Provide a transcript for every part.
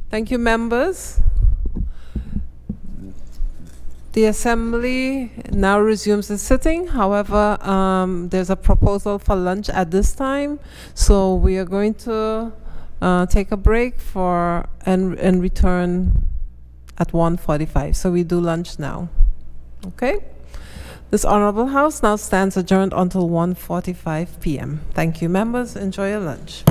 Thank you, members. The Assembly now resumes its sitting. However, there's a proposal for lunch at this time, so we are going to take a break and return at 1:45. So we do lunch now. Okay? This Honorable House now stands adjourned until 1:45 p.m. Thank you, members. Enjoy your lunch.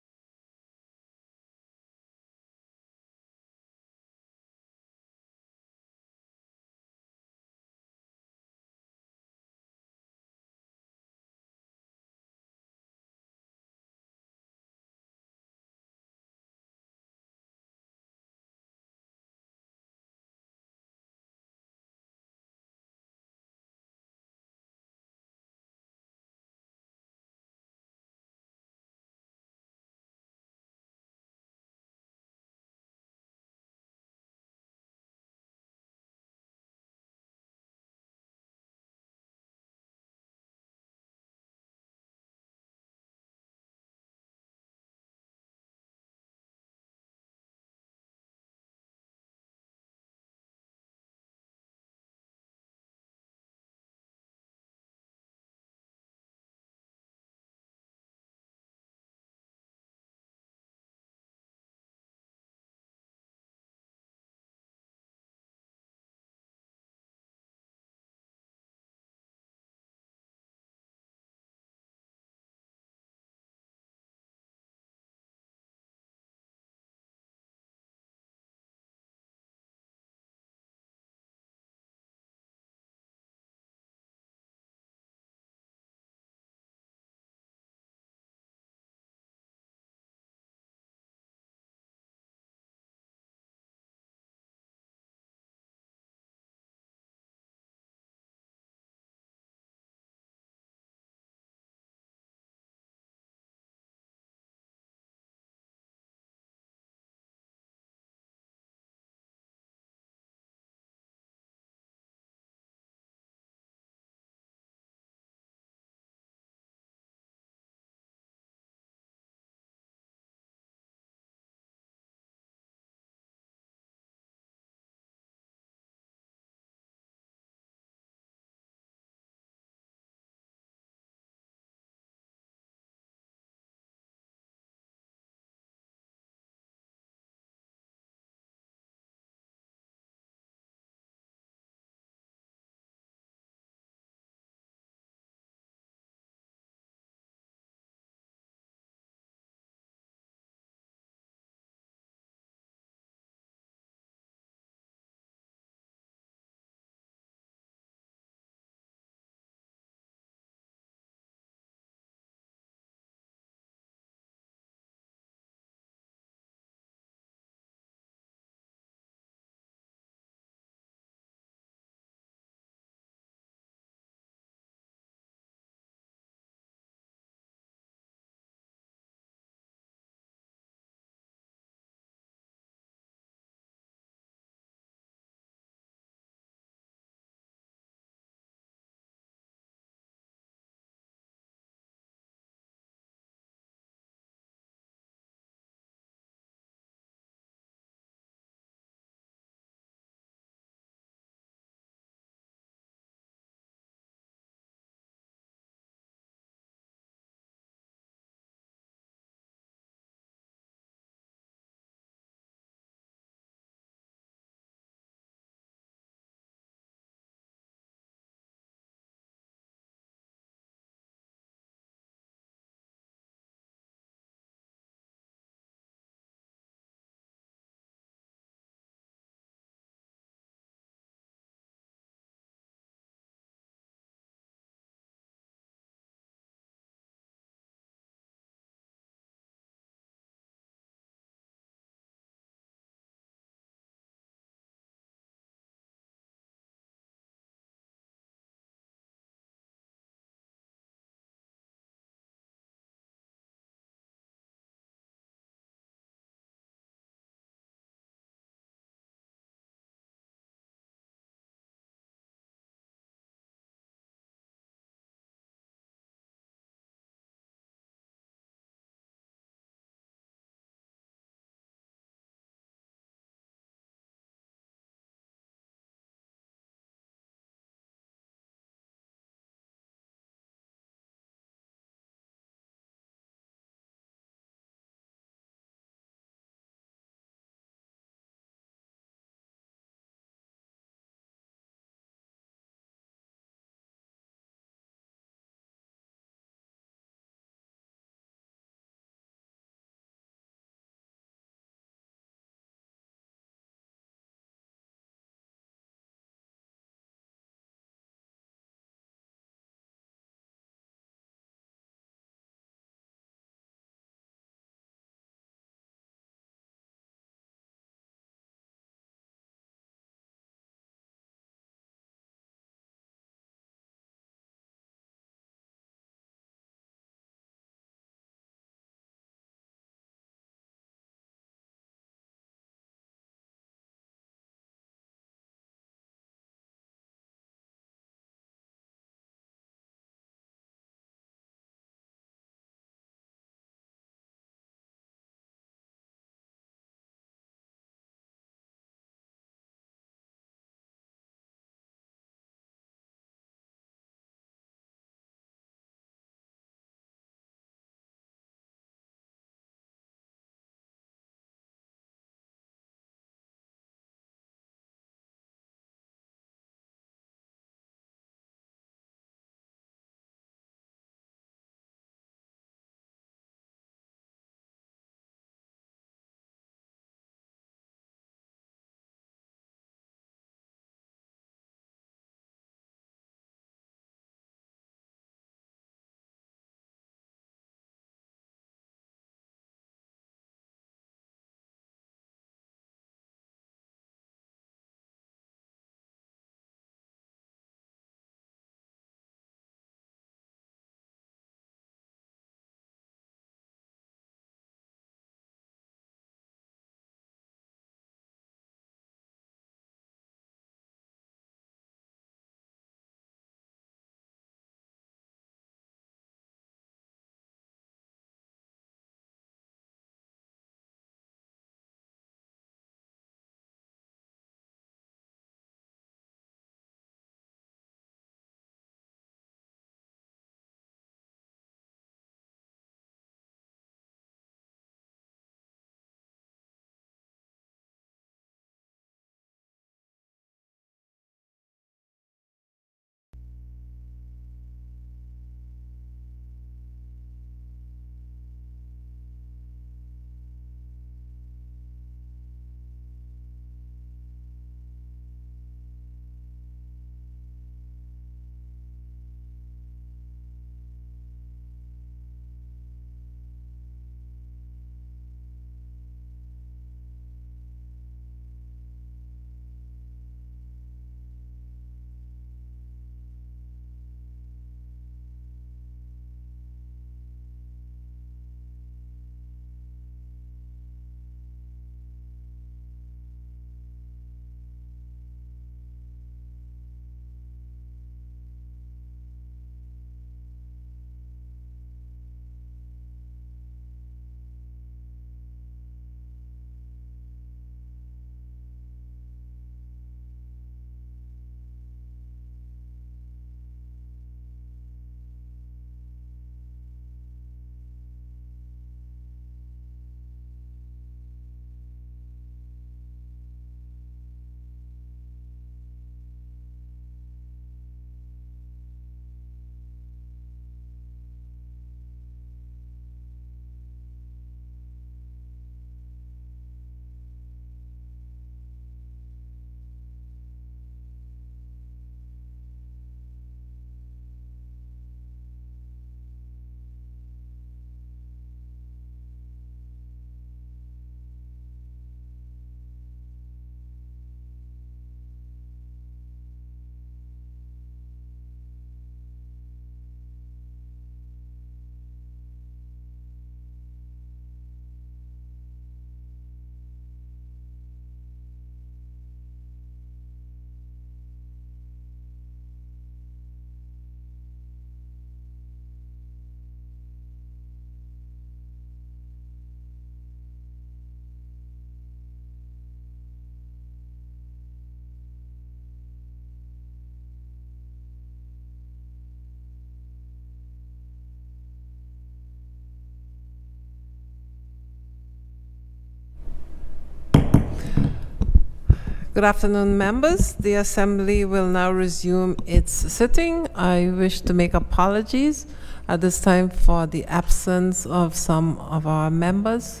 Good afternoon, members. The Assembly will now resume its sitting. I wish to make apologies at this time for the absence of some of our members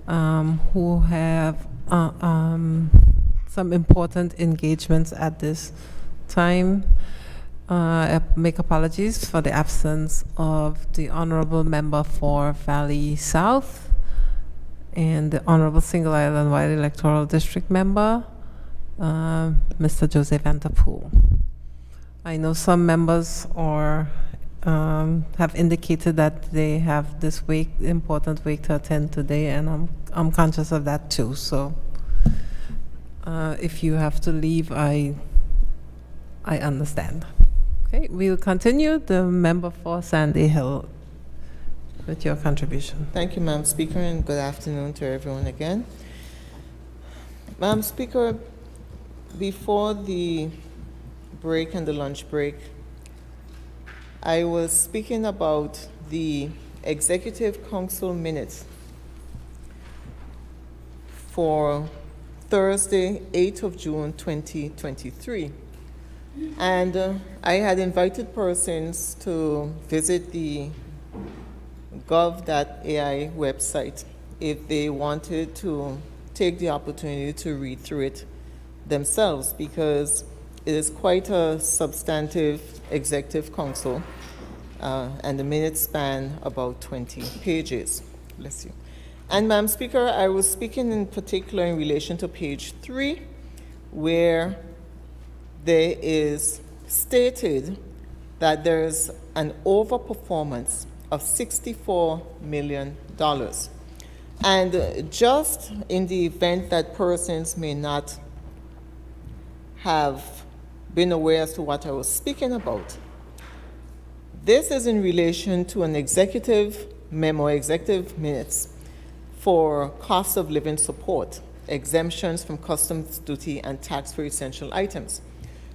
who have some important engagements at this time. I make apologies for the absence of the Honorable Member for Valley South and the Honorable Single Island White Electoral District Member, Mr. Joseph Vanderpool. I know some members have indicated that they have this important week to attend today, and I'm conscious of that too. So if you have to leave, I understand. Okay, we'll continue. The member for Sandy Hill with your contribution. Thank you, Madam Speaker, and good afternoon to everyone again. Madam Speaker, before the break and the lunch break, I was speaking about the Executive Council minutes for Thursday, 8th of June, 2023. And I had invited persons to visit the gov.ai website if they wanted to take the opportunity to read through it themselves, because it is quite a substantive Executive Council, and the minutes span about 20 pages. Bless you. And Madam Speaker, I was speaking in particular in relation to page 3, where there is stated that there's an overperformance of $64 million. And just in the event that persons may not have been aware as to what I was speaking about, this is in relation to an executive memo, executive minutes for cost of living support, exemptions from customs duty and tax for essential items.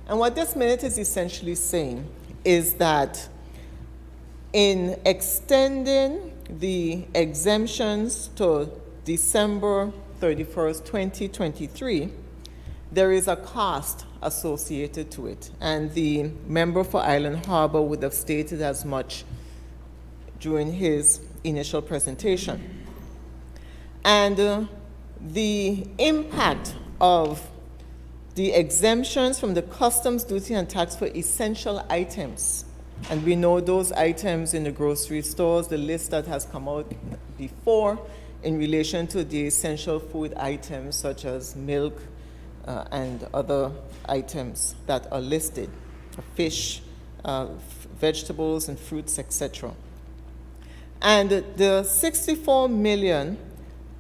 And what this minute is essentially saying is that in extending the exemptions to December 31st, 2023, there is a cost associated to it. And the member for Island Harbor would have stated as much during his initial presentation. And the impact of the exemptions from the customs duty and tax for essential items, and we know those items in the grocery stores, the list that has come out before in relation to the essential food items such as milk and other items that are listed, fish, vegetables and fruits, etc. And the $64 million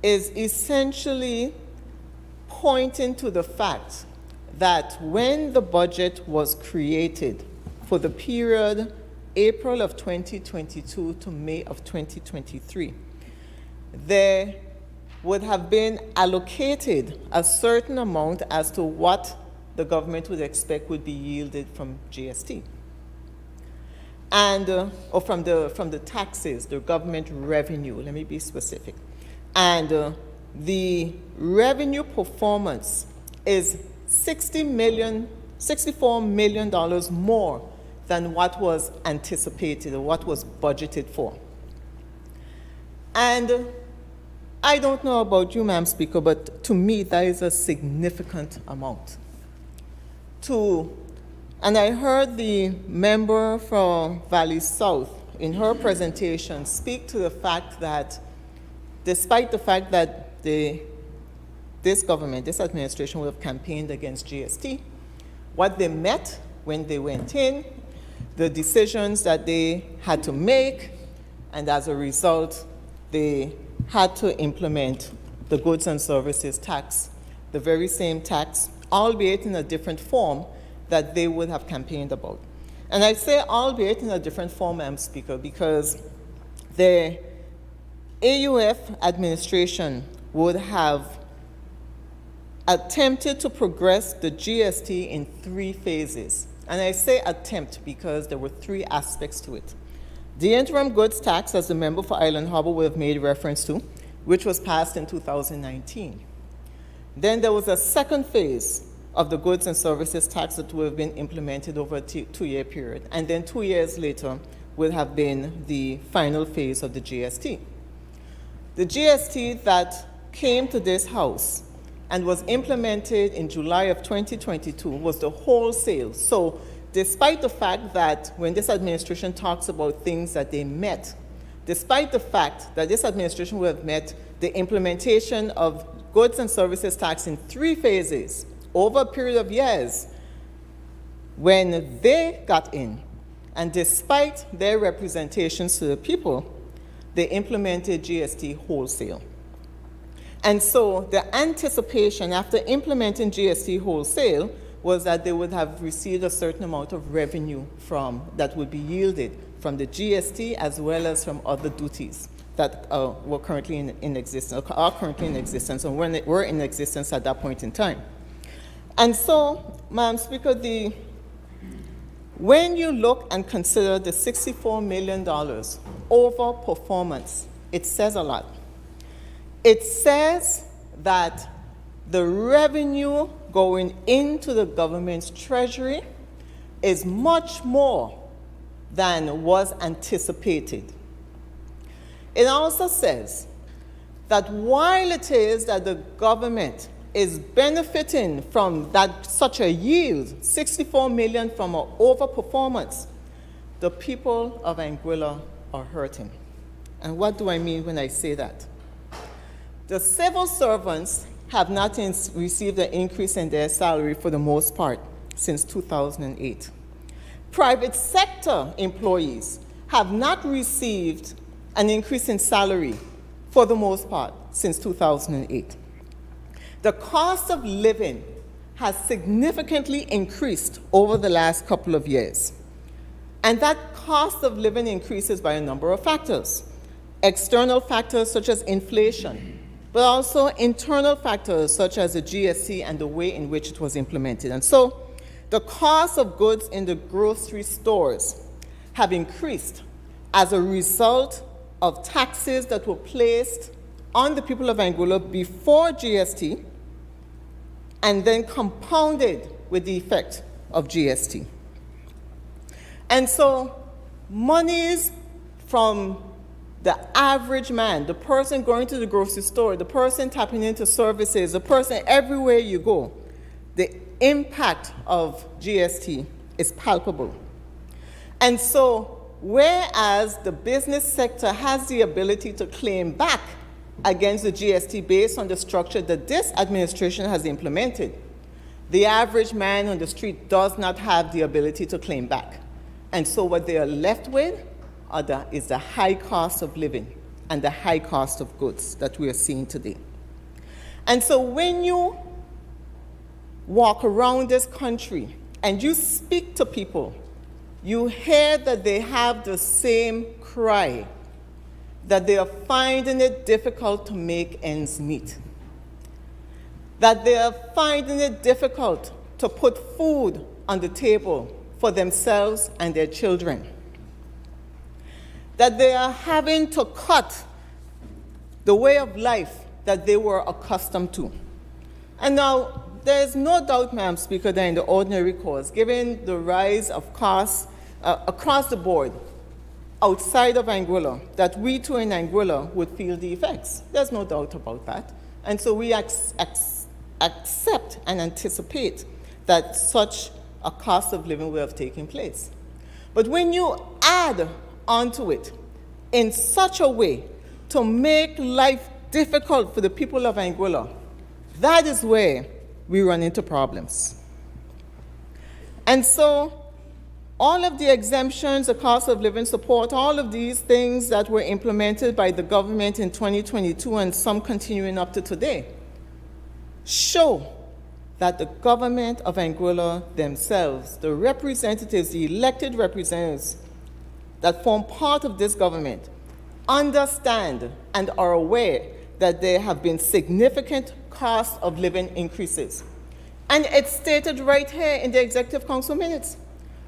is essentially pointing to the fact that when the budget was created for the period April of 2022 to May of 2023, there would have been allocated a certain amount as to what the government would expect would be yielded from GST. And, or from the taxes, the government revenue, let me be specific. And the revenue performance is $64 million more than what was anticipated or what was budgeted for. And I don't know about you, Madam Speaker, but to me, that is a significant amount. And I heard the member from Valley South in her presentation speak to the fact that despite the fact that this government, this administration would have campaigned against GST, what they met when they went in, the decisions that they had to make, and as a result, they had to implement the goods and services tax, the very same tax, albeit in a different form that they would have campaigned about. And I say albeit in a different form, Madam Speaker, because the AUF administration would have attempted to progress the GST in 3 phases. And I say attempt because there were 3 aspects to it. The interim goods tax, as the member for Island Harbor would have made reference to, which was passed in 2019. Then there was a second phase, of the goods and services tax that will have been implemented over a 2-year period. And then 2 years later will have been the final phase of the GST. The GST that came to this House and was implemented in July of 2022 was the wholesale. So despite the fact that when this administration talks about things that they met, despite the fact that this administration will have met the implementation of goods and services tax in 3 phases over a period of years, when they got in, and despite their representations to the people, they implemented GST wholesale. And so the anticipation after implementing GST wholesale was that they would have received a certain amount of revenue that would be yielded from the GST as well as from other duties that were currently in existence, are currently in existence, and were in existence at that point in time. And so, Madam Speaker, when you look and consider the $64 million over performance, it says a lot. It says that the revenue going into the government's treasury is much more than was anticipated. It also says that while it is that the government is benefiting from such a yield, 64 million from an overperformance, the people of Anguilla are hurting. And what do I mean when I say that? The civil servants have not received an increase in their salary for the most part since 2008. Private sector employees have not received an increase in salary for the most part since 2008. The cost of living has significantly increased over the last couple of years. And that cost of living increases by a number of factors. External factors such as inflation, but also internal factors such as the GST and the way in which it was implemented. And so the cost of goods in the grocery stores have increased as a result of taxes that were placed on the people of Anguilla before GST and then compounded with the effect of GST. And so monies from the average man, the person going to the grocery store, the person tapping into services, the person everywhere you go, the impact of GST is palpable. And so whereas the business sector has the ability to claim back against the GST based on the structure that this administration has implemented, the average man on the street does not have the ability to claim back. And so what they are left with is the high cost of living and the high cost of goods that we are seeing today. And so when you walk around this country and you speak to people, you hear that they have the same cry, that they are finding it difficult to make ends meet, that they are finding it difficult to put food on the table for themselves and their children, that they are having to cut the way of life that they were accustomed to. And now, there is no doubt, Madam Speaker, that in the ordinary course, given the rise of costs across the board, outside of Anguilla, that we too in Anguilla would feel the effects. There's no doubt about that. And so we accept and anticipate that such a cost of living will have taken place. But when you add onto it in such a way to make life difficult for the people of Anguilla, that is where we run into problems. And so all of the exemptions, the cost of living support, all of these things that were implemented by the government in 2022 and some continuing up to today show that the government of Anguilla themselves, the representatives, the elected representatives that form part of this government, understand and are aware that there have been significant cost of living increases. And it's stated right here in the Executive Council minutes.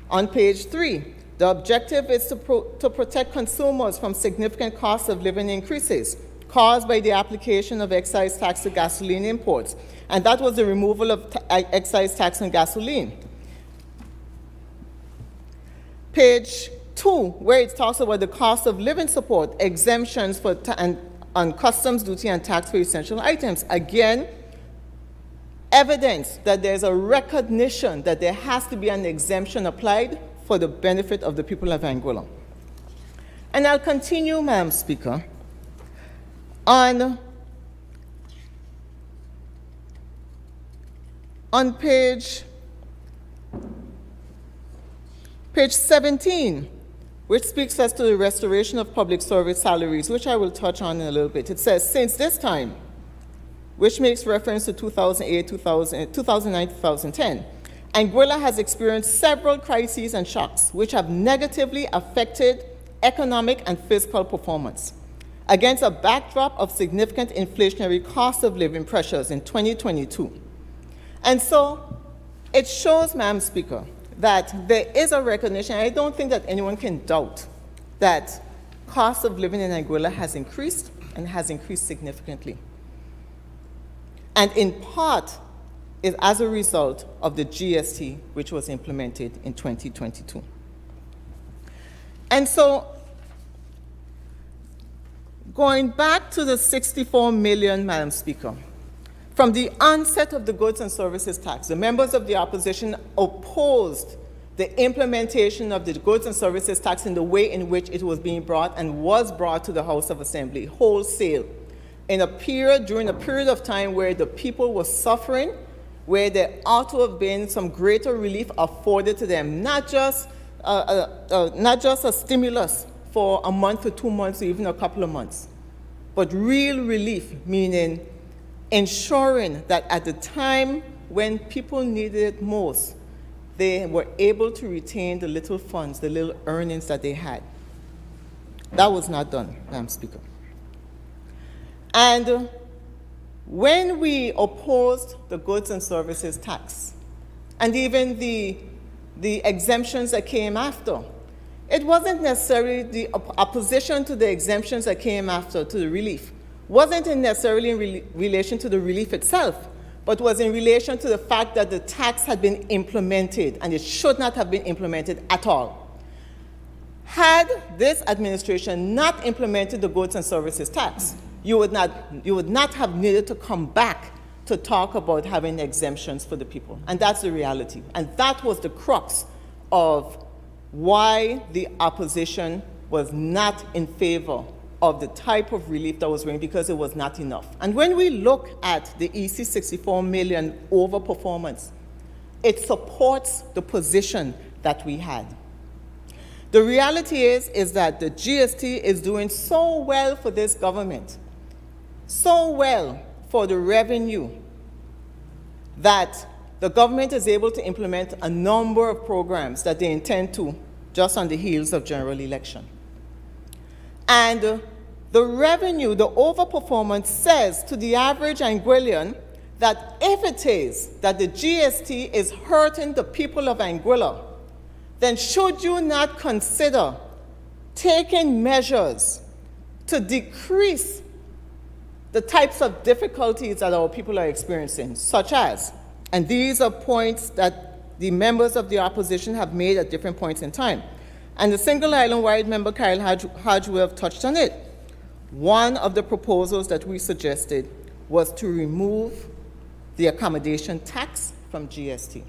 On page 3, the objective is to protect consumers from significant cost of living increases. caused by the application of excise tax to gasoline imports, and that was the removal of excise tax on gasoline. Page 2, where it talks about the cost of living support, exemptions for on customs duty and tax for essential items. Again, evidence that there's a recognition that there has to be an exemption applied for the benefit of the people of Anguilla. And I'll continue, Madam Speaker, on page 17, which speaks as to the restoration of public service salaries, which I will touch on in a little bit. It says, since this time, which makes reference to 2008, 2009, 2010, Anguilla has experienced several crises and shocks which have negatively affected economic and fiscal performance. Against a backdrop of significant inflationary cost of living pressures in 2022. And so it shows, Madam Speaker, that there is a recognition. I don't think that anyone can doubt that cost of living in Anguilla has increased and has increased significantly. And in part is as a result of the GST, which was implemented in 2022. And so, going back to the 64 million, Madam Speaker, from the onset of the goods and services tax, the members of the opposition opposed the implementation of the goods and services tax in the way in which it was being brought and was brought to the House of Assembly, wholesale, during a period of time where the people were suffering, where there ought to have been some greater relief afforded to them, not just a stimulus for a month or 2 months or even a couple of months, but real relief, meaning ensuring that at the time when people needed it most, they were able to retain the little funds, the little earnings that they had. That was not done, Madam Speaker. And when we opposed the goods and services tax, and even the exemptions that came after, it wasn't necessarily the opposition to the exemptions that came after, to the relief, wasn't necessarily in relation to the relief itself, but was in relation to the fact that the tax had been implemented, and it should not have been implemented at all. Had this administration not implemented the goods and services tax, you would not have needed to come back to talk about having exemptions for the people. And that's the reality. And that was the crux of why the opposition was not in favor of the type of relief that was given, because it was not enough. And when we look at the EC 64 million overperformance, it supports the position that we had. The reality is that the GST is doing so well for this government, so well for the revenue, that the government is able to implement a number of programs that they intend to just on the heels of general election. And the revenue, the overperformance says to the average Anguillian that if it is that the GST is hurting the people of Anguilla, then should you not consider taking measures to decrease the types of difficulties that our people are experiencing, such as, and these are points that the members of the opposition have made at different points in time, and the single island-wide member Kyle Hodge will have touched on it. One of the proposals that we suggested was to remove the accommodation tax from GST.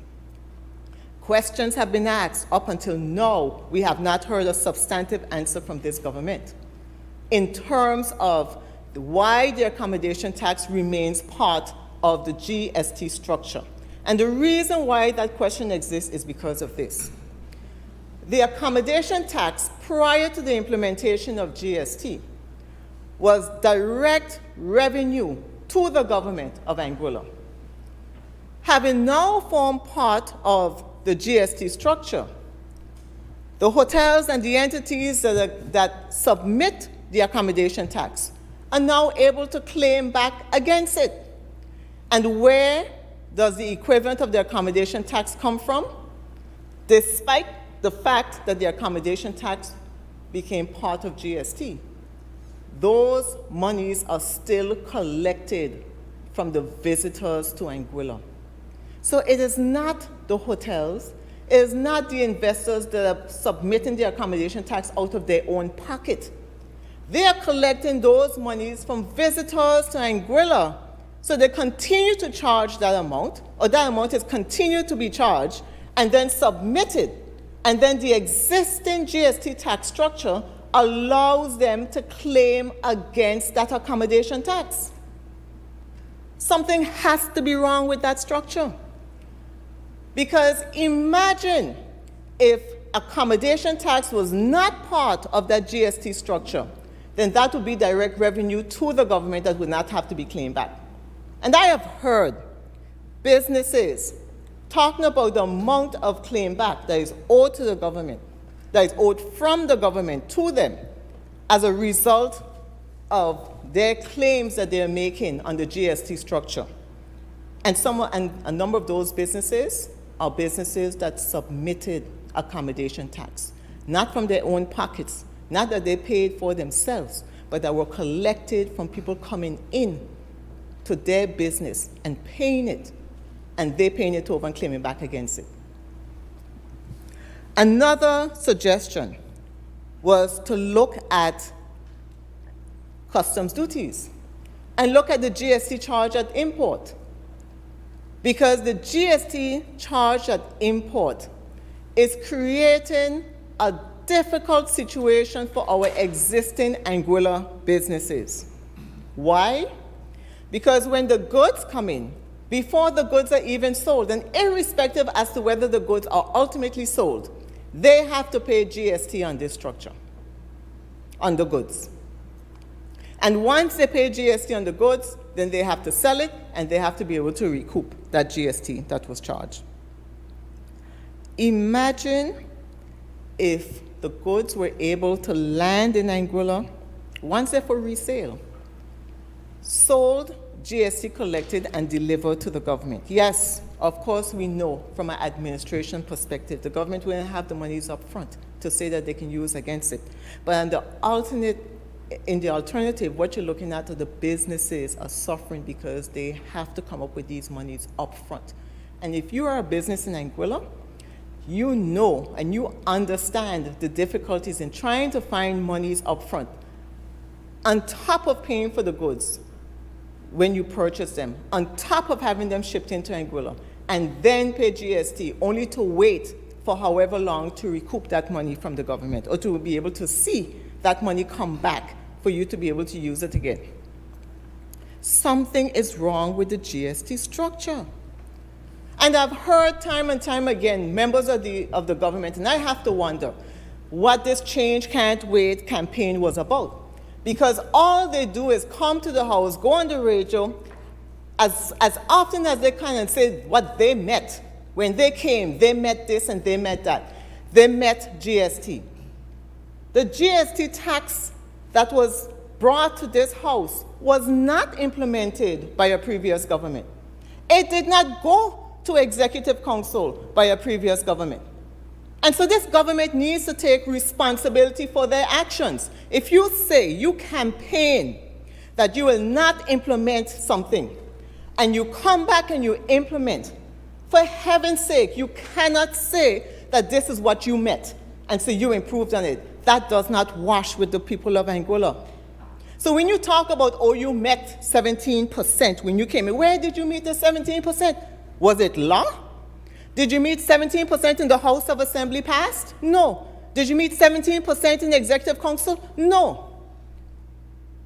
Questions have been asked. Up until now, we have not heard a substantive answer from this government in terms of why the accommodation tax remains part of the GST structure. And the reason why that question exists is because of this. The accommodation tax prior to the implementation of GST was direct revenue to the government of Anguilla. Having now formed part of the GST structure, the hotels and the entities that submit the accommodation tax are now able to claim back against it. And where does the equivalent of the accommodation tax come from? Despite the fact that the accommodation tax became part of GST, those monies are still collected from the visitors to Anguilla. So it is not the hotels, it is not the investors that are submitting the accommodation tax out of their own pocket. They are collecting those monies from visitors to Anguilla. So they continue to charge that amount, or that amount is continued to be charged and then submitted. And then the existing GST tax structure allows them to claim against that accommodation tax. Something has to be wrong with that structure. Because imagine if accommodation tax was not part of that GST structure, then that would be direct revenue to the government that would not have to be claimed back. And I have heard businesses talking about the amount of claim back that is owed to the government, that is owed from the government to them as a result of their claims that they are making on the GST structure. And a number of those businesses are businesses that submitted accommodation tax, not from their own pockets, not that they paid for themselves, but that were collected from people coming in to their business and paying it, and they paying it over and claiming back against it. Another suggestion was to look at customs duties and look at the GST charge at import. Because the GST charge at import is creating a difficult situation for our existing Anguilla businesses. Why? Because when the goods come in, before the goods are even sold, and irrespective as to whether the goods are ultimately sold, they have to pay GST on this structure, on the goods. And once they pay GST on the goods, then they have to sell it, and they have to be able to recoup that GST that was charged. Imagine if the goods were able to land in Anguilla, once they're for resale, sold, GST collected, and delivered to the government. Yes, of course, we know from an administration perspective, the government wouldn't have the monies up front to say that they can use against it. But in the alternative, what you're looking at are the businesses are suffering because they have to come up with these monies up front. And if you are a business in Anguilla, you know and you understand the difficulties in trying to find monies up front, on top of paying for the goods when you purchase them, on top of having them shipped into Anguilla, and then pay GST, only to wait for however long to recoup that money from the government, or to be able to see that money come back for you to be able to use it again. Something is wrong with the GST structure. And I've heard time and time again members of the government, and I have to wonder what this Change Can't Wait campaign was about. Because all they do is come to the house, go on the radio, as often as they can, and say what they met. When they came, they met this and they met that. They met GST. The GST tax that was brought to this house was not implemented by a previous government. It did not go to Executive Council by a previous government. And so this government needs to take responsibility for their actions. If you say, you campaign that you will not implement something, and you come back and you implement, for heaven's sake, you cannot say that this is what you met and say you improved on it. That does not wash with the people of Anguilla. So when you talk about, oh, you met 17% when you came in, where did you meet the 17%? Was it law? Did you meet 17% in the House of Assembly passed? No. Did you meet 17% in the Executive Council? No.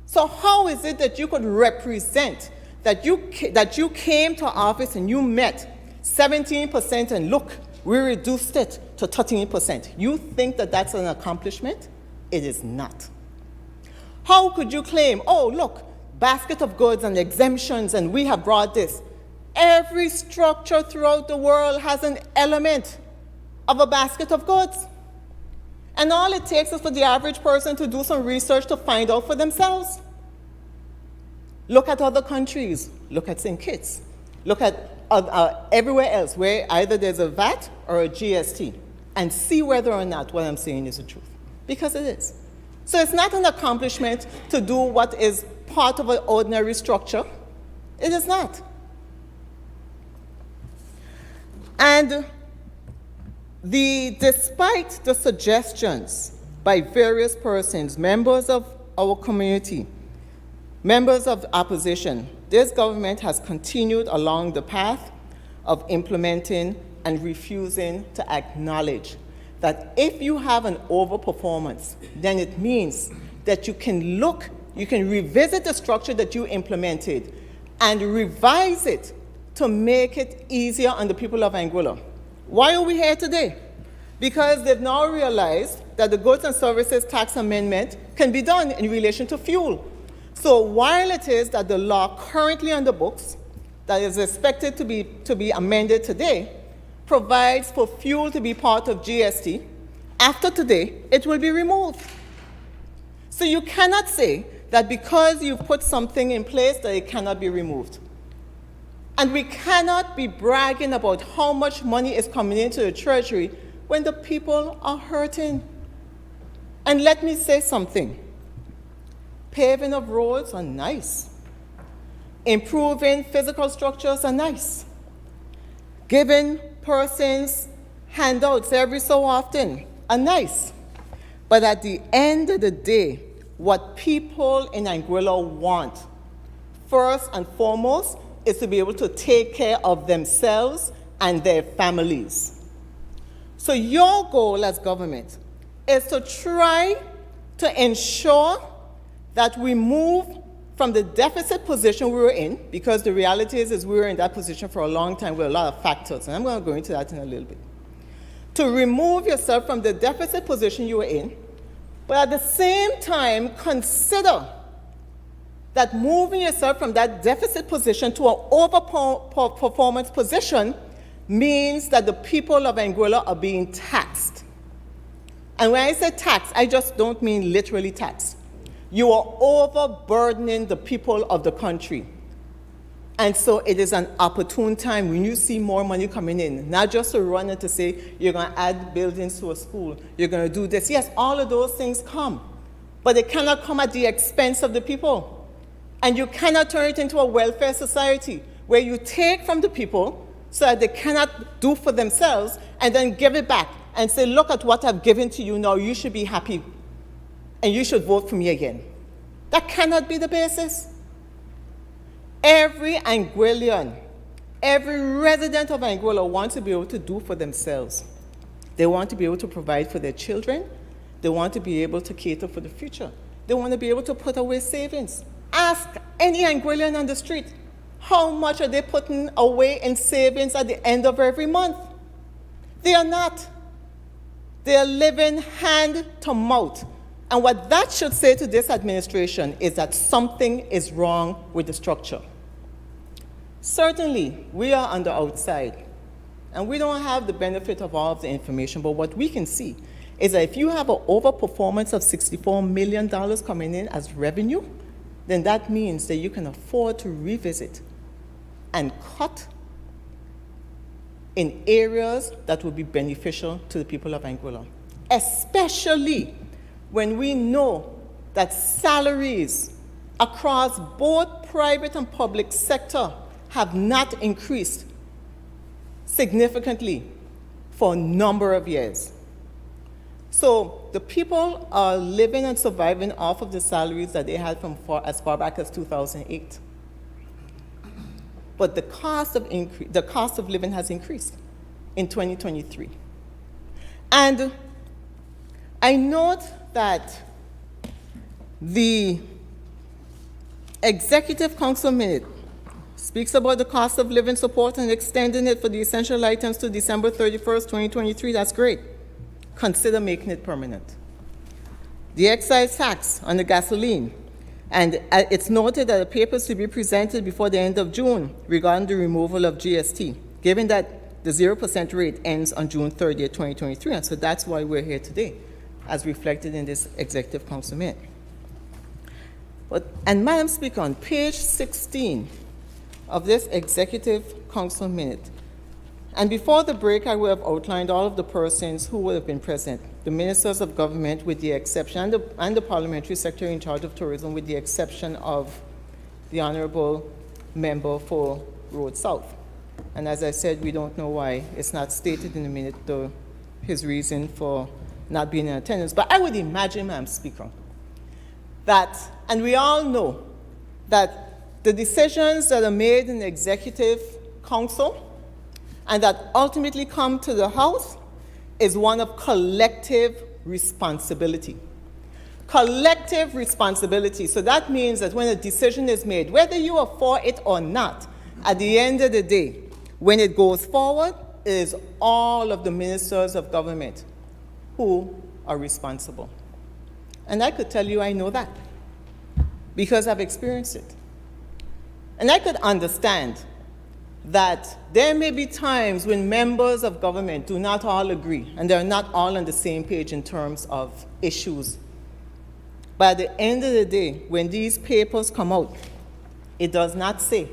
So how is it that you could represent that you came to office and you met 17% and look, we reduced it to 13%? You think that that's an accomplishment? It is not. How could you claim, oh, look, basket of goods and exemptions, and we have brought this? Every structure throughout the world has an element of a basket of goods. And all it takes is for the average person to do some research to find out for themselves. Look at other countries. Look at St. Kitts. Look at everywhere else where either there's a VAT or a GST, and see whether or not what I'm saying is the truth. Because it is. So it's not an accomplishment to do what is part of an ordinary structure. It is not. And despite the suggestions by various persons, members of our community, members of the opposition, this government has continued along the path of implementing and refusing to acknowledge that if you have an overperformance, then it means that you can revisit the structure that you implemented and revise it to make it easier on the people of Anguilla. Why are we here today? Because they've now realized that the goods and services tax amendment can be done in relation to fuel. So while it is that the law currently on the books that is expected to be amended today provides for fuel to be part of GST, after today, it will be removed. So you cannot say that because you've put something in place that it cannot be removed. And we cannot be bragging about how much money is coming into the treasury when the people are hurting. And let me say something. Paving of roads are nice. Improving physical structures are nice. Giving persons handouts every so often are nice. But at the end of the day, what people in Anguilla want, first and foremost, is to be able to take care of themselves and their families. So your goal as government is to try to ensure that we move from the deficit position we were in, because the reality is we were in that position for a long time with a lot of factors, and I'm going to go into that in a little bit. To remove yourself from the deficit position you were in, but at the same time consider that moving yourself from that deficit position to an overperformance position means that the people of Anguilla are being taxed. And when I say tax, I just don't mean literally tax. You are overburdening the people of the country. And so it is an opportune time when you see more money coming in, not just to run and to say, you're going to add buildings to a school, you're going to do this. Yes, all of those things come, but they cannot come at the expense of the people. And you cannot turn it into a welfare society where you take from the people so that they cannot do for themselves and then give it back and say, look at what I've given to you now, you should be happy and you should vote for me again. That cannot be the basis. Every Anguillian, every resident of Anguilla wants to be able to do for themselves. They want to be able to provide for their children. They want to be able to cater for the future. They want to be able to put away savings. Ask any Anguillian on the street, how much are they putting away in savings at the end of every month? They are not. They are living hand to mouth. And what that should say to this administration is that something is wrong with the structure. Certainly, we are on the outside, and we don't have the benefit of all of the information, but what we can see is that if you have an overperformance of $64 million coming in as revenue, then that means that you can afford to revisit and cut in areas that will be beneficial to the people of Anguilla, especially when we know that salaries across both private and public sector have not increased significantly for a number of years. So the people are living and surviving off of the salaries that they had as far back as 2008. But the cost of living has increased in 2023. And I note that the Executive Council minute speaks about the cost of living support and extending it for the essential items to December 31st, 2023. That's great. Consider making it permanent. The excise tax on the gasoline, and it's noted that the papers to be presented before the end of June regarding the removal of GST, given that the 0% rate ends on June 30th, 2023, and so that's why we're here today, as reflected in this Executive Council minute. And Madam Speaker, on page 16 of this Executive Council minute, and before the break, I will have outlined all of the persons who would have been present. the ministers of government, with the exception, and the parliamentary secretary in charge of tourism, with the exception of the honorable member for Road South. And as I said, we don't know why it's not stated in the minute, his reason for not being in attendance. But I would imagine, Madam Speaker, that, and we all know that the decisions that are made in the Executive Council and that ultimately come to the House is one of collective responsibility. Collective responsibility. So that means that when a decision is made, whether you are for it or not, at the end of the day, when it goes forward, it is all of the ministers of government who are responsible. And I could tell you I know that because I've experienced it. And I could understand that there may be times when members of government do not all agree and they're not all on the same page in terms of issues. But at the end of the day, when these papers come out, it does not say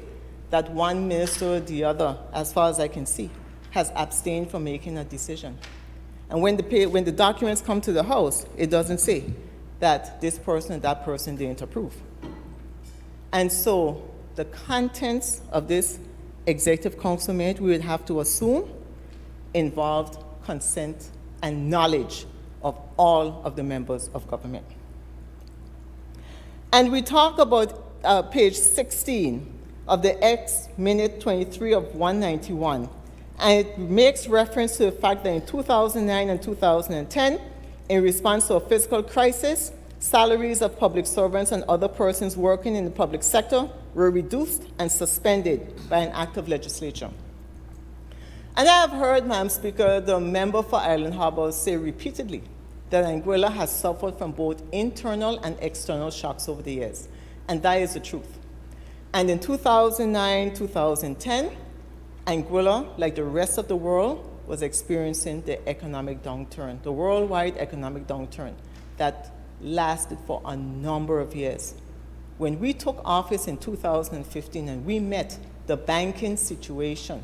that one minister or the other, as far as I can see, has abstained from making a decision. And when the documents come to the House, it doesn't say that this person and that person didn't approve. And so the contents of this Executive Council minute, we would have to assume, involved consent and knowledge of all of the members of government. And we talk about page 16 of the X minute 23 of 191, and it makes reference to the fact that in 2009 and 2010, in response to a fiscal crisis, salaries of public servants and other persons working in the public sector were reduced and suspended by an act of legislature. And I have heard, Madam Speaker, the member for Island Harbour say repeatedly that Anguilla has suffered from both internal and external shocks over the years, and that is the truth. And in 2009, 2010, Anguilla, like the rest of the world, was experiencing the economic downturn, the worldwide economic downturn that lasted for a number of years. When we took office in 2015 and we met the banking situation,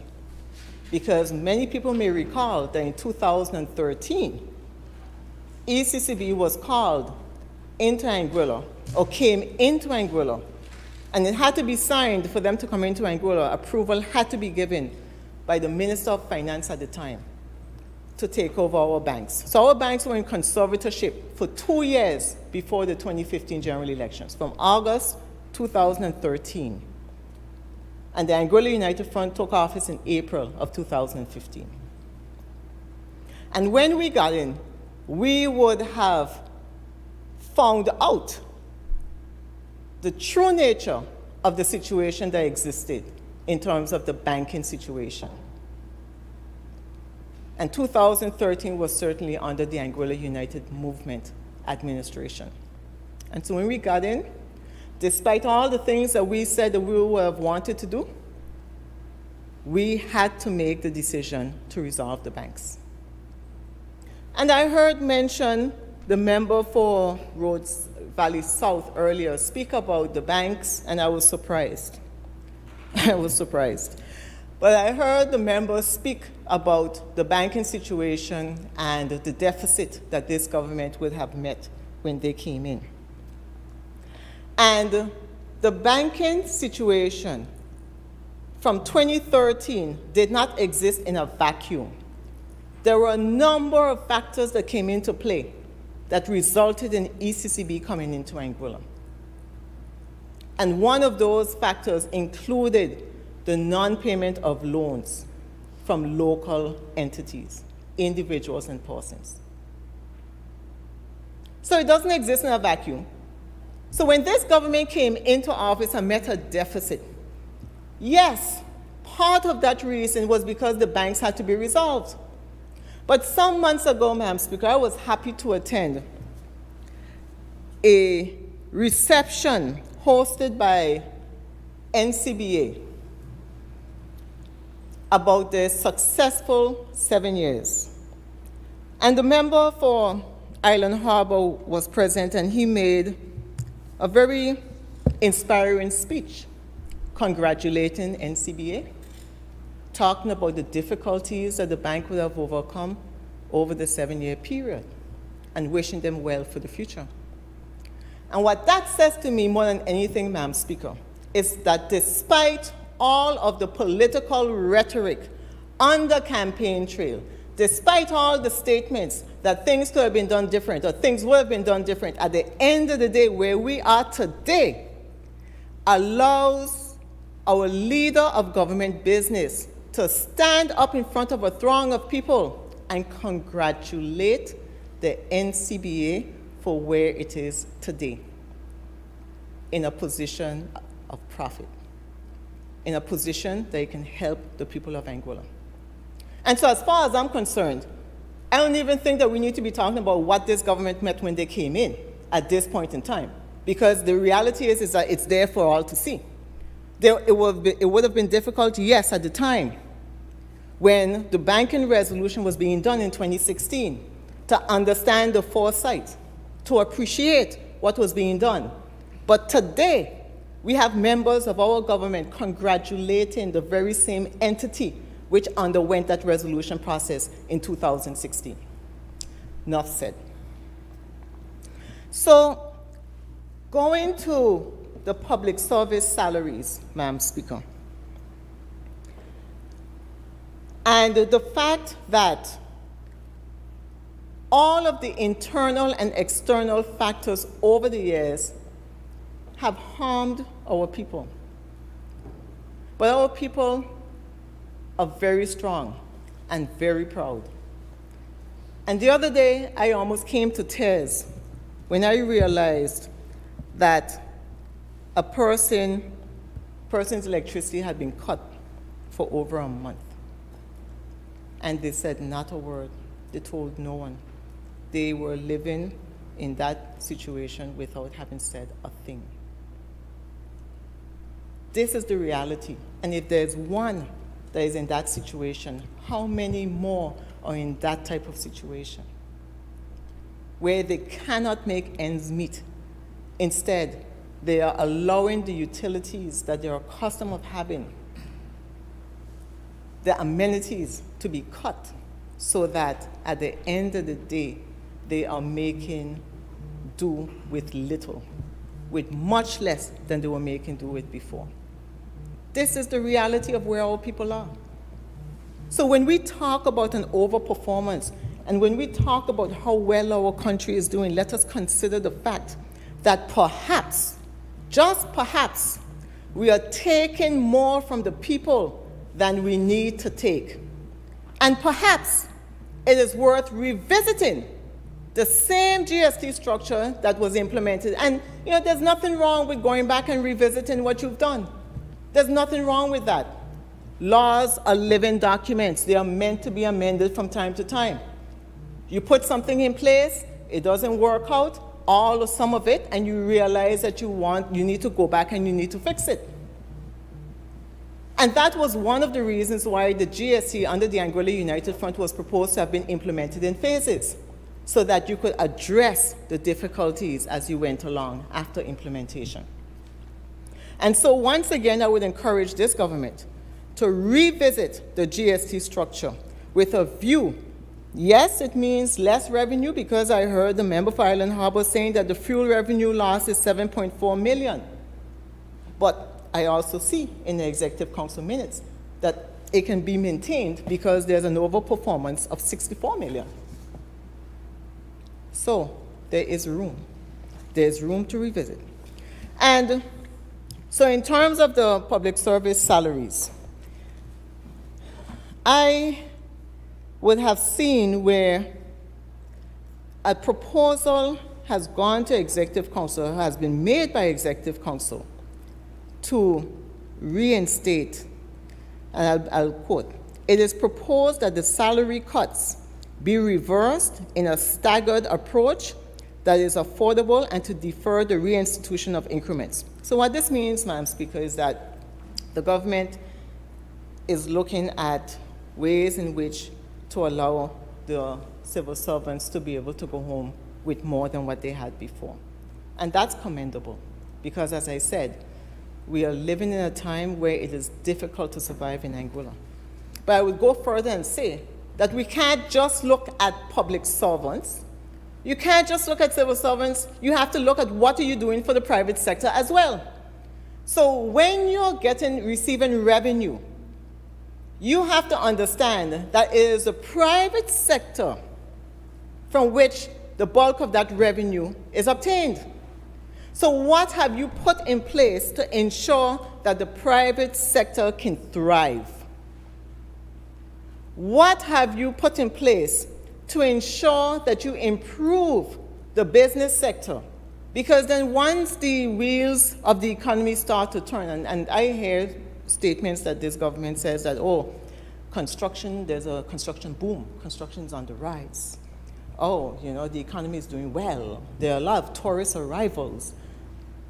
because many people may recall that in 2013, ECCB was called into Anguilla, or came into Anguilla, and it had to be signed for them to come into Anguilla. Approval had to be given by the Minister of Finance at the time to take over our banks. So our banks were in conservatorship for 2 years before the 2015 general elections, from August 2013. And the Anguilla United Front took office in April of 2015. And when we got in, we would have found out the true nature of the situation that existed in terms of the banking situation. And 2013 was certainly under the Anguilla United Movement administration. And so when we got in, despite all the things that we said that we would have wanted to do, we had to make the decision to resolve the banks. And I heard mention the member for Rhodes Valley South earlier speak about the banks, and I was surprised. I was surprised. But I heard the member speak about the banking situation and the deficit that this government would have met when they came in. And the banking situation from 2013 did not exist in a vacuum. There were a number of factors that came into play that resulted in ECCB coming into Anguilla. And one of those factors included the non-payment of loans from local entities, individuals and persons. So it doesn't exist in a vacuum. So when this government came into office and met a deficit, yes, part of that reason was because the banks had to be resolved. But some months ago, Madam Speaker, I was happy to attend a reception hosted by NCBA about their successful 7 years. And the member for Island Harbour was present, and he made a very inspiring speech congratulating NCBA, talking about the difficulties that the bank would have overcome over the 7-year period. and wishing them well for the future. And what that says to me more than anything, Madam Speaker, is that despite all of the political rhetoric on the campaign trail, despite all the statements that things could have been done different or things would have been done different, at the end of the day, where we are today allows our leader of government business to stand up in front of a throng of people and congratulate the NCBA for where it is today, in a position of profit, in a position that it can help the people of Anguilla. And so as far as I'm concerned, I don't even think that we need to be talking about what this government meant when they came in at this point in time, because the reality is that it's there for all to see. It would have been difficult, yes, at the time, when the banking resolution was being done in 2016, to understand the foresight, to appreciate what was being done. But today, we have members of our government congratulating the very same entity which underwent that resolution process in 2016. Enough said. So, going to the public service salaries, Madam Speaker, and the fact that all of the internal and external factors over the years have harmed our people. But our people are very strong and very proud. And the other day, I almost came to tears when I realized that a person's electricity had been cut for over a month. And they said not a word. They told no one. They were living in that situation without having said a thing. This is the reality. And if there's one that is in that situation, how many more are in that type of situation where they cannot make ends meet? Instead, they are allowing the utilities that they're accustomed of having, the amenities, to be cut, so that at the end of the day, they are making do with little, with much less than they were making do with before. This is the reality of where our people are. So when we talk about an overperformance, and when we talk about how well our country is doing, let us consider the fact that perhaps, just perhaps, we are taking more from the people than we need to take. And perhaps it is worth revisiting the same GST structure that was implemented. And there's nothing wrong with going back and revisiting what you've done. There's nothing wrong with that. Laws are living documents. They are meant to be amended from time to time. You put something in place, it doesn't work out, all or some of it, and you realize that you need to go back and you need to fix it. And that was one of the reasons why the GST under the Anguilla United Front was proposed to have been implemented in phases, so that you could address the difficulties as you went along after implementation. And so once again, I would encourage this government to revisit the GST structure with a view. Yes, it means less revenue, because I heard the member for Island Harbor saying that the fuel revenue loss is 7.4 million. But I also see in the Executive Council minutes that it can be maintained because there's an overperformance of 64 million. So there is room. There's room to revisit. And so in terms of the public service salaries, I would have seen where a proposal has gone to Executive Council, has been made by Executive Council to reinstate, and I'll quote, "It is proposed that the salary cuts be reversed in a staggered approach that is affordable and to defer the reinstitution of increments." So what this means, Madam Speaker, is that the government is looking at ways in which to allow the civil servants to be able to go home with more than what they had before. And that's commendable, because as I said, we are living in a time where it is difficult to survive in Anguilla. But I would go further and say that we can't just look at public servants. You can't just look at civil servants. You have to look at what are you doing for the private sector as well. So when you're receiving revenue, you have to understand that it is the private sector from which the bulk of that revenue is obtained. So what have you put in place to ensure that the private sector can thrive? What have you put in place to ensure that you improve the business sector? Because then once the wheels of the economy start to turn, and I hear statements that this government says that, oh, construction, there's a construction boom, construction's on the rise. Oh, the economy is doing well. There are a lot of tourist arrivals.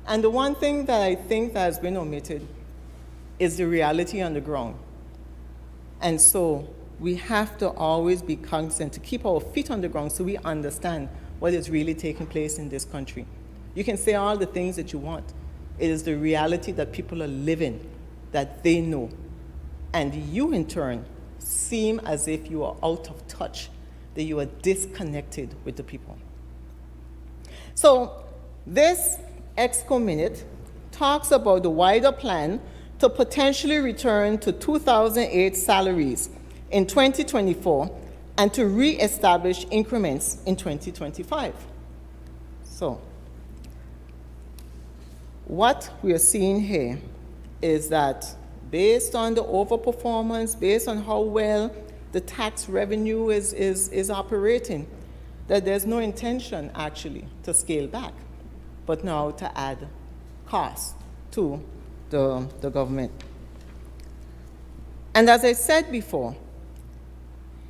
And the one thing that I think that has been omitted is the reality on the ground. And so we have to always be cognizant to keep our feet on the ground so we understand what is really taking place in this country. You can say all the things that you want. It is the reality that people are living that they know. And you, in turn, seem as if you are out of touch, that you are disconnected with the people. So this EXCO minute talks about the wider plan to potentially return to 2008 salaries in 2024 and to re-establish increments in 2025. So what we are seeing here is that based on the overperformance, based on how well the tax revenue is operating, that there's no intention actually to scale back, but now to add costs to the government. And as I said before,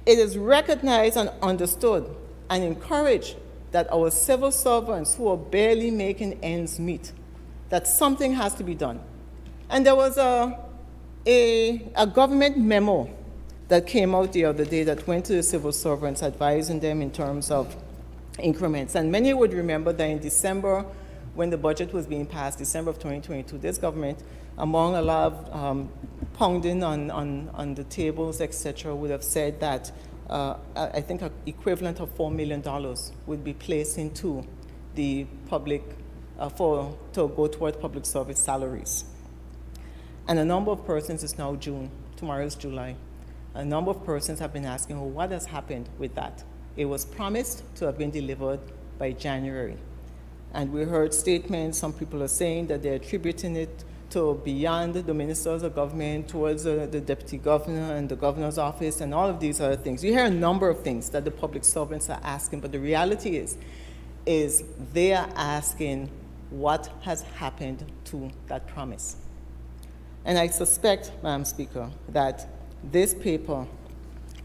it is recognized and understood and encouraged that our civil servants who are barely making ends meet, that something has to be done. And there was a government memo that came out the other day that went to the civil servants advising them in terms of increments. And many would remember that in December, when the budget was being passed, December of 2022, this government, among a lot of pounding on the tables, etc., would have said that I think an equivalent of $4 million would be placed into the public to go toward public service salaries. And a number of persons, it's now June, tomorrow is July, a number of persons have been asking, well, what has happened with that? It was promised to have been delivered by January. And we heard statements, some people are saying that they're attributing it to beyond the ministers of government, towards the deputy governor and the governor's office and all of these other things. You hear a number of things that the public servants are asking, but the reality is they are asking what has happened to that promise. And I suspect, Madam Speaker, that this paper,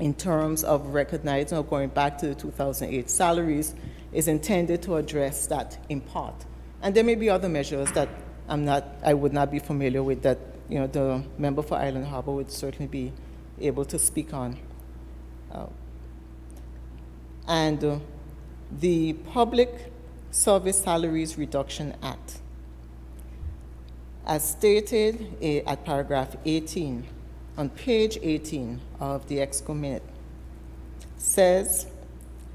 in terms of recognizing or going back to the 2008 salaries, is intended to address that in part. And there may be other measures that I would not be familiar with that the member for Island Harbor would certainly be able to speak on. The Public Service Salaries Reduction Act, as stated at paragraph 18, on page 18 of the EXCO minute, says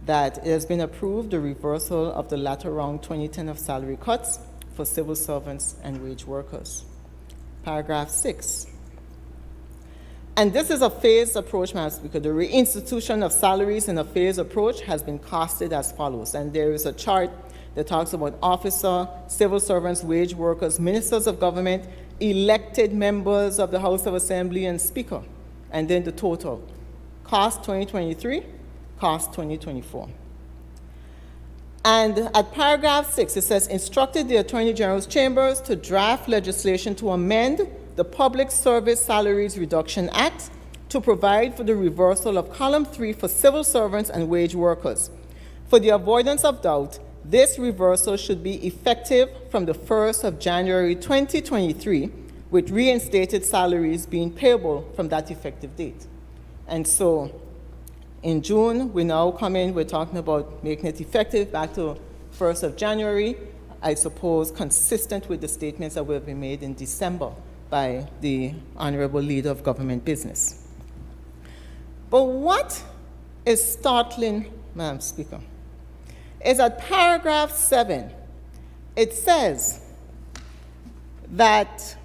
that it has been approved the reversal of the latter round 2010 of salary cuts for civil servants and wage workers. Paragraph 6. And this is a phased approach, Madam Speaker. The reinstitution of salaries in a phased approach has been costed as follows. And there is a chart that talks about officer, civil servants, wage workers, ministers of government, elected members of the House of Assembly, and Speaker. And then the total. Cost 2023, cost 2024. And at paragraph 6, it says, instructed the Attorney General's chambers to draft legislation to amend the Public Service Salaries Reduction Act to provide for the reversal of column 3 for civil servants and wage workers. For the avoidance of doubt, this reversal should be effective from the 1st of January 2023, with reinstated salaries being payable from that effective date. And so in June, we now come in, we're talking about making it effective back to 1st of January, I suppose consistent with the statements that will be made in December by the Honorable Leader of Government Business. But what is startling, Madam Speaker, is at paragraph 7. It says that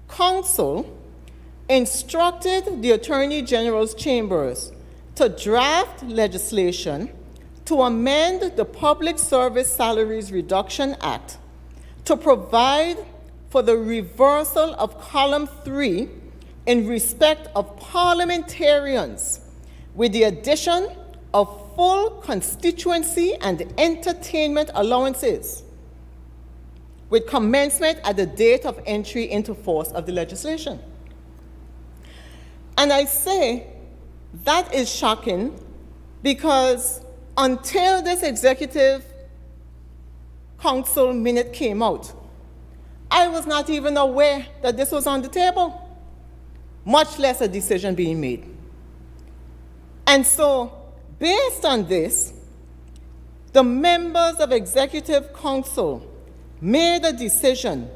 Council instructed the Attorney General's chambers to draft legislation to amend the Public Service Salaries Reduction Act to provide for the reversal of column 3 in respect of parliamentarians, with the addition of full constituency and entertainment allowances, with commencement at the date of entry into force of the legislation. And I say that is shocking because until this Executive Council minute came out, I was not even aware that this was on the table, much less a decision being made. And so, based on this, the members of Executive Council made a decision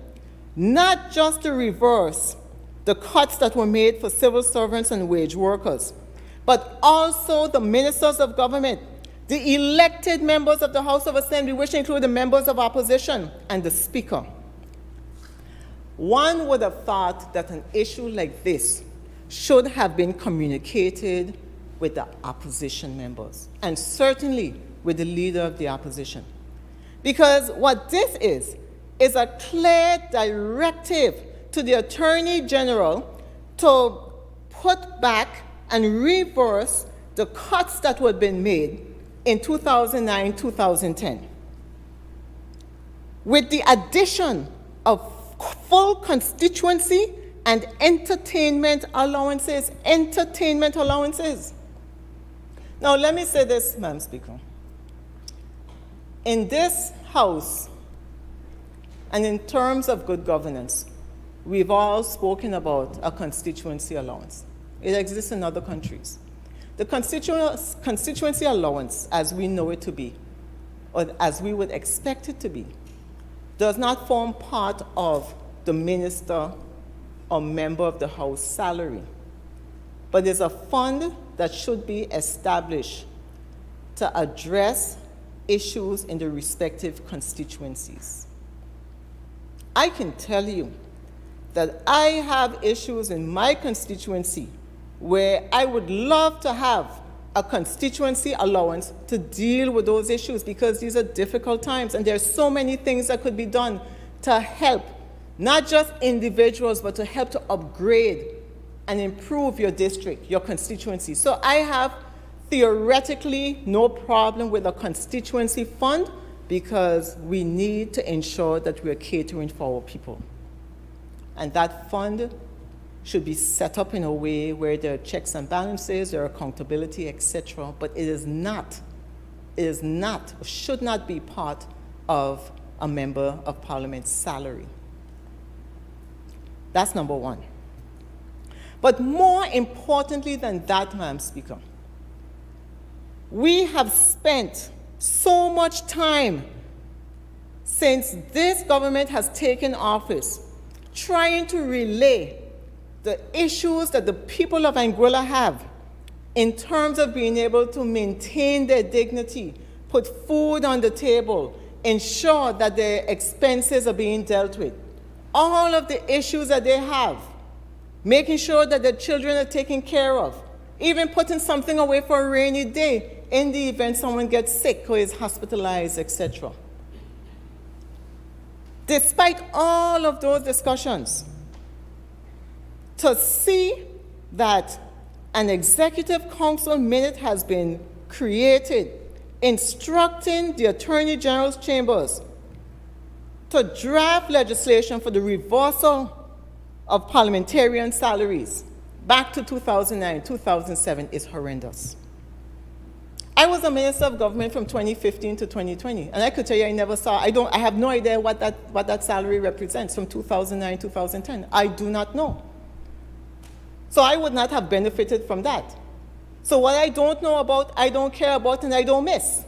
not just to reverse the cuts that were made for civil servants and wage workers, but also the ministers of government, the elected members of the House of Assembly, which include the members of opposition and the Speaker. One would have thought that an issue like this should have been communicated with the opposition members, and certainly with the leader of the opposition. Because what this is a clear directive to the Attorney General to put back and reverse the cuts that had been made in 2009-2010, with the addition of full constituency and entertainment allowances. Now, let me say this, Madam Speaker. In this House, and in terms of good governance, we've all spoken about a constituency allowance. It exists in other countries. The constituency allowance, as we know it to be, or as we would expect it to be, does not form part of the minister or member of the House salary, but is a fund that should be established to address issues in the respective constituencies. I can tell you that I have issues in my constituency where I would love to have a constituency allowance to deal with those issues, because these are difficult times and there's so many things that could be done to help not just individuals, but to help to upgrade and improve your district, your constituency. So I have theoretically no problem with a constituency fund, because we need to ensure that we are catering for our people. And that fund should be set up in a way where there are checks and balances, there are accountability, etc. But it is not, should not be part of a member of Parliament's salary. That's number one. But more importantly than that, Madam Speaker, we have spent so much time since this government has taken office trying to relay the issues that the people of Anguilla have in terms of being able to maintain their dignity, put food on the table, ensure that their expenses are being dealt with. All of the issues that they have, making sure that their children are taken care of, even putting something away for a rainy day in the event someone gets sick or is hospitalized, etc. Despite all of those discussions, to see that an Executive Council minute has been created instructing the Attorney General's chambers to draft legislation for the reversal of parliamentarian salaries back to 2009, 2007 is horrendous. I was a minister of government from 2015 to 2020, and I could tell you I never saw, I have no idea what that salary represents from 2009, 2010. I do not know. So I would not have benefited from that. So what I don't know about, I don't care about, and I don't miss.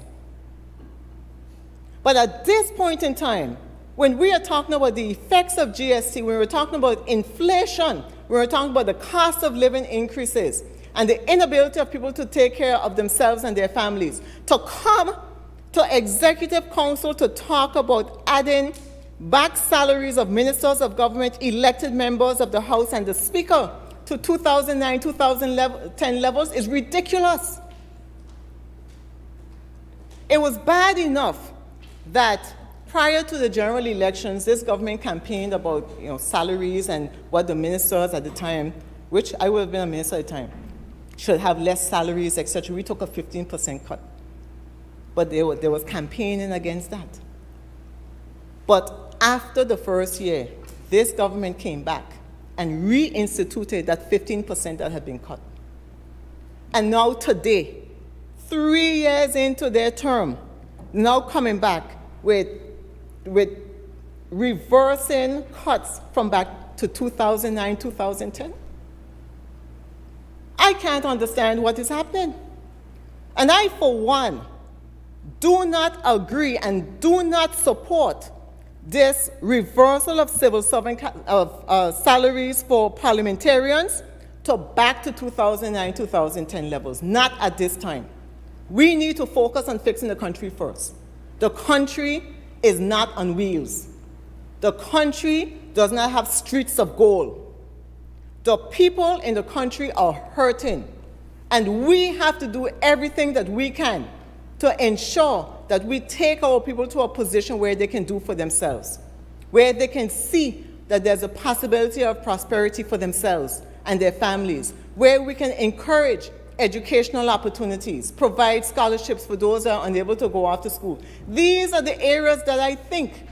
But at this point in time, when we are talking about the effects of GST, when we're talking about inflation, when we're talking about the cost of living increases, and the inability of people to take care of themselves and their families, to come to Executive Council to talk about adding back salaries of ministers of government, elected members of the House, and the Speaker to 2009, 2010 levels is ridiculous. It was bad enough that prior to the general elections, this government campaigned about salaries and what the ministers at the time, which I would have been a minister at the time, should have less salaries, etc. We took a 15% cut. But there was campaigning against that. But after the first year, this government came back and reinstituted that 15% that had been cut. And now today, 3 years into their term, now coming back with reversing cuts from back to 2009, 2010. I can't understand what is happening. And I, for one, do not agree and do not support this reversal of civil servant salaries for parliamentarians to back to 2009, 2010 levels. Not at this time. We need to focus on fixing the country first. The country is not on wheels. The country does not have streets of gold. The people in the country are hurting, and we have to do everything that we can to ensure that we take our people to a position where they can do for themselves, where they can see that there's a possibility of prosperity for themselves and their families, where we can encourage educational opportunities, provide scholarships for those that are unable to go off to school. These are the areas that I think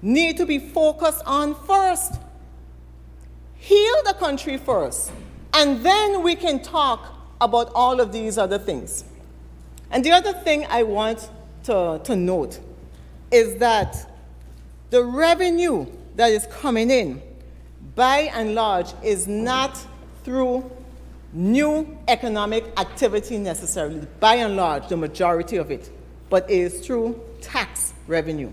need to be focused on first. Heal the country first, and then we can talk about all of these other things. And the other thing I want to note is that the revenue that is coming in, by and large, is not through new economic activity necessarily, by and large, the majority of it, but is through tax revenue.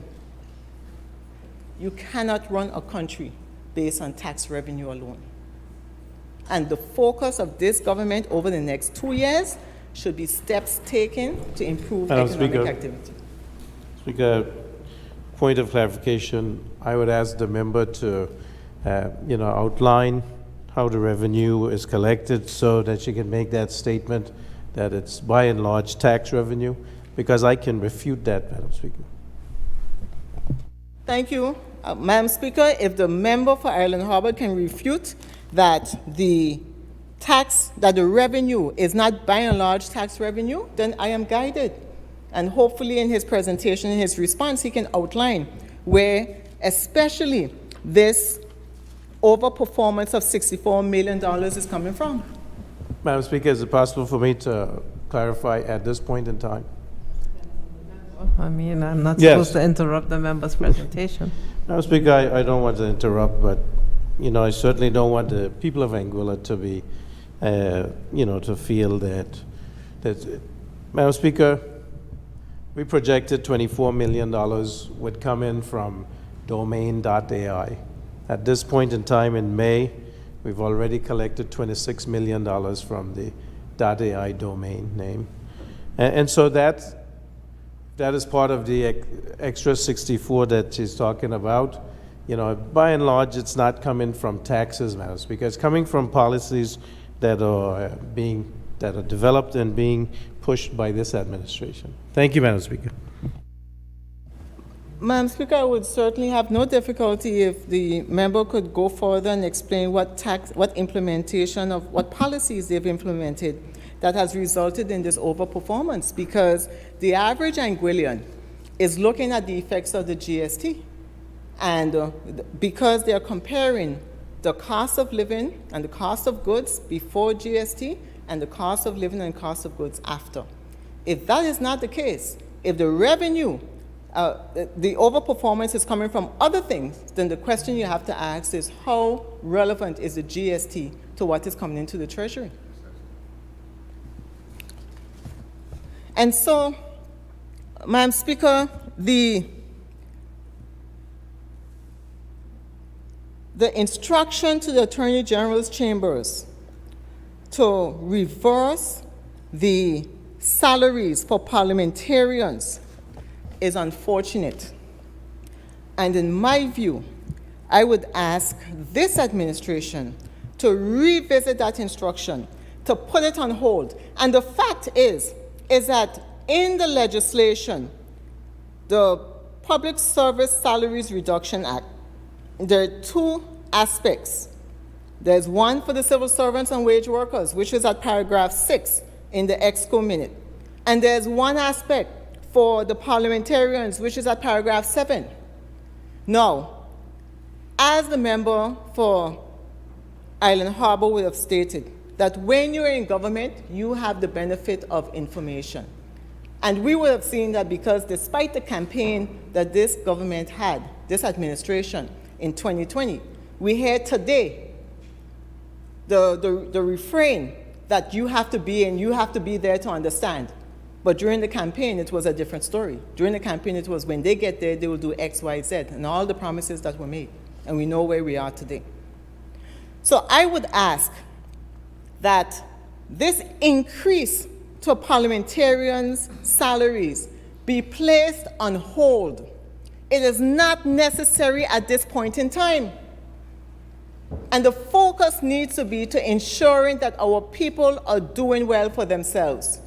You cannot run a country based on tax revenue alone. And the focus of this government over the next 2 years should be steps taken to improve economic activity. Speaker, point of clarification, I would ask the member to outline how the revenue is collected so that she can make that statement that it's by and large tax revenue, because I can refute that, Madam Speaker. Thank you. Madam Speaker, if the member for Island Harbour can refute that the revenue is not by and large tax revenue, then I am guided. And hopefully in his presentation, in his response, he can outline where especially this overperformance of $64 million is coming from. Madam Speaker, is it possible for me to clarify at this point in time? I mean, I'm not supposed to interrupt the member's presentation. Madam Speaker, I don't want to interrupt, but I certainly don't want the people of Anguilla to be, to feel that. Madam Speaker, we projected $24 million would come in from domain.ai. At this point in time in May, we've already collected $26 million from the .ai domain name. And so that is part of the extra 64 that she's talking about. By and large, it's not coming from taxes, Madam Speaker. It's coming from policies that are developed and being pushed by this administration. Thank you, Madam Speaker. Madam Speaker, I would certainly have no difficulty if the member could go further and explain what implementation of what policies they've implemented that has resulted in this overperformance, because the average Anguillian is looking at the effects of the GST. And because they're comparing the cost of living and the cost of goods before GST and the cost of living and cost of goods after. If that is not the case, if the revenue, the overperformance is coming from other things, then the question you have to ask is how relevant is the GST to what is coming into the Treasury? And so, Madam Speaker, the instruction to the Attorney General's chambers to reverse the salaries for parliamentarians is unfortunate. And in my view, I would ask this administration to revisit that instruction, to put it on hold. And the fact is that in the legislation, the Public Service Salaries Reduction Act, there are two aspects. There's one for the civil servants and wage workers, which is at paragraph 6 in the EXCO minute. And there's one aspect for the parliamentarians, which is at paragraph 7. Now, as the member for Island Harbor would have stated, that when you're in government, you have the benefit of information. And we would have seen that because despite the campaign that this government had, this administration, in 2020, we heard today the refrain that you have to be and you have to be there to understand. But during the campaign, it was a different story. During the campaign, it was when they get there, they will do X, Y, Z, and all the promises that were made. And we know where we are today. So I would ask that this increase to parliamentarians' salaries be placed on hold. It is not necessary at this point in time. And the focus needs to be to ensuring that our people are doing well for themselves.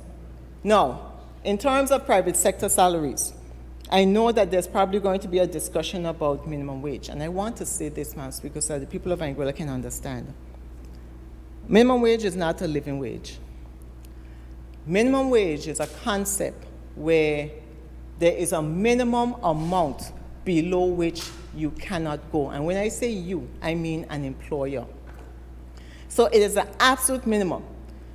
Now, in terms of private sector salaries, I know that there's probably going to be a discussion about minimum wage. And I want to say this, Madam Speaker, so that the people of Anguilla can understand. Minimum wage is not a living wage. Minimum wage is a concept where there is a minimum amount below which you cannot go. And when I say you, I mean an employer. So it is an absolute minimum.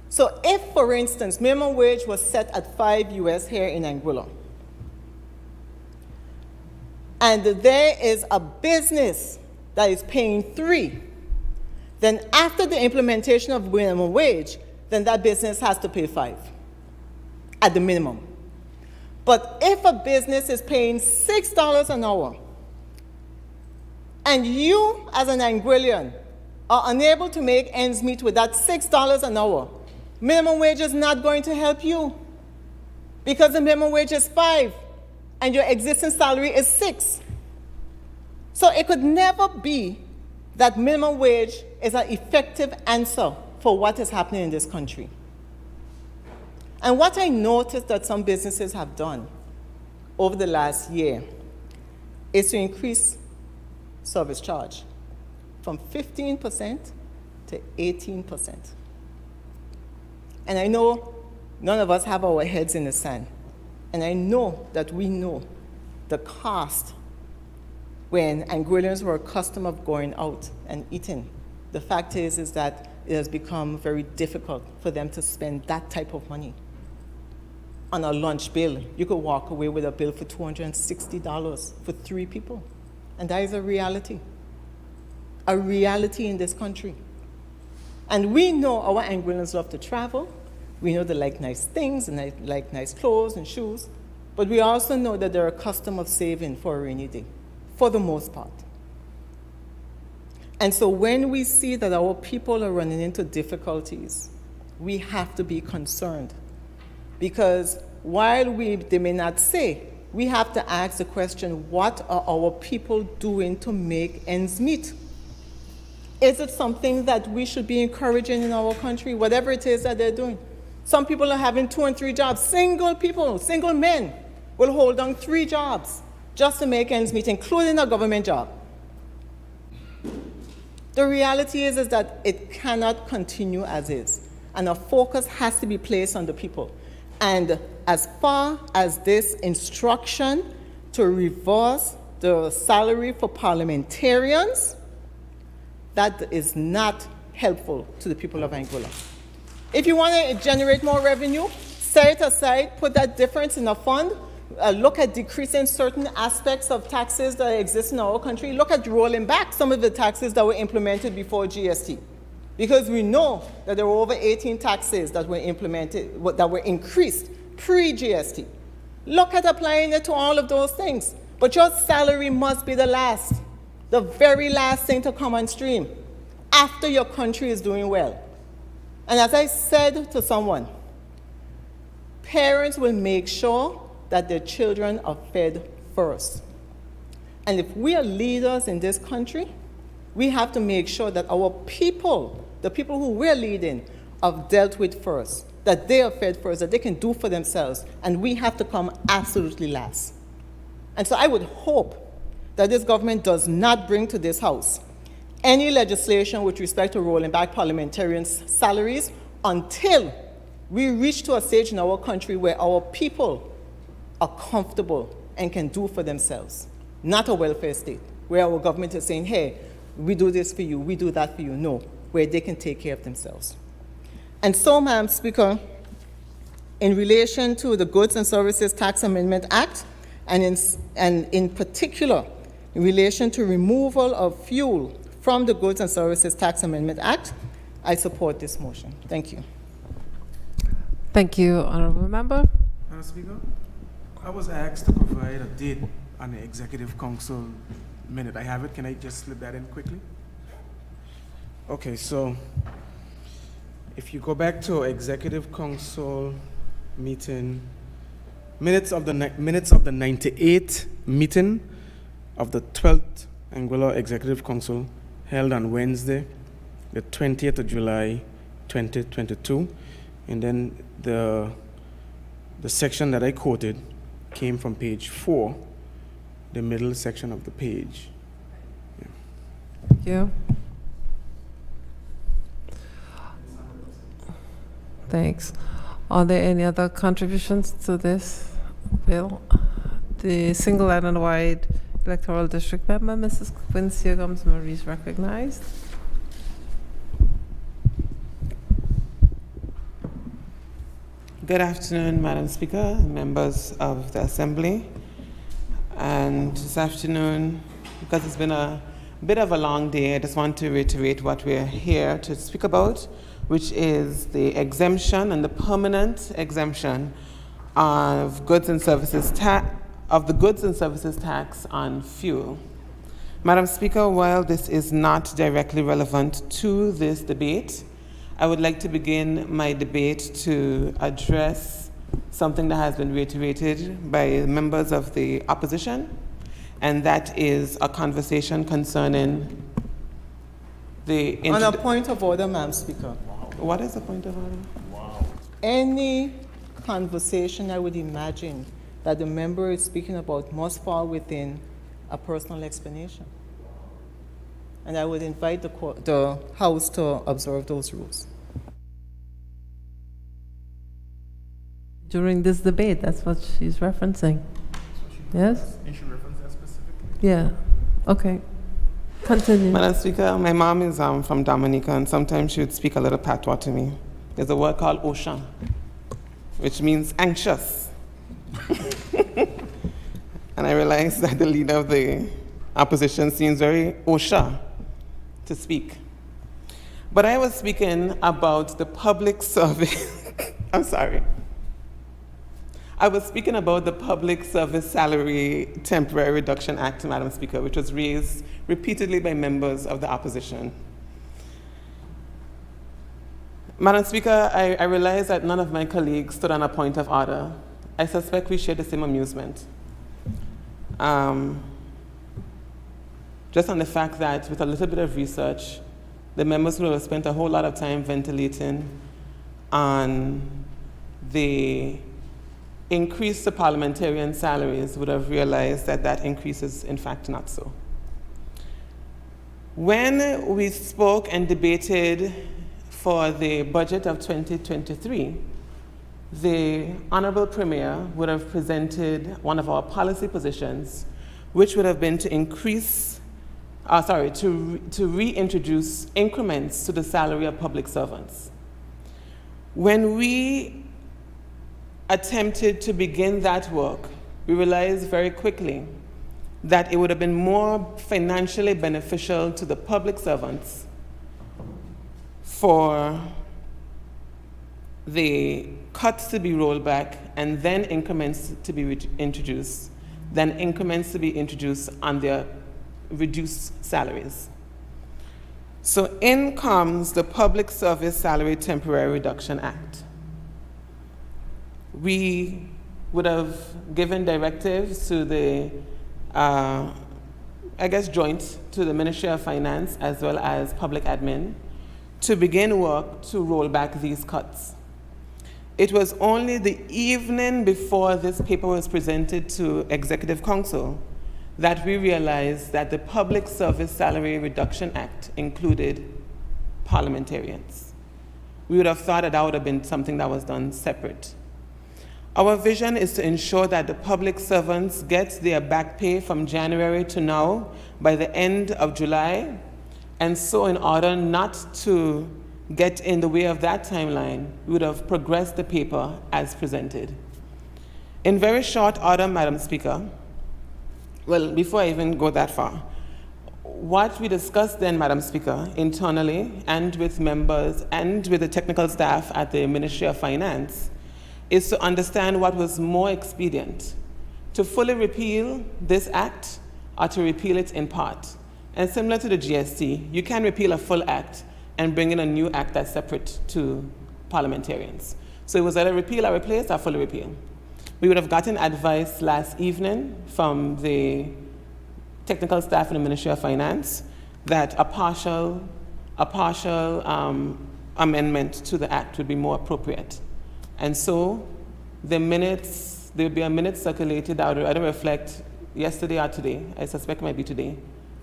So if, for instance, minimum wage was set at $5 US here in Anguilla, and there is a business that is paying $3, then after the implementation of minimum wage, then that business has to pay $5 at the minimum. But if a business is paying $6 an hour, and you as an Anguillian are unable to make ends meet with that $6 an hour, minimum wage is not going to help you, because the minimum wage is $5 and your existing salary is $6. So it could never be that minimum wage is an effective answer for what is happening in this country. And what I noticed that some businesses have done over the last year is to increase service charge from 15% to 18%. And I know none of us have our heads in the sand. And I know that we know the cost when Anguillians were accustomed of going out and eating. The fact is that it has become very difficult for them to spend that type of money on a lunch bill. You could walk away with a bill for $260 for 3 people. And that is a reality in this country. And we know our Anguillians love to travel. We know they like nice things and they like nice clothes and shoes. But we also know that they're accustomed of saving for a rainy day, for the most part. And so when we see that our people are running into difficulties, we have to be concerned. Because while they may not say, we have to ask the question, what are our people doing to make ends meet? Is it something that we should be encouraging in our country, whatever it is that they're doing? Some people are having 2 and 3 jobs. Single people, single men will hold on 3 jobs just to make ends meet, including a government job. The reality is that it cannot continue as is, and a focus has to be placed on the people. And as far as this instruction to reverse the salary for parliamentarians, that is not helpful to the people of Anguilla. If you want to generate more revenue, set it aside, put that difference in a fund, look at decreasing certain aspects of taxes that exist in our country, look at rolling back some of the taxes that were implemented before GST. Because we know that there were over 18 taxes that were implemented, that were increased pre-GST. Look at applying it to all of those things. But your salary must be the very last thing to come on stream after your country is doing well. And as I said to someone, parents will make sure that their children are fed first. And if we are leaders in this country, we have to make sure that our people, the people who we're leading, are dealt with first, that they are fed first, that they can do for themselves, and we have to come absolutely last. And so I would hope that this government does not bring to this House any legislation with respect to rolling back parliamentarians' salaries until we reach to a stage in our country where our people are comfortable and can do for themselves, not a welfare state, where our government is saying, hey, we do this for you, we do that for you. No, where they can take care of themselves. And so, Madam Speaker, in relation to the Goods and Services Tax Amendment Act, and in particular, in relation to removal of fuel from the Goods and Services Tax Amendment Act, I support this motion. Thank you. Thank you, Honorable Member. Madam Speaker, I was asked to provide a date on the Executive Council minute. I have it. Can I just slip that in quickly? Okay, so if you go back to Executive Council meeting, minutes of the 98th meeting of the 12th Anguilla Executive Council held on Wednesday, the 20th of July, 2022, and then the section that I quoted came from page 4, the middle section of the page. Thank you. Thanks. Are there any other contributions to this bill? The single island-wide electoral district member, Mrs. Quincy Gomes-Marie, is recognized. Good afternoon, Madam Speaker, members of the Assembly. And this afternoon, because it's been a bit of a long day, I just want to reiterate what we're here to speak about, which is the exemption and the permanent exemption of goods and services of the goods and services tax on fuel. Madam Speaker, while this is not directly relevant to this debate, I would like to begin my debate to address something that has been reiterated by members of the opposition, and that is a conversation concerning the... On a point of order, Madam Speaker. What is the point of order? Any conversation, I would imagine, that the member is speaking about must fall within a personal explanation. And I would invite the House to observe those rules. During this debate, that's what she's referencing. Yes? And she referenced that specifically? Yeah. Okay. Continue. Madam Speaker, my mom is from Dominica, and sometimes she would speak a little patois to me. There's a word called Oshan, which means anxious. And I realized that the leader of the opposition seems very OSHA to speak. But I was speaking about the public service. I'm sorry. I was speaking about the Public Service Salary Temporary Reduction Act, Madam Speaker, which was raised repeatedly by members of the opposition. Madam Speaker, I realize that none of my colleagues stood on a point of order. I suspect we share the same amusement. Just on the fact that with a little bit of research, the members would have spent a whole lot of time ventilating on the increase to parliamentarian salaries would have realized that that increase is in fact not so. When we spoke and debated for the budget of 2023, the Honorable Premier would have presented one of our policy positions, which would have been to increase, to reintroduce increments to the salary of public servants. When we attempted to begin that work, we realized very quickly that it would have been more financially beneficial to the public servants for the cuts to be rolled back and then increments to be introduced than increments to be introduced on their reduced salaries. So in comes the Public Service Salary Temporary Reduction Act. We would have given directives to the, joint to the Ministry of Finance as well as Public Admin to begin work to roll back these cuts. It was only the evening before this paper was presented to Executive Council that we realized that the Public Service Salary Reduction Act included parliamentarians. We would have thought that would have been something that was done separate. Our vision is to ensure that the public servants get their back pay from January to now by the end of July. And so in order not to get in the way of that timeline, we would have progressed the paper as presented. In very short order, Madam Speaker, well, before I even go that far, what we discussed then, Madam Speaker, internally and with members and with the technical staff at the Ministry of Finance, is to understand what was more expedient, to fully repeal this act or to repeal it in part. And similar to the GST, you can repeal a full act and bring in a new act that's separate to parliamentarians. So it was either repeal or replace or fully repeal. We would have gotten advice last evening from the technical staff in the Ministry of Finance that a partial amendment to the act would be more appropriate. And so the minutes, there will be a minute circulated that would either reflect yesterday or today. I suspect it might be today,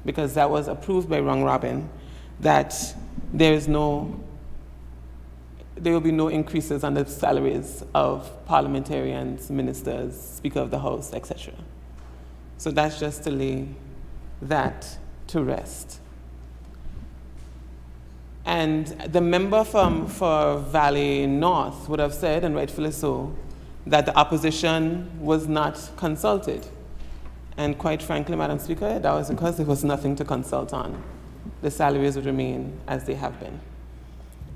because that was approved by Rung Robin, that there will be no increases on the salaries of parliamentarians, ministers, Speaker of the House, etc. So that's just to lay that to rest. And the member for Valley North would have said, and rightfully so, that the opposition was not consulted. And quite frankly, Madam Speaker, that was because there was nothing to consult on. The salaries would remain as they have been.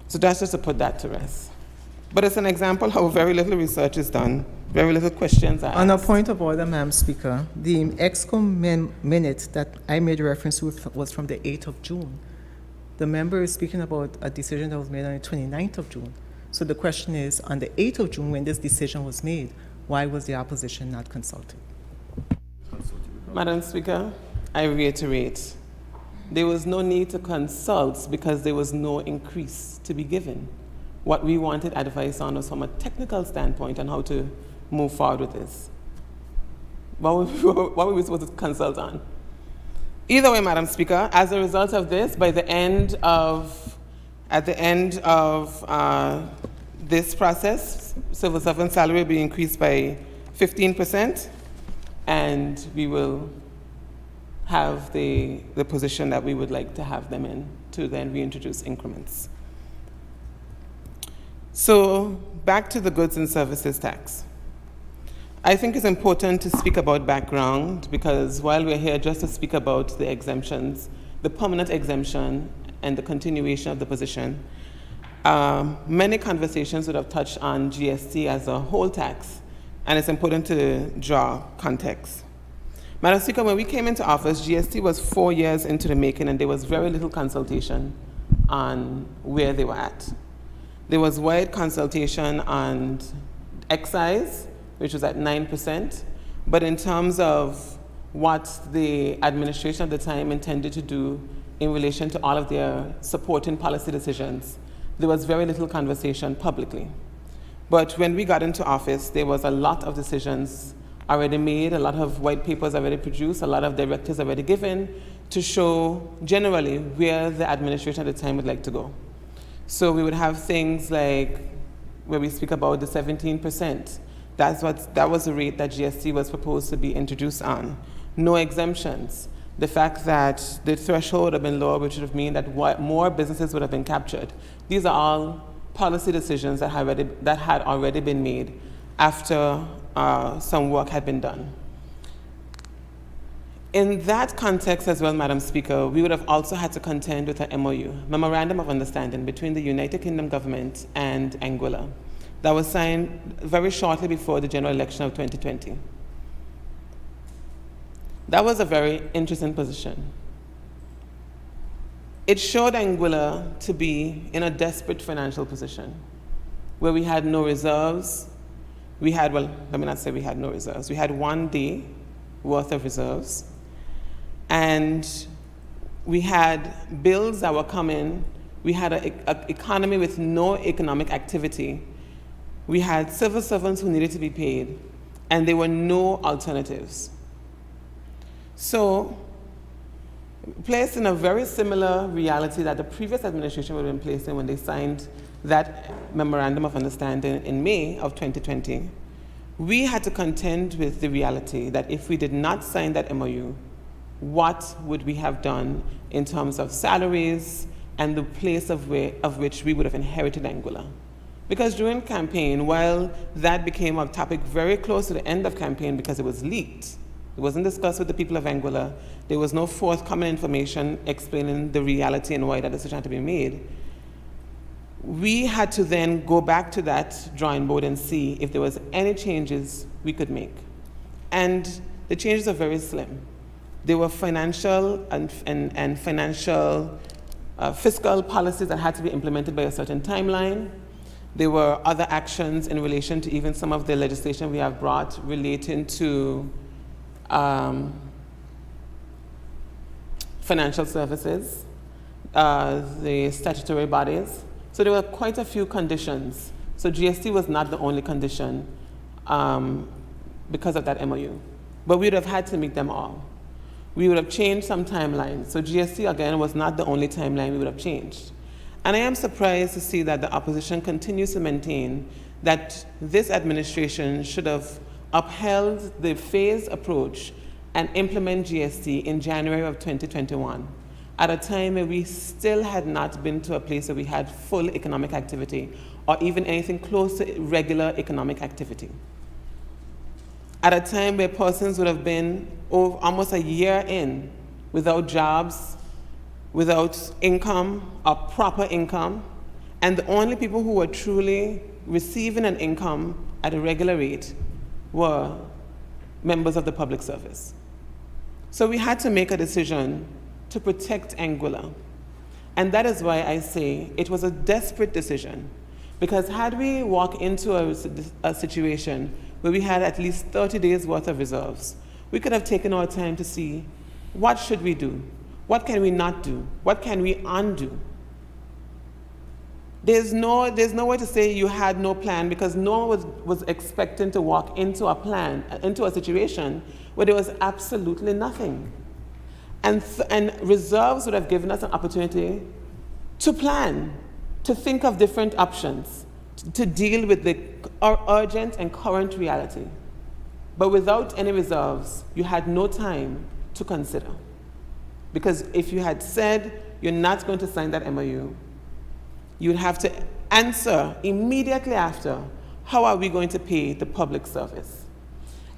So that's just to put that to rest. But it's an example how very little research is done, very little questions are asked. On a point of order, Madam Speaker, the EXCO minute that I made reference to was from the 8th of June. The member is speaking about a decision that was made on the 29th of June. So the question is, on the 8th of June, when this decision was made, why was the opposition not consulted? Madam Speaker, I reiterate, there was no need to consult because there was no increase to be given. What we wanted advice on was from a technical standpoint on how to move forward with this. What were we supposed to consult on? Either way, Madam Speaker, as a result of this, at the end of this process, civil servant salary will be increased by 15%, and we will have the position that we would like to have them in to then reintroduce increments. So back to the goods and services tax. I think it's important to speak about background because while we're here just to speak about the exemptions, the permanent exemption and the continuation of the position, many conversations would have touched on GST as a whole tax, and it's important to draw context. Madam Speaker, when we came into office, GST was 4 years into the making and there was very little consultation on where they were at. There was wide consultation on excise, which was at 9%, but in terms of what the administration at the time intended to do in relation to all of their supporting policy decisions, there was very little conversation publicly. But when we got into office, there was a lot of decisions already made, a lot of white papers already produced, a lot of directives already given to show generally where the administration at the time would like to go. So we would have things like where we speak about the 17%. That was the rate that GST was proposed to be introduced on. No exemptions. The fact that the threshold would have been lower, which would have meant that more businesses would have been captured. These are all policy decisions that had already been made after some work had been done. In that context as well, Madam Speaker, we would have also had to contend with a MOU, Memorandum of Understanding, between the United Kingdom government and Anguilla, that was signed very shortly before the general election of 2020. That was a very interesting position. It showed Anguilla to be in a desperate financial position, where we had no reserves, We had, well, let me not say we had no reserves. We had 1 day worth of reserves. And we had bills that were coming. We had an economy with no economic activity. We had civil servants who needed to be paid, and there were no alternatives. So, placed in a very similar reality that the previous administration would have been placed in when they signed that Memorandum of Understanding in May of 2020, we had to contend with the reality that if we did not sign that MOU, what would we have done in terms of salaries and the place of which we would have inherited Anguilla? Because during campaign, while that became a topic very close to the end of campaign because it was leaked, it wasn't discussed with the people of Anguilla, there was no forthcoming information explaining the reality and why that decision had to be made, we had to then go back to that drawing board and see if there was any changes we could make. And the changes are very slim. There were financial and financial fiscal policies that had to be implemented by a certain timeline. There were other actions in relation to even some of the legislation we have brought relating to financial services, the statutory bodies. So there were quite a few conditions. So GST was not the only condition because of that MOU. But we would have had to meet them all. We would have changed some timelines. So GST, again, was not the only timeline we would have changed. And I am surprised to see that the opposition continues to maintain that this administration should have upheld the phased approach and implement GST in January of 2021, at a time where we still had not been to a place where we had full economic activity or even anything close to regular economic activity. At a time where persons would have been almost a year in without jobs, without income or proper income, and the only people who were truly receiving an income at a regular rate were members of the public service. So we had to make a decision to protect Anguilla. And that is why I say it was a desperate decision, because had we walked into a situation where we had at least 30 days worth of reserves, we could have taken our time to see what should we do, what can we not do, what can we undo. There's no way to say you had no plan, because no one was expecting to walk into a situation where there was absolutely nothing. And reserves would have given us an opportunity to plan, to think of different options, to deal with the urgent and current reality. But without any reserves, you had no time to consider. Because if you had said you're not going to sign that MOU, you'd have to answer immediately after, how are we going to pay the public service?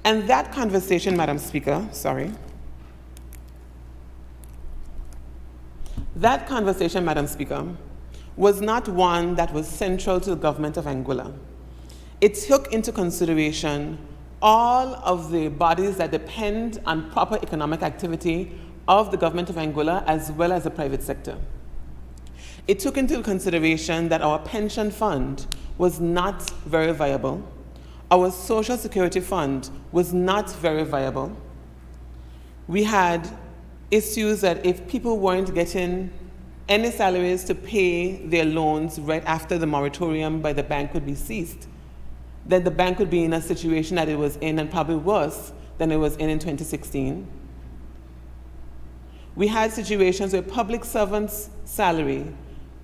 And that conversation, Madam Speaker, that conversation, Madam Speaker, was not one that was central to the government of Anguilla. It took into consideration all of the bodies that depend on proper economic activity of the government of Anguilla as well as the private sector. It took into consideration that our pension fund was not very viable. Our social security fund was not very viable. We had issues that if people weren't getting any salaries to pay their loans right after the moratorium by the bank would be ceased, then the bank would be in a situation that it was in, and probably worse than it was in 2016. We had situations where public servants' salary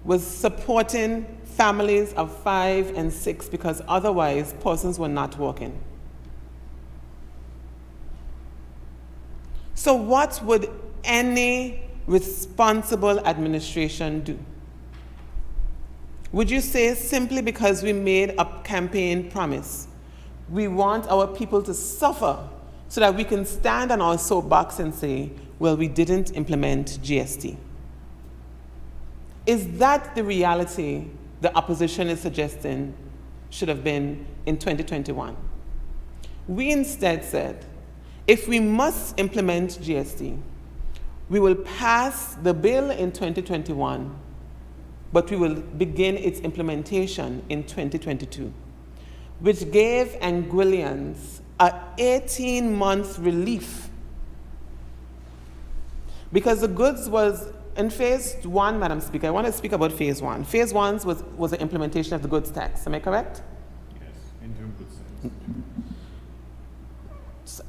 was supporting families of 5 and 6 because otherwise persons were not working. So what would any responsible administration do? Would you say simply because we made a campaign promise, we want our people to suffer so that we can stand on our soapbox and say, well, we didn't implement GST? Is that the reality the opposition is suggesting should have been in 2021? We instead said, if we must implement GST, we will pass the bill in 2021, but we will begin its implementation in 2022. which gave Anguillians a 18-month relief. Because the goods was, in phase one, Madam Speaker, I want to speak about phase one. Phase one was the implementation of the goods tax, am I correct? Yes, interim goods tax.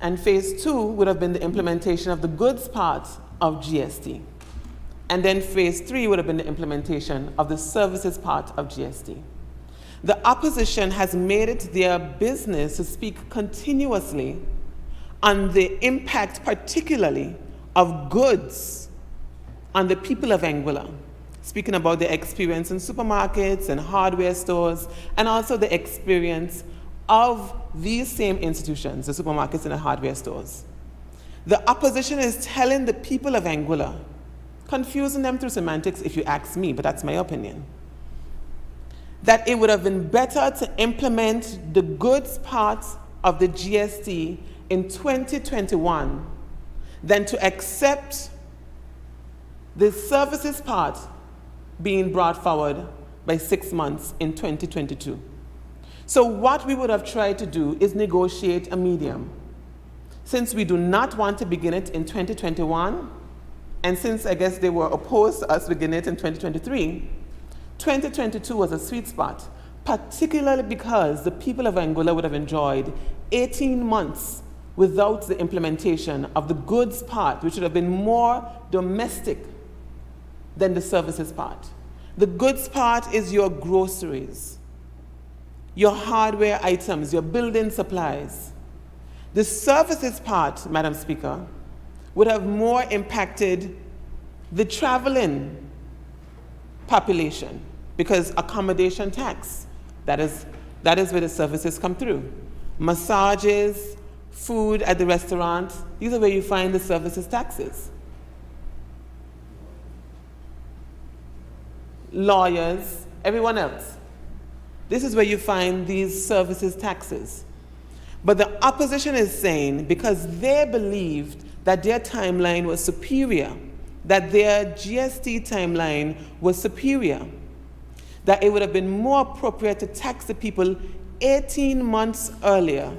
And phase two would have been the implementation of the goods part of GST. And then phase three would have been the implementation of the services part of GST. The opposition has made it their business to speak continuously on the impact, particularly of goods on the people of Anguilla, speaking about the experience in supermarkets and hardware stores, and also the experience of these same institutions, the supermarkets and the hardware stores. The opposition is telling the people of Anguilla, confusing them through semantics if you ask me, but that's my opinion, that it would have been better to implement the goods part of the GST in 2021 than to accept the services part being brought forward by 6 months in 2022. So what we would have tried to do is negotiate a medium. Since we do not want to begin it in 2021, and since I guess they were opposed to us beginning it in 2023, 2022 was a sweet spot, particularly because the people of Anguilla would have enjoyed 18 months without the implementation of the goods part, which would have been more domestic than the services part. The goods part is your groceries, your hardware items, your building supplies. The services part, Madam Speaker, would have more impacted the traveling population because accommodation tax, that is where the services come through. Massages, food at the restaurant, these are where you find the services taxes. Lawyers, everyone else. This is where you find these services taxes. But the opposition is saying, because they believed that their timeline was superior, that their GST timeline was superior, that it would have been more appropriate to tax the people 18 months earlier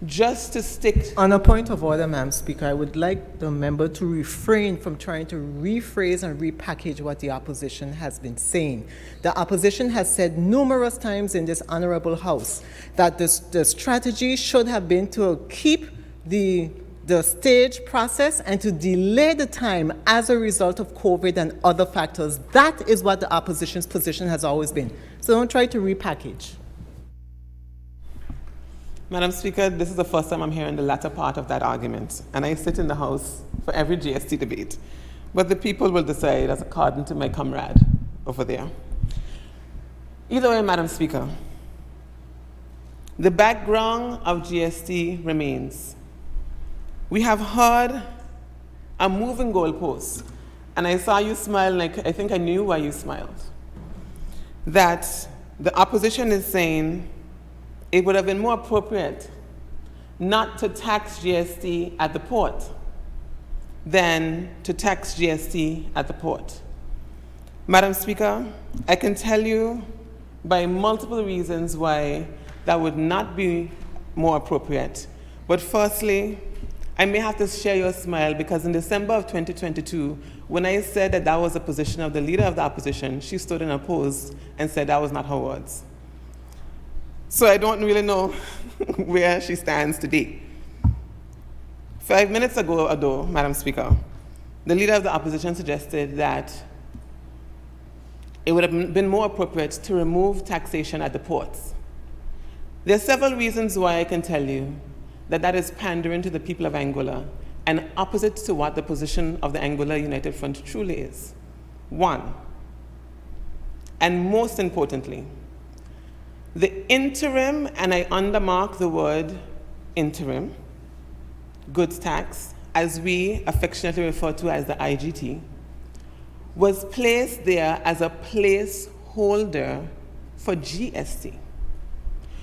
just to stick. On a point of order, Madam Speaker, I would like the member to refrain from trying to rephrase and repackage what the opposition has been saying. The opposition has said numerous times in this honorable House that the strategy should have been to keep the stage process and to delay the time as a result of COVID and other factors. That is what the opposition's position has always been. So don't try to repackage. Madam Speaker, this is the first time I'm hearing the latter part of that argument, and I sit in the House for every GST debate. But the people will decide as according to my comrade over there. Either way, Madam Speaker, the background of GST remains. We have heard a moving goalpost, and I saw you smile, like I think I knew why you smiled. That the opposition is saying it would have been more appropriate not to tax GST at the port than to tax GST at the port. Madam Speaker, I can tell you by multiple reasons why that would not be more appropriate. But firstly, I may have to share your smile because in December of 2022, when I said that that was the position of the leader of the opposition, she stood in her post and said that was not her words. So I don't really know where she stands today. 5 minutes ago, Madam Speaker, the leader of the opposition suggested that it would have been more appropriate to remove taxation at the ports. There are several reasons why I can tell you that that is pandering to the people of Anguilla and opposite to what the position of the Anguilla United Front truly is. One, and most importantly, the interim, and I undermark the word interim, goods tax, as we affectionately refer to as the IGT, was placed there as a placeholder for GST,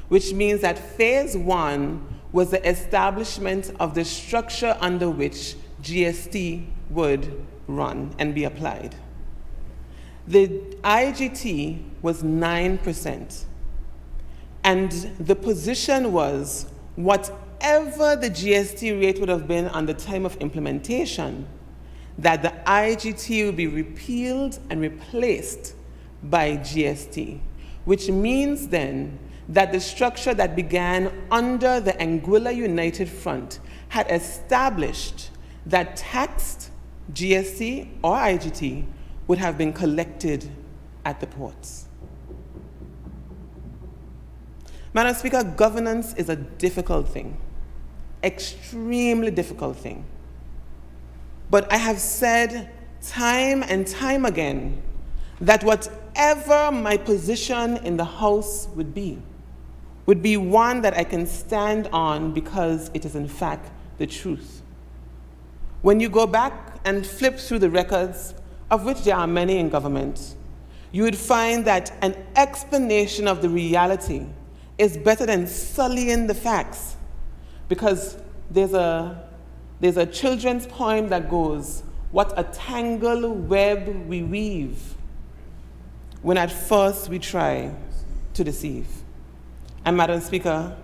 which means that phase one was the establishment of the structure under which GST would run and be applied. The IGT was 9%. And the position was whatever the GST rate would have been on the time of implementation, that the IGT would be repealed and replaced by GST, which means then that the structure that began under the Anguilla United Front had established that taxed GST or IGT would have been collected at the ports. Madam Speaker, governance is a difficult thing, extremely difficult thing. But I have said time and time again that whatever my position in the House would be one that I can stand on because it is in fact the truth. When you go back and flip through the records, of which there are many in government, you would find that an explanation of the reality is better than sullying the facts, because there's a children's poem that goes, "What a tangled web we weave when at first we try to deceive." And Madam Speaker,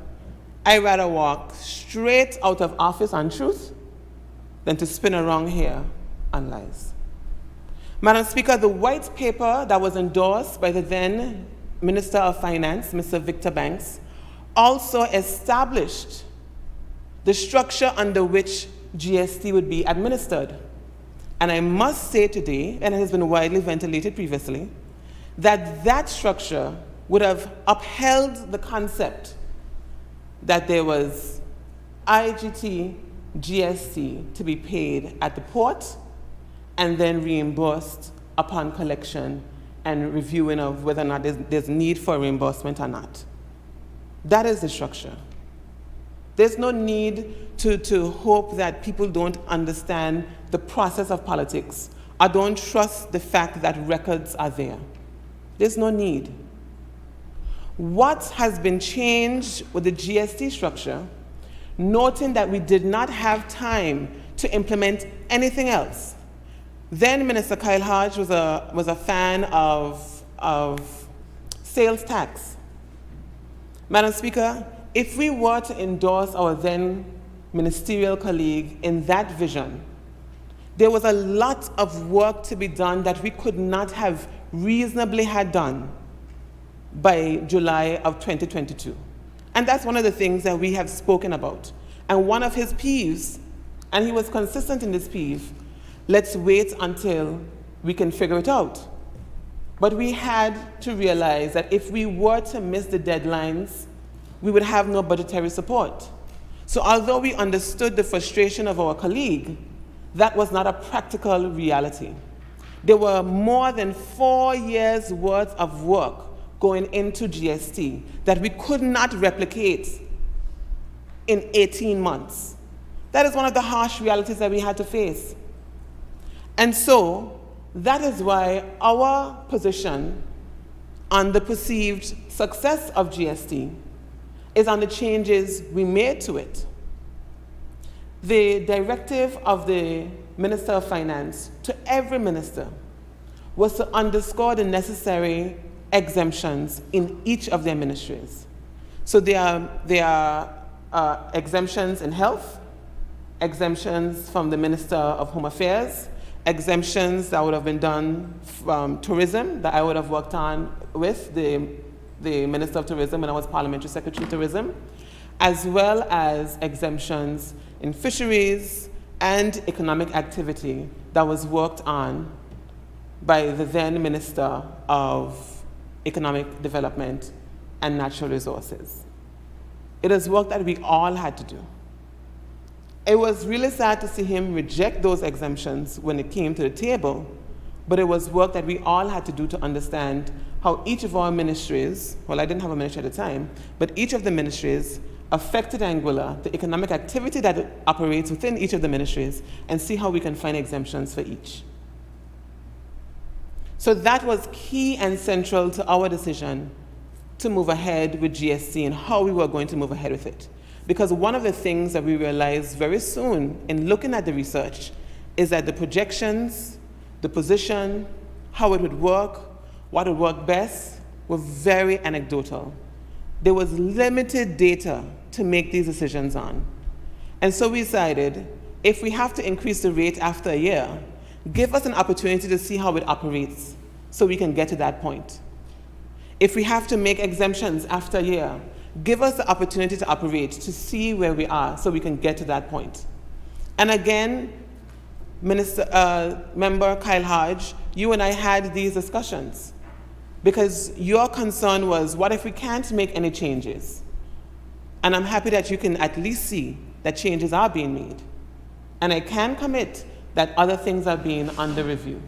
I'd rather walk straight out of office on truth than to spin around here on lies. Madam Speaker, the white paper that was endorsed by the then Minister of Finance, Mr. Victor Banks, also established the structure under which GST would be administered. And I must say today, and it has been widely ventilated previously, that that structure would have upheld the concept that there was IGT, GST to be paid at the port and then reimbursed upon collection and reviewing of whether or not there's need for reimbursement or not. That is the structure. There's no need to hope that people don't understand the process of politics or don't trust the fact that records are there. There's no need. What has been changed with the GST structure, noting that we did not have time to implement anything else. Then Minister Kyle Hodge was a fan of sales tax. Madam Speaker, if we were to endorse our then ministerial colleague in that vision, there was a lot of work to be done that we could not have reasonably had done by July of 2022. And that's one of the things that we have spoken about. And one of his peeves, and he was consistent in this peeve, let's wait until we can figure it out. But we had to realize that if we were to miss the deadlines, we would have no budgetary support. So although we understood the frustration of our colleague, that was not a practical reality. There were more than 4 years' worth of work going into GST that we could not replicate in 18 months. That is one of the harsh realities that we had to face. And so that is why our position on the perceived success of GST is on the changes we made to it. The directive of the Minister of Finance to every minister was to underscore the necessary exemptions in each of their ministries. So there are exemptions in health, exemptions from the Minister of Home Affairs, exemptions that would have been done from tourism that I would have worked on with the Minister of Tourism when I was Parliamentary Secretary of Tourism, as well as exemptions in fisheries and economic activity that was worked on by the then Minister of Economic Development and Natural Resources. It is work that we all had to do. It was really sad to see him reject those exemptions when it came to the table, but it was work that we all had to do to understand how each of our ministries, well, I didn't have a ministry at the time, but each of the ministries affected Anguilla, the economic activity that operates within each of the ministries, and see how we can find exemptions for each. So that was key and central to our decision to move ahead with GST and how we were going to move ahead with it. Because one of the things that we realized very soon in looking at the research is that the projections, the position, how it would work, what would work best, were very anecdotal. there was limited data to make these decisions on. And so we decided, if we have to increase the rate after a year, give us an opportunity to see how it operates so we can get to that point. If we have to make exemptions after a year, give us the opportunity to operate to see where we are so we can get to that point. And again, Member Kyle Hodge, you and I had these discussions because your concern was, what if we can't make any changes? And I'm happy that you can at least see that changes are being made. And I can commit that other things are being under review.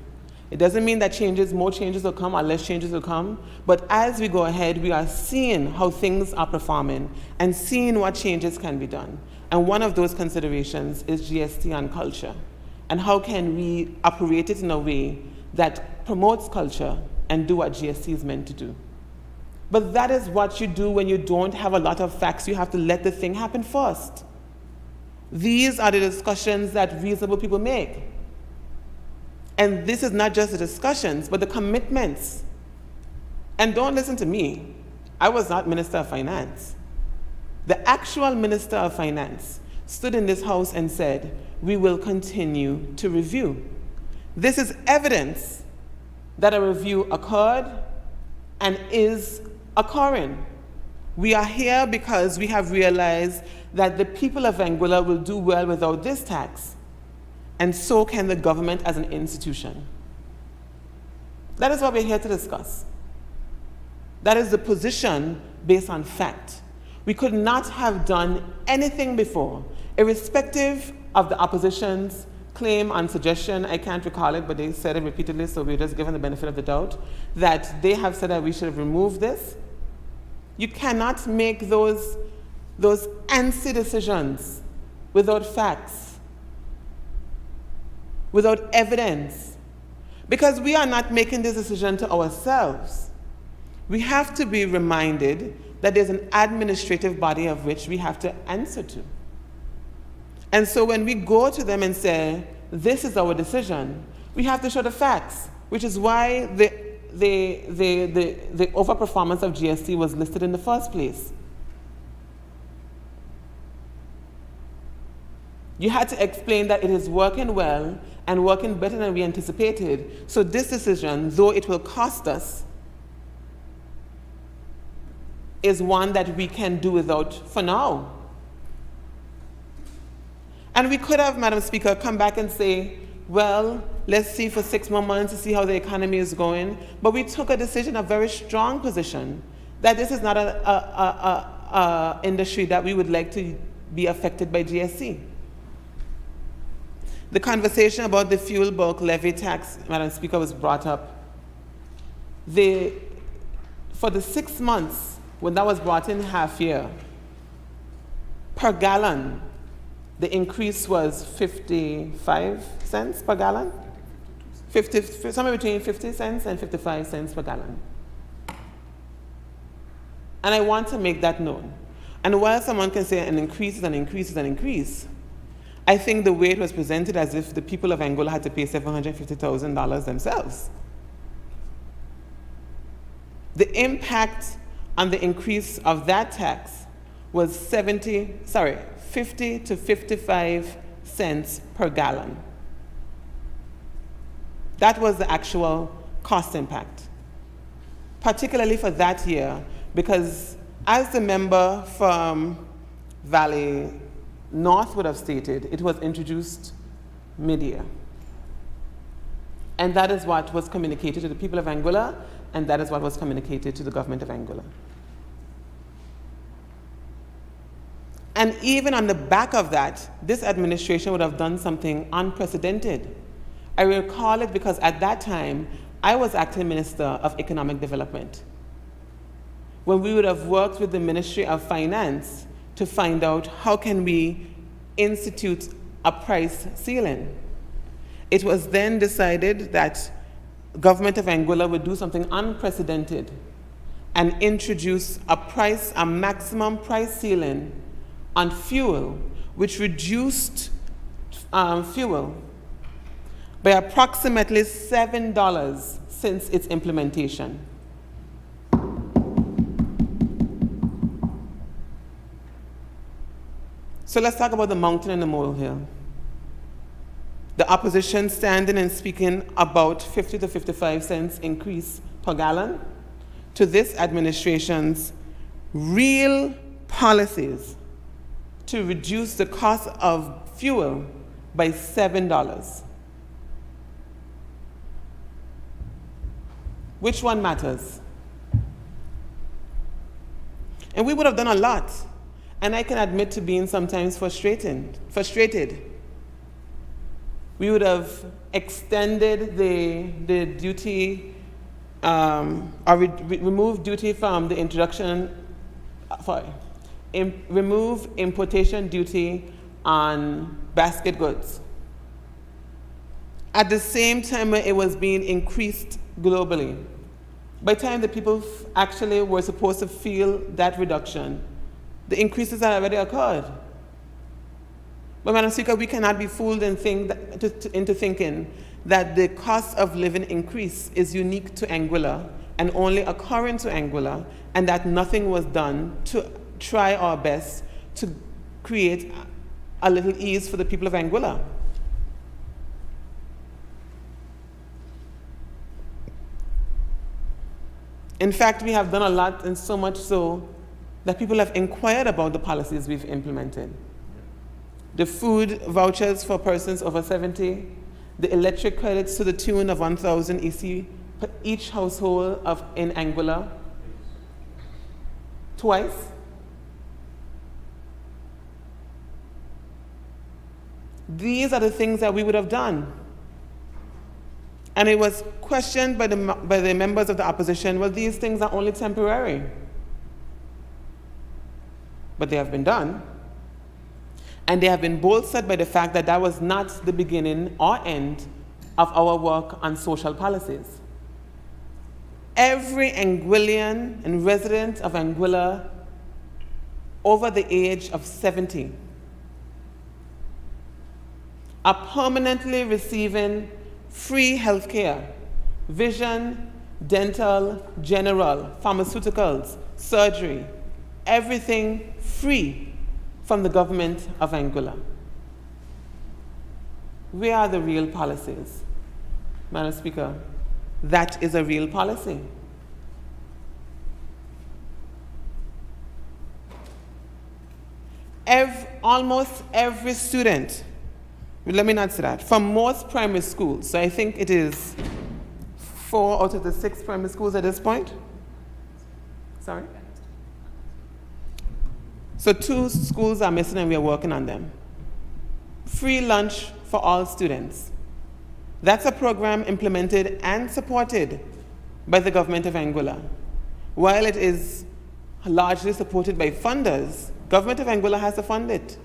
It doesn't mean that more changes will come or less changes will come, but as we go ahead, we are seeing how things are performing and seeing what changes can be done. And one of those considerations is GST on culture. And how can we operate it in a way that promotes culture and do what GST is meant to do? But that is what you do when you don't have a lot of facts. You have to let the thing happen first. These are the discussions that reasonable people make. And this is not just the discussions, but the commitments. And don't listen to me. I was not Minister of Finance. The actual Minister of Finance stood in this House and said, we will continue to review. This is evidence that a review occurred and is occurring. We are here because we have realized that the people of Anguilla will do well without this tax, and so can the government as an institution. That is what we're here to discuss. That is the position based on fact. We could not have done anything before, irrespective of the opposition's claim and suggestion. I can't recall it, but they said it repeatedly, so we're just given the benefit of the doubt, that they have said that we should have removed this. You cannot make those antsy decisions without facts, without evidence, because we are not making this decision to ourselves. We have to be reminded that there's an administrative body of which we have to answer to. And so when we go to them and say, this is our decision, we have to show the facts, which is why the overperformance of GST was listed in the first place. You had to explain that it is working well and working better than we anticipated. So this decision, though it will cost us, is one that we can do without for now. And we could have, Madam Speaker, come back and say, well, let's see for 6 more months to see how the economy is going. But we took a decision, a very strong position, that this is not an industry that we would like to be affected by GST. The conversation about the fuel bulk levy tax, Madam Speaker, was brought up. For the 6 months, when that was brought in half year, per gallon, the increase was 55 cents per gallon, somewhere between 50 cents and 55 cents per gallon. And I want to make that known. And while someone can say an increase is an increase is an increase, I think the way it was presented as if the people of Anguilla had to pay $750,000 themselves. The impact on the increase of that tax was 50 to 55 cents per gallon. That was the actual cost impact, particularly for that year, because as the member from Valley North would have stated, it was introduced mid-year. And that is what was communicated to the people of Anguilla, and that is what was communicated to the government of Anguilla. And even on the back of that, this administration would have done something unprecedented. I recall it because at that time, I was acting Minister of Economic Development, when we would have worked with the Ministry of Finance to find out how can we institute a price ceiling. It was then decided that the government of Anguilla would do something unprecedented and introduce a maximum price ceiling on fuel, which reduced fuel by approximately $7 since its implementation. So let's talk about the mountain and the molehill. The opposition standing and speaking about 50 to 55 cents increase per gallon to this administration's real policies to reduce the cost of fuel by $7. Which one matters? And we would have done a lot. And I can admit to being sometimes frustrated. We would have extended the duty, or removed duty from the introduction, remove importation duty on basket goods. At the same time it was being increased globally. By the time the people actually were supposed to feel that reduction, the increases had already occurred. But Madam Speaker, we cannot be fooled and into thinking that the cost of living increase is unique to Anguilla and only occurring to Anguilla, and that nothing was done to try our best to create a little ease for the people of Anguilla. In fact, we have done a lot, and so much so that people have inquired about the policies we've implemented. The food vouchers for persons over 70, the electric credits to the tune of 1,000 EC per each household in Anguilla, twice. These are the things that we would have done. And it was questioned by the members of the opposition, well, these things are only temporary. But they have been done. And they have been bolstered by the fact that that was not the beginning or end of our work on social policies. Every Anguillian and resident of Anguilla over the age of 70 are permanently receiving free health care, vision, dental, general, pharmaceuticals, surgery, everything free from the government of Anguilla. Where are the real policies? Madam Speaker, that is a real policy. Almost every student, let me not say that, from most primary schools, so I think it is 4 out of the 6 primary schools at this point. Sorry? So 2 schools are missing and we are working on them. Free lunch for all students. That's a program implemented and supported by the government of Anguilla. While it is largely supported by funders, government of Anguilla has to fund it.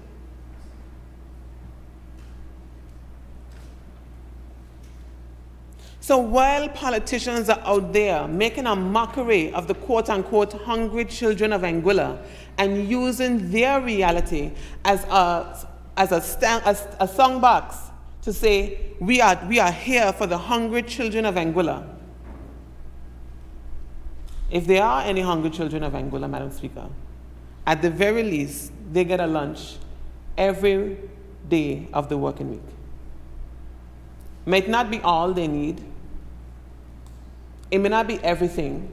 So while politicians are out there making a mockery of the quote-unquote hungry children of Anguilla and using their reality as a songbox to say, we are here for the hungry children of Anguilla. If there are any hungry children of Anguilla, Madam Speaker, at the very least, they get a lunch every day of the working week. Might not be all they need. It may not be everything,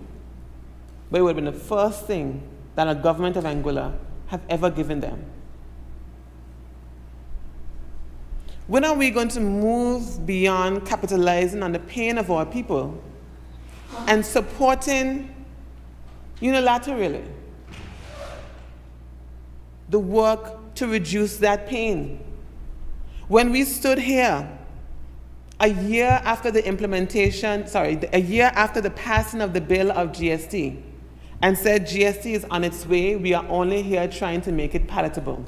but it would have been the first thing that a government of Anguilla have ever given them. When are we going to move beyond capitalizing on the pain of our people and supporting unilaterally the work to reduce that pain? When we stood here a year after the passing of the bill of GST and said GST is on its way, we are only here trying to make it palatable.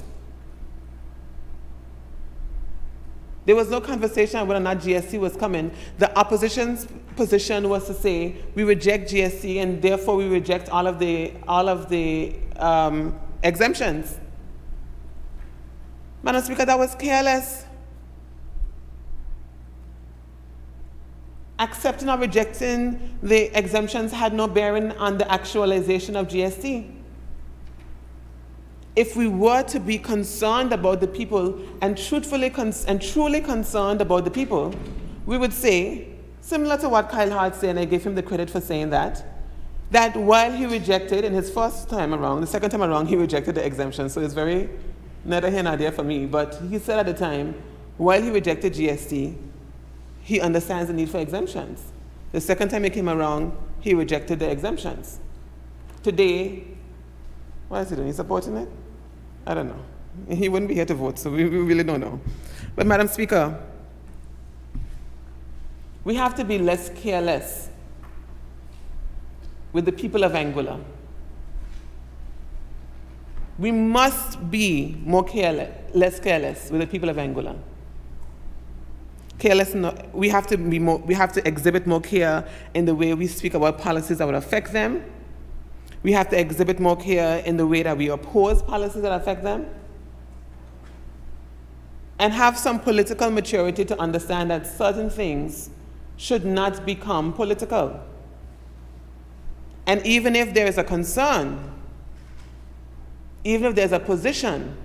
There was no conversation on whether or not GST was coming. The opposition's position was to say, we reject GST and therefore we reject all of the exemptions. Madam Speaker, that was careless. Accepting or rejecting the exemptions had no bearing on the actualization of GST. if we were to be concerned about the people and truly concerned about the people, we would say, similar to what Kyle Hart said, and I give him the credit for saying that while he rejected in his first time around, the second time around, he rejected the exemption. So it's very neither here nor there for me. But he said at the time, while he rejected GST, he understands the need for exemptions. The second time he came around, he rejected the exemptions. Today, what is he doing? He's supporting it? I don't know. He wouldn't be here to vote, so we really don't know. But Madam Speaker, we have to be less careless with the people of Anguilla. We must be less careless with the people of Anguilla. We have to exhibit more care in the way we speak about policies that would affect them. We have to exhibit more care in the way that we oppose policies that affect them. And have some political maturity to understand that certain things should not become political. And even if there is a concern, even if there's a position,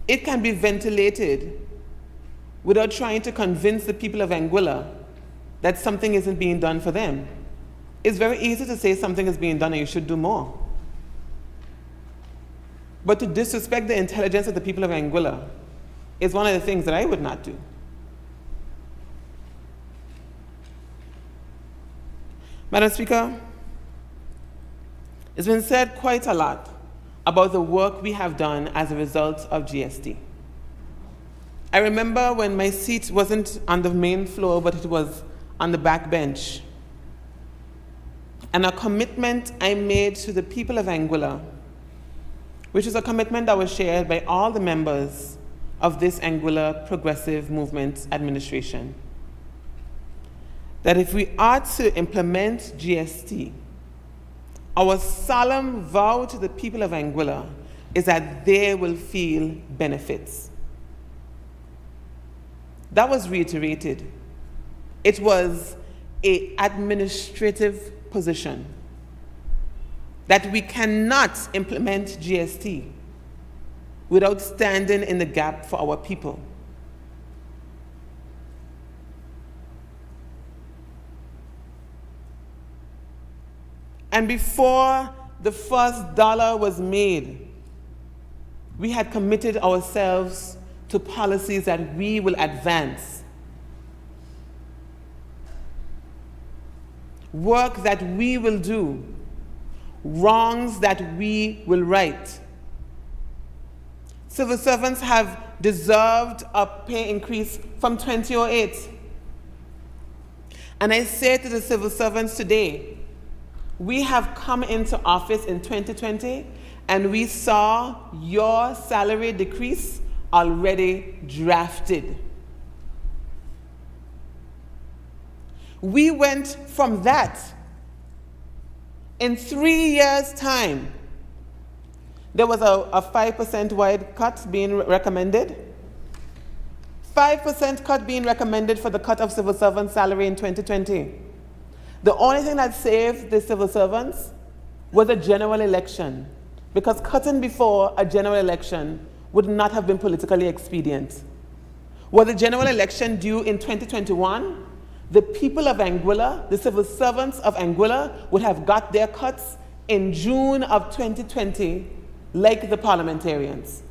it can be ventilated without trying to convince the people of Anguilla that something isn't being done for them. It's very easy to say something is being done and you should do more. But to disrespect the intelligence of the people of Anguilla is one of the things that I would not do. Madam Speaker, it's been said quite a lot about the work we have done as a result of GST. I remember when my seat wasn't on the main floor, but it was on the back bench. And a commitment I made to the people of Anguilla, which is a commitment that was shared by all the members of this Anguilla Progressive Movement administration, that if we are to implement GST, our solemn vow to the people of Anguilla is that they will feel benefits. That was reiterated. It was an administrative position that we cannot implement GST without standing in the gap for our people. And before the first dollar was made, we had committed ourselves to policies that we will advance, work that we will do, wrongs that we will right. Civil servants have deserved a pay increase from 2008. And I say to the civil servants today, we have come into office in 2020 and we saw your salary decrease already drafted. We went from that. In 3 years' time, there was a 5% wide cut being recommended. 5% cut being recommended for the cut of civil servants' salary in 2020. The only thing that saved the civil servants was a general election, because cutting before a general election would not have been politically expedient. Were the general election due in 2021, the people of Anguilla, the civil servants of Anguilla, would have got their cuts in June of 2020, like the parliamentarians.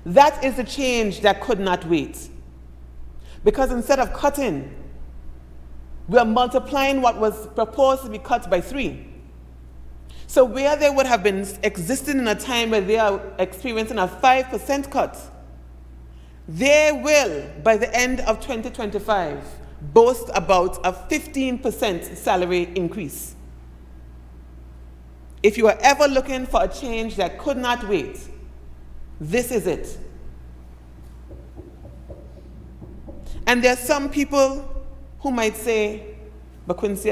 That is the change that could not wait. Because instead of cutting, we are multiplying what was proposed to be cut by 3. So where they would have been existing in a time where they are experiencing a 5% cut, they will, by the end of 2025, boast about a 15% salary increase. If you are ever looking for a change that could not wait, this is it. And there are some people who might say, but Quincy,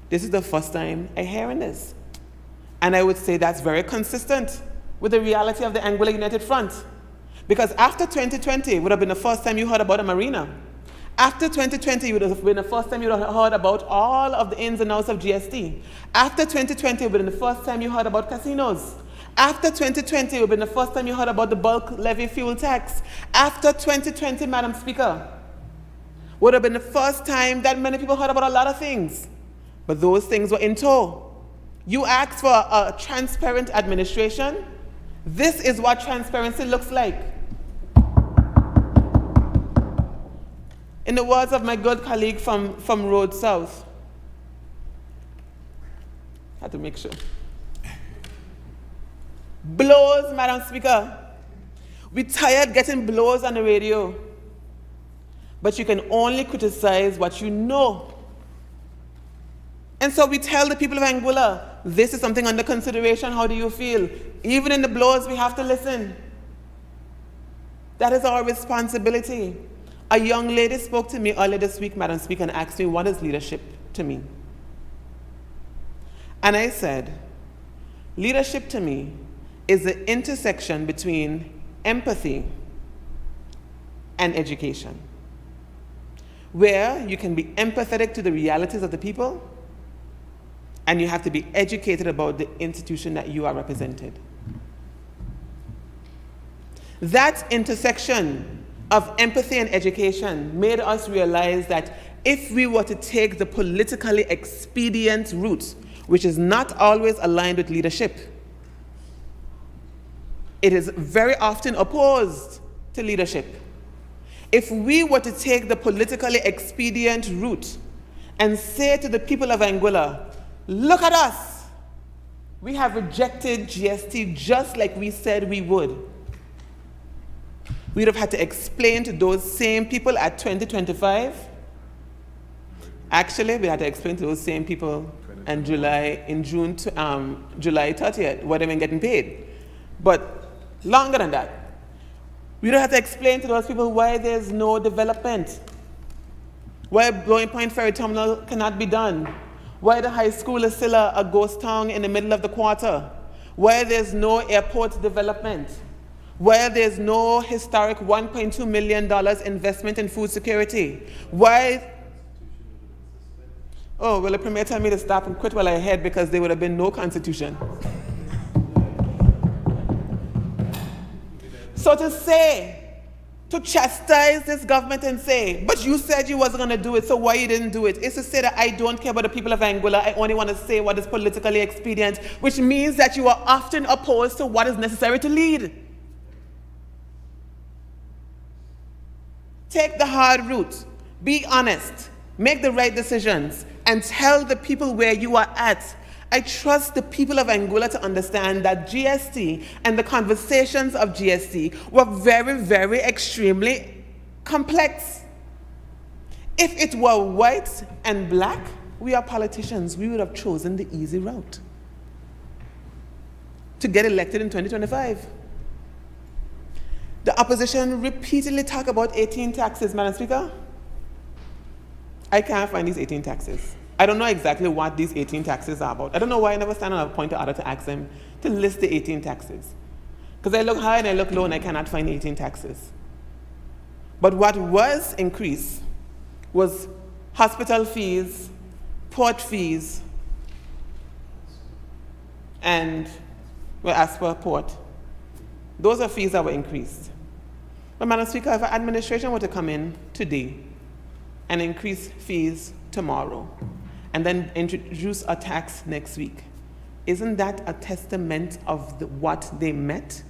this is the first time I'm hearing this. And I would say that's very consistent with the reality of the Anguilla United Front. Because after 2020, it would have been the first time you heard about a marina. After 2020, it would have been the first time you would have heard about all of the ins and outs of GST. After 2020, it would have been the first time you heard about casinos. After 2020, it would have been the first time you heard about the bulk levy fuel tax. After 2020, Madam Speaker, would have been the first time that many people heard about a lot of things. But those things were in tow. You asked for a transparent administration. This is what transparency looks like. In the words of my good colleague from Road South, had to make sure. Blows, Madam Speaker. We're tired getting blows on the radio. But you can only criticize what you know. And so we tell the people of Anguilla, this is something under consideration, how do you feel? Even in the blows, we have to listen. That is our responsibility. A young lady spoke to me earlier this week, Madam Speaker, and asked me, what is leadership to me? And I said, leadership to me is the intersection between empathy and education, where you can be empathetic to the realities of the people, and you have to be educated about the institution that you are represented. That intersection of empathy and education made us realize that if we were to take the politically expedient route, which is not always aligned with leadership, it is very often opposed to leadership. If we were to take the politically expedient route and say to the people of Anguilla, look at us, we have rejected GST just like we said we would, we'd have had to explain to those same people at 2025. Actually, we had to explain to those same people in July 30th, what they've been getting paid. But longer than that, we don't have to explain to those people why there's no development, why Blowing Point Ferry Terminal cannot be done, why the high school is still a ghost town in the middle of the quarter, why there's no airport development, why there's no historic $1.2 million investment in food security, why... Oh, well, the Premier told me to stop and quit while I had because there would have been no constitution. So to chastise this government and say, but you said you wasn't going to do it, so why you didn't do it, is to say that I don't care about the people of Anguilla, I only want to say what is politically expedient, which means that you are often opposed to what is necessary to lead. Take the hard route, be honest, make the right decisions, and tell the people where you are at. I trust the people of Anguilla to understand that GST and the conversations of GST were very, very extremely complex. If it were white and black, we are politicians, we would have chosen the easy route to get elected in 2025. The opposition repeatedly talk about 18 taxes, Madam Speaker. I can't find these 18 taxes. I don't know exactly what these 18 taxes are about. I don't know why I never stand on a point or other to ask them to list the 18 taxes. Because I look high and I look low and I cannot find 18 taxes. But what was increased was hospital fees, port fees, and, well, as per port. Those are fees that were increased. But Madam Speaker, if an administration were to come in today and increase fees tomorrow, and then introduce a tax next week, isn't that a testament of what they met?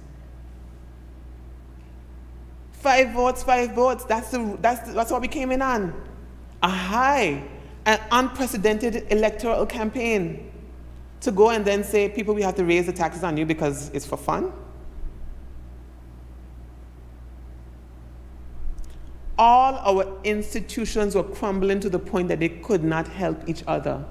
5 votes, 5 votes, that's what we came in on. A high and unprecedented electoral campaign to go and then say, people, we have to raise the taxes on you because it's for fun. All our institutions were crumbling to the point that they could not help each other.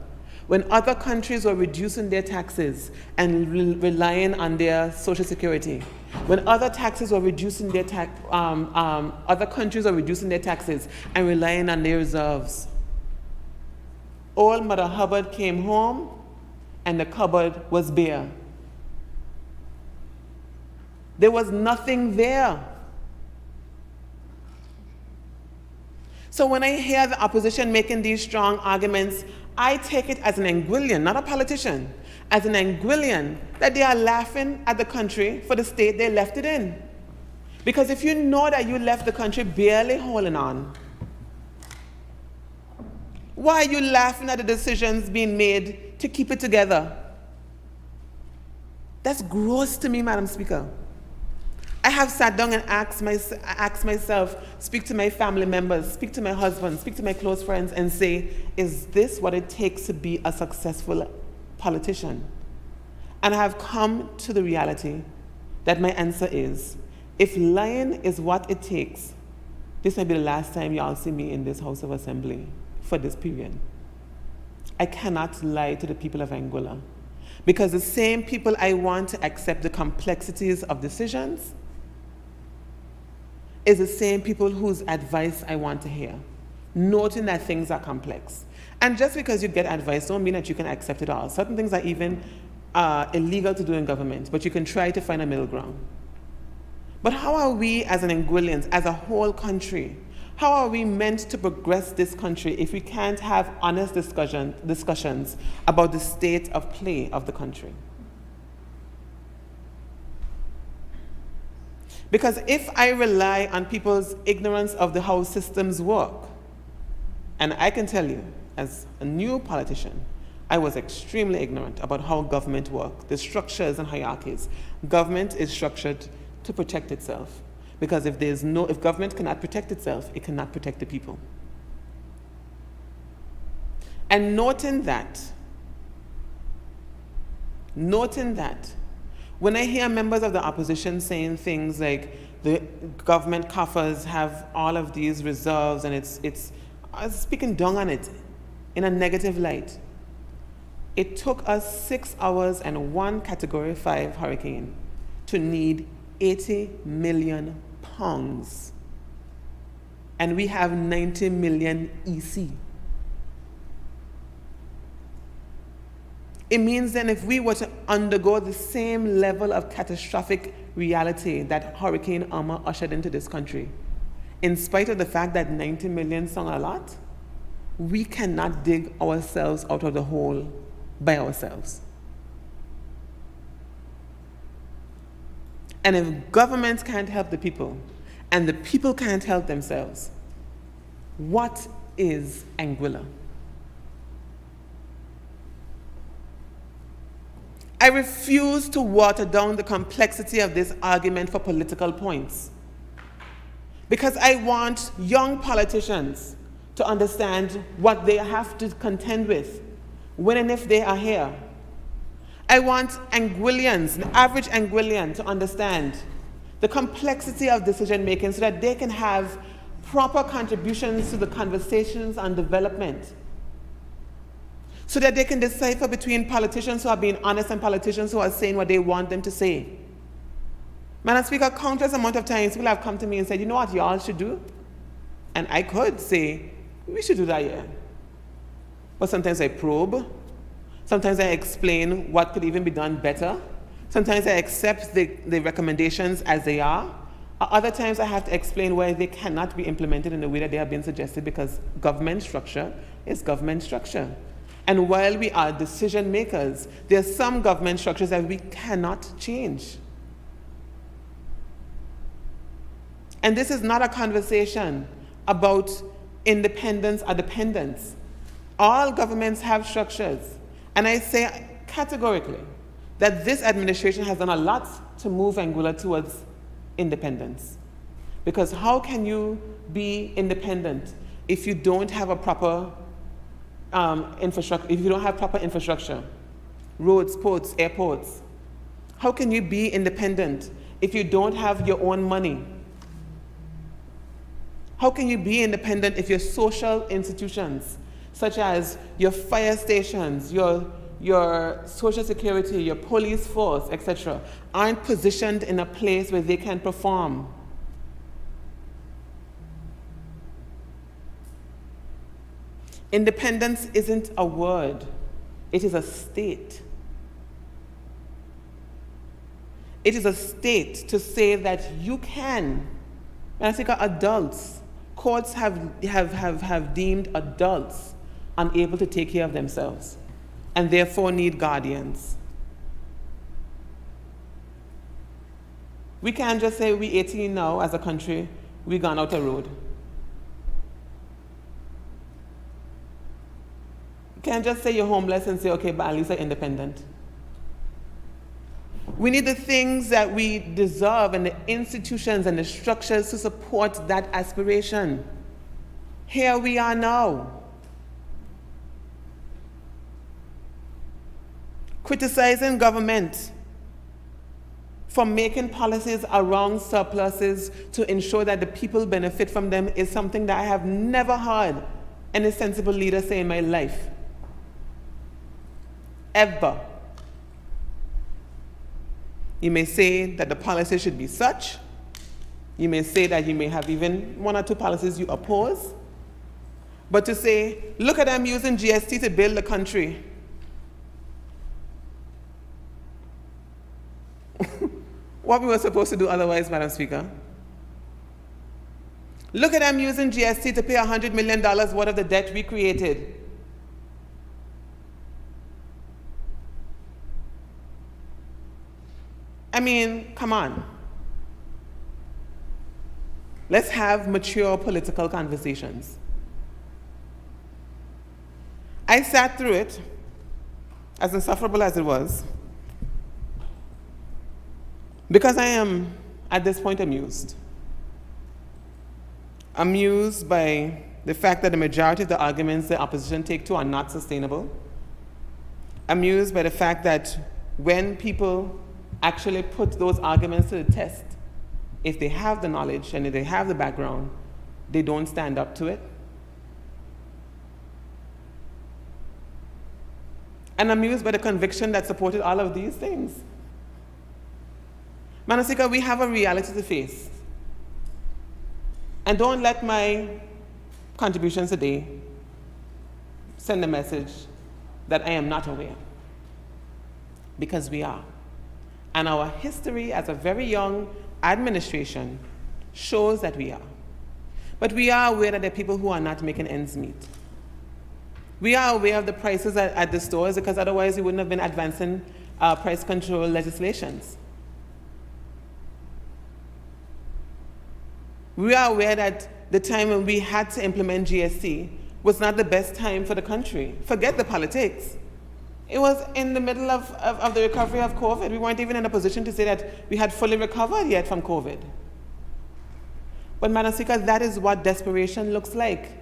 When other countries were reducing their taxes and relying on their social security, when other taxes were reducing their other countries were reducing their taxes and relying on their reserves, old Mother Hubbard came home and the cupboard was bare. There was nothing there. So when I hear the opposition making these strong arguments, I take it as an Anguillian, not a politician, as an Anguillian, that they are laughing at the country for the state they left it in. Because if you know that you left the country barely holding on, why are you laughing at the decisions being made to keep it together? That's gross to me, Madam Speaker. I have sat down and asked myself, speak to my family members, speak to my husband, speak to my close friends, and say, is this what it takes to be a successful politician? And I have come to the reality that my answer is, if lying is what it takes, this may be the last time y'all see me in this House of Assembly for this period. I cannot lie to the people of Anguilla, because the same people I want to accept the complexities of decisions is the same people whose advice I want to hear, noting that things are complex. And just because you get advice don't mean that you can accept it all. Certain things are even illegal to do in government, but you can try to find a middle ground. But how are we as an Anguillians, as a whole country, how are we meant to progress this country if we can't have honest discussions about the state of play of the country? Because if I rely on people's ignorance of the how systems work, and I can tell you, as a new politician, I was extremely ignorant about how government works, the structures and hierarchies. Government is structured to protect itself. Because if government cannot protect itself, it cannot protect the people. And noting that, when I hear members of the opposition saying things like the government coffers have all of these reserves and it's speaking down on it in a negative light. It took us 6 hours and one Category 5 hurricane to need 80 million pounds. And we have 90 million EC. It means then if we were to undergo the same level of catastrophic reality that Hurricane Irma ushered into this country, in spite of the fact that 90 million sound a lot, we cannot dig ourselves out of the hole by ourselves. And if governments can't help the people, and the people can't help themselves, what is Anguilla? I refuse to water down the complexity of this argument for political points, because I want young politicians to understand what they have to contend with when and if they are here. I want Anguillians, the average Anguillian, to understand the complexity of decision making so that they can have proper contributions to the conversations on development, so that they can decipher between politicians who are being honest and politicians who are saying what they want them to say. Madam Speaker, countless amount of times people have come to me and said, you know what y'all should do? And I could say, we should do that, yeah. But sometimes I probe. Sometimes I explain what could even be done better. Sometimes I accept the recommendations as they are. Other times I have to explain why they cannot be implemented in the way that they have been suggested, because government structure is government structure. And while we are decision makers, there are some government structures that we cannot change. And this is not a conversation about independence or dependence. All governments have structures. And I say categorically that this administration has done a lot to move Anguilla towards independence. Because how can you be independent if you don't have a proper infrastructure, if you don't have proper infrastructure, roads, ports, airports? How can you be independent if you don't have your own money? How can you be independent if your social institutions, such as your fire stations, your social security, your police force, etc., aren't positioned in a place where they can perform? Independence isn't a word, it is a state. It is a state to say that you can, and I think adults courts have deemed adults unable to take care of themselves and therefore need guardians. We can't just say we 18 now as a country, we gone out the road. You can't just say you're homeless and say, okay, but at least I'm independent. We need the things that we deserve and the institutions and the structures to support that aspiration. Here we are now. Criticizing government for making policies around surpluses to ensure that the people benefit from them is something that I have never heard any sensible leader say in my life. Ever. You may say that the policy should be such. You may say that you may have even one or two policies you oppose. But to say, look at them using GST to build the country. What we were supposed to do otherwise, Madam Speaker? Look at them using GST to pay $100 million worth of the debt we created. I mean, come on. Let's have mature political conversations. I sat through it, as insufferable as it was, because I am, at this point, amused. Amused by the fact that the majority of the arguments the opposition take to are not sustainable. Amused by the fact that when people actually put those arguments to the test, if they have the knowledge and if they have the background, they don't stand up to it. And amused by the conviction that supported all of these things. Madam Speaker, we have a reality to face. And don't let my contributions today send a message that I am not aware. Because we are. And our history as a very young administration shows that we are. But we are aware that there are people who are not making ends meet. We are aware of the prices at the stores, because otherwise we wouldn't have been advancing price control legislations. We are aware that the time when we had to implement GST was not the best time for the country. Forget the politics. It was in the middle of the recovery of COVID. We weren't even in a position to say that we had fully recovered yet from COVID. But Madam Speaker, that is what desperation looks like.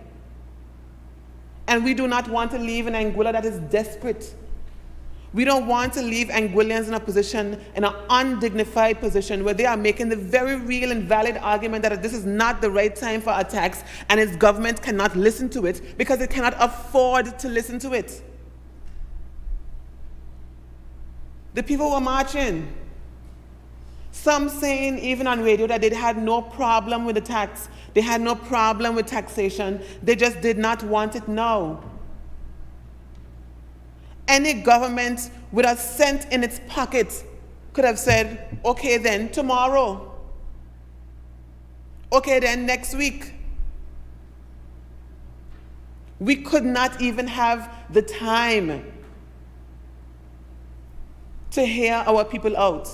And we do not want to leave an Anguilla that is desperate. We don't want to leave Anguillians in a position, in an undignified position, where they are making the very real and valid argument that this is not the right time for a tax, and its government cannot listen to it because it cannot afford to listen to it. The people were marching. Some saying, even on radio, that they had no problem with the tax. They had no problem with taxation. They just did not want it now. Any government with a cent in its pocket could have said, okay then, tomorrow. Okay then, next week. We could not even have the time to hear our people out.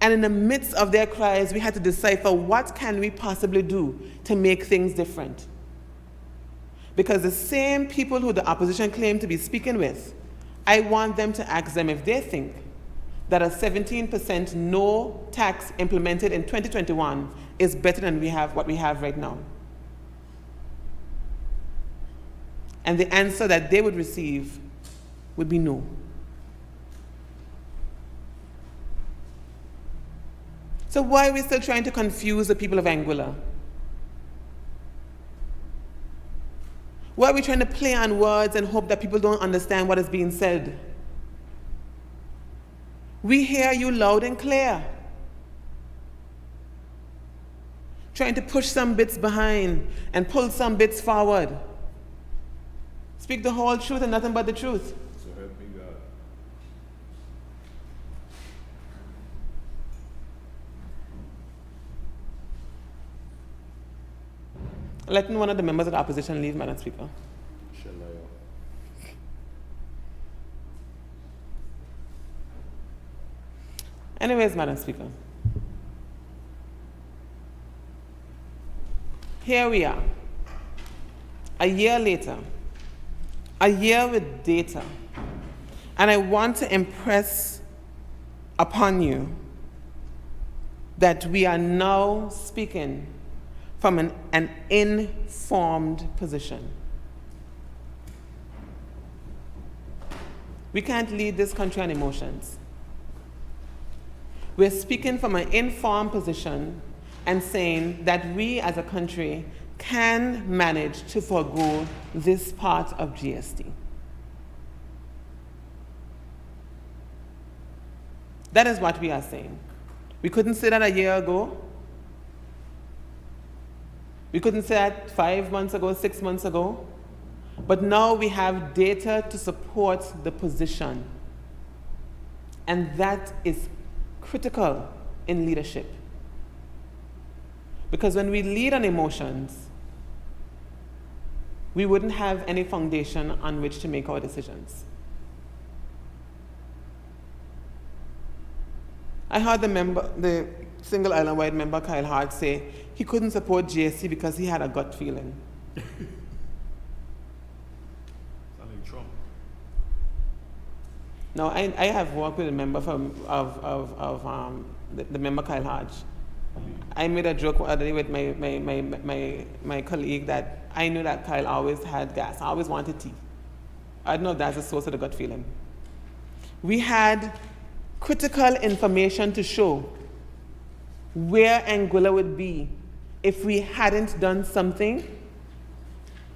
And in the midst of their cries, we had to decipher, what can we possibly do to make things different? Because the same people who the opposition claimed to be speaking with, I want them to ask them if they think that a 17% no tax implemented in 2021 is better than what we have right now. And the answer that they would receive would be no. So why are we still trying to confuse the people of Anguilla? Why are we trying to play on words and hope that people don't understand what is being said? We hear you loud and clear. Trying to push some bits behind and pull some bits forward. Speak the whole truth and nothing but the truth. So help me God. Letting one of the members of the opposition leave, Madam Speaker. Anyways, Madam Speaker, here we are, a year later, a year with data, and I want to impress upon you that we are now speaking from an informed position. We can't lead this country on emotions. We're speaking from an informed position and saying that we as a country can manage to forego this part of GST. That is what we are saying. We couldn't say that a year ago. We couldn't say that 5 months ago, 6 months ago. But now we have data to support the position. And that is critical in leadership. Because when we lead on emotions, we wouldn't have any foundation on which to make our decisions. I heard the single island-wide member, Kyle Hart, say he couldn't support GST because he had a gut feeling. Sounding Trump. No, I have worked with a member the member Kyle Hodge. I made a joke the other day with my colleague that I knew that Kyle always had gas. I always wanted tea. I don't know if that's the source of the gut feeling. We had critical information to show where Anguilla would be if we hadn't done something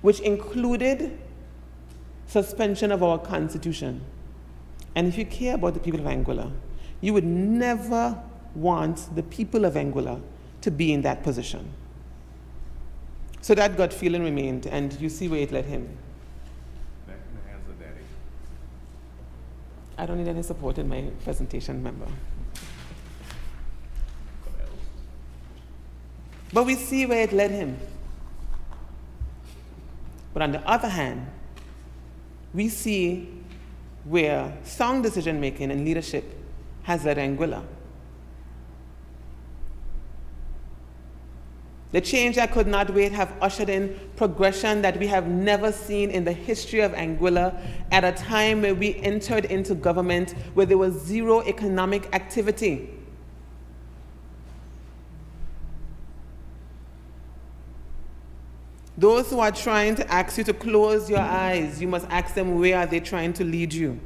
which included suspension of our constitution. And if you care about the people of Anguilla, you would never want the people of Anguilla to be in that position. So that gut feeling remained, and you see where it led him. Back in the hands of daddy. I don't need any support in my presentation, member. What else? But we see where it led him. But on the other hand, we see where sound decision-making and leadership has led Anguilla. The change that could not wait have ushered in progression that we have never seen in the history of Anguilla at a time where we entered into government where there was zero economic activity. Those who are trying to ask you to close your eyes, you must ask them where are they trying to lead you.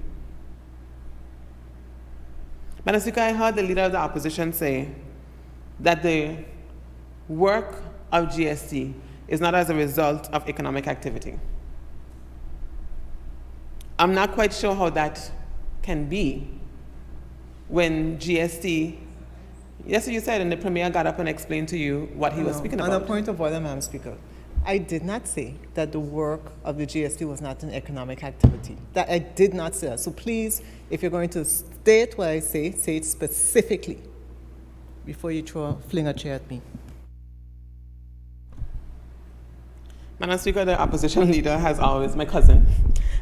Madam Speaker, I heard the leader of the opposition say that the work of GST is not as a result of economic activity. I'm not quite sure how that can be when GST, yes, you said, and the Premier got up and explained to you what he was speaking about. On a point of order, Madam Speaker, I did not say that the work of the GST was not an economic activity. That I did not say that. So please, if you're going to state what I say it specifically before you fling a chair at me. Madam Speaker, the opposition leader has always, my cousin,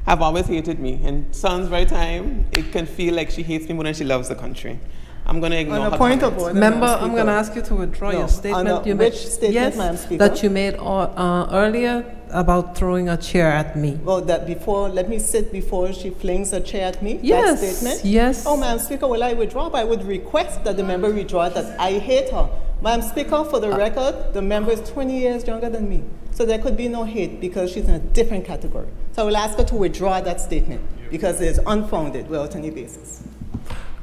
have always hated me. And sounds very time, it can feel like she hates me more than she loves the country. I'm going to ignore her On a point of comments. order, Member, Madam I'm Speaker. going to ask you to withdraw No, your statement. on a- You which made- statement, yes, Madam Speaker? that you made earlier about throwing a chair at me. Well, that before, let me sit before she flings a chair at me? Yes, That statement? yes. Oh, Madam Speaker, will I withdraw? But I would request that the member withdraw that I hate her. Madam Speaker, for the record, the member is 20 years younger than me. So there could be no hate because she's in a different category. So I will ask her to withdraw that statement because it is unfounded without any basis.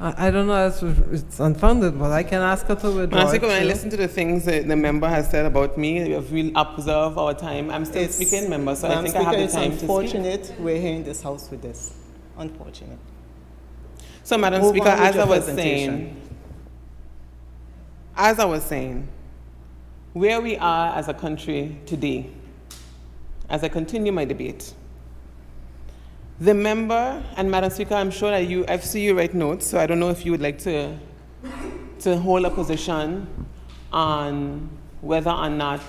I don't know if it's unfounded, but I can ask her to withdraw Madam it Speaker, when I too. listen to the things that the member has said about me, if we'll observe our time, I'm still It's- speaking, member, so I Madam think I have Speaker, the time to it's speak. unfortunate we're here in this house with this. Unfortunate. So, Madam Move Speaker, on with as your I was presentation. saying, where we are as a country today, as I continue my debate, the member, and Madam Speaker, I'm sure that I've seen you write notes, so I don't know if you would like to hold a position on whether or not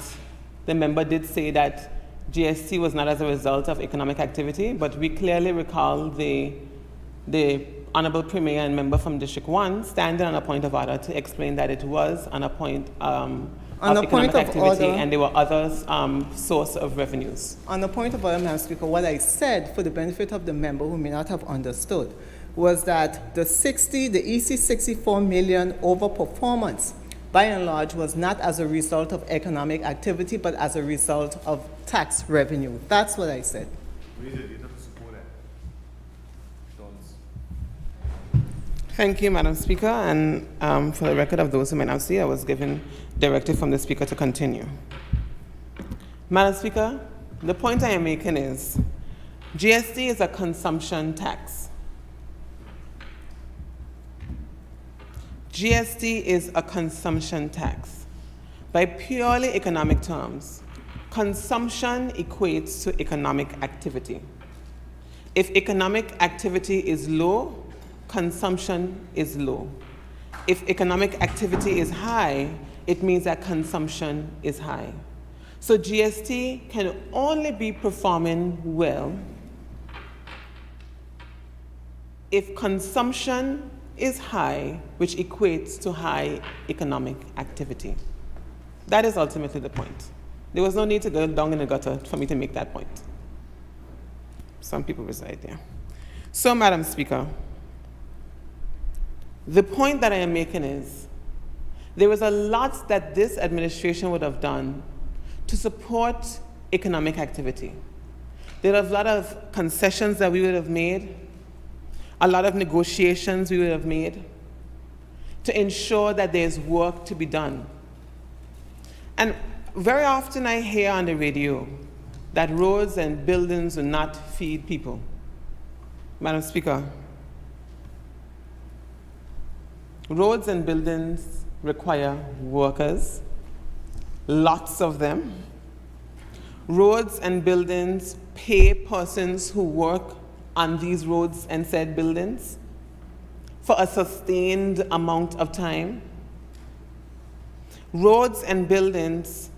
the member did say that GST was not as a result of economic activity, but we clearly recall the Honorable Premier and member from District 1 standing on a point of order to explain that it was on a point of economic activity and there were other source of revenues. On the point of order, Madam Speaker, what I said for the benefit of the member who may not have understood was that the EC 64 million overperformance, by and large, was not as a result of economic activity, but as a result of tax revenue. That's what I said. Where's the data to support that? Dons. Thank you, Madam Speaker. And for the record of those who may not see, I was given directive from the Speaker to continue. Madam Speaker, the point I am making is GST is a consumption tax. GST is a consumption tax. By purely economic terms, consumption equates to economic activity. If economic activity is low, consumption is low. If economic activity is high, it means that consumption is high. So GST can only be performing well if consumption is high, which equates to high economic activity. That is ultimately the point. There was no need to go down in the gutter for me to make that point. Some people reside there. So, Madam Speaker, the point that I am making is there was a lot that this administration would have done to support economic activity. There are a lot of concessions that we would have made, a lot of negotiations we would have made to ensure that there's work to be done. And very often I hear on the radio that roads and buildings will not feed people. Madam Speaker, roads and buildings require workers, lots of them. Roads and buildings pay persons who work on these roads and said buildings for a sustained amount of time. Roads and buildings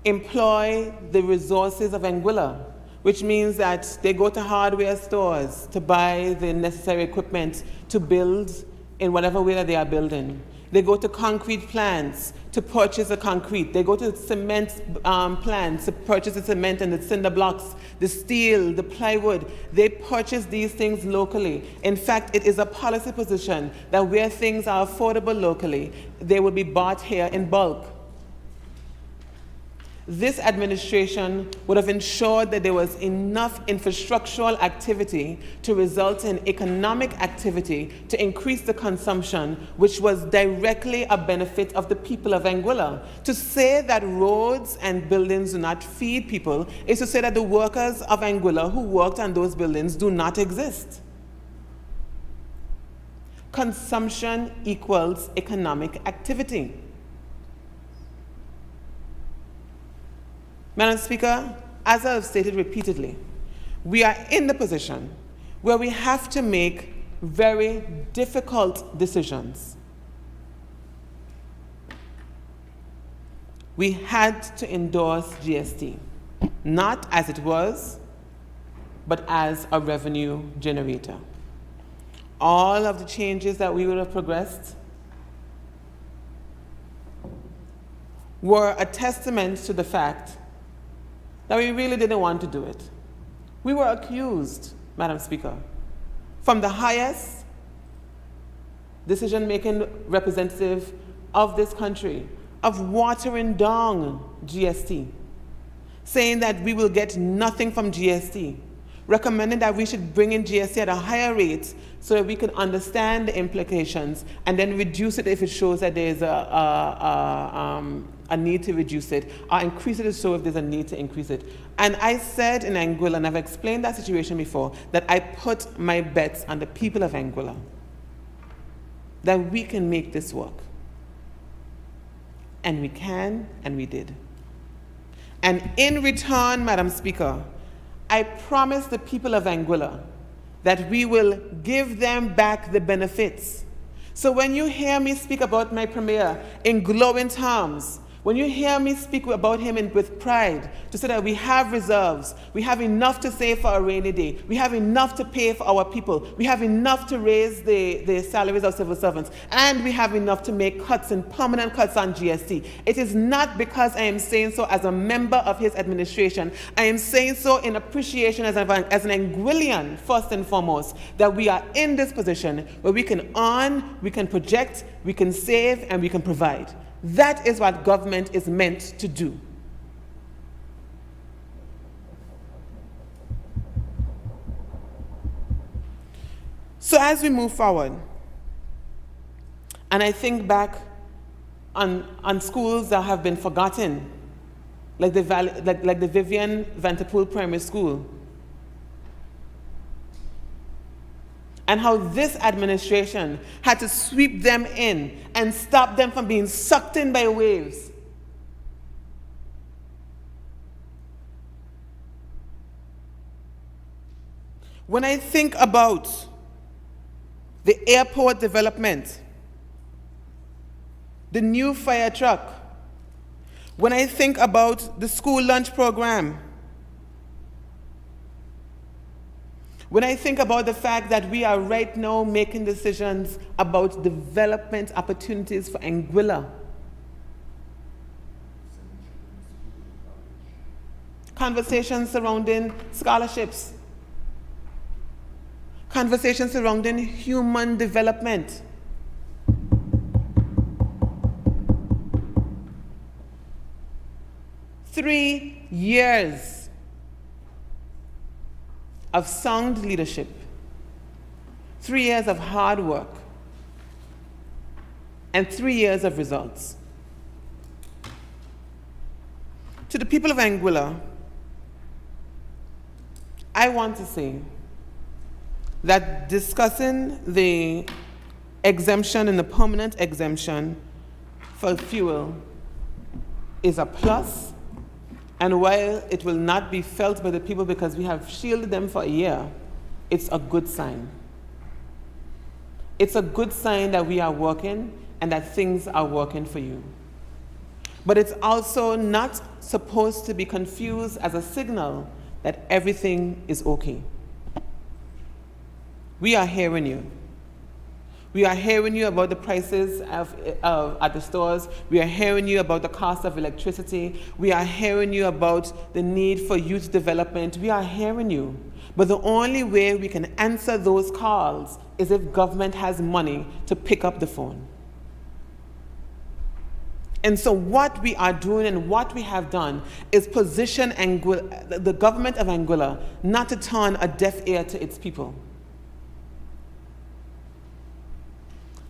employ the resources of Anguilla, which means that they go to hardware stores to buy the necessary equipment to build in whatever way that they are building. They go to concrete plants to purchase the concrete. They go to cement plants to purchase the cement and the cinder blocks, the steel, the plywood. They purchase these things locally. In fact, it is a policy position that where things are affordable locally, they will be bought here in bulk. This administration would have ensured that there was enough infrastructural activity to result in economic activity to increase the consumption, which was directly a benefit of the people of Anguilla. To say that roads and buildings do not feed people is to say that the workers of Anguilla who worked on those buildings do not exist. Consumption equals economic activity. Madam Speaker, as I have stated repeatedly, we are in the position where we have to make very difficult decisions. We had to endorse GST, not as it was, but as a revenue generator. All of the changes that we would have progressed were a testament to the fact that we really didn't want to do it. We were accused, Madam Speaker, from the highest decision-making representative of this country of watering down GST, saying that we will get nothing from GST, recommending that we should bring in GST at a higher rate so that we can understand the implications and then reduce it if it shows that there is a need to reduce it, or increase it to show if there's a need to increase it. And I said in Anguilla, and I've explained that situation before, that I put my bets on the people of Anguilla, that we can make this work. And we can, and we did. And in return, Madam Speaker, I promise the people of Anguilla that we will give them back the benefits. So when you hear me speak about my premier in glowing terms, When you hear me speak about him with pride, to say that we have reserves, we have enough to save for a rainy day, we have enough to pay for our people, we have enough to raise the salaries of civil servants, and we have enough to make cuts and permanent cuts on GST. It is not because I am saying so as a member of his administration. I am saying so in appreciation as an Anguillian, first and foremost, that we are in this position where we can earn, we can project, we can save, and we can provide. That is what government is meant to do. So as we move forward, and I think back on schools that have been forgotten, like the Vivian Vanterpool Primary School, and how this administration had to sweep them in and stop them from being sucked in by waves. When I think about the airport development, the new fire truck, when I think about the school lunch program, when I think about the fact that we are right now making decisions about development opportunities for Anguilla, conversations surrounding scholarships, conversations surrounding human development, three years of sound leadership, 3 years of hard work, and 3 years of results. To the people of Anguilla, I want to say that discussing the exemption and the permanent exemption for fuel is a plus. And while it will not be felt by the people because we have shielded them for a year, it's a good sign. It's a good sign that we are working and that things are working for you. But it's also not supposed to be confused as a signal that everything is okay. We are hearing you. We are hearing you about the prices at the stores. We are hearing you about the cost of electricity. We are hearing you about the need for youth development. We are hearing you. But the only way we can answer those calls is if government has money to pick up the phone. And so what we are doing and what we have done is position the government of Anguilla not to turn a deaf ear to its people.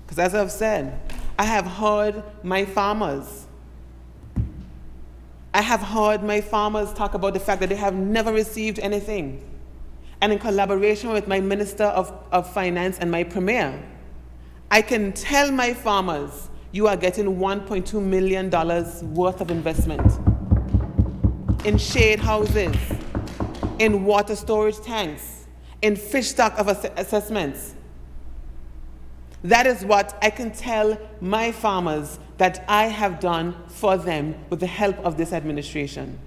Because as I've said, I have heard my farmers. I have heard my farmers talk about the fact that they have never received anything. And in collaboration with my Minister of Finance and my Premier, I can tell my farmers, you are getting $1.2 million worth of investment in shade houses, in water storage tanks, in fish stock of assessments. That is what I can tell my farmers that I have done for them with the help of this administration.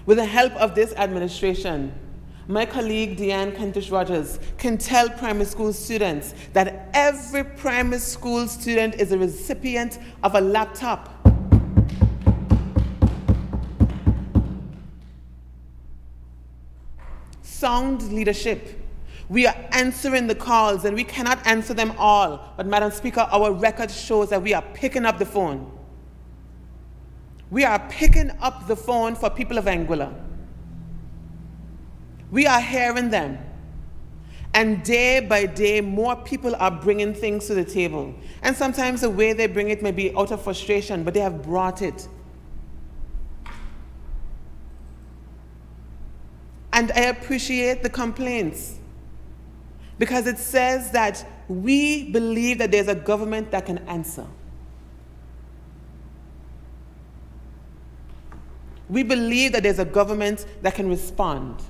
With the help of this administration, my colleague Deanne Kentish-Rogers can tell primary school students that every primary school student is a recipient of a laptop. Sound leadership. We are answering the calls, and we cannot answer them all. But Madam Speaker, our record shows that we are picking up the phone. We are picking up the phone for people of Anguilla. We are hearing them. And day by day, more people are bringing things to the table. And sometimes the way they bring it may be out of frustration, but they have brought it. And I appreciate the complaints, because it says that we believe that there's a government that can answer. We believe that there's a government that can respond.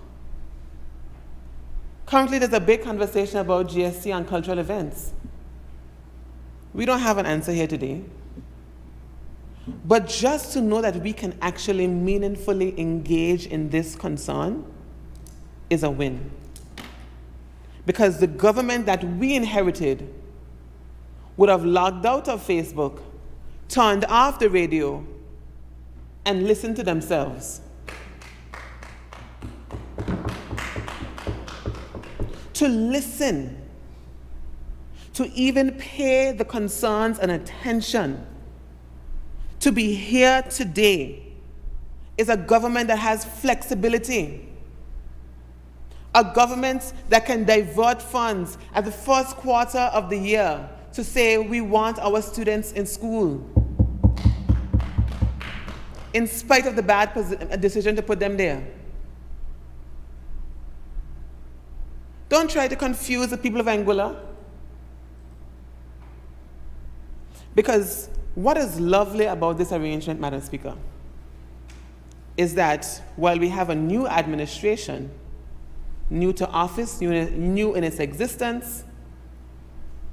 Currently, there's a big conversation about GST and cultural events. We don't have an answer here today. But just to know that we can actually meaningfully engage in this concern is a win. Because the government that we inherited would have logged out of Facebook, turned off the radio, and listened to themselves. To listen, to even pay the concerns and attention, to be here today is a government that has flexibility. A government that can divert funds at the first quarter of the year to say we want our students in school, in spite of the bad decision to put them there. Don't try to confuse the people of Anguilla. Because what is lovely about this arrangement, Madam Speaker, is that while we have a new administration, new to office, new in its existence,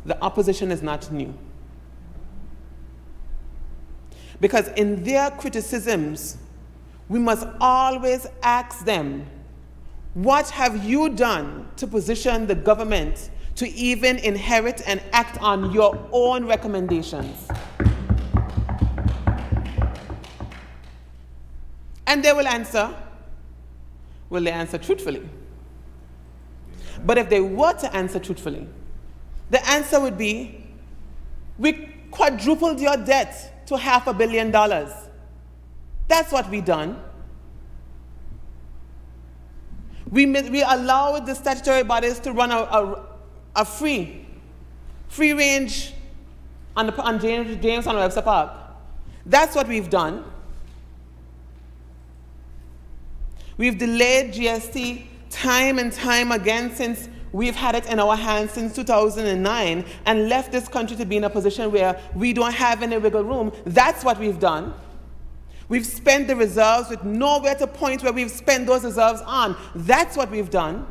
the opposition is not new. Because in their criticisms, we must always ask them, what have you done to position the government to even inherit and act on your own recommendations? And they will answer. Will they answer truthfully? But if they were to answer truthfully, the answer would be, we quadrupled your debt to $500 million. That's what we done. We allowed the statutory bodies to run a free range on James on Webster Park. That's what we've done. We've delayed GST time and time again since we've had it in our hands since 2009 and left this country to be in a position where we don't have any wiggle room. That's what we've done. We've spent the reserves with nowhere to point where we've spent those reserves on. That's what we've done.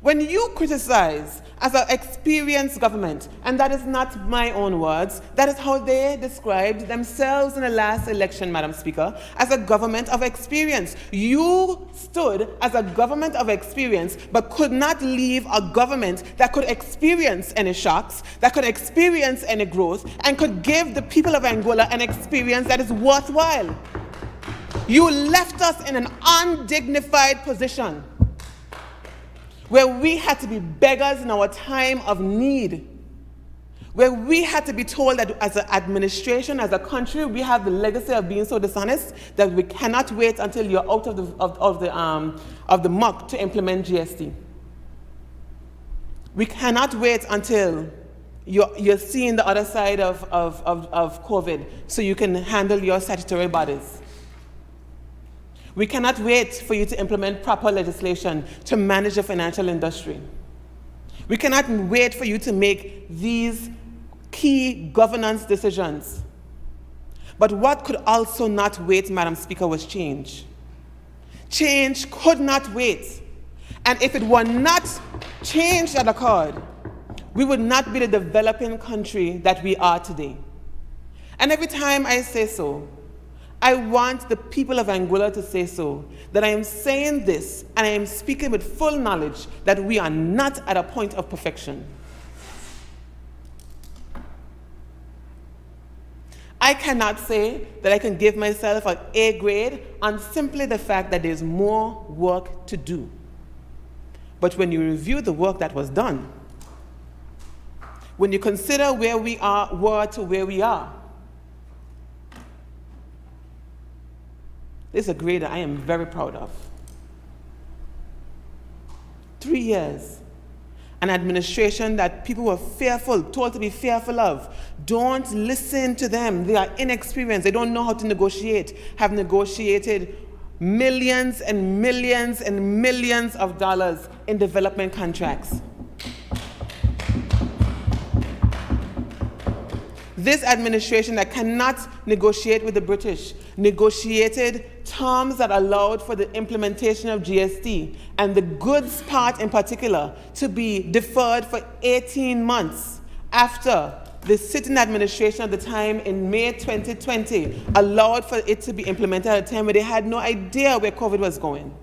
When you criticize as an experienced government, and that is not my own words, that is how they described themselves in the last election, Madam Speaker, as a government of experience. You stood as a government of experience, but could not leave a government that could experience any shocks, that could experience any growth, and could give the people of Anguilla an experience that is worthwhile. You left us in an undignified position where we had to be beggars in our time of need, where we had to be told that as an administration, as a country, we have the legacy of being so dishonest that we cannot wait until you're out of the muck to implement GST. We cannot wait until you're seeing the other side of COVID so you can handle your statutory bodies. We cannot wait for you to implement proper legislation to manage the financial industry. We cannot wait for you to make these key governance decisions. But what could also not wait, Madam Speaker, was change. Change could not wait. And if it were not change that occurred, we would not be the developing country that we are today. And every time I say so, I want the people of Anguilla to say so, that I am saying this and I am speaking with full knowledge that we are not at a point of perfection. I cannot say that I can give myself an A grade on simply the fact that there's more work to do. But when you review the work that was done, when you consider where we were to where we are, this is a grade that I am very proud of. 3 years. An administration that people were told to be fearful of. Don't listen to them. They are inexperienced. They don't know how to negotiate. Have negotiated millions and millions and millions of dollars in development contracts. This administration that cannot negotiate with the British negotiated terms that allowed for the implementation of GST and the goods part in particular to be deferred for 18 months after the sitting administration at the time in May 2020 allowed for it to be implemented at a time where they had no idea where COVID was going.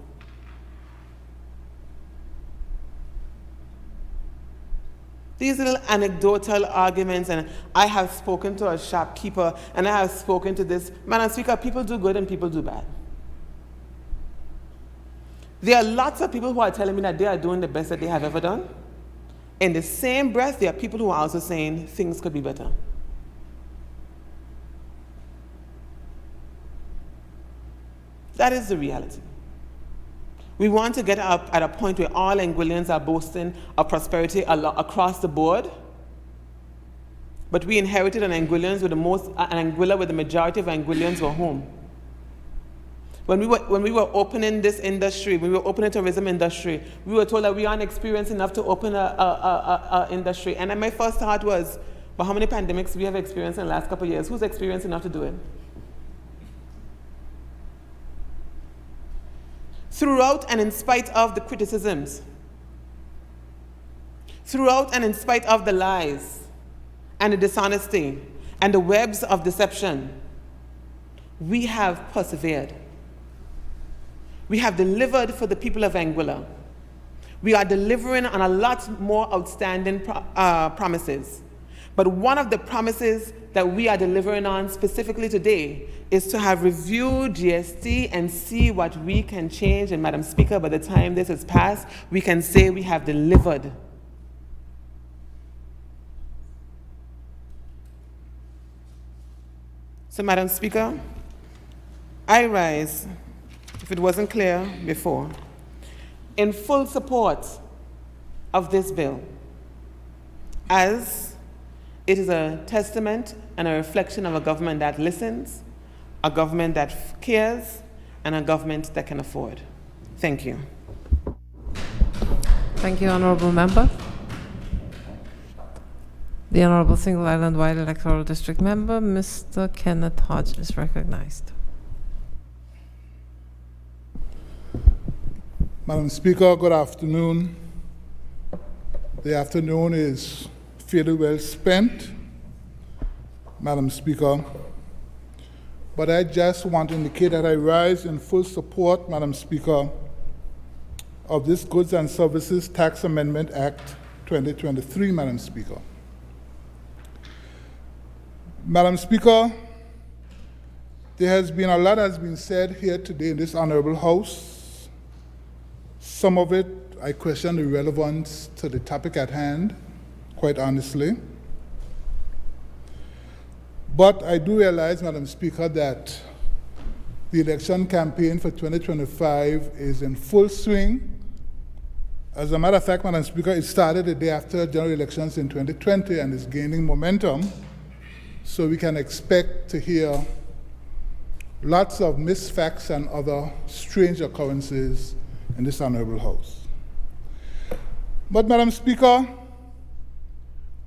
These little anecdotal arguments, and I have spoken to a shopkeeper, and I have spoken to this. Madam Speaker, people do good and people do bad. There are lots of people who are telling me that they are doing the best that they have ever done. In the same breath, there are people who are also saying things could be better. That is the reality. We want to get up at a point where all Anguillians are boasting of prosperity across the board. But we inherited an Anguilla where the majority of Anguillians were home. When we were opening this industry, when we were opening the tourism industry, we were told that we aren't experienced enough to open a industry. And then my first thought was, but how many pandemics we have experienced in the last couple of years? Who's experienced enough to do it? Throughout and in spite of the criticisms, throughout and in spite of the lies and the dishonesty and the webs of deception, we have persevered. We have delivered for the people of Anguilla. We are delivering on a lot more outstanding promises. But one of the promises that we are delivering on specifically today is to have reviewed GST and see what we can change. And Madam Speaker, by the time this is passed, we can say we have delivered. So, Madam Speaker, I rise, if it wasn't clear before, in full support of this bill, as it is a testament and a reflection of a government that listens, a government that cares, and a government that can afford. Thank you. Thank you, Honourable Member. The Honourable Single Island Wide Electoral District Member, Mr. Kenneth Hodge, is recognized. Madam Speaker, good afternoon. The afternoon is fairly well spent, Madam Speaker. But I just want to indicate that I rise in full support, Madam Speaker, of this Goods and Services Tax Amendment Act 2023, Madam Speaker. Madam Speaker, there has been a lot that has been said here today in this Honourable House. Some of it, I question the relevance to the topic at hand, quite honestly. But I do realize, Madam Speaker, that the election campaign for 2025 is in full swing. As a matter of fact, Madam Speaker, it started the day after general elections in 2020 and is gaining momentum. So we can expect to hear lots of misfacts and other strange occurrences in this Honourable House. But, Madam Speaker,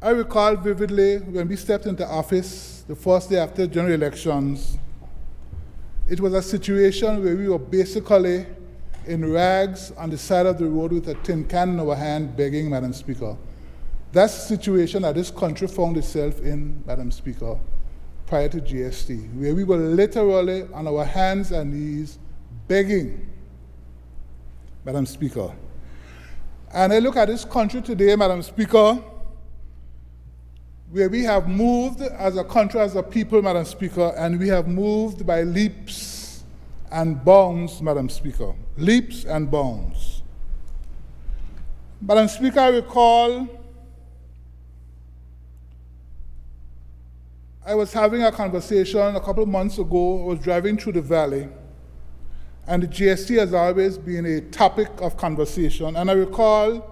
I recall vividly when we stepped into office the first day after general elections, it was a situation where we were basically in rags on the side of the road with a tin can in our hand begging, Madam Speaker. That's the situation that this country found itself in, Madam Speaker, prior to GST, where we were literally on our hands and knees begging, Madam Speaker. And I look at this country today, Madam Speaker, where we have moved as a country, as a people, Madam Speaker, and we have moved by leaps and bounds, Madam Speaker. Leaps and bounds. Madam Speaker, I recall I was having a conversation a couple of months ago. I was driving through the valley, and the GST has always been a topic of conversation. And I recall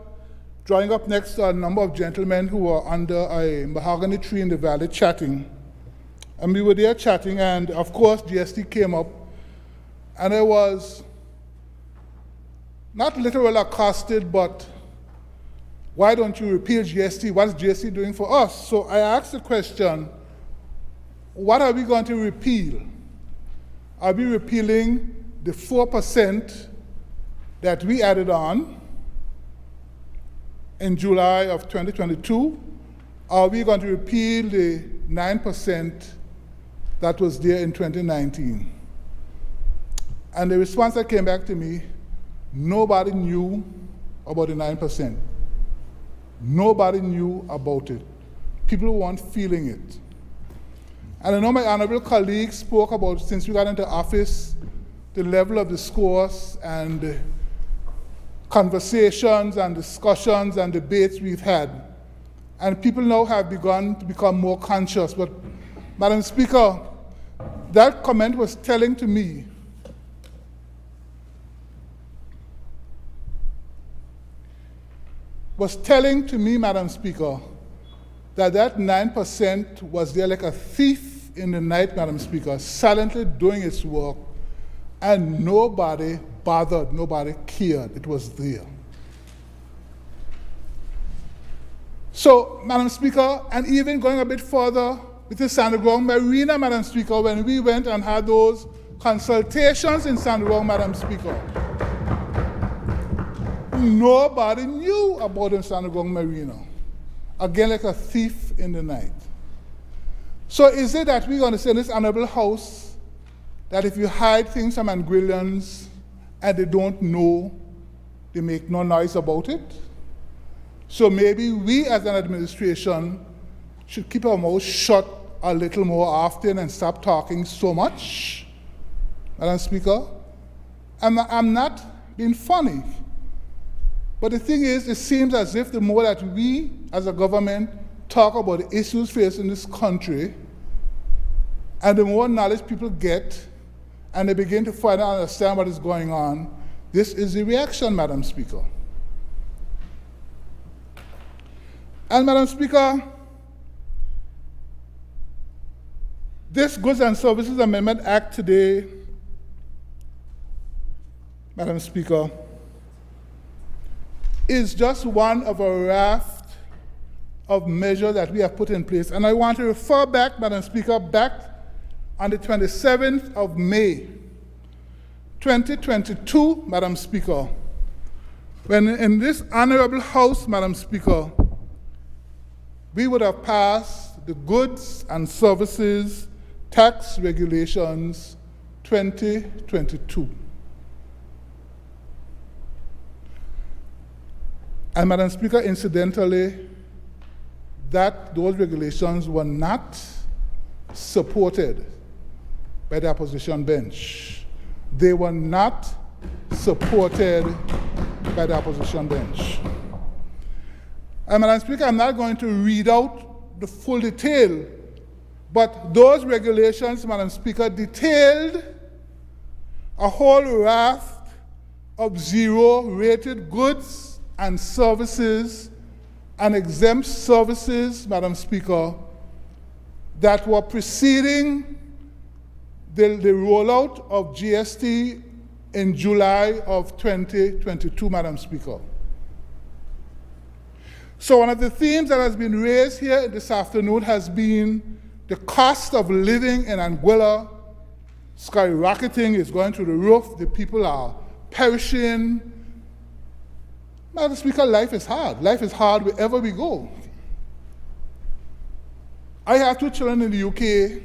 drawing up next to a number of gentlemen who were under a mahogany tree in the valley chatting. And we were there chatting, and of course GST came up, and I was not literally accosted, but why don't you repeal GST? What's GST doing for us? So I asked the question, what are we going to repeal? Are we repealing the 4% that we added on in July of 2022? are we going to repeal the 9% that was there in 2019? And the response that came back to me, nobody knew about the 9%. Nobody knew about it. People weren't feeling it. And I know my honorable colleagues spoke about, since we got into office, the level of discourse and conversations and discussions and debates we've had. And people now have begun to become more conscious. But, Madam Speaker, that comment was telling to me Madam Speaker, that 9% was there like a thief in the night, Madam Speaker, silently doing its work, and nobody bothered, nobody cared. It was there. So, Madam Speaker, and even going a bit further with the Sandalwood Marina, Madam Speaker, when we went and had those consultations in Sandalwood, Madam Speaker, nobody knew about the Sandalwood Marina. Again, like a thief in the night. So is it that we're going to say in this honorable House that if you hide things from Anguillians and they don't know, they make no noise about it? So maybe we as an administration should keep our mouth shut a little more often and stop talking so much, Madam Speaker. I'm not being funny. But the thing is, it seems as if the more that we as a government talk about the issues facing this country, and the more knowledge people get, and they begin to find out and understand what is going on, this is the reaction, Madam Speaker. And Madam Speaker, this Goods and Services Amendment Act today, Madam Speaker, is just one of a raft of measures that we have put in place. And I want to refer back, Madam Speaker, back on the 27th of May, 2022, Madam Speaker, when in this honorable House, Madam Speaker, we would have passed the Goods and Services Tax Regulations 2022. And Madam Speaker, incidentally, those regulations were not supported by the opposition bench. They were not supported by the opposition bench. And Madam Speaker, I'm not going to read out the full detail, but those regulations, Madam Speaker, detailed a whole raft of zero-rated goods and services and exempt services, Madam Speaker, that were preceding the rollout of GST in July of 2022, Madam Speaker. So one of the themes that has been raised here this afternoon has been the cost of living in Anguilla skyrocketing, is going through the roof, the people are perishing. Madam Speaker, life is hard. Life is hard wherever we go. I have 2 children in the UK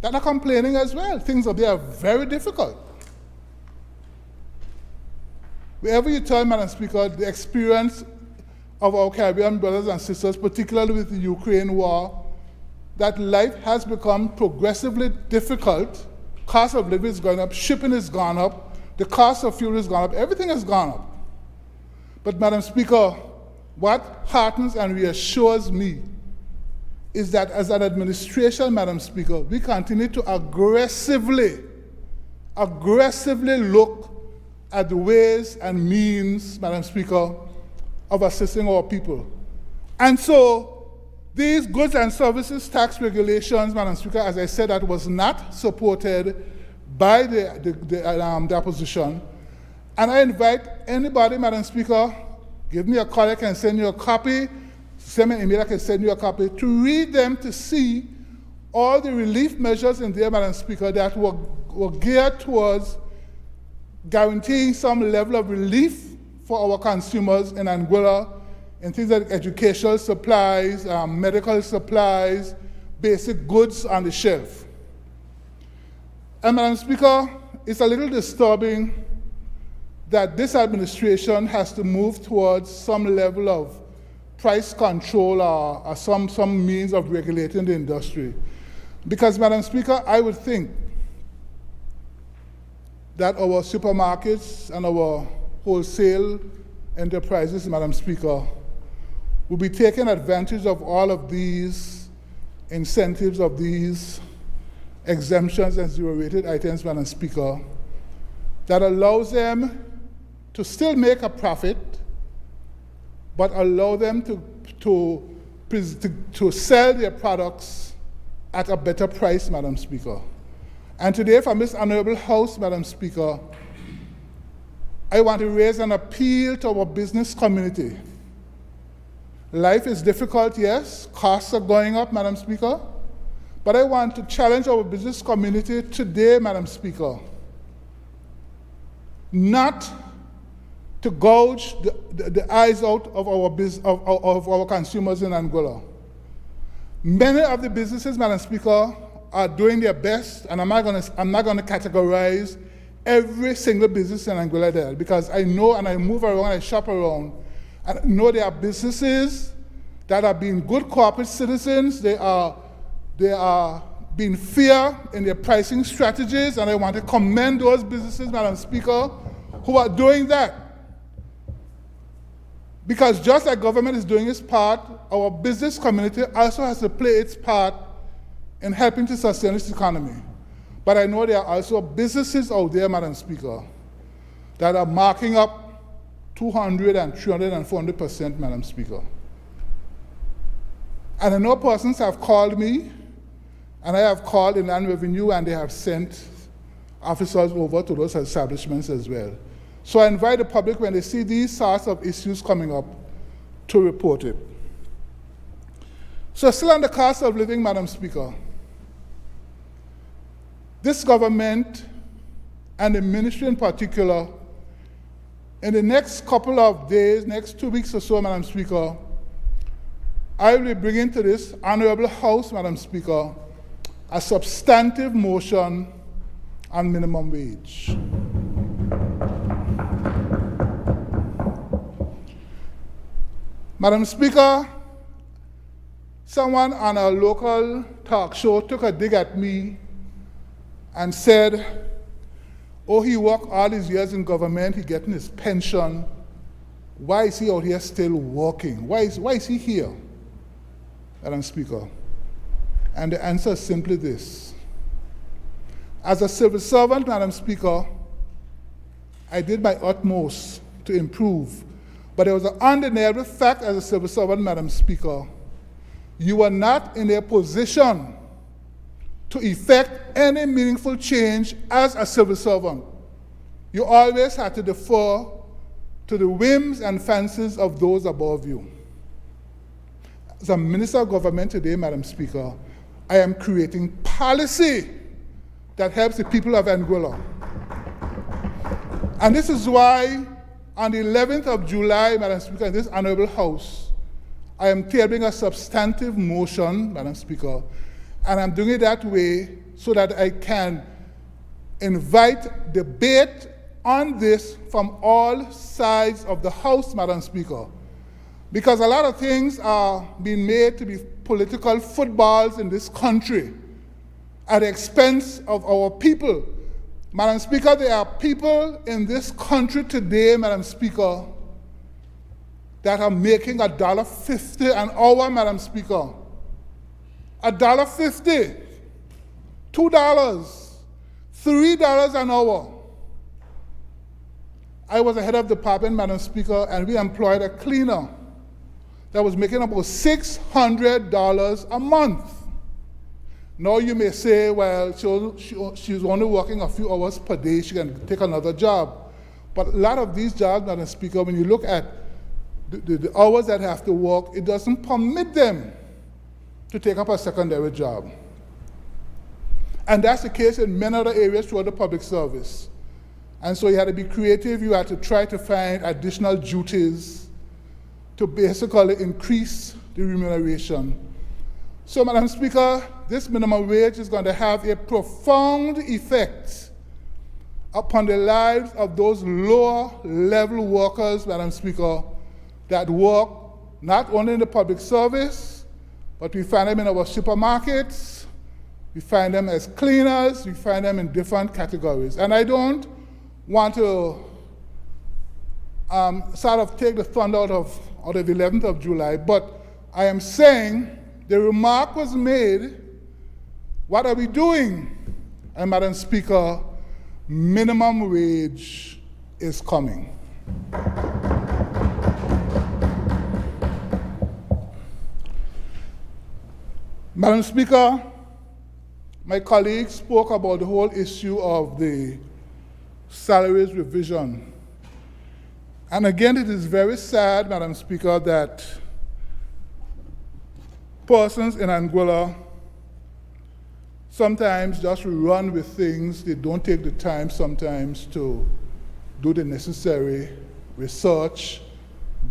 that are complaining as well. Things up there are very difficult. Wherever you turn, Madam Speaker, the experience of our Caribbean brothers and sisters, particularly with the Ukraine war, that life has become progressively difficult. Cost of living is going up, shipping has gone up, the cost of fuel has gone up, everything has gone up. But Madam Speaker, what heartens and reassures me is that as an administration, Madam Speaker, we continue to aggressively look at the ways and means, Madam Speaker, of assisting our people. And so these goods and services tax regulations, Madam Speaker, as I said, that was not supported by the opposition. And I invite anybody, Madam Speaker, give me a call, I can send you a copy, send me an email, I can send you a copy, to read them to see all the relief measures in there, Madam Speaker, that were geared towards guaranteeing some level of relief for our consumers in Anguilla in things like educational supplies, medical supplies, basic goods on the shelf. And Madam Speaker, it's a little disturbing that this administration has to move towards some level of price control or some means of regulating the industry. Because, Madam Speaker, I would think that our supermarkets and our wholesale enterprises, Madam Speaker, will be taking advantage of all of these incentives, of these exemptions and zero-rated items, Madam Speaker, that allows them to still make a profit, but allow them to sell their products at a better price, Madam Speaker. And today, from this honorable House, Madam Speaker, I want to raise an appeal to our business community. Life is difficult, yes. Costs are going up, Madam Speaker. But I want to challenge our business community today, Madam Speaker, not to gouge the eyes out of our consumers in Anguilla. Many of the businesses, Madam Speaker, are doing their best, and I'm not going to categorize every single business in Anguilla there, because I know, and I move around, I shop around, and I know there are businesses that are being good corporate citizens. They are being fair in their pricing strategies, and I want to commend those businesses, Madam Speaker, who are doing that. Because just like government is doing its part, our business community also has to play its part in helping to sustain this economy. But I know there are also businesses out there, Madam Speaker, that are marking up 200 and 300 and 400%, Madam Speaker. And I know persons have called me, and I have called Inland Revenue, and they have sent officers over to those establishments as well. So I invite the public, when they see these sorts of issues coming up, to report it. So still on the cost of living, Madam Speaker, this government, and the ministry in particular, in the next couple of days, next 2 weeks or so, Madam Speaker, I will be bringing to this honorable House, Madam Speaker, a substantive motion on minimum wage. Madam Speaker, someone on a local talk show took a dig at me and said, oh, he worked all his years in government, he's getting his pension. Why is he out here still working? Why is he here, Madam Speaker? And the answer is simply this. As a civil servant, Madam Speaker, I did my utmost to improve. But there was an undeniable fact as a civil servant, Madam Speaker. You were not in a position to effect any meaningful change as a civil servant. You always had to defer to the whims and fancies of those above you. As a minister of government today, Madam Speaker, I am creating policy that helps the people of Anguilla. And this is why on the 11th of July, Madam Speaker, in this honorable House, I am tabling a substantive motion, Madam Speaker, and I'm doing it that way so that I can invite debate on this from all sides of the House, Madam Speaker. Because a lot of things are being made to be political footballs in this country at the expense of our people. Madam Speaker, there are people in this country today, Madam Speaker, that are making $1.50 an hour, Madam Speaker. $1.50, $2, $3 an hour. I was a head of department, Madam Speaker, and we employed a cleaner that was making about $600 a month. Now you may say, well, she's only working a few hours per day, she can take another job. But a lot of these jobs, Madam Speaker, when you look at the hours that have to work, it doesn't permit them to take up a secondary job. And that's the case in many other areas throughout the public service. And so you had to be creative, you had to try to find additional duties to basically increase the remuneration. So, Madam Speaker, this minimum wage is going to have a profound effect upon the lives of those lower level workers, Madam Speaker, that work not only in the public service, but we find them in our supermarkets, we find them as cleaners, we find them in different categories. And I don't want to sort of take the thunder out of the 11th of July, but I am saying the remark was made, what are we doing? And Madam Speaker, minimum wage is coming. Madam Speaker, my colleague spoke about the whole issue of the salaries revision. And again, it is very sad, Madam Speaker, that persons in Anguilla sometimes just run with things. They don't take the time sometimes to do the necessary research,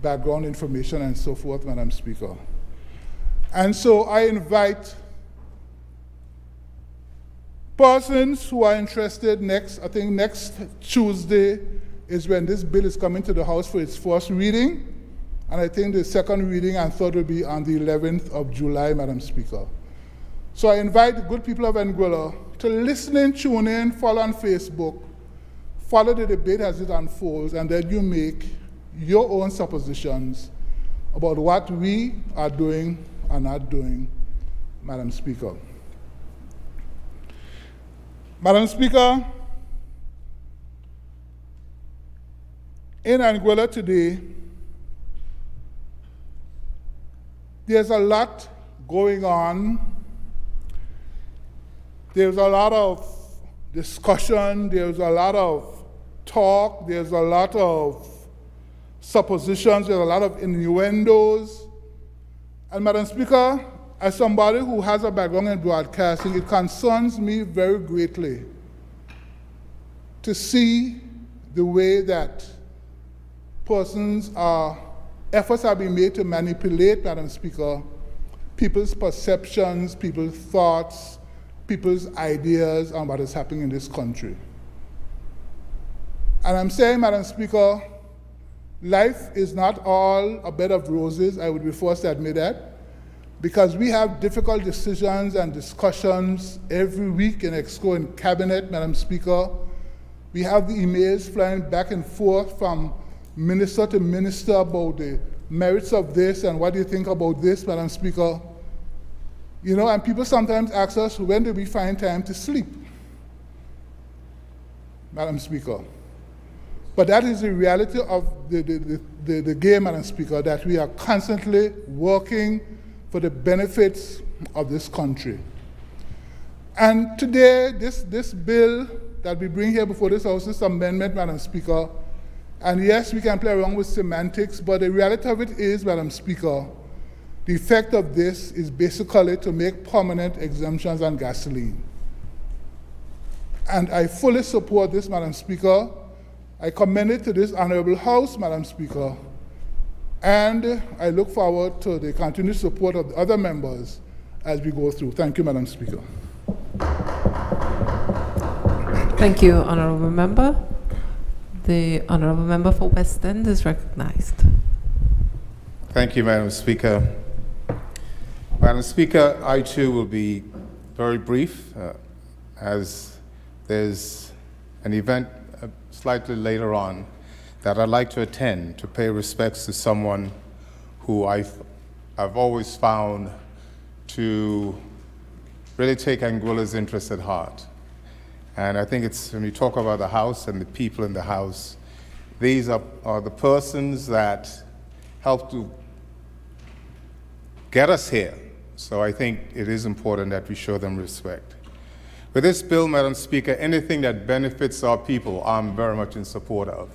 background information, and so forth, Madam Speaker. And so I invite persons who are interested I think next Tuesday is when this bill is coming to the House for its first reading. And I think the second reading and third will be on the 11th of July, Madam Speaker. So I invite the good people of Anguilla to listen in, tune in, follow on Facebook, follow the debate as it unfolds, and then you make your own suppositions about what we are doing or not doing, Madam Speaker. Madam Speaker, in Anguilla today, there's a lot going on. There's a lot of discussion, there's a lot of talk, there's a lot of suppositions, there's a lot of innuendos. And Madam Speaker, as somebody who has a background in broadcasting, it concerns me very greatly to see the way that efforts are being made to manipulate, Madam Speaker, people's perceptions, people's thoughts, people's ideas on what is happening in this country. And I'm saying, Madam Speaker, life is not all a bed of roses, I would be forced to admit that, because we have difficult decisions and discussions every week in EXCO and Cabinet, Madam Speaker. We have the emails flying back and forth from minister to minister about the merits of this and what do you think about this, Madam Speaker. You know, and people sometimes ask us, when do we find time to sleep, Madam Speaker? But that is the reality of the game, Madam Speaker, that we are constantly working for the benefits of this country. And today, this bill that we bring here before this House, this amendment, Madam Speaker, and yes, we can play around with semantics, but the reality of it is, Madam Speaker, the effect of this is basically to make permanent exemptions on gasoline. And I fully support this, Madam Speaker. I commend it to this Honorable House, Madam Speaker, and I look forward to the continued support of the other members as we go through. Thank you, Madam Speaker. Thank you, Honorable Member. The Honorable Member for West End is recognized. Thank you, Madam Speaker. Madam Speaker, I too will be very brief, as there's an event slightly later on that I'd like to attend to pay respects to someone who I've always found to really take Anguilla's interest at heart. And I think it's, when we talk about the House and the people in the House, these are the persons that help to get us here. So I think it is important that we show them respect. With this bill, Madam Speaker, anything that benefits our people, I'm very much in support of.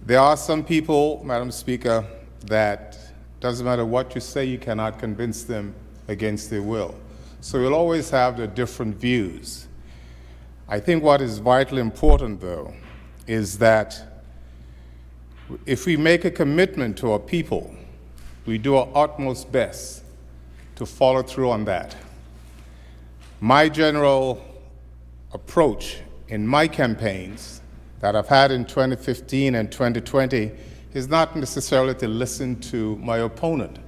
There are some people, Madam Speaker, that doesn't matter what you say, you cannot convince them against their will. So you'll always have the different views. I think what is vitally important, though, is that If we make a commitment to our people, we do our utmost best to follow through on that. My general approach in my campaigns that I've had in 2015 and 2020 is not necessarily to listen to my opponent,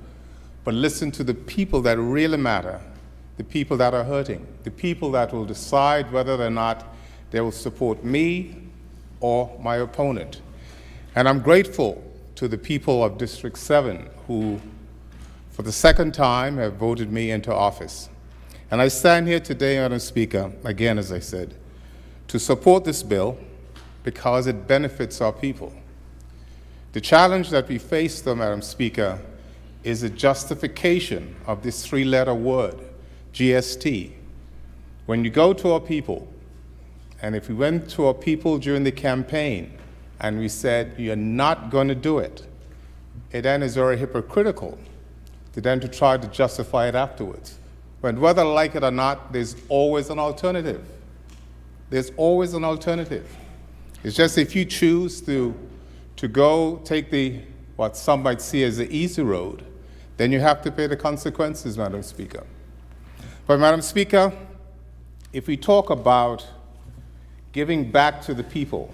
but listen to the people that really matter, the people that are hurting, the people that will decide whether or not they will support me or my opponent. And I'm grateful to the people of District 7 who, for the second time, have voted me into office. And I stand here today, Madam Speaker, again, as I said, to support this bill because it benefits our people. The challenge that we face, though, Madam Speaker, is a justification of this three-letter word, GST. When you go to our people, and if we went to our people during the campaign and we said, you're not going to do it, it then is very hypocritical to then to try to justify it afterwards. When whether I like it or not, there's always an alternative. There's always an alternative. It's just if you choose to go take the, what some might see as the easy road, then you have to pay the consequences, Madam Speaker. But Madam Speaker, if we talk about giving back to the people,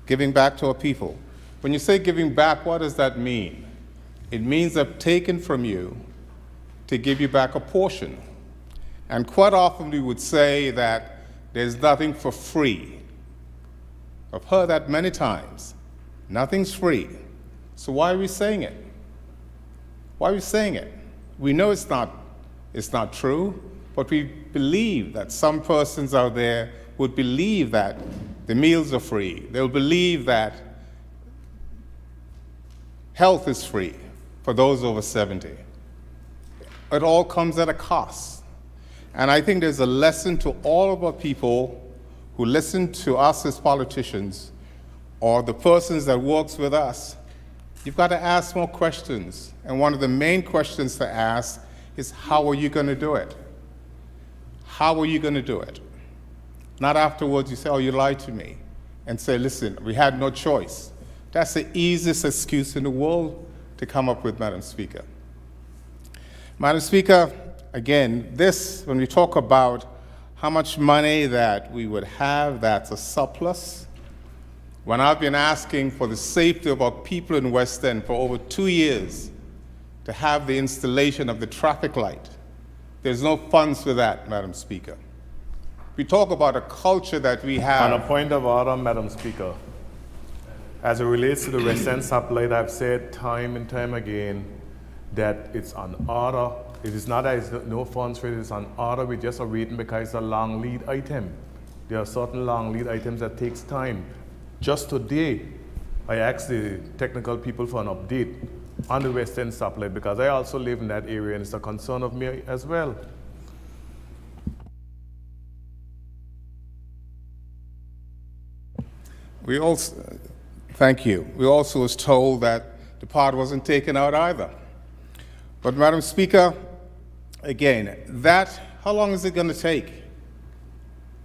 giving back to our people, when you say giving back, what does that mean? It means I've taken from you to give you back a portion. And quite often we would say that there's nothing for free. I've heard that many times. Nothing's free. So why are we saying it? Why are we saying it? We know it's not true, but we believe that some persons out there would believe that the meals are free. They'll believe that health is free for those over 70. It all comes at a cost. And I think there's a lesson to all of our people who listen to us as politicians or the persons that works with us. You've got to ask more questions. And one of the main questions to ask is, how are you going to do it? How are you going to do it? Not afterwards you say, oh, you lied to me, and say, listen, we had no choice. That's the easiest excuse in the world to come up with, Madam Speaker. Madam Speaker, again, when we talk about how much money that we would have that's a surplus, when I've been asking for the safety of our people in West End for over 2 years to have the installation of the traffic light, there's no funds for that, Madam Speaker. We talk about a culture that we have. On a point of order, Madam Speaker, as it relates to the West End stoplight, I've said time and time again that it's on order. It is not that there's no funds for it, it's on order. We just are waiting because it's a long lead item. There are certain long lead items that takes time. Just today, I asked the technical people for an update on the West End stoplight because I also live in that area and it's a concern of me as well. Thank you. We also was told that the part wasn't taken out either. But Madam Speaker, again, how long is it going to take?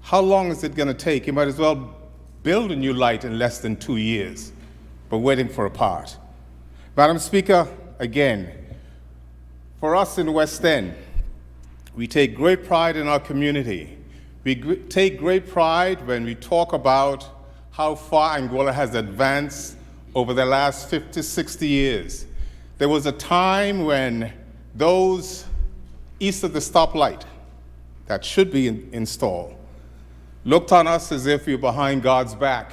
How long is it going to take? You might as well build a new light in less than 2 years, but waiting for a part. Madam Speaker, again, for us in West End, we take great pride in our community. We take great pride when we talk about how far Anguilla has advanced over the last 50, 60 years. There was a time when those east of the stoplight that should be installed looked on us as if we were behind God's back.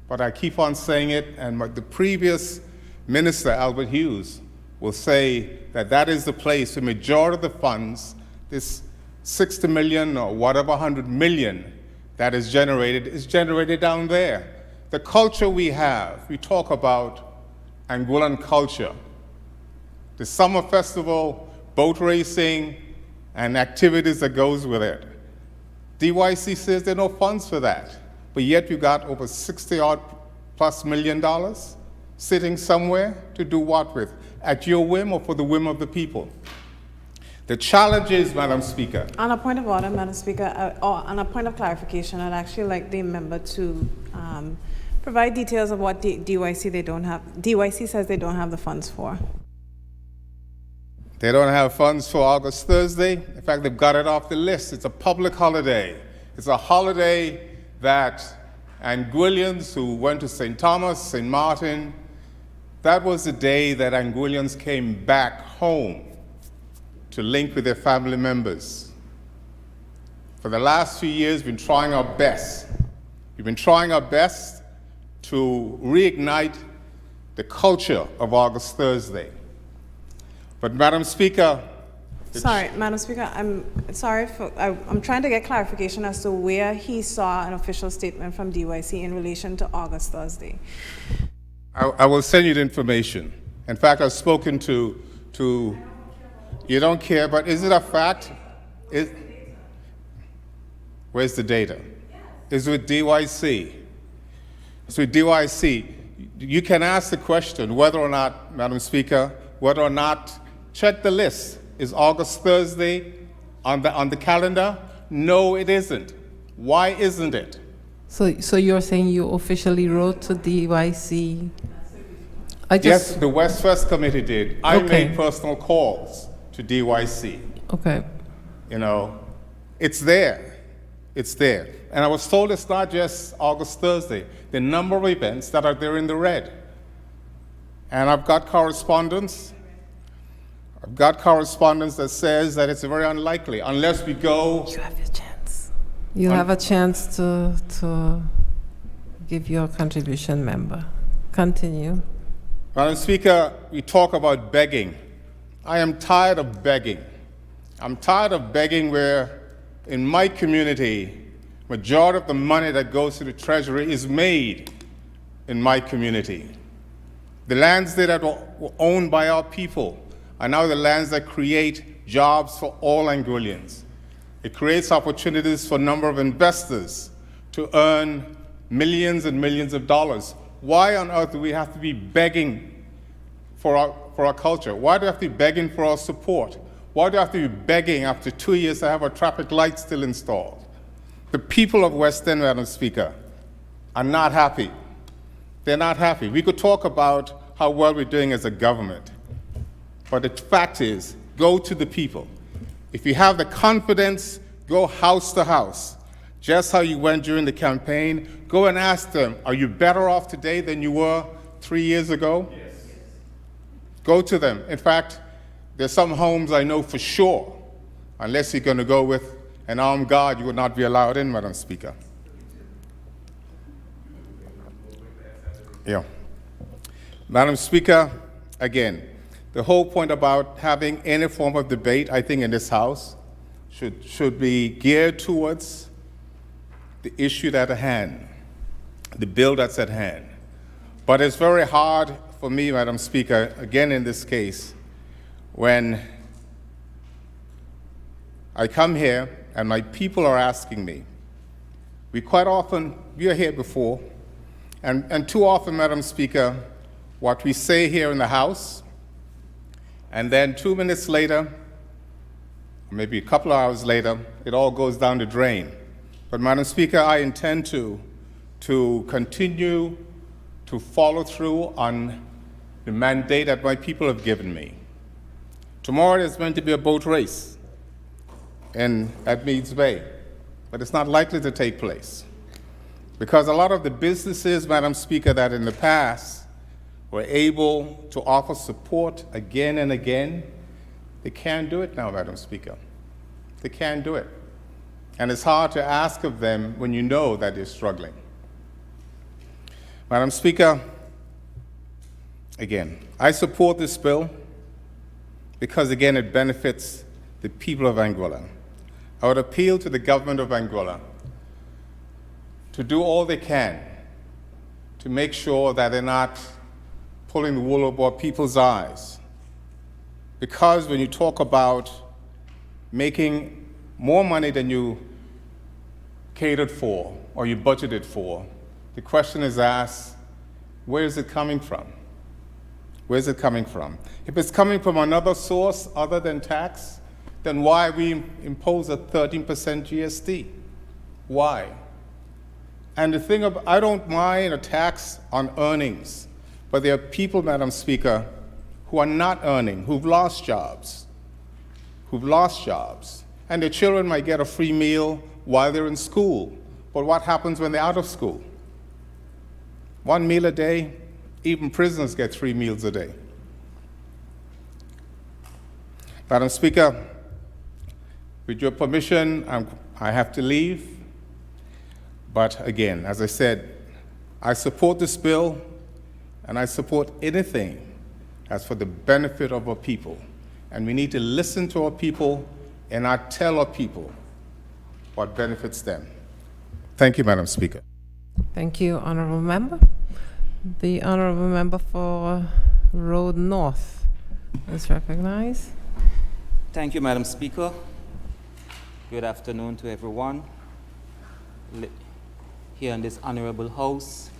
But I keep on saying it, and the previous minister, Albert Hughes, will say that that is the place, the majority of the funds, this 60 million or whatever 100 million that is generated down there. The culture we have, we talk about Anguillan culture. The summer festival, boat racing, and activities that goes with it. DYC says there are no funds for that, but yet you got over $60+ million sitting somewhere to do what with? At your whim or for the whim of the people? The challenge is, Madam Speaker. On a point of order, Madam Speaker, or on a point of clarification, I'd actually like the member to Provide details of what DYC they don't have. DYC says they don't have the funds for. They don't have funds for August Thursday. In fact, they've got it off the list. It's a public holiday. It's a holiday that Anguillians who went to St. Thomas, St. Martin, that was the day that Anguillians came back home to link with their family members. For the last few years, we've been trying our best. We've been trying our best to reignite the culture of August Thursday. But Madam Speaker, Sorry, Madam Speaker, I'm trying to get clarification as to where he saw an official statement from DYC in relation to August Thursday. I will send you the information. In fact, I've spoken to you don't care, but is it a fact? Where's the data? It's with DYC. It's with DYC. You can ask the question whether or not, Madam Speaker, whether or not, check the list. Is August Thursday on the calendar? No, it isn't. Why isn't it? So you're saying you officially wrote to DYC? Yes, the West First Committee did. I Okay. made personal calls to DYC. Okay. You know, it's there. It's there. And I was told it's not just August Thursday. The number of events that are there in the red. And I've got correspondence. That says that it's very unlikely unless we go. You have your chance. You have a chance to give your contribution, member. Continue. Madam Speaker, we talk about begging. I am tired of begging. I'm tired of begging where in my community, majority of the money that goes to the Treasury is made in my community. The lands that were owned by our people are now the lands that create jobs for all Anguillians. It creates opportunities for a number of investors to earn millions and millions of dollars. Why on earth do we have to be begging for our culture? Why do we have to be begging for our support? Why do we have to be begging after 2 years to have our traffic lights still installed? The people of West End, Madam Speaker, are not happy. They're not happy. We could talk about how well we're doing as a government. But the fact is, go to the people. If you have the confidence, go house to house. Just how you went during the campaign, go and ask them, are you better off today than you were 3 years ago? Yes. Go to them. In fact, there's some homes I know for sure, unless you're going to go with an armed guard, you would not be allowed in, Madam Speaker. Yeah. Madam Speaker, again, the whole point about having any form of debate, I think, in this House should be geared towards the issue at hand, the bill that's at hand. But it's very hard for me, Madam Speaker, again in this case, when I come here and my people are asking me. We are here before, and too often, Madam Speaker, what we say here in the House, and then 2 minutes later, or maybe a couple of hours later, it all goes down the drain. But Madam Speaker, I intend to continue to follow through on the mandate that my people have given me. Tomorrow there's going to be a boat race at Meads Bay, but it's not likely to take place. Because a lot of the businesses, Madam Speaker, that in the past were able to offer support again and again, they can't do it now, Madam Speaker. They can't do it. And it's hard to ask of them when you know that they're struggling. Madam Speaker, again, I support this bill because, again, it benefits the people of Anguilla. I would appeal to the government of Anguilla to do all they can to make sure that they're not pulling the wool over people's eyes. Because when you talk about making more money than you catered for or you budgeted for, the question is asked, where is it coming from? Where is it coming from? If it's coming from another source other than tax, then why we impose a 13% GST? Why? And the thing I don't mind a tax on earnings, but there are people, Madam Speaker, who are not earning, who've lost jobs, and their children might get a free meal while they're in school. But what happens when they're out of school? 1 meal a day, even prisoners get 3 meals a day. Madam Speaker, with your permission, I have to leave. But again, as I said, I support this bill, and I support anything that's for the benefit of our people. And we need to listen to our people and not tell our people what benefits them. Thank you, Madam Speaker. Thank you, Honorable Member. The Honorable Member for Road North is recognized. Thank you, Madam Speaker. Good afternoon to everyone here in this honorable house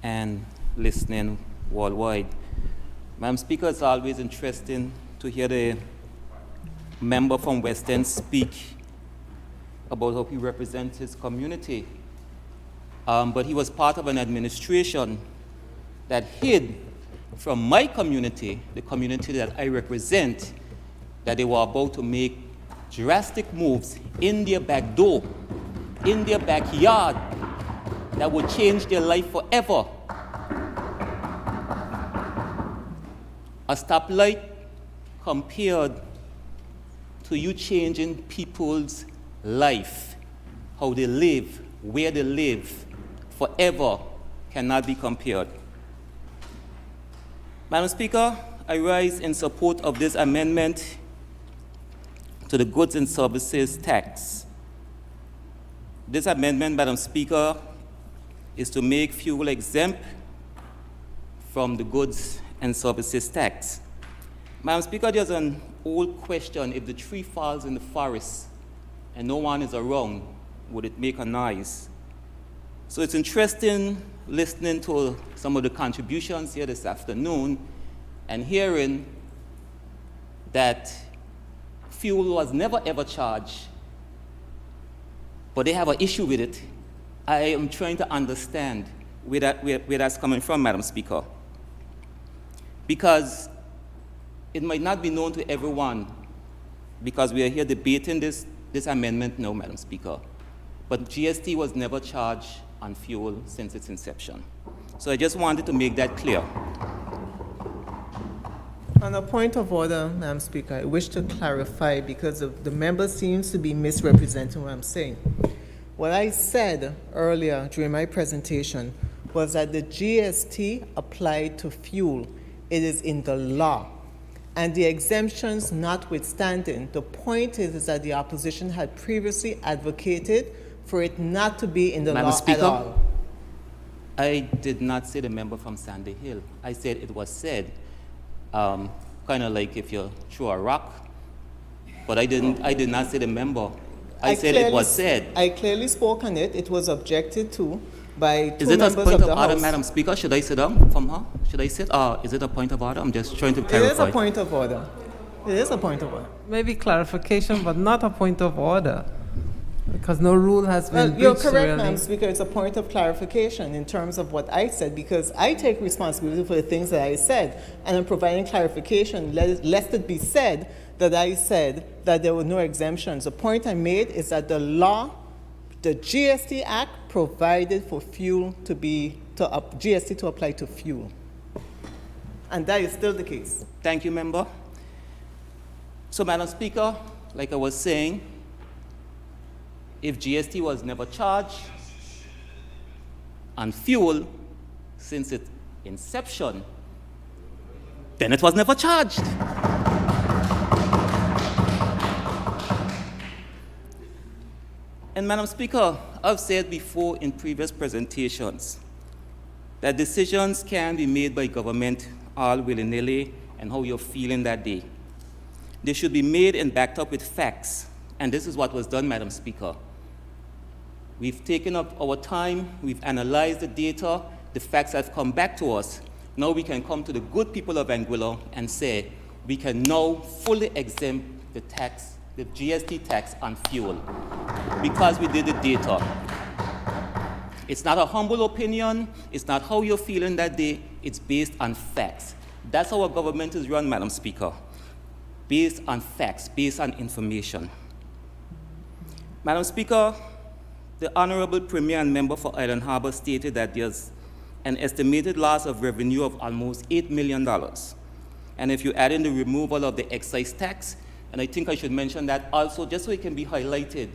and listening worldwide. Madam Speaker, it's always interesting to hear the member from West End speak about how he represents his community. But he was part of an administration that hid from my community, the community that I represent, that they were about to make drastic moves in their back door, in their backyard, that would change their life forever. A stoplight compared to you changing people's life, how they live, where they live, forever cannot be compared. Madam Speaker, I rise in support of this amendment to the Goods and Services Tax. This amendment, Madam Speaker, is to make fuel exempt from the Goods and Services Tax. Madam Speaker, there's an old question: if the tree falls in the forest and no one is around, would it make a noise? So it's interesting listening to some of the contributions here this afternoon and hearing that fuel was never ever charged, but they have an issue with it. I am trying to understand where that's coming from, Madam Speaker. Because it might not be known to everyone, because we are here debating this amendment now, Madam Speaker. But GST was never charged on fuel since its inception. So I just wanted to make that clear. On a point of order, Madam Speaker, I wish to clarify because the member seems to be misrepresenting what I'm saying. What I said earlier during my presentation was that the GST applied to fuel. It is in the law. And the exemptions notwithstanding, the point is that the opposition had previously advocated for it not to be in the Madam law Speaker, at all. I did not say the member from Sandy Hill. I said it was said, kind of like if you throw a rock, but I did not say the member. I said it was said. I clearly spoke on it. It was objected to by two Is it a members point of of the order, House. Madam Speaker? Should I sit down from her? Should I sit? Is it a point of order? I'm just trying to It clarify. is a point of order. It is a point of order. Maybe clarification, but not a point of order, because no rule has been Well, breached, you're correct, really. Madam Speaker. It's a point of clarification in terms of what I said, because I take responsibility for the things that I said, and I'm providing clarification, lest it be said that I said that there were no exemptions. The point I made is that the law, the GST Act, provided for fuel to be, GST to apply to fuel. And that is still the case. Thank you, member. So, Madam Speaker, like I was saying, if GST was never charged on fuel since its inception, then it was never charged. And Madam Speaker, I've said before in previous presentations that decisions can be made by government all willy-nilly and how you're feeling that day. They should be made and backed up with facts. And this is what was done, Madam Speaker. We've taken up our time, we've analyzed the data, the facts have come back to us. Now we can come to the good people of Anguilla and say, we can now fully exempt the tax, the GST tax on fuel, because we did the data. It's not a humble opinion. It's not how you're feeling that day. It's based on facts. That's how our government is run, Madam Speaker. Based on facts, based on information. Madam Speaker, the Honorable Premier and Member for Island Harbour stated that there's an estimated loss of revenue of almost $8 million. And if you add in the removal of the excise tax, and I think I should mention that also, just so it can be highlighted,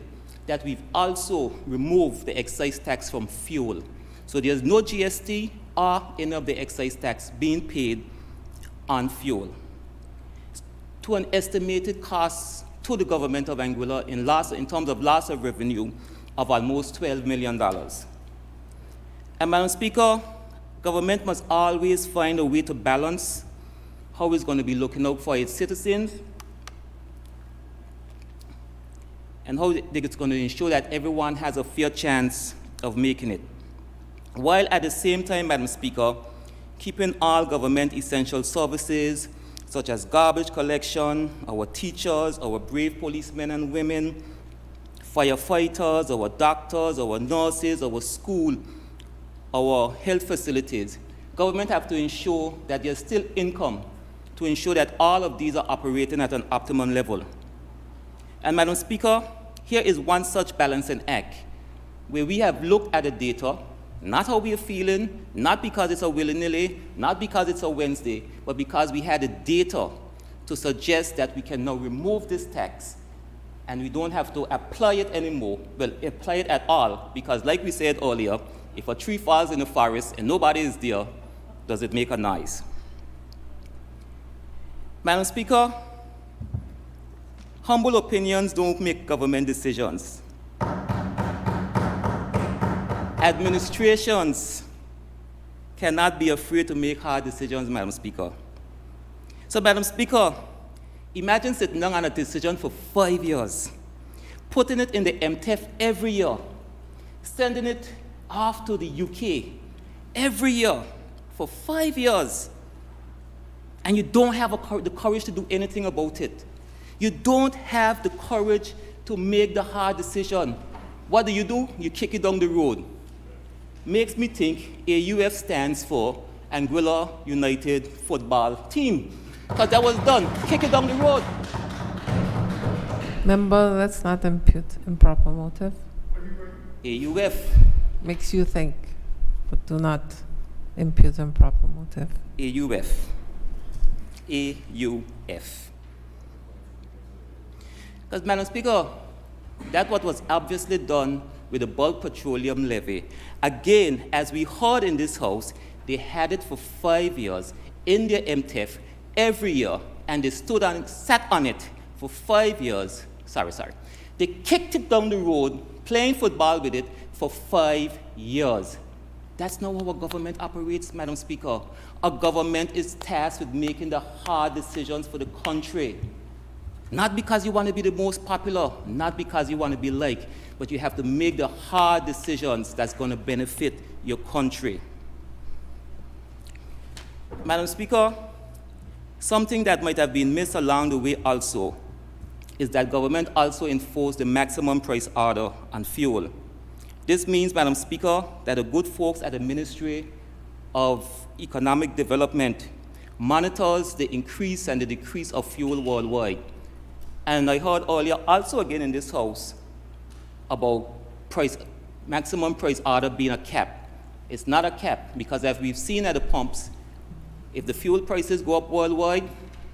that we've also removed the excise tax from fuel. So there's no GST or any of the excise tax being paid on fuel, to an estimated cost to the government of Anguilla in terms of loss of revenue of almost $12 million. And Madam Speaker, government must always find a way to balance how it's going to be looking out for its citizens and how it's going to ensure that everyone has a fair chance of making it, while at the same time, Madam Speaker, keeping all government essential services such as garbage collection, our teachers, our brave policemen and women, firefighters, our doctors, our nurses, our school, our health facilities. Government have to ensure that there's still income to ensure that all of these are operating at an optimum level. And Madam Speaker, here is one such balancing act where we have looked at the data, not how we are feeling, not because it's a willy-nilly, not because it's a Wednesday, but because we had the data to suggest that we can now remove this tax and we don't have to apply it anymore, well, apply it at all, because like we said earlier, if a tree falls in the forest and nobody is there, does it make a noise? Madam Speaker, humble opinions don't make government decisions. Administrations cannot be afraid to make hard decisions, Madam Speaker. So, Madam Speaker, imagine sitting down on a decision for 5 years, putting it in the MTF every year, sending it off to the UK every year for 5 years, and you don't have the courage to do anything about it. You don't have the courage to make the hard decision. What do? You kick it down the road. Makes me think AUF stands for Anguilla United Football Team, because that was done. Kick it down the road. Member, let's not impute improper motive. AUF. Makes you think, but do not impute improper motive. AUF. AUF. Because, Madam Speaker, that's what was obviously done with the bulk petroleum levy. Again, as we heard in this House, they had it for 5 years in their MTF every year, and they sat on it for 5 years. Sorry. They kicked it down the road, playing football with it for 5 years. That's not how our government operates, Madam Speaker. Our government is tasked with making the hard decisions for the country. Not because you want to be the most popular, not because you want to be liked, but you have to make the hard decisions that's going to benefit your country. Madam Speaker, something that might have been missed along the way also is that government also enforced the maximum price order on fuel. This means, Madam Speaker, that the good folks at the Ministry of Economic Development monitors the increase and the decrease of fuel worldwide. And I heard earlier also again in this House about maximum price order being a cap. It's not a cap, because as we've seen at the pumps, if the fuel prices go up worldwide,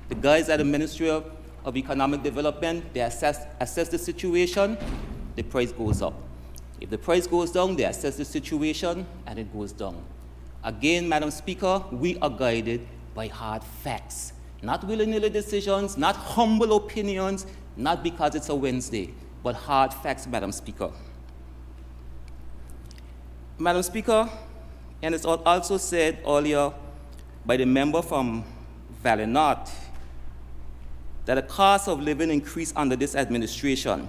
the guys at the Ministry of Economic Development, they assess the situation, the price goes up. If the price goes down, they assess the situation, and it goes down. Again, Madam Speaker, we are guided by hard facts. Not willy-nilly decisions, not humble opinions, not because it's a Wednesday, but hard facts, Madam Speaker. Madam Speaker, and it's also said earlier by the member from Valley North that the cost of living increased under this administration.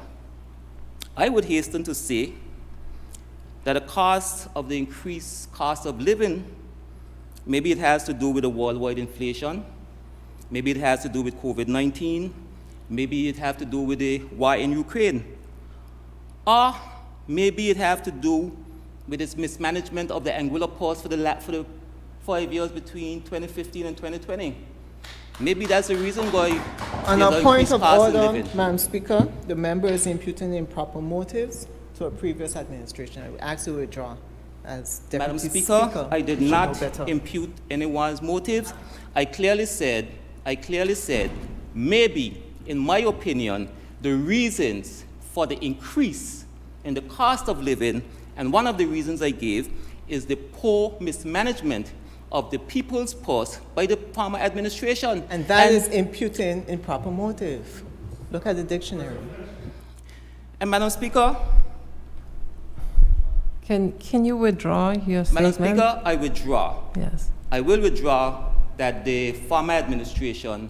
I would hasten to say that the cost of the increased cost of living, maybe it has to do with the worldwide inflation, maybe it has to do with COVID-19, maybe it has to do with the war in Ukraine, or maybe it has to do with its mismanagement of the Anguilla ports for the 5 years between 2015 and 2020. Maybe that's the reason why On there's a an point increased of cost in order, living. Madam Speaker, the member is imputing improper motives to a previous administration. I would ask you to withdraw as Deputy Madam Speaker, I did You should know not better. impute anyone's motives. I clearly said, maybe, in my opinion, the reasons for the increase in the cost of living, and one of the reasons I gave is the poor mismanagement of the people's purse by the former administration. And that is imputing improper motive. Look at the dictionary. And Madam Speaker, Can you withdraw your Madam statement? Speaker, I withdraw. Yes. I will withdraw that the former administration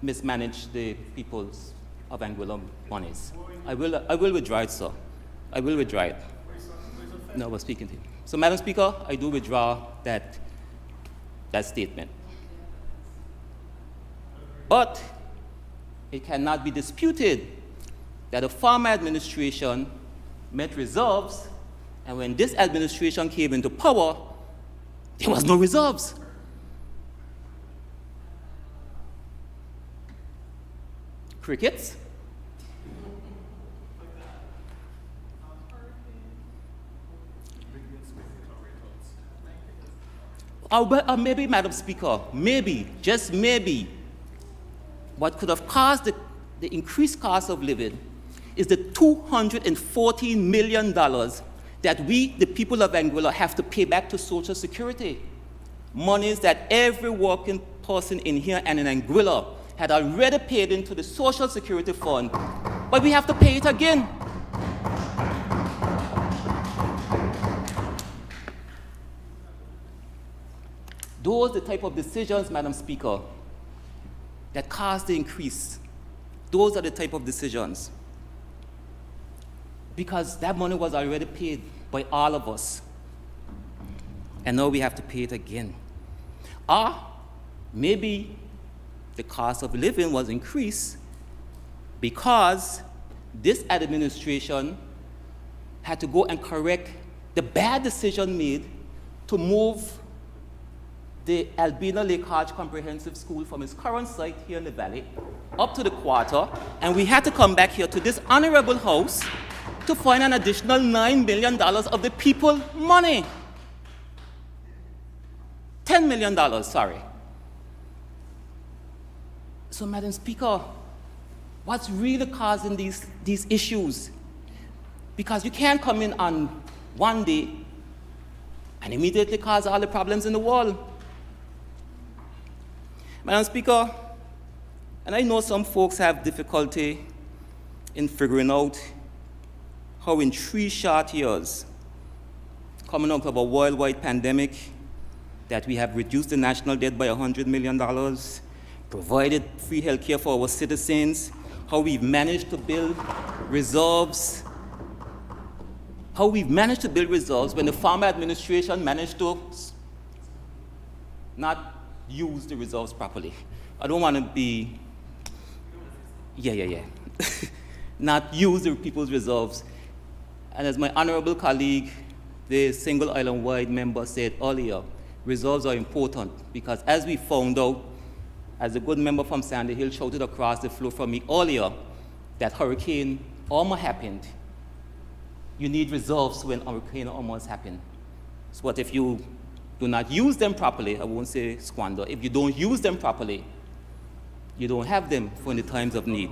mismanaged the people's of Anguilla monies. I will withdraw it, sir. I will withdraw it. No, I was speaking to you. So, Madam Speaker, I do withdraw that statement. But it cannot be disputed that the former administration met reserves, and when this administration came into power, there was no reserves. Crickets? Or maybe, Madam Speaker, maybe, just maybe, what could have caused the increased cost of living is the $214 million that we, the people of Anguilla, have to pay back to Social Security. Monies that every working person in here and in Anguilla had already paid into the Social Security Fund, but we have to pay it again. Those are the type of decisions, Madam Speaker, that caused the increase. Those are the type of decisions. Because that money was already paid by all of us. And now we have to pay it again. Or maybe the cost of living was increased because this administration had to go and correct the bad decision made to move the Albina Lake Arch Comprehensive School from its current site here in the valley up to the quarter, and we had to come back here to this honorable house to find an additional $9 million of the people money. $10 million, sorry. So, Madam Speaker, what's really causing these issues? Because you can't come in on one day and immediately cause all the problems in the world. Madam Speaker, and I know some folks have difficulty in figuring out how in 3 short years, coming out of a worldwide pandemic, that we have reduced the national debt by $100 million, provided free health care for our citizens, how we've managed to build reserves, when the former administration managed to not use the reserves properly. I don't want to be, not use the people's reserves. And as my honorable colleague, the single island-wide member said earlier, reserves are important because as we found out, as a good member from Sandy Hill shouted across the floor from me earlier, that Hurricane Irma happened. You need reserves when Hurricane Irma has happened. So what if you do not use them properly? I won't say squander. If you don't use them properly, you don't have them for in the times of need.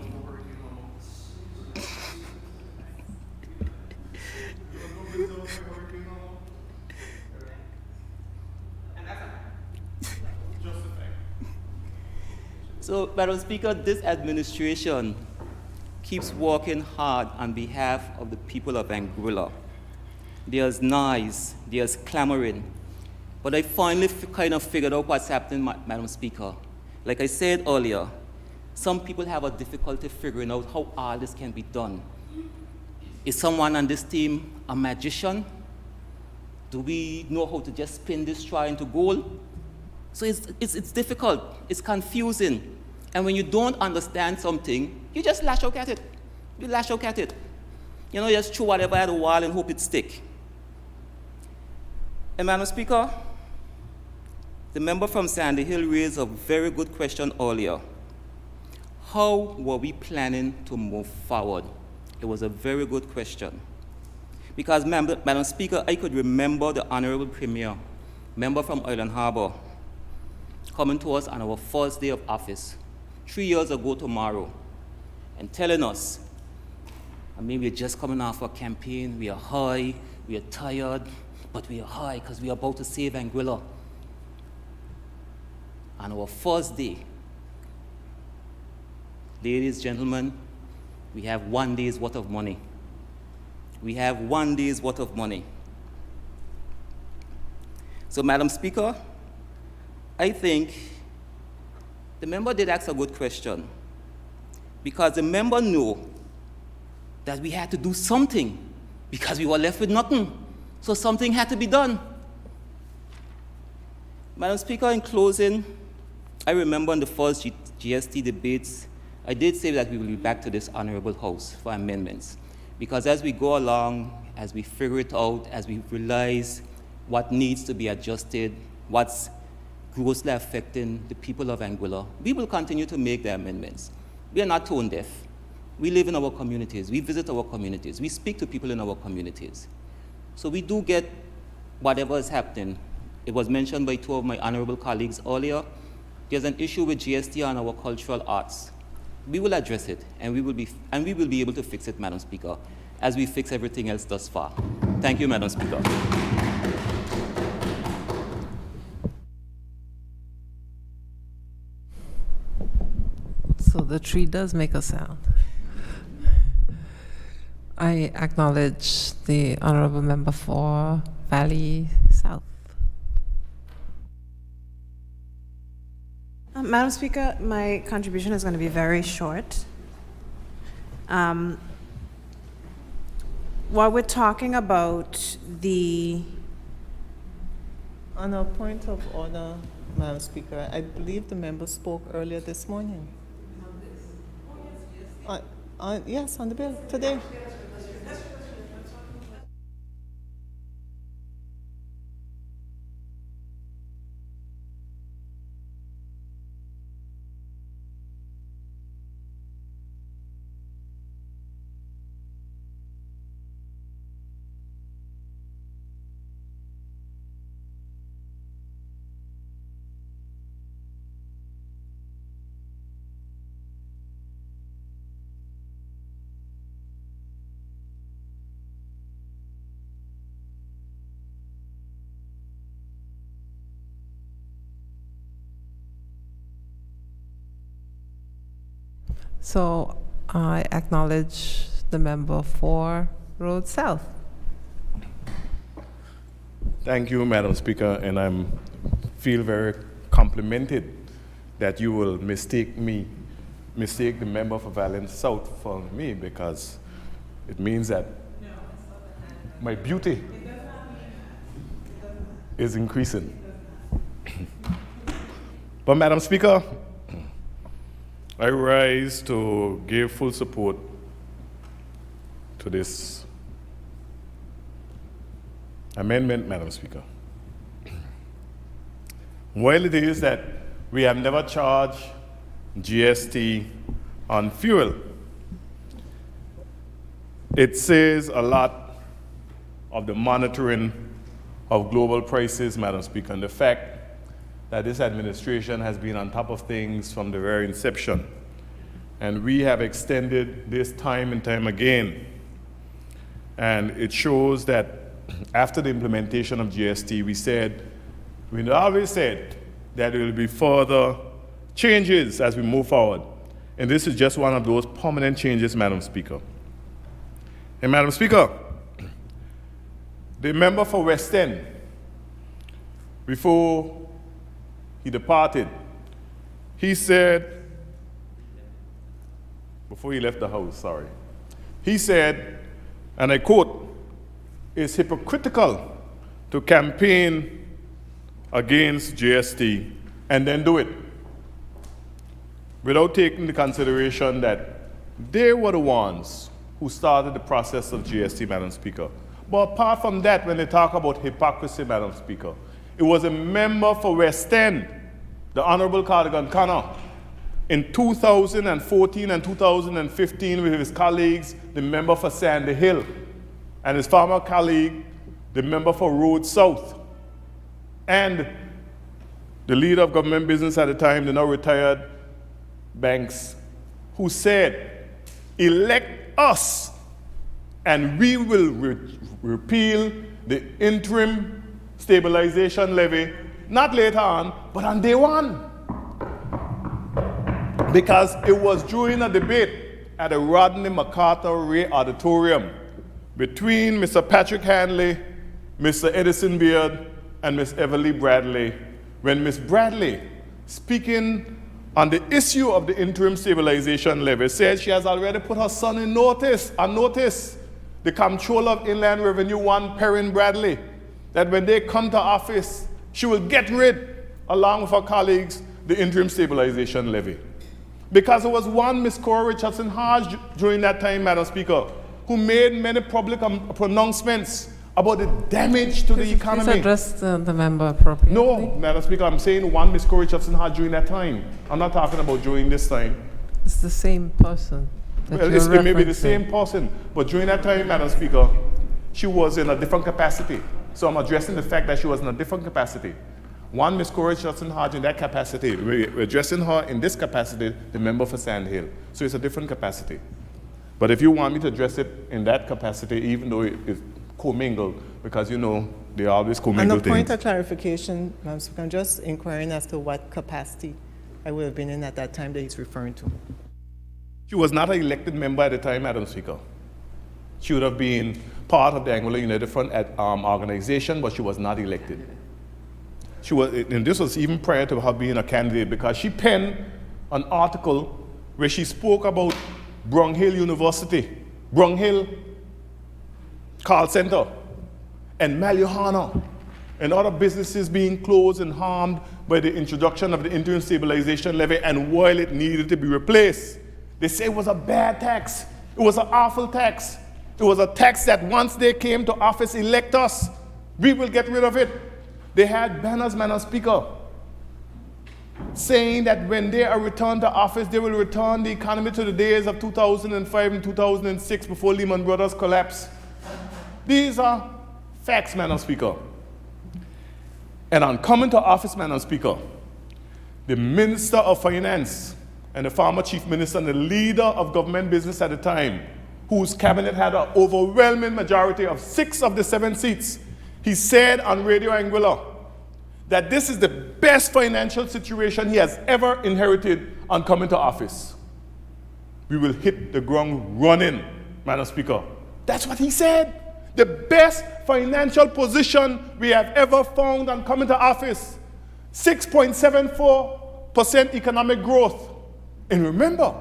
So, Madam Speaker, this administration keeps working hard on behalf of the people of Anguilla. There's noise, there's clamoring. But I finally kind of figured out what's happening, Madam Speaker. Like I said earlier, some people have a difficulty figuring out how all this can be done. Is someone on this team a magician? Do we know how to just spin this straw into gold? So it's difficult, it's confusing. And when you don't understand something, you just lash out at it. You lash out at it. You know, just throw whatever at the wall and hope it stick. And Madam Speaker, the member from Sandy Hill raised a very good question earlier. How were we planning to move forward? It was a very good question. Because, Madam Speaker, I could remember the Honorable Premier, member from Island Harbor, coming to us on our first day of office, 3 years ago tomorrow, and telling us, I mean, we're just coming off a campaign, we are high, we are tired, but we are high because we are about to save Anguilla. On our first day, ladies, gentlemen, we have 1 day's worth of money. We have 1 day's worth of money. So, Madam Speaker, I think the member did ask a good question, because the member knew that we had to do something because we were left with nothing. So something had to be done. Madam Speaker, in closing, I remember in the first GST debates, I did say that we will be back to this honorable House for amendments. Because as we go along, as we figure it out, as we realize what needs to be adjusted, what's grossly affecting the people of Anguilla, we will continue to make the amendments. We are not tone deaf. We live in our communities. We visit our communities. We speak to people in our communities. So we do get whatever is happening. It was mentioned by two of my honorable colleagues earlier. There's an issue with GST on our cultural arts. We will address it, and we will be able to fix it, Madam Speaker, as we fix everything else thus far. Thank you, Madam Speaker. So the tree does make a sound. I acknowledge the honorable member for Valley South. Madam Speaker, my contribution is going to be very short. While we're talking about the... On a point of order, Madam Speaker, I believe the member spoke earlier this morning. Yes, on the bill today. So I acknowledge the member for Road South. Thank you, Madam Speaker, and I feel very complimented that you will mistake the member for Valiant South for me, because it means that my beauty is increasing. But Madam Speaker, I rise to give full support to this amendment, Madam Speaker. While it is that we have never charged GST on fuel, it says a lot of the monitoring of global prices, Madam Speaker, and the fact that this administration has been on top of things from the very inception. And we have extended this time and time again. And it shows that after the implementation of GST, we always said that there will be further changes as we move forward. And this is just one of those permanent changes, Madam Speaker. And Madam Speaker, the member for West End, before he departed, he said, before he left the House, he said, and I quote, "It's hypocritical to campaign against GST and then do it without taking into consideration that they were the ones who started the process of GST, Madam Speaker, But apart from that, when they talk about hypocrisy, Madam Speaker, it was a member for West End, the Honorable Cardigan Connor, in 2014 and 2015 with his colleagues, the member for Sandy Hill, and his former colleague, the member for Road South, and the leader of government business at the time, the now retired Banks, who said, elect us and we will repeal the interim stabilization levy, not later on, but on day one. Because it was during a debate at the Rodney MacArthur Ray Auditorium between Mr. Patrick Hanley, Mr. Edison Beard, and Ms. Everly Bradley, when Ms. Bradley, speaking on the issue of the interim stabilization levy, said she has already put her son on notice, the Comptroller of Inland Revenue 1, Perrin Bradley, that when they come to office, she will get rid, along with her colleagues, the interim stabilization levy. Because there was one Ms. Cora Richardson Hodge during that time, Madam Speaker, who made many public pronouncements about the damage to the economy. Please address the member appropriately. No, Madam Speaker, I'm saying one Ms. Cora Richardson Hodge during that time. I'm not talking about during this time. It's the same person. Well, it may be the same person, but during that time, Madam Speaker, she was in a different capacity. So I'm addressing the fact that she was in a different capacity. One, Ms. Cora Richardson Hodge in that capacity. We're addressing her in this capacity, the member for Sand Hill. So it's a different capacity. But if you want me to address it in that capacity, even though it is commingled, because you know, they always commingle And a point things. of clarification, Madam Speaker, I'm just inquiring as to what capacity I would have been in at that time that he's referring to. She was not an elected member at the time, Madam Speaker. She would have been part of the Anguilla United Front organization, but she was not elected. She was, and this was even prior to her being a candidate, because she penned an article where she spoke about Brung Hill University, Brung Hill Call Center, and Maliohana, and other businesses being closed and harmed by the introduction of the interim stabilization levy, and while it needed to be replaced. They say it was a bad tax. It was an awful tax. It was a tax that once they came to office, elect us, we will get rid of it. They had banners, Madam Speaker, saying that when they are returned to office, they will return the economy to the days of 2005 and 2006 before Lehman Brothers collapsed. These are facts, Madam Speaker. And on coming to office, Madam Speaker, the Minister of Finance and the former Chief Minister and the leader of government business at the time, whose cabinet had an overwhelming majority of 6 of the 7 seats, he said on Radio Anguilla that this is the best financial situation he has ever inherited on coming to office. We will hit the ground running, Madam Speaker. That's what he said. The best financial position we have ever found on coming to office. 6.74% economic growth. And remember,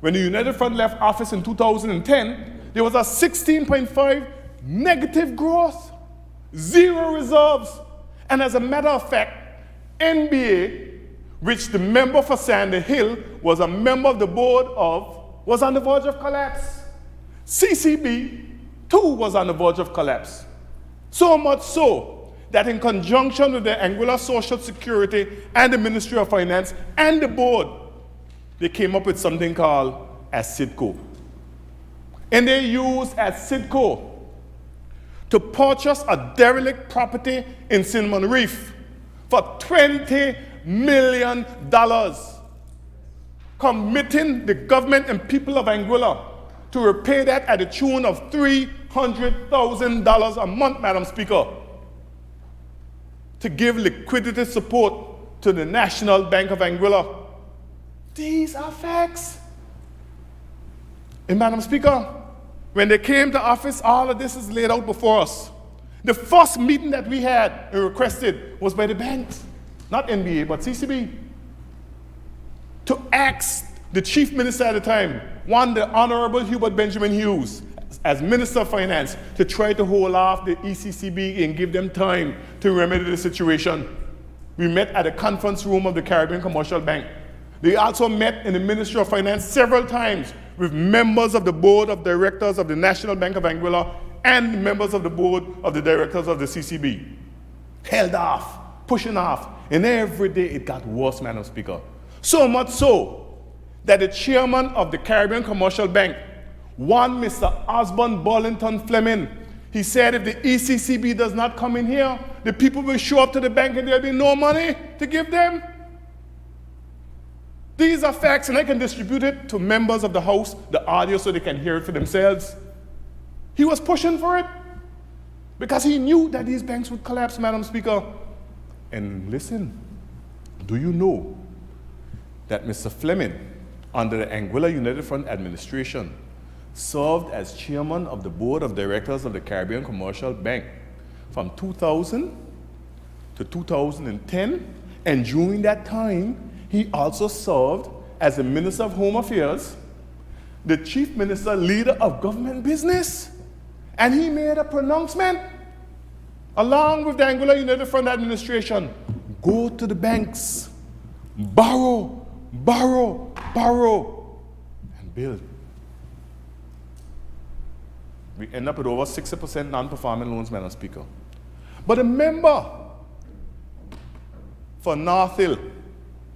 when the United Front left office in 2010, there was a 16.5 negative growth. 0 reserves. And as a matter of fact, NBA, which the member for Sandy Hill was a member of the board of, was on the verge of collapse. CCB, too, was on the verge of collapse. So much so that in conjunction with the Anguilla Social Security and the Ministry of Finance and the board, they came up with something called ACIDCO. And they used ACIDCO to purchase a derelict property in Cinnamon Reef for $20 million, committing the government and people of Anguilla to repay that at the tune of $300,000 a month, Madam Speaker, to give liquidity support to the National Bank of Anguilla. These are facts. And Madam Speaker, when they came to office, all of this is laid out before us. The first meeting that we had and requested was by the banks, not NBA, but CCB, to ask the chief minister at the time, the Honorable Hubert Benjamin Hughes, as Minister of Finance, to try to hold off the ECCB and give them time to remedy the situation. We met at the conference room of the Caribbean Commercial Bank. They also met in the Ministry of Finance several times with members of the board of directors of the National Bank of Anguilla and members of the board of the directors of the CCB held off, pushing off, and every day it got worse, Madam Speaker. So much so that the chairman of the Caribbean Commercial Bank, one Mr. Osborne Burlington Fleming, he said if the ECCB does not come in here, the people will show up to the bank and there'll be no money to give them. These are facts, and I can distribute it to members of the House, the audio, so they can hear it for themselves. He was pushing for it because he knew that these banks would collapse, Madam Speaker. And listen, do you know that Mr. Fleming, under the Anguilla United Front administration, served as chairman of the board of directors of the Caribbean Commercial Bank from 2000 to 2010, and during that time, he also served as the Minister of Home Affairs, the Chief Minister, leader of government business, and he made a pronouncement along with the Anguilla United Front administration: go to the banks, borrow, borrow, borrow, and build. We end up with over 60% non-performing loans, Madam Speaker. But a member for North Hill,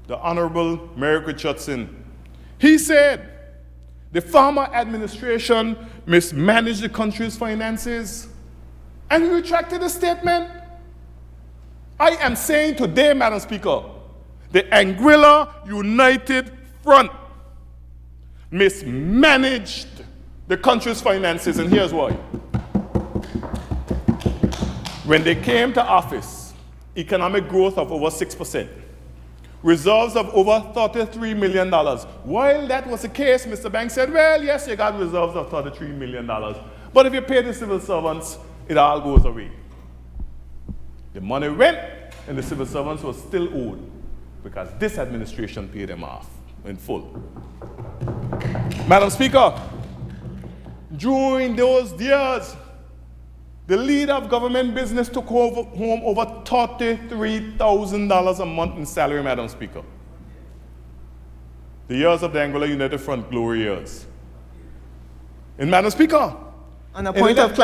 the Honorable Merrick Richardson, he said the former administration mismanaged the country's finances, and he retracted the statement. I am saying today, Madam Speaker, the Anguilla United Front mismanaged the country's finances, and here's why. When they came to office, economic growth of over 6%, reserves of over $33 million. While that was the case, Mr. Banks said, well, yes, you got reserves of $33 million, but if you pay the civil servants, it all goes away. The money went, and the civil servants were still owed because this administration paid them off in full. Madam Speaker, during those years, the leader of government business took home over $33,000 a month in salary, Madam Speaker. The years of the Anguilla United Front, glory years. And Madam Speaker, On a point of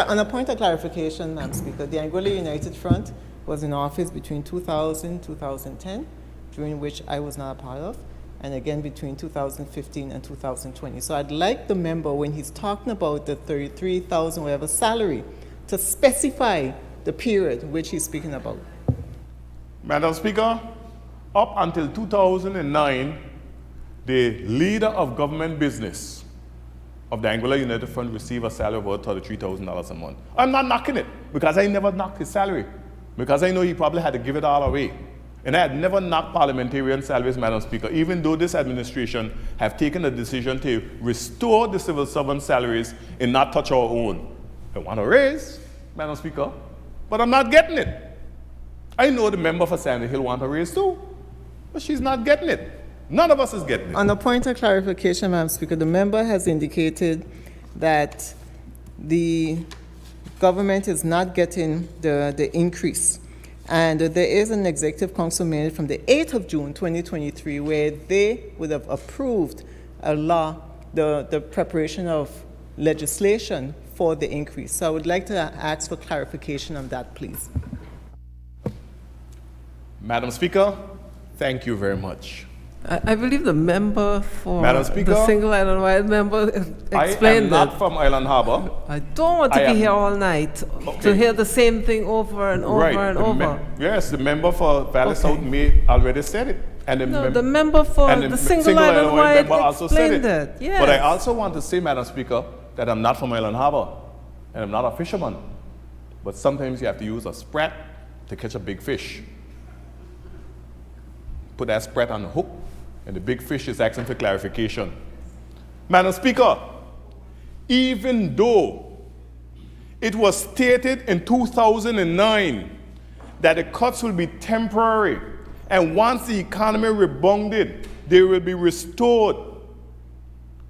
clarification, Madam Speaker, the Anguilla United Front was in office between 2000 2010, during which I was not a part of, and again between 2015 and 2020. So I'd like the member, when he's talking about the 33,000 whatever salary, to specify the period which he's speaking about. Madam Speaker, up until 2009, the leader of government business of the Anguilla United Front received a salary of about $33,000 a month. I'm not knocking it, because I never knocked his salary, because I know he probably had to give it all away. And I had never knocked parliamentarian salaries, Madam Speaker, even though this administration have taken a decision to restore the civil servant salaries and not touch our own. I want to raise, Madam Speaker, but I'm not getting it. I know the member for Sandy Hill want to raise too, but she's not getting it. None of us is getting it. On a point of clarification, Madam Speaker, the member has indicated that the government is not getting the increase. And there is an executive council minute from the 8th of June, 2023, where they would have approved a law, the preparation of legislation for the increase. So I would like to ask for clarification on that, please. Madam Speaker, thank you very much. I believe the member for Madam Speaker, the single island wide member explained I am not it. from Island Harbor. I don't want to be here all night to hear the same thing over and over and over. Yes, the member for Valley South May already said it. And the member for the single island wide member also said explained it. Yes. But I also want to say, Madam Speaker, that I'm not from Island Harbor, and I'm not a fisherman. But sometimes you have to use a sprat to catch a big fish. Put that sprat on the hook, and the big fish is asking for clarification. Madam Speaker, even though it was stated in 2009 that the cuts will be temporary, and once the economy rebounded, they will be restored.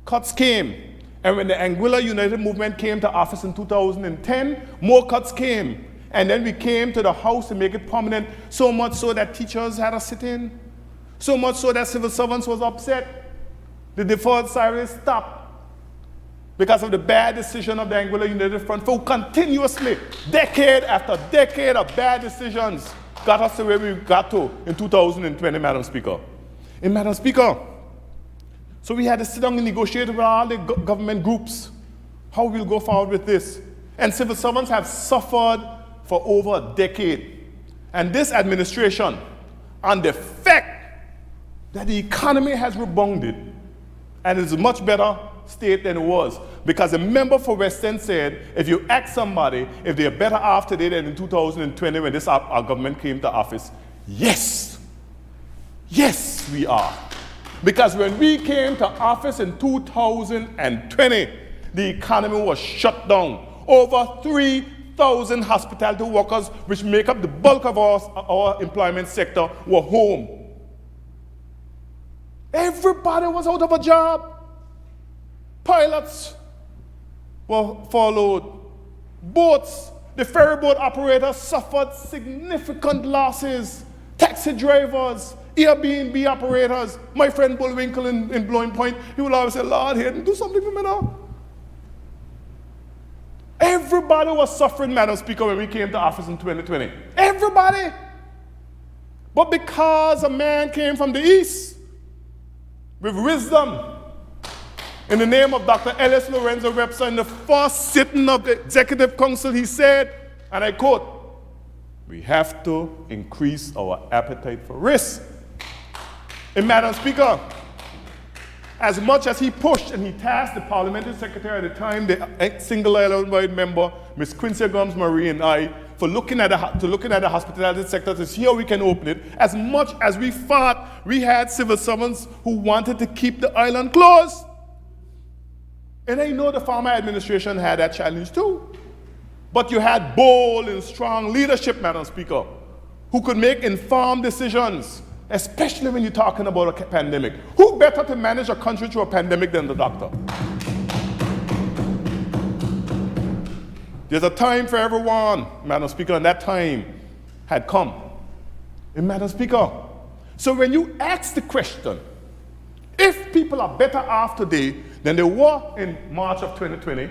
Cuts came, and when the Anguilla United Movement came to office in 2010, more cuts came. And then we came to the House to make it permanent, so much so that teachers had to sit in. So much so that civil servants was upset. The deferred salary stopped. because of the bad decision of the Anguilla United Front, who continuously, decade after decade of bad decisions, got us to where we got to in 2020, Madam Speaker. And Madam Speaker, so we had to sit down and negotiate with all the government groups how we'll go forward with this. And civil servants have suffered for over a decade. And this administration, on the fact that the economy has rebounded and is a much better state than it was, because a member for West End said, if you ask somebody if they're better off today than in 2020 when this our government came to office, yes, we are. Because when we came to office in 2020, the economy was shut down. Over 3,000 hospitality workers, which make up the bulk of our employment sector, were home. Everybody was out of a job. Pilots were furloughed. Boats, the ferry boat operators suffered significant losses. Taxi drivers, Airbnb operators. My friend Bullwinkle in Blowing Point, he would always say, Lord, here, do something for me now. Everybody was suffering, Madam Speaker, when we came to office in 2020. Everybody. But because a man came from the East with wisdom, in the name of Dr. Ellis Lorenzo Webster, in the first sitting of the Executive Council, he said, and I quote, we have to increase our appetite for risk. And Madam Speaker, as much as he pushed and he tasked the parliamentary secretary at the time, the single island-wide member, Ms. Quincy Gomes Marie, and I, for looking at the hospitality sector to see how we can open it, as much as we fought, we had civil servants who wanted to keep the island closed. And I know the former administration had that challenge too. But you had bold and strong leadership, Madam Speaker, who could make informed decisions, especially when you're talking about a pandemic. Who better to manage a country through a pandemic than the doctor? There's a time for everyone, Madam Speaker, and that time had come. And Madam Speaker, so when you ask the question, if people are better off today than they were in March of 2020,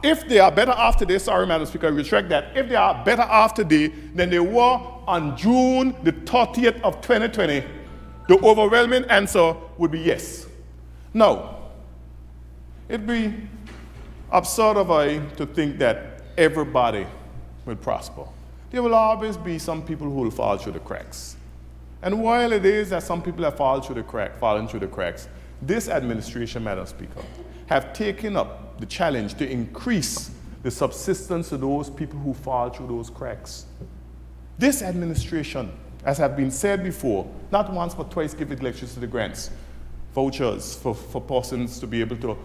if they are better off today, sorry, Madam Speaker, I retract that. If they are better off today than they were on June the 30th of 2020, the overwhelming answer would be yes. Now, it'd be absurd of I to think that everybody will prosper. There will always be some people who will fall through the cracks. And while it is that some people have fallen through the cracks, this administration, Madam Speaker, have taken up the challenge to increase the subsistence of those people who fall through those cracks. This administration, as have been said before, not once but twice giving electricity grants, vouchers for persons to be able to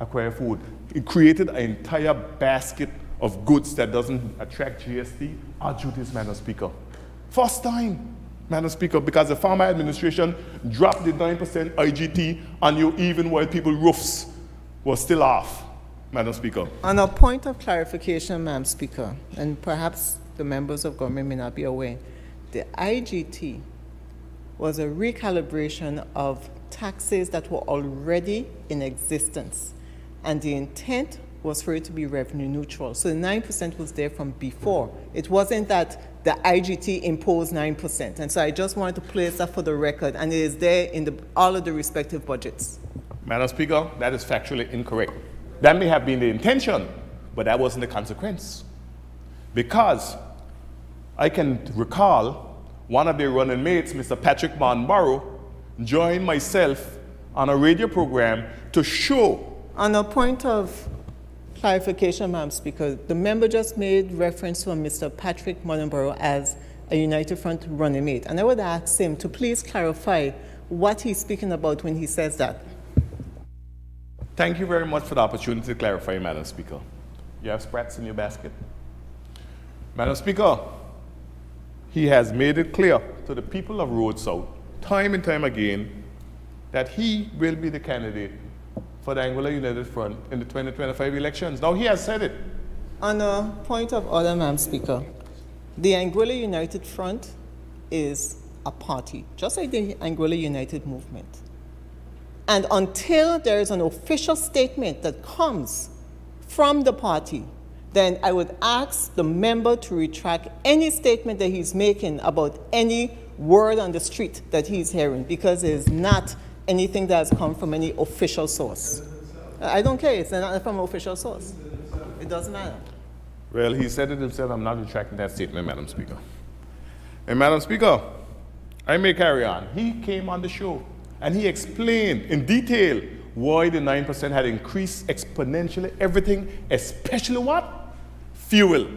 acquire food. It created an entire basket of goods that doesn't attract GST or duties, Madam Speaker. First time, Madam Speaker, because the former administration dropped the 9% IGT on you even while people's roofs were still off, Madam Speaker. On a point of clarification, Madam Speaker, and perhaps the members of government may not be aware, the IGT was a recalibration of taxes that were already in existence, and the intent was for it to be revenue neutral. So the 9% was there from before. It wasn't that the IGT imposed 9%. And so I just wanted to place that for the record, and it is there in all of the respective budgets. Madam Speaker, that is factually incorrect. That may have been the intention, but that wasn't the consequence. Because I can recall one of their running mates, Mr. Patrick Monborough, joined myself on a radio program to show. On a point of clarification, Madam Speaker, the member just made reference to Mr. Patrick Monborough as a United Front running mate. And I would ask him to please clarify what he's speaking about when he says that. Thank you very much for the opportunity to clarify, Madam Speaker. You have sprats in your basket? Madam Speaker, he has made it clear to the people of Road South, time and time again, that he will be the candidate for the Anguilla United Front in the 2025 elections. Now, he has said it. On a point of order, Madam Speaker, the Anguilla United Front is a party, just like the Anguilla United Movement. And until there is an official statement that comes from the party, then I would ask the member to retract any statement that he's making about any word on the street that he's hearing, because it is not anything that has come from any official source. I don't care, it's not from an official source. It doesn't matter. Well, he said it himself. I'm not retracting that statement, Madam Speaker. And Madam Speaker, I may carry on. He came on the show and he explained in detail why the 9% had increased exponentially everything, especially what? Fuel.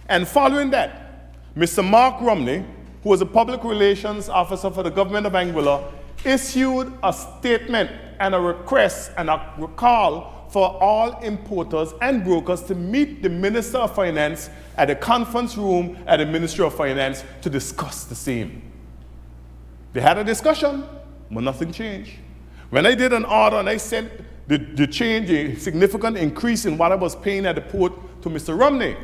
And following that, Mr. Mark Romney, who was a public relations officer for the government of Anguilla, issued a statement and a request and a call for all importers and brokers to meet the Minister of Finance at a conference room at the Ministry of Finance to discuss the same. They had a discussion, but nothing changed. When I did an order and I sent the change, a significant increase in what I was paying at the port to Mr. Romney,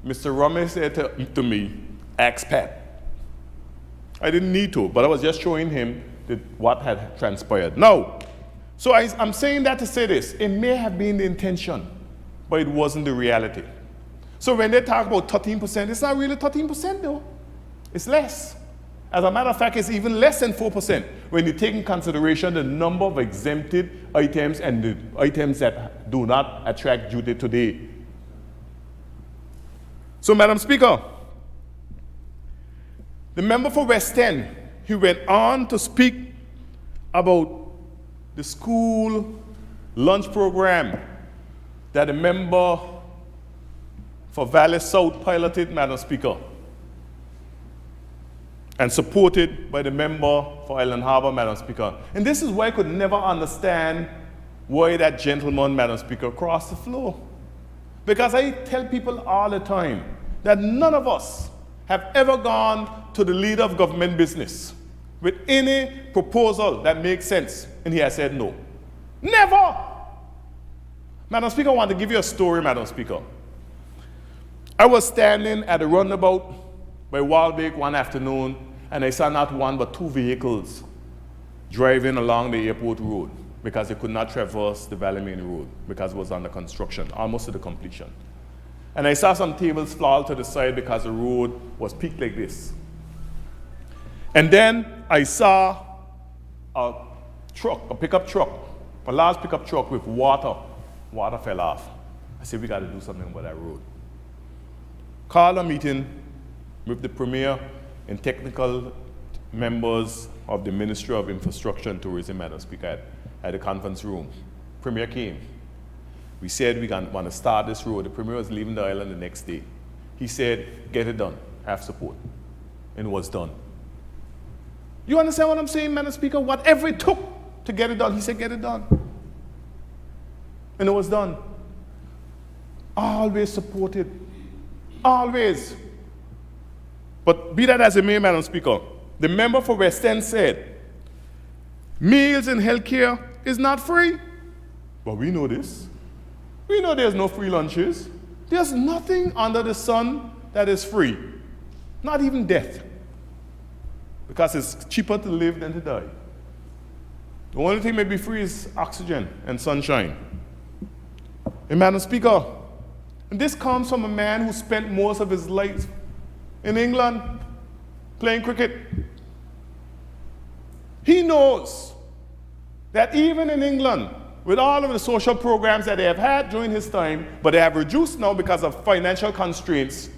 Mr. Romney said to me, ask Pat. I didn't need to, but I was just showing him what had transpired. Now, so I'm saying that to say this. It may have been the intention, but it wasn't the reality. So when they talk about 13%, it's not really 13% though. It's less. As a matter of fact, it's even less than 4% when you take in consideration the number of exempted items and the items that do not attract duty today. So, Madam Speaker, the member for West End, he went on to speak about the school lunch program that the member for Valley South piloted, Madam Speaker, and supported by the member for Island Harbor, Madam Speaker. And this is why I could never understand why that gentleman, Madam Speaker, crossed the floor. Because I tell people all the time that none of us have ever gone to the leader of government business with any proposal that makes sense, and he has said no. Never! Madam Speaker, I want to give you a story, Madam Speaker. I was standing at a roundabout by Waldbeek one afternoon, and I saw not one but two vehicles driving along the airport road because they could not traverse the Valley Main Road because it was under construction, almost to the completion. And I saw some tables fall to the side because the road was peaked like this. And then I saw a truck, a pickup truck, a large pickup truck with water. Water fell off. I said, we got to do something about that road. Called a meeting with the Premier and technical members of the Ministry of Infrastructure and Tourism, Madam Speaker, at the conference room. Premier came. We said we want to start this road. The Premier was leaving the island the next day. He said, get it done, have support. And it was done. You understand what I'm saying, Madam Speaker? Whatever it took to get it done, he said, get it done. And it was done. Always supported. Always. But be that as it may, Madam Speaker, the member for West End said, meals and healthcare is not free. But we know this. We know there's no free lunches. There's nothing under the sun that is free. Not even death. Because it's cheaper to live than to die. The only thing may be free is oxygen and sunshine. And Madam Speaker, and this comes from a man who spent most of his life in England playing cricket. He knows that even in England, with all of the social programs that they have had during his time, but they have reduced now because of financial constraints,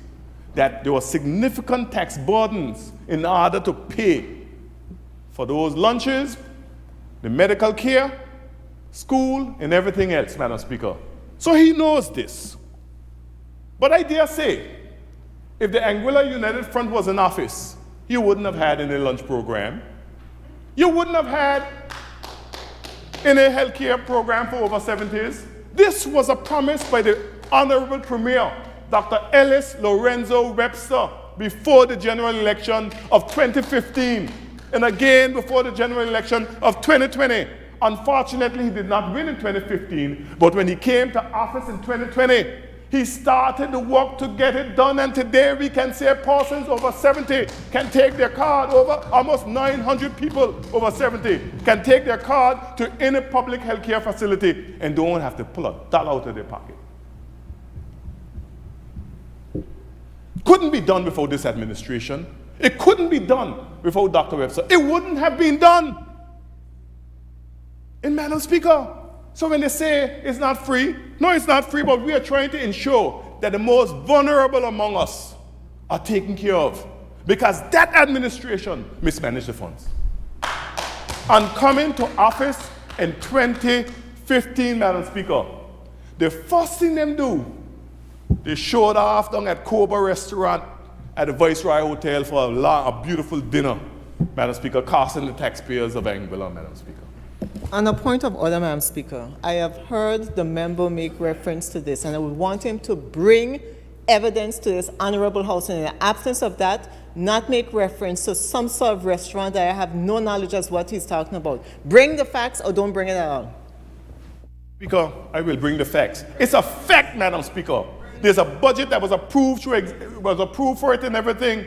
that there were significant tax burdens in order to pay for those lunches, the medical care, school, and everything else, Madam Speaker. So he knows this. But I dare say, if the Anguilla United Front was in office, you wouldn't have had any lunch program. You wouldn't have had any health care program for over 70s. This was a promise by the Honorable Premier, Dr. Ellis Lorenzo Webster, before the general election of 2015, and again before the general election of 2020. Unfortunately, he did not win in 2015, but when he came to office in 2020, He started the work to get it done, and today we can say persons over 70 can take their card over, almost 900 people over 70 can take their card to any public health care facility and don't have to pull a dollar out of their pocket. Couldn't be done before this administration. It couldn't be done without Dr. Webster. It wouldn't have been done. And Madam Speaker, so when they say it's not free, no, it's not free, but we are trying to ensure that the most vulnerable among us are taken care of, because that administration mismanaged the funds. And coming to office in 2015, Madam Speaker, the first thing them do, they showed off down at Cobra Restaurant at the Viceroy Hotel for a beautiful dinner, Madam Speaker, costing the taxpayers of Anguilla, Madam Speaker. On a point of order, Madam Speaker, I have heard the member make reference to this, and I would want him to bring evidence to this honorable House, and in the absence of that, not make reference to some sort of restaurant that I have no knowledge as what he's talking about. Bring the facts or don't bring it at all. Speaker, I will bring the facts. It's a fact, Madam Speaker. There's a budget that was approved for it and everything.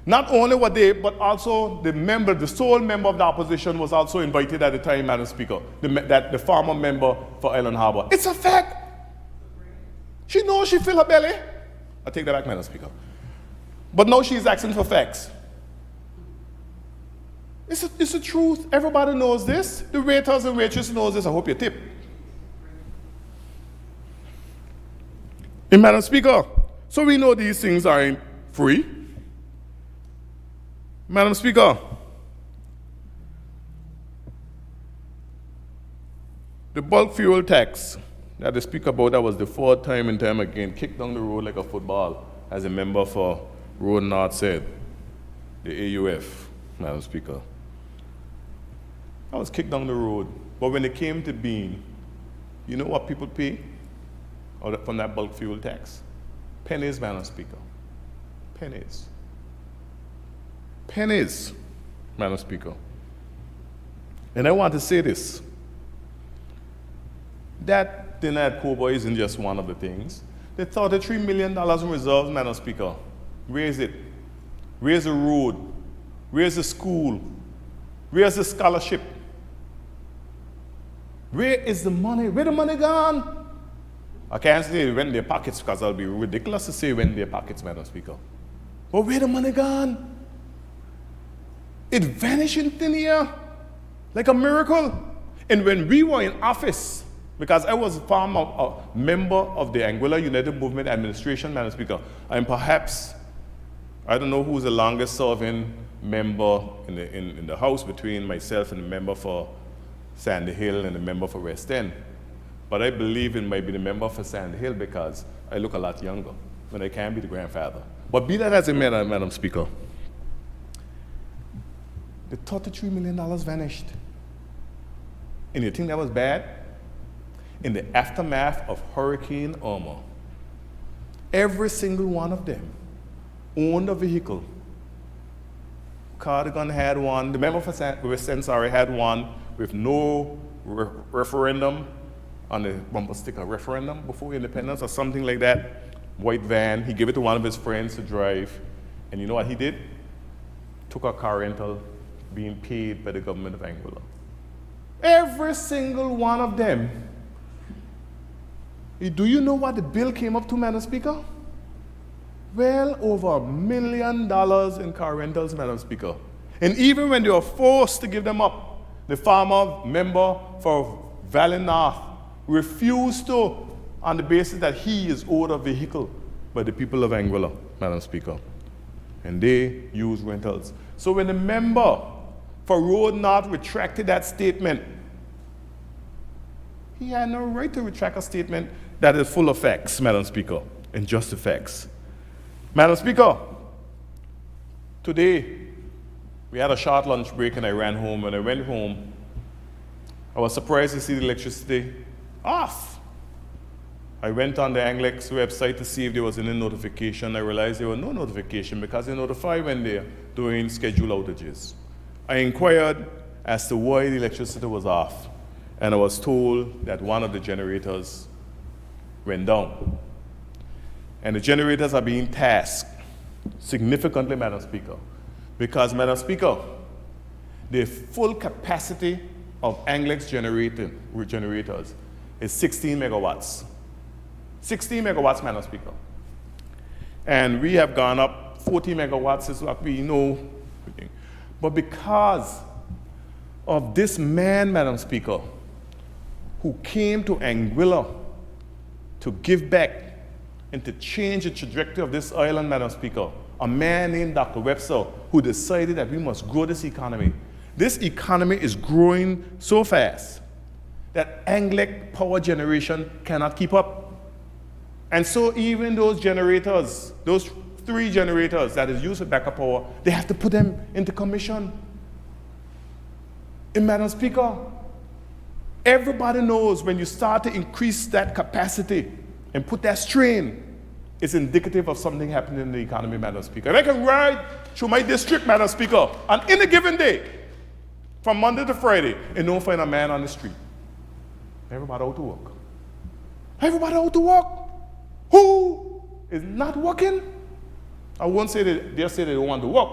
Not only were they, but also the sole member of the opposition was also invited at the time, Madam Speaker, the former member for Island Harbor. It's a fact. She knows she filled her belly. I take that back, Madam Speaker. But now she's asking for facts. It's the truth. Everybody knows this. The waiters and waitresses knows this. I hope you tip. And Madam Speaker, so we know these things aren't free. Madam Speaker, the bulk fuel tax that the Speaker about, that was the fourth time and time again, kicked down the road like a football, as a member for Road North said, the AUF, Madam Speaker. I was kicked down the road, but when it came to being, you know what people pay from that bulk fuel tax? Pennies, Madam Speaker. Pennies. Pennies, Madam Speaker. And I want to say this. That dinner at Cobra isn't just one of the things. The $33 million in reserves, Madam Speaker. Where is it? Where's the road? Where's the school? Where's the scholarship? Where is the money? Where the money gone? I can't say it went in their pockets because it'll be ridiculous to say it went in their pockets, Madam Speaker. But where the money gone? It vanished in thin air like a miracle. And when we were in office, because I was a member of the Anguilla United Movement Administration, Madam Speaker, and perhaps, I don't know who's the longest serving member in the House between myself and the member for Sandy Hill and the member for West End. But I believe it might be the member for Sandy Hill because I look a lot younger when I can be the grandfather. But be that as it may, Madam Speaker, the $33 million vanished. And you think that was bad? In the aftermath of Hurricane Irma, every single one of them owned a vehicle. Cardigan had one, the member for West End, had one with no referendum on the bumper sticker, referendum before independence or something like that. White van, he gave it to one of his friends to drive. And you know what he did? Took a car rental being paid by the government of Anguilla. Every single one of them. Do you know what the bill came up to, Madam Speaker? Well over $1 million in car rentals, Madam Speaker. And even when they were forced to give them up, the former member for Valley North refused to, on the basis that he is owed a vehicle by the people of Anguilla, Madam Speaker. And they use rentals. So when the member for Road North retracted that statement, he had no right to retract a statement that is full of facts, Madam Speaker, and just the facts. Madam Speaker, today we had a short lunch break and I ran home. When I went home, I was surprised to see the electricity off. I went on the Anglex website to see if there was any notification. I realized there was no notification because they notify when they're doing scheduled outages. I inquired as to why the electricity was off, and I was told that one of the generators went down. And the generators are being tasked significantly, Madam Speaker, because, Madam Speaker, the full capacity of Anglex generators is 16 megawatts. 16 megawatts, Madam Speaker. And we have gone up 40 megawatts is what we know. But because of this man, Madam Speaker, who came to Anguilla to give back and to change the trajectory of this island, Madam Speaker, a man named Dr. Webster, who decided that we must grow this economy. This economy is growing so fast that Anglic power generation cannot keep up. And so even those generators, those 3 generators that is used for backup power, they have to put them into commission. And Madam Speaker, everybody knows when you start to increase that capacity and put that strain, it's indicative of something happening in the economy, Madam Speaker. And I can ride through my district, Madam Speaker, on any given day, from Monday to Friday, and don't find a man on the street. Everybody out to work. Everybody out to work. Who is not working? I won't say that they say they don't want to work,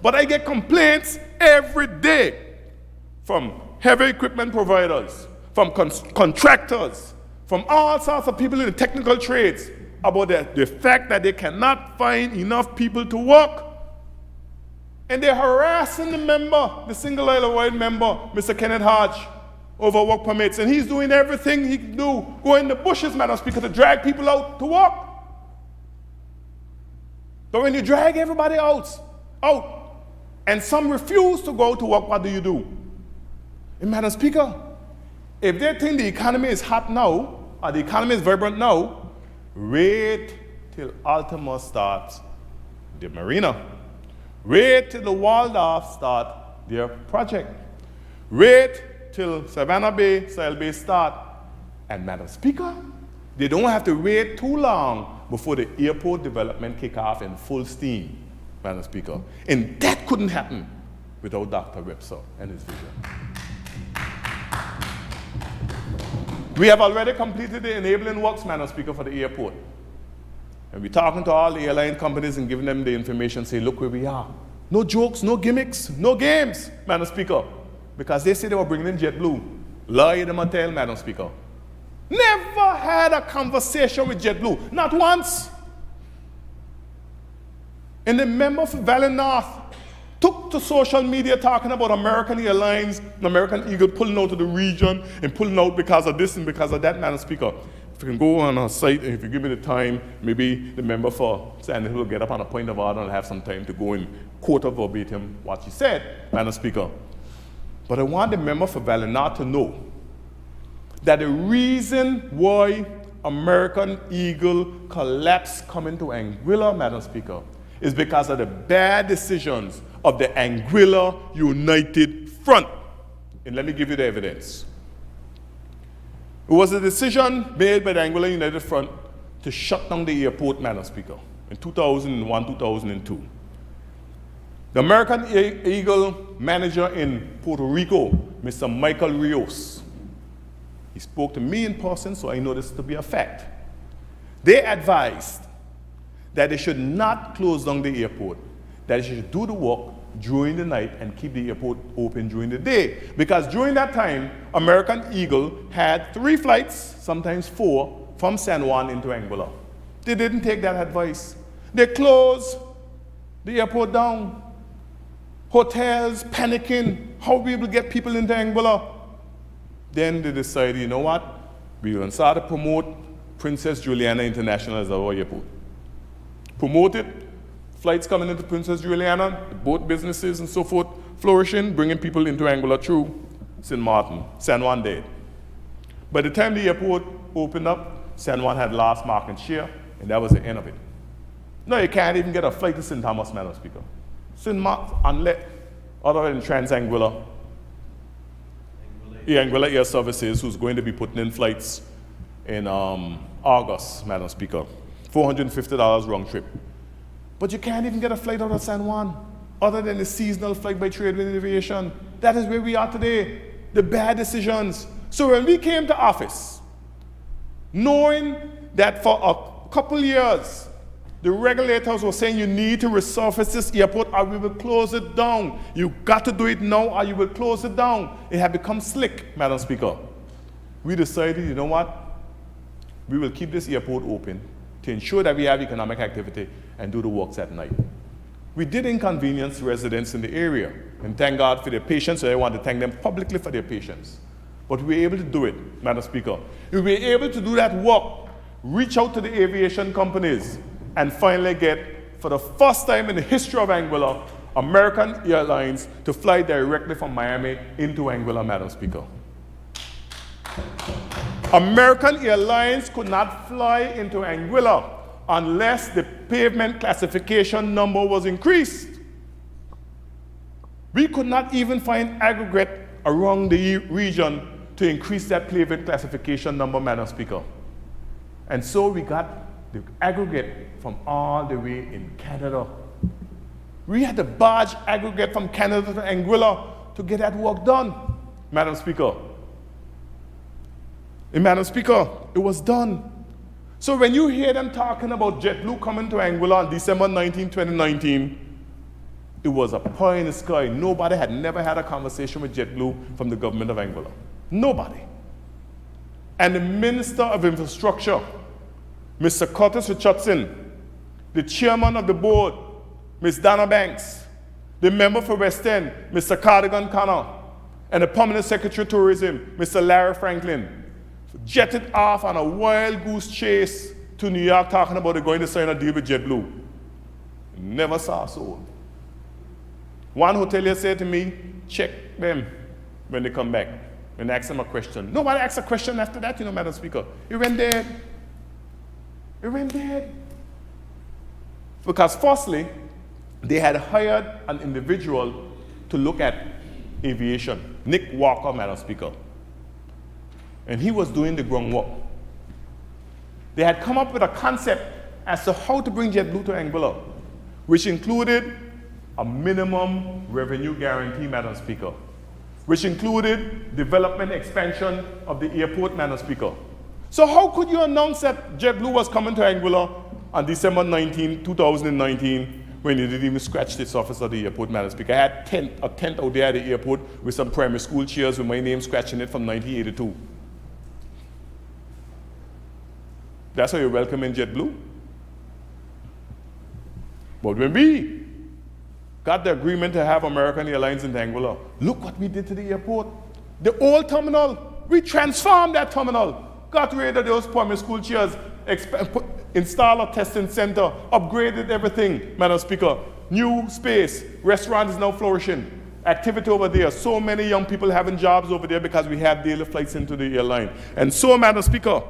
but I get complaints every day from heavy equipment providers, from contractors, from all sorts of people in the technical trades about the fact that they cannot find enough people to work. And they're harassing the member, the single Isle of Wight member, Mr. Kenneth Hodge, over work permits. And he's doing everything he can do, go in the bushes, Madam Speaker, to drag people out to work. But when you drag everybody out, and some refuse to go to work, what do? And Madam Speaker, if they think the economy is hot now, or the economy is vibrant now, wait till Altamont starts the marina. Wait till the Waldorf start their project. Wait till Savannah Bay, Sail Bay start. And Madam Speaker, they don't have to wait too long before the airport development kick off in full steam, Madam Speaker. And that couldn't happen without Dr. Webster and his vision. We have already completed the enabling works, Madam Speaker, for the airport. And we're talking to all the airline companies and giving them the information, say, look where we are. No jokes, no gimmicks, no games, Madam Speaker. Because they say they were bringing in JetBlue. Lie them and tell, Madam Speaker. Never had a conversation with JetBlue, not once. And the member for Valley North took to social media talking about American Airlines, American Eagle pulling out of the region and pulling out because of this and because of that, Madam Speaker. If you can go on our site and if you give me the time, maybe the member for Sand Hill will get up on a point of order and have some time to go and quote verbatim what she said, Madam Speaker. But I want the member for Valley North to know that the reason why American Eagle collapsed coming to Anguilla, Madam Speaker, is because of the bad decisions of the Anguilla United Front. And let me give you the evidence. It was a decision made by the Anguilla United Front to shut down the airport, Madam Speaker, in 2001, 2002. The American Eagle manager in Puerto Rico, Mr. Michael Rios, he spoke to me in person, so I know this to be a fact. They advised that they should not close down the airport, that they should do the work during the night and keep the airport open during the day. Because during that time, American Eagle had 3 flights, sometimes 4, from San Juan into Anguilla. They didn't take that advice. They closed the airport down. Hotels panicking, how we will get people into Anguilla. Then they decided, you know what? We're going to start to promote Princess Juliana International as our airport. Promote it. Flights coming into Princess Juliana, the boat businesses and so forth, flourishing, bringing people into Anguilla through St. Martin. San Juan did. By the time the airport opened up, San Juan had lost market share, and that was the end of it. No, you can't even get a flight to St. Thomas, Madam Speaker. St. Martin, unless, other than Trans-Anguilla, Anguilla Air Services, who's going to be putting in flights in August, Madam Speaker. $450 round trip. But you can't even get a flight out of San Juan, other than the seasonal flight by Tradewind Aviation. That is where we are today, the bad decisions. So when we came to office, knowing that for a couple years, The regulators were saying you need to resurface this airport or we will close it down. You got to do it now or you will close it down. It had become slick, Madam Speaker. We decided, you know what? We will keep this airport open to ensure that we have economic activity and do the works at night. We did inconvenience residents in the area, and thank God for their patience, so I want to thank them publicly for their patience. But we were able to do it, Madam Speaker. We were able to do that work, reach out to the aviation companies, and finally get, for the first time in the history of Anguilla, American Airlines to fly directly from Miami into Anguilla, Madam Speaker. American Airlines could not fly into Anguilla unless the pavement classification number was increased. We could not even find aggregate around the region to increase that pavement classification number, Madam Speaker. And so we got the aggregate from all the way in Canada. We had to barge aggregate from Canada to Anguilla to get that work done, Madam Speaker. And Madam Speaker, it was done. So when you hear them talking about JetBlue coming to Anguilla on December 19, 2019, it was a pie in the sky. Nobody had never had a conversation with JetBlue from the government of Anguilla. Nobody. And the Minister of Infrastructure, Mr. Curtis Richardson, the chairman of the board, Ms. Dana Banks, the member for West End, Mr. Cardigan Connor, and the permanent secretary of tourism, Mr. Larry Franklin, jetted off on a wild goose chase to New York talking about they're going to sign a deal with JetBlue. Never saw a soul. One hotelier said to me, check them when they come back. When they ask them a question. Nobody asked a question after that, you know, Madam Speaker. It went dead. It went dead. Because firstly, they had hired an individual to look at aviation, Nick Walker, Madam Speaker. And he was doing the groundwork. They had come up with a concept as to how to bring JetBlue to Anguilla, which included a minimum revenue guarantee, Madam Speaker, which included development expansion of the airport, Madam Speaker. So how could you announce that JetBlue was coming to Anguilla on December 19, 2019, when you didn't even scratch the surface of the airport, Madam Speaker? I had a tent out there at the airport with some primary school chairs with my name scratching it from 1982. That's how you welcome in JetBlue. But when we got the agreement to have American Airlines in Anguilla, look what we did to the airport. The old terminal, we transformed that terminal, got rid of those primary school chairs, installed a testing center, upgraded everything, Madam Speaker. New space, restaurant is now flourishing. Activity over there, so many young people having jobs over there because we have daily flights into the airline. And so, Madam Speaker,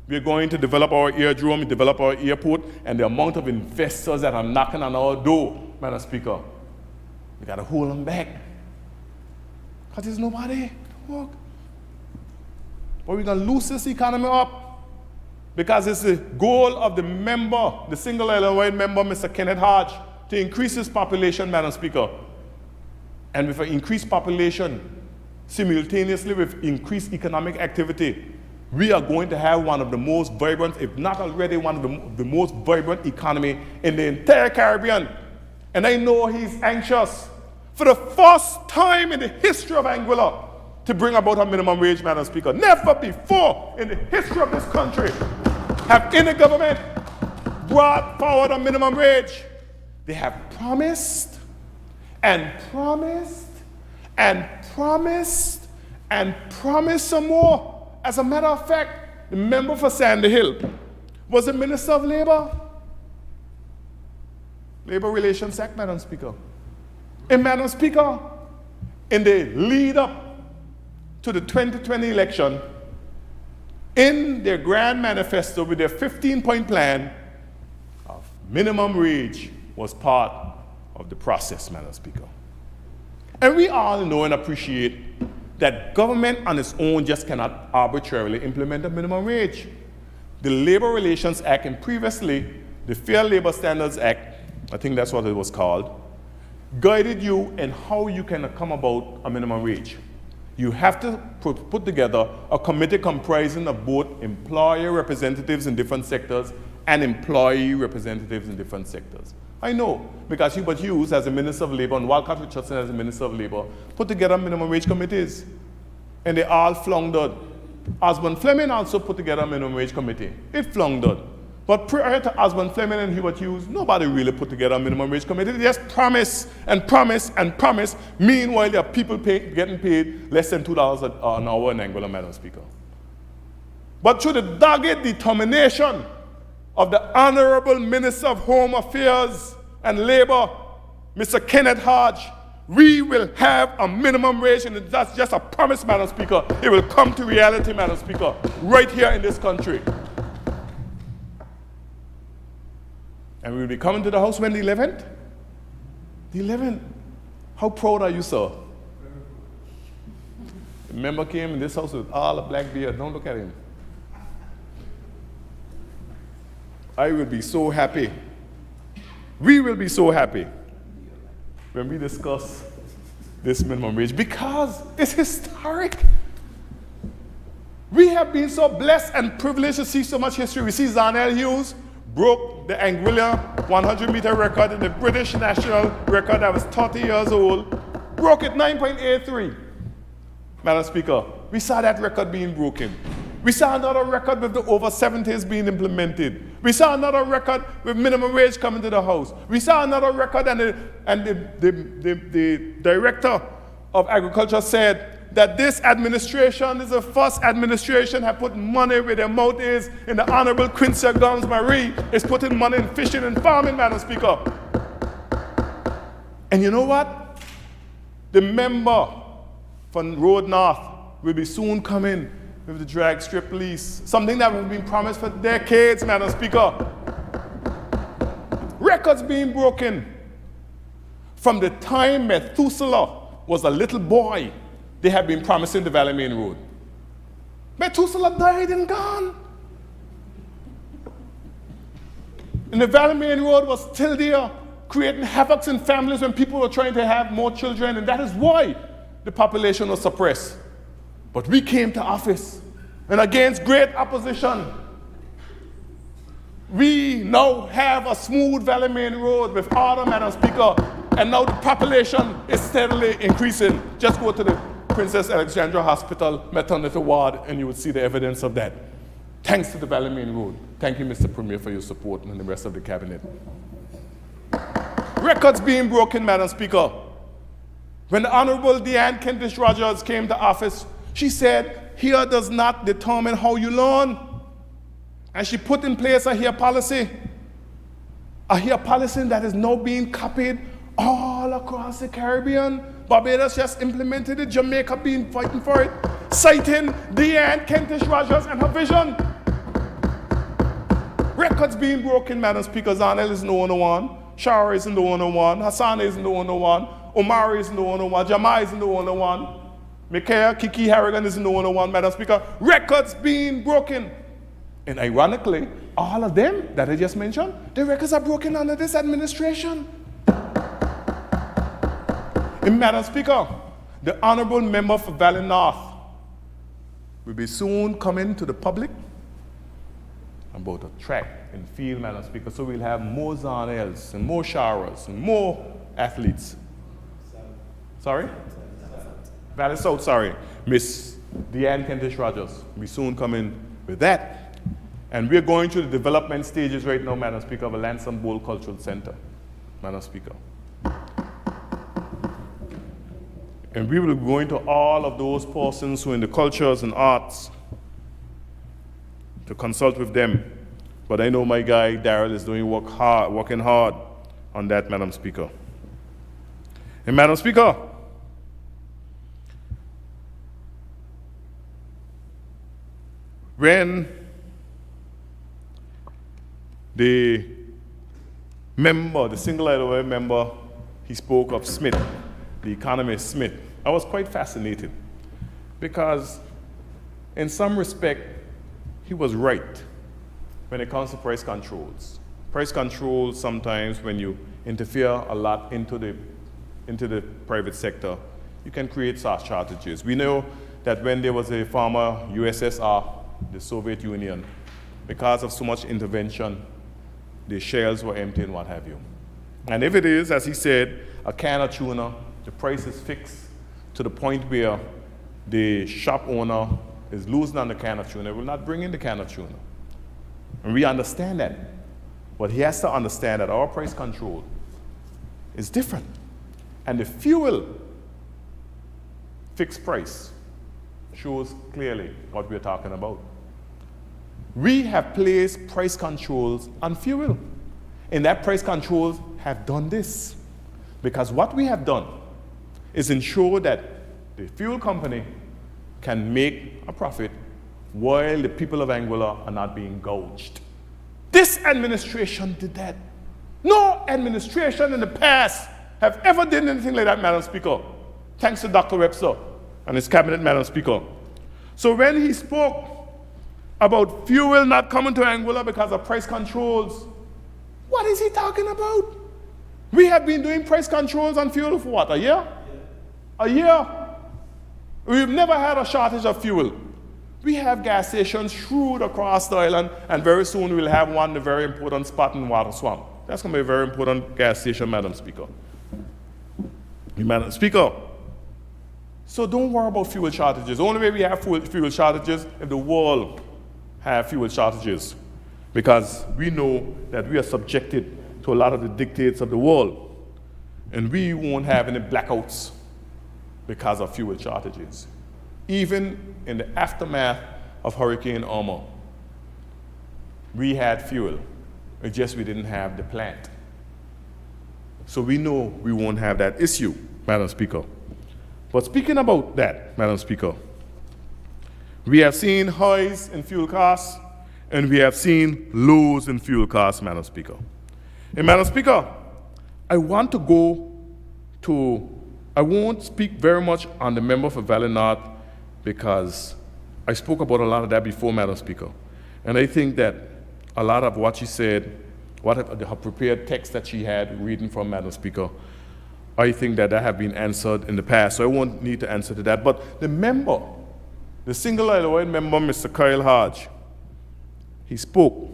we're going to develop our airdrome, develop our airport, and the amount of investors that are knocking on our door, Madam Speaker, we got to hold them back. Because there's nobody to work. But we're going to lose this economy up because it's the goal of the member, the single Illinois member, Mr. Kenneth Hodge, to increase his population, Madam Speaker. And with an increased population, simultaneously with increased economic activity, we are going to have one of the most vibrant, if not already one of the most vibrant economy in the entire Caribbean. And I know he's anxious for the first time in the history of Anguilla to bring about a minimum wage, Madam Speaker. Never before in the history of this country have any government brought forward a minimum wage. They have promised and promised and promised and promised some more. As a matter of fact, the member for Sandy Hill was the Minister of Labor. Labor Relations Act, Madam Speaker. And Madam Speaker, in the lead up to the 2020 election, in their grand manifesto with their 15-point plan, of minimum wage was part of the process, Madam Speaker. And we all know and appreciate that government on its own just cannot arbitrarily implement a minimum wage. The Labor Relations Act and previously the Fair Labor Standards Act, I think that's what it was called, guided you in how you can come about a minimum wage. You have to put together a committee comprising of both employer representatives in different sectors and employee representatives in different sectors. I know, because Hubert Hughes, as the Minister of Labour, and Walcott Richardson, as the Minister of Labour, put together minimum wage committees, and they all floundered. Osborne Fleming also put together a minimum wage committee. It floundered. But prior to Osborne Fleming and Hubert Hughes, nobody really put together a minimum wage committee. They just promise and promise and promise. Meanwhile, there are people getting paid less than $2 an hour in Anguilla, Madam Speaker. But through the dogged determination of the Honorable Minister of Home Affairs and Labour, Mr. Kenneth Hodge, we will have a minimum wage, and that's just a promise, Madam Speaker. It will come to reality, Madam Speaker, right here in this country. And we will be coming to the House when the 11th? The 11th. How proud are you, sir? The member came in this house with all a black beard. Don't look at him. I will be so happy. We will be so happy when we discuss this minimum wage, because it's historic. We have been so blessed and privileged to see so much history. We see Zarnell Hughes broke the Anguilla 100-meter record in the British national record that was 30 years old, broke it 9.83. Madam Speaker, we saw that record being broken. We saw another record with the over 70s being implemented. We saw another record with minimum wage coming to the House. We saw another record, and the Director of Agriculture said that this administration is the first administration have put money where their mouth is. In the Honorable Quincy Gums Marie is putting money in fishing and farming, Madam Speaker. And you know what? The member from Road North will be soon coming with the drag strip lease, something that has been promised for decades, Madam Speaker. Records being broken. From the time Methuselah was a little boy, they have been promising the Valley Main Road. Methuselah died and gone. And the Valley Main Road was still there, creating havoc in families when people were trying to have more children, and that is why the population was suppressed. But we came to office, and against great opposition, we now have a smooth Valley Main Road with order, Madam Speaker, and now the population is steadily increasing. Just go to the Princess Alexandra Hospital maternity ward, and you will see the evidence of that. Thanks to the Valley Main Road. Thank you, Mr. Premier, for your support and the rest of the cabinet. Records being broken, Madam Speaker. When the Honorable Deanne Kentish Rogers came to office, she said, HERE does not determine how you learn. And she put in place a HERE policy that is now being copied all across the Caribbean. Barbados just implemented it, Jamaica been fighting for it, citing Deanne Kentish Rogers and her vision. Records being broken, Madam Speaker. Zarnell isn't the only one, Shara isn't the only one, Hassan isn't the only one, Omari isn't the only one, Jamai isn't the only one, Mikaya Kiki Harrigan isn't the only one, Madam Speaker. Records being broken. And ironically, all of them that I just mentioned, the records are broken under this administration. And Madam Speaker, the Honorable Member for Valley North will be soon coming to the public about a track and field, Madam Speaker, so we'll have more Zarnels and more Sharas and more athletes. Sorry? Valley South, sorry. Miss Deanne Kentish Rogers will be soon coming with that. And we're going through the development stages right now, Madam Speaker, of a Lansing Bowl Cultural Center, Madam Speaker. And we will be going to all of those persons who are in the cultures and arts to consult with them. But I know my guy, Darrell, is working hard on that, Madam Speaker. And Madam Speaker, when the member, the single-eyed member, he spoke of Smith, the economist Smith, I was quite fascinated because in some respect, he was right when it comes to price controls. Price controls, sometimes when you interfere a lot into the private sector, you can create such shortages. We know that when there was a former USSR, the Soviet Union, because of so much intervention the shelves were empty and what have you. And if it is, as he said, a can of tuna, the price is fixed to the point where the shop owner is losing on the can of tuna, will not bring in the can of tuna. And we understand that. But he has to understand that our price control is different. And the fuel fixed price shows clearly what we're talking about. We have placed price controls on fuel. And that price controls have done this. Because what we have done is ensure that the fuel company can make a profit while the people of Anguilla are not being gouged. This administration did that. No administration in the past have ever done anything like that, Madam Speaker. Thanks to Dr. Webster and his cabinet, Madam Speaker. So when he spoke about fuel not coming to Anguilla because of price controls, what is he talking about? We have been doing price controls on fuel for what, a year? A year. We've never had a shortage of fuel. We have gas stations strewed across the island, and very soon we'll have one, the very important spot in Water Swamp. That's going to be a very important gas station, Madam Speaker. Madam Speaker, so don't worry about fuel shortages. The only way we have fuel shortages if the world have fuel shortages, because we know that we are subjected to a lot of the dictates of the world, and we won't have any blackouts because of fuel shortages. Even in the aftermath of Hurricane Irma, we had fuel. It's just we didn't have the plant. So we know we won't have that issue, Madam Speaker. But speaking about that, Madam Speaker, we have seen highs in fuel costs and we have seen lows in fuel costs, Madam Speaker. And Madam Speaker, I won't speak very much on the member for Valley North because I spoke about a lot of that before, Madam Speaker. And I think that a lot of what she said, her prepared text that she had reading from, Madam Speaker, I think that have been answered in the past, so I won't need to answer to that. But the member, the single Illinois member, Mr. Kyle Hodge, he spoke,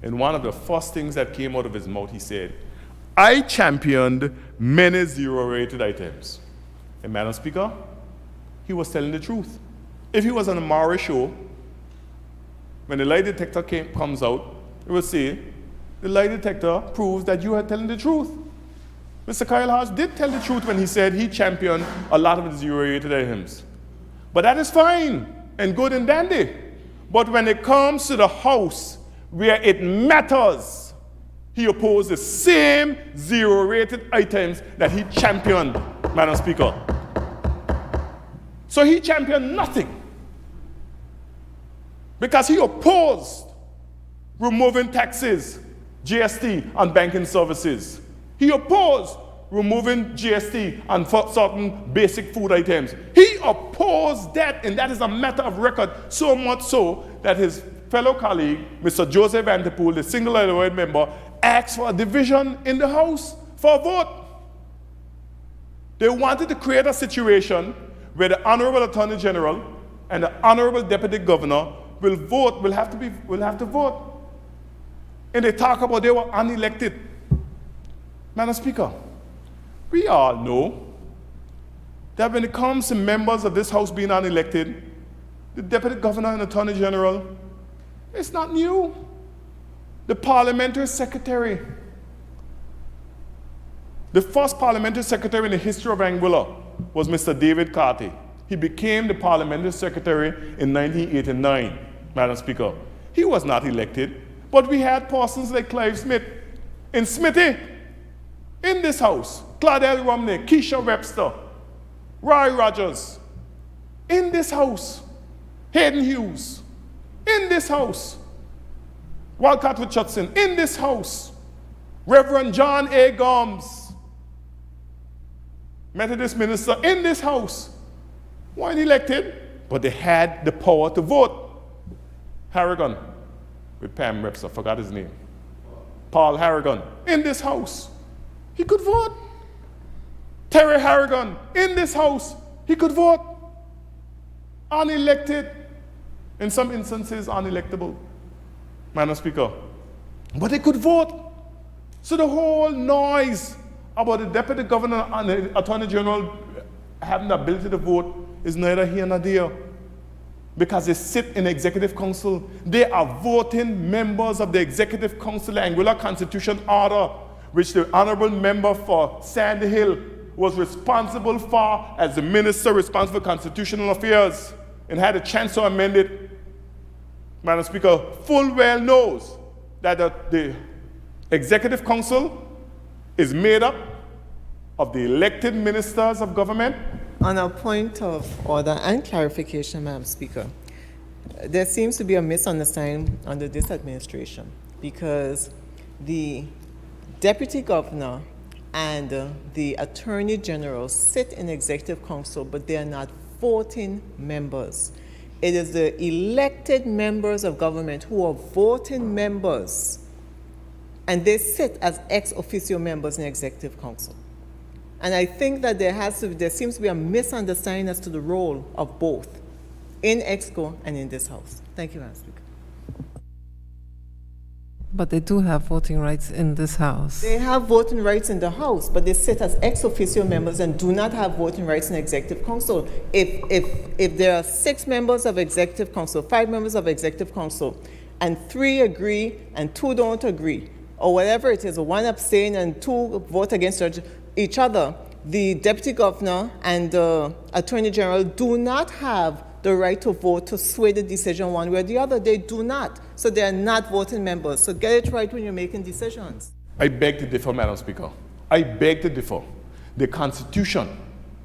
and one of the first things that came out of his mouth, he said, I championed many zero-rated items. And Madam Speaker, he was telling the truth. If he was on a Maury show, when the lie detector comes out, it will say, the lie detector proves that you are telling the truth. Mr. Kyle Hodge did tell the truth when he said he championed a lot of the zero-rated items. But that is fine and good and dandy. But when it comes to the House where it matters, he opposed the same zero-rated items that he championed, Madam Speaker. So he championed nothing because he opposed removing taxes, GST, on banking services. He opposed removing GST on certain basic food items. He opposed that, and that is a matter of record, so much so that his fellow colleague, Mr. Joseph Vanderpool, the single Illinois member, asked for a division in the House for a vote. They wanted to create a situation where the Honorable Attorney General and the Honorable Deputy Governor will have to vote. And they talk about they were unelected. Madam Speaker, we all know that when it comes to members of this House being unelected, the Deputy Governor and Attorney General, it's not new. The Parliamentary Secretary, the first Parliamentary Secretary in the history of Anguilla was Mr. David Carty. He became the Parliamentary Secretary in 1989, Madam Speaker. He was not elected, but we had persons like Clive Smith in Smithy, in this House, Claudel Romney, Keisha Webster, Roy Rogers, in this House, Hayden Hughes, in this House, Walcott Richardson, in this House, Reverend John A. Gomes, Methodist minister, in this House, weren't elected, but they had the power to vote. Harrigan, with Pam Webster, forgot his name. Paul Harrigan, in this House. He could vote. Terry Harrigan, in this House, he could vote. Unelected, in some instances, unelectable. Madam Speaker, but they could vote. So the whole noise about the deputy governor and the attorney general having the ability to vote is neither here nor there. Because they sit in the executive council. They are voting members of the executive council, the Anguilla Constitution Order, which the honorable member for Sandy Hill was responsible for as the minister responsible for constitutional affairs and had a chance to amend it. Madam Speaker, full well knows that the executive council is made up of the elected ministers of government. On a point of order and clarification, Madam Speaker, there seems to be a misunderstanding under this administration because the deputy governor and the attorney general sit in executive council, but they are not voting members. It is the elected members of government who are voting members, and they sit as ex officio members in executive council. And I think that there seems to be a misunderstanding as to the role of both in EXCO and in this House. Thank you, Madam Speaker. But they do have voting rights in this House. They have voting rights in the House, but they sit as ex officio members and do not have voting rights in executive council. If there are 6 members of executive council, 5 members of executive council, and 3 agree and 2 don't agree, or whatever it is, or 1 abstain and 2 vote against each other, the deputy governor and the attorney general do not have the right to vote to sway the decision one way or the other. They do not. So they are not voting members. So get it right when you're making decisions. I beg to differ, Madam Speaker. I beg to differ. The Constitution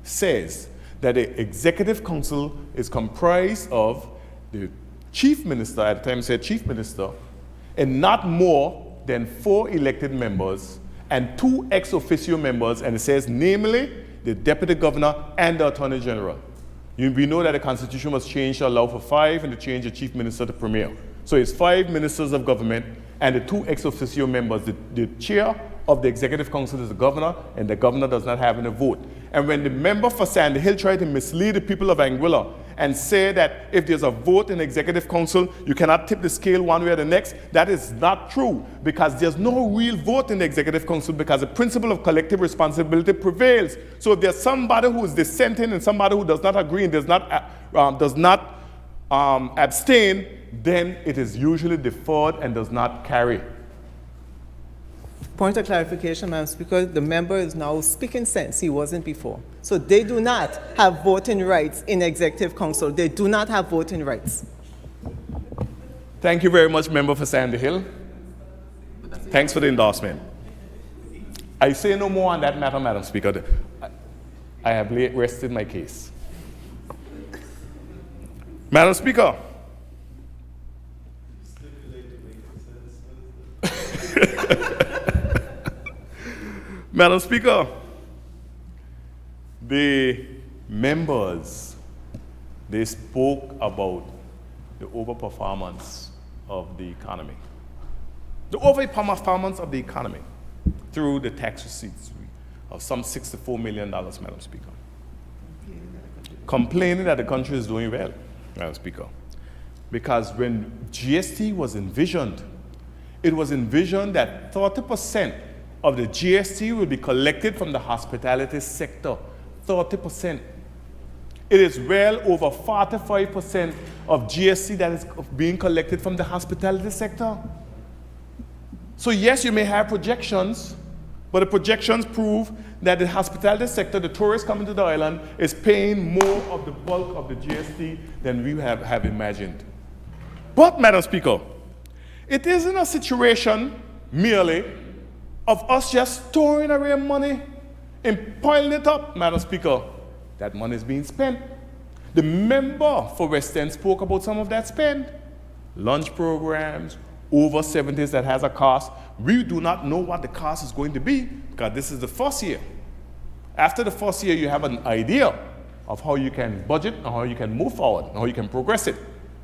says that the Executive Council is comprised of the Chief Minister, at the time said Chief Minister, and not more than 4 elected members and 2 ex officio members, and it says namely the Deputy Governor and the Attorney General. We know that the Constitution was changed to allow for 5 and to change the Chief Minister to Premier. So it's 5 ministers of government and the 2 ex officio members. The chair of the Executive Council is the governor, and the governor does not have any vote. And when the member for Sandy Hill tried to mislead the people of Anguilla and say that if there's a vote in the Executive Council, you cannot tip the scale one way or the next, that is not true, because there's no real vote in the Executive Council because the principle of collective responsibility prevails. So if there's somebody who is dissenting and somebody who does not agree and does not abstain, then it is usually deferred and does not carry. Point of clarification, Madam Speaker, the member is now speaking sense. He wasn't before. So they do not have voting rights in Executive Council. They do not have voting rights. Thank you very much, member for Sandy Hill. Thanks for the endorsement. I say no more on that matter, Madam Speaker. I have rested my case. Madam Speaker. Madam Speaker, the members, they spoke about the overperformance of the economy. The overperformance of the economy through the tax receipts of some $64 million, Madam Speaker. Complaining that the country is doing well, Madam Speaker. Because when GST was envisioned, it was envisioned that 30% of the GST will be collected from the hospitality sector. 30%. It is well over 45% of GST that is being collected from the hospitality sector. So yes, you may have projections, but the projections prove that the hospitality sector, the tourists coming to the island, is paying more of the bulk of the GST than we have imagined. But, Madam Speaker, it isn't a situation merely of us just storing away money and piling it up, Madam Speaker. That money is being spent. The member for West End spoke about some of that spend. Lunch programs, over 70s that has a cost. We do not know what the cost is going to be because this is the first year. After the first year, you have an idea of how you can budget and how you can move forward and how you can progress it.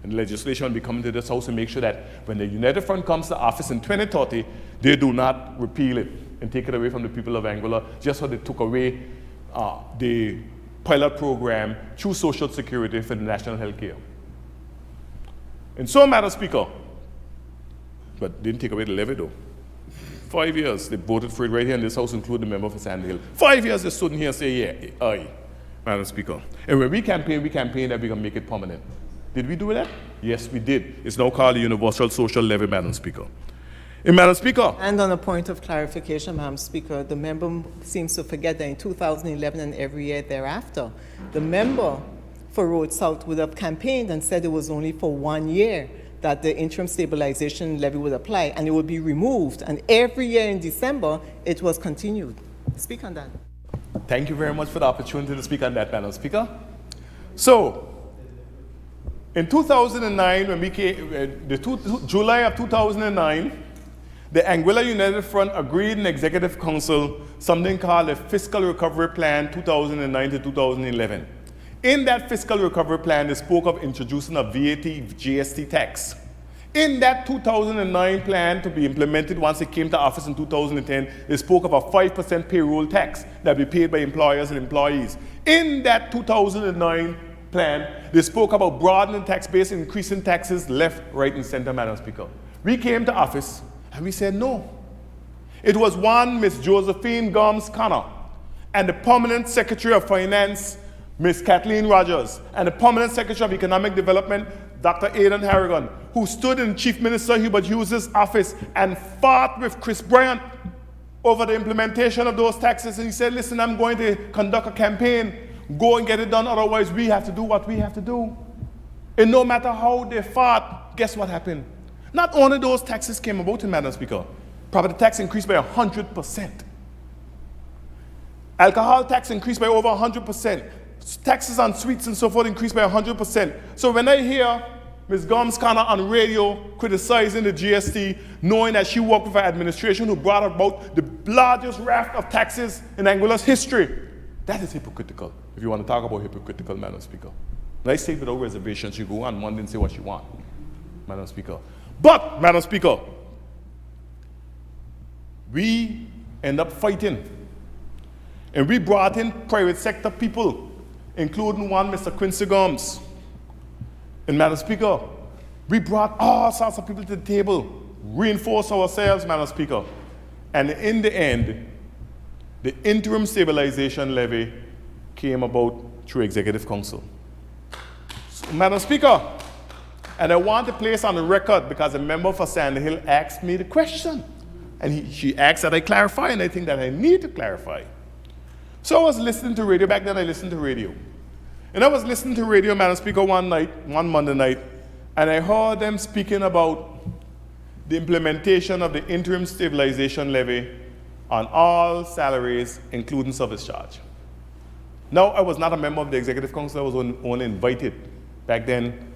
And the legislation will be coming to this House to make sure that when the United Front comes to office in 2030, they do not repeal it and take it away from the people of Anguilla, just how they took away the pilot program through Social Security for the national health care. And so, Madam Speaker, but didn't take away the levy though. 5 years, they voted for it right here in this house, including the member for Sandy Hill. 5 years they stood in here and say, yeah, aye, Madam Speaker. And when we campaigned that we're gonna make it permanent. Did we do that? Yes, we did. It's now called the Universal Social Levy, Madam Speaker. And Madam Speaker. And on a point of clarification, Madam Speaker, the member seems to forget that in 2011 and every year thereafter, the member for Road South would have campaigned and said it was only for 1 year that the interim stabilization levy would apply, and it would be removed. And every year in December, it was continued. Speak on that. Thank you very much for the opportunity to speak on that, Madam Speaker. So, in 2009, when we came, July of 2009, the Anguilla United Front agreed in Executive Council something called the Fiscal Recovery Plan 2009 to 2011. In that Fiscal Recovery Plan, they spoke of introducing a VAT GST tax. In that 2009 plan to be implemented once it came to office in 2010, they spoke of a 5% payroll tax that would be paid by employers and employees. In that 2009 plan, they spoke about broadening tax base, increasing taxes left, right, and center, Madam Speaker. We came to office and we said no. It was one Miss Josephine Gomes-Connor and the permanent Secretary of Finance, Ms. Kathleen Rogers, and the permanent Secretary of Economic Development, Dr. Aidan Harrigan, who stood in Chief Minister Hubert Hughes' office and fought with Chris Bryant over the implementation of those taxes. And he said, listen, I'm going to conduct a campaign. Go and get it done, otherwise we have to do what we have to do. And no matter how they fought, guess what happened? Not only those taxes came about, Madam Speaker, property tax increased by 100%. Alcohol tax increased by over 100%. Taxes on sweets and so forth increased by 100%. So when I hear Ms. Gomes-Connor on radio criticizing the GST, knowing that she worked with an administration who brought about the largest raft of taxes in Anguilla's history, that is hypocritical, if you want to talk about hypocritical, Madam Speaker. And I say without reservation, she go on Monday and say what she wants, Madam Speaker. But, Madam Speaker, we end up fighting. And we brought in private sector people, including one Mr. Quincy Gomes. And Madam Speaker, we brought all sorts of people to the table, reinforce ourselves, Madam Speaker. And in the end, the interim stabilization levy came about through Executive Council. So, Madam Speaker, and I want to place on the record, because a member for Sandy Hill asked me the question. And she asked that I clarify, and I think that I need to clarify. So I was listening to radio. Back then I listened to radio. And I was listening to radio, Madam Speaker, one Monday night, and I heard them speaking about the implementation of the interim stabilization levy on all salaries, including service charge. Now, I was not a member of the Executive Council. I was only invited. Back then,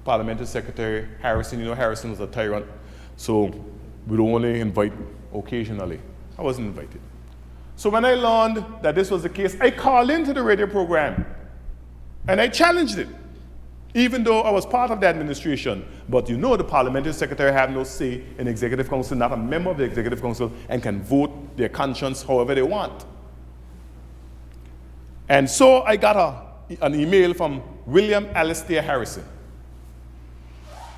Parliamentary Secretary Harrison, you know, Harrison was a tyrant, so we'd only invite occasionally. I wasn't invited. So when I learned that this was the case, I called into the radio program and I challenged it, even though I was part of the administration. But you know the Parliamentary Secretary have no say in the Executive Council, not a member of the Executive Council, and can vote their conscience however they want. And so I got an email from William Alistair Harrison.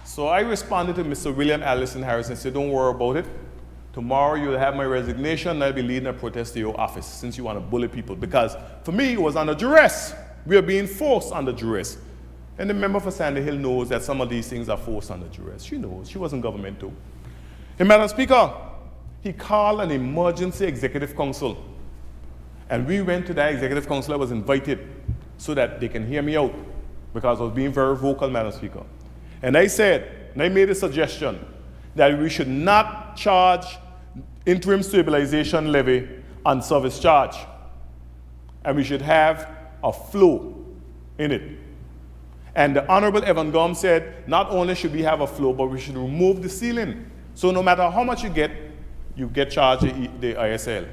So I responded to Mr. William Alistair Harrison and said, don't worry about it. Tomorrow you'll have my resignation and I'll be leading a protest to your office since you want to bully people. Because for me, it was under duress. We are being forced under duress. And the member for Sandy Hill knows that some of these things are forced under duress. She knows. She wasn't government too. And Madam Speaker, he called an emergency executive council. And we went to that executive council. I was invited so that they can hear me out because I was being very vocal, Madam Speaker. And I said, and I made a suggestion that we should not charge interim stabilization levy on service charge. And we should have a flow in it. And the Honorable Evan Gomes said, not only should we have a flow, but we should remove the ceiling. So no matter how much you get charged the ISL.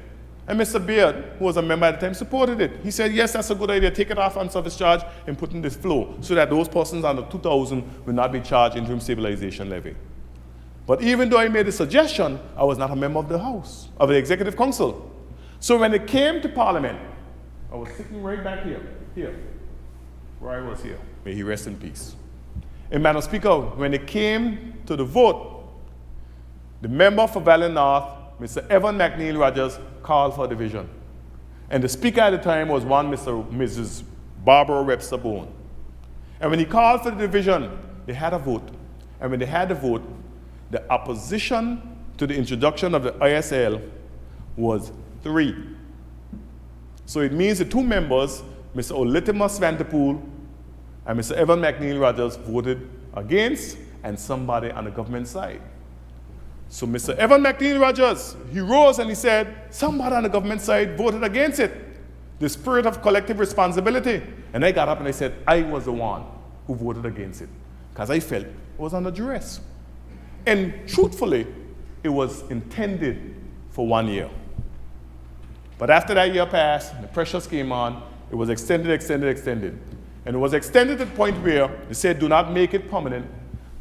And Mr. Beard, who was a member at the time, supported it. He said, yes, that's a good idea. Take it off on service charge and put in this flow so that those persons under 2,000 will not be charged interim stabilization levy. But even though I made a suggestion, I was not a member of the House, of the Executive Council. So when it came to Parliament, I was sitting right back here, where I was here. May he rest in peace. And Madam Speaker, when it came to the vote, the member for Valley North, Mr. Evan McNeil Rogers, called for division. And the speaker at the time was Mrs. Barbara Webster Bone. And when he called for the division, they had a vote. And when they had the vote, the opposition to the introduction of the ISL was 3. So it means the 2 members, Mr. Olitimus Vanterpool and Mr. Evan McNeil Rogers, voted against, and somebody on the government side. So Mr. Evan McNeil Rogers, he rose and he said, somebody on the government side voted against it. The spirit of collective responsibility. And I got up and I said, I was the one who voted against it, because I felt it was under duress. And truthfully, it was intended for 1 year. But after that year passed, the pressures came on, it was extended. And it was extended to the point where they said, do not make it permanent.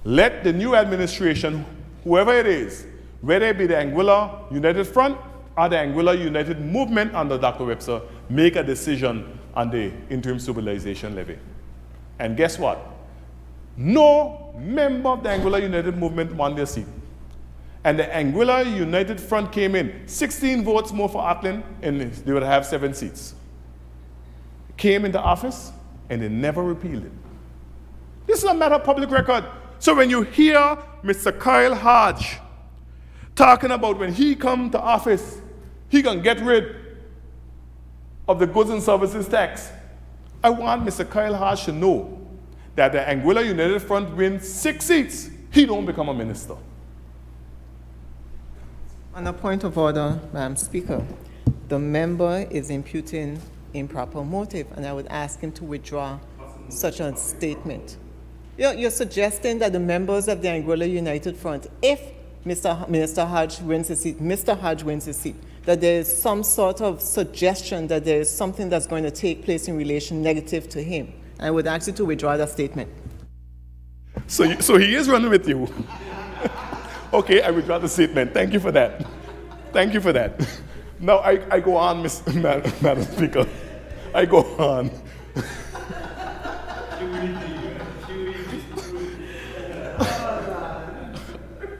Let the new administration, whoever it is, whether it be the Anguilla United Front or the Anguilla United Movement under Dr. Webster, make a decision on the interim stabilization levy. And guess what? No member of the Anguilla United Movement won their seat. And the Anguilla United Front came in, 16 votes more for Auckland, and they would have 7 seats. Came into office, and they never repealed it. This is a matter of public record. So when you hear Mr. Kyle Hodge talking about when he come to office, he gonna get rid of the goods and services tax, I want Mr. Kyle Hodge to know that the Anguilla United Front wins 6 seats, he don't become a minister. On a point of order, Madam Speaker, the member is imputing improper motive, and I would ask him to withdraw such a statement. You're suggesting that the members of the Anguilla United Front, if Mr. Hodge wins a seat, Mr. Hodge wins a seat, that there is some sort of suggestion that there is something that's going to take place in relation negative to him. I would ask you to withdraw that statement. So he is running with you. Okay, I withdraw the statement. Thank you for that. Thank you for that. Now I go on, Madam Speaker. I go on.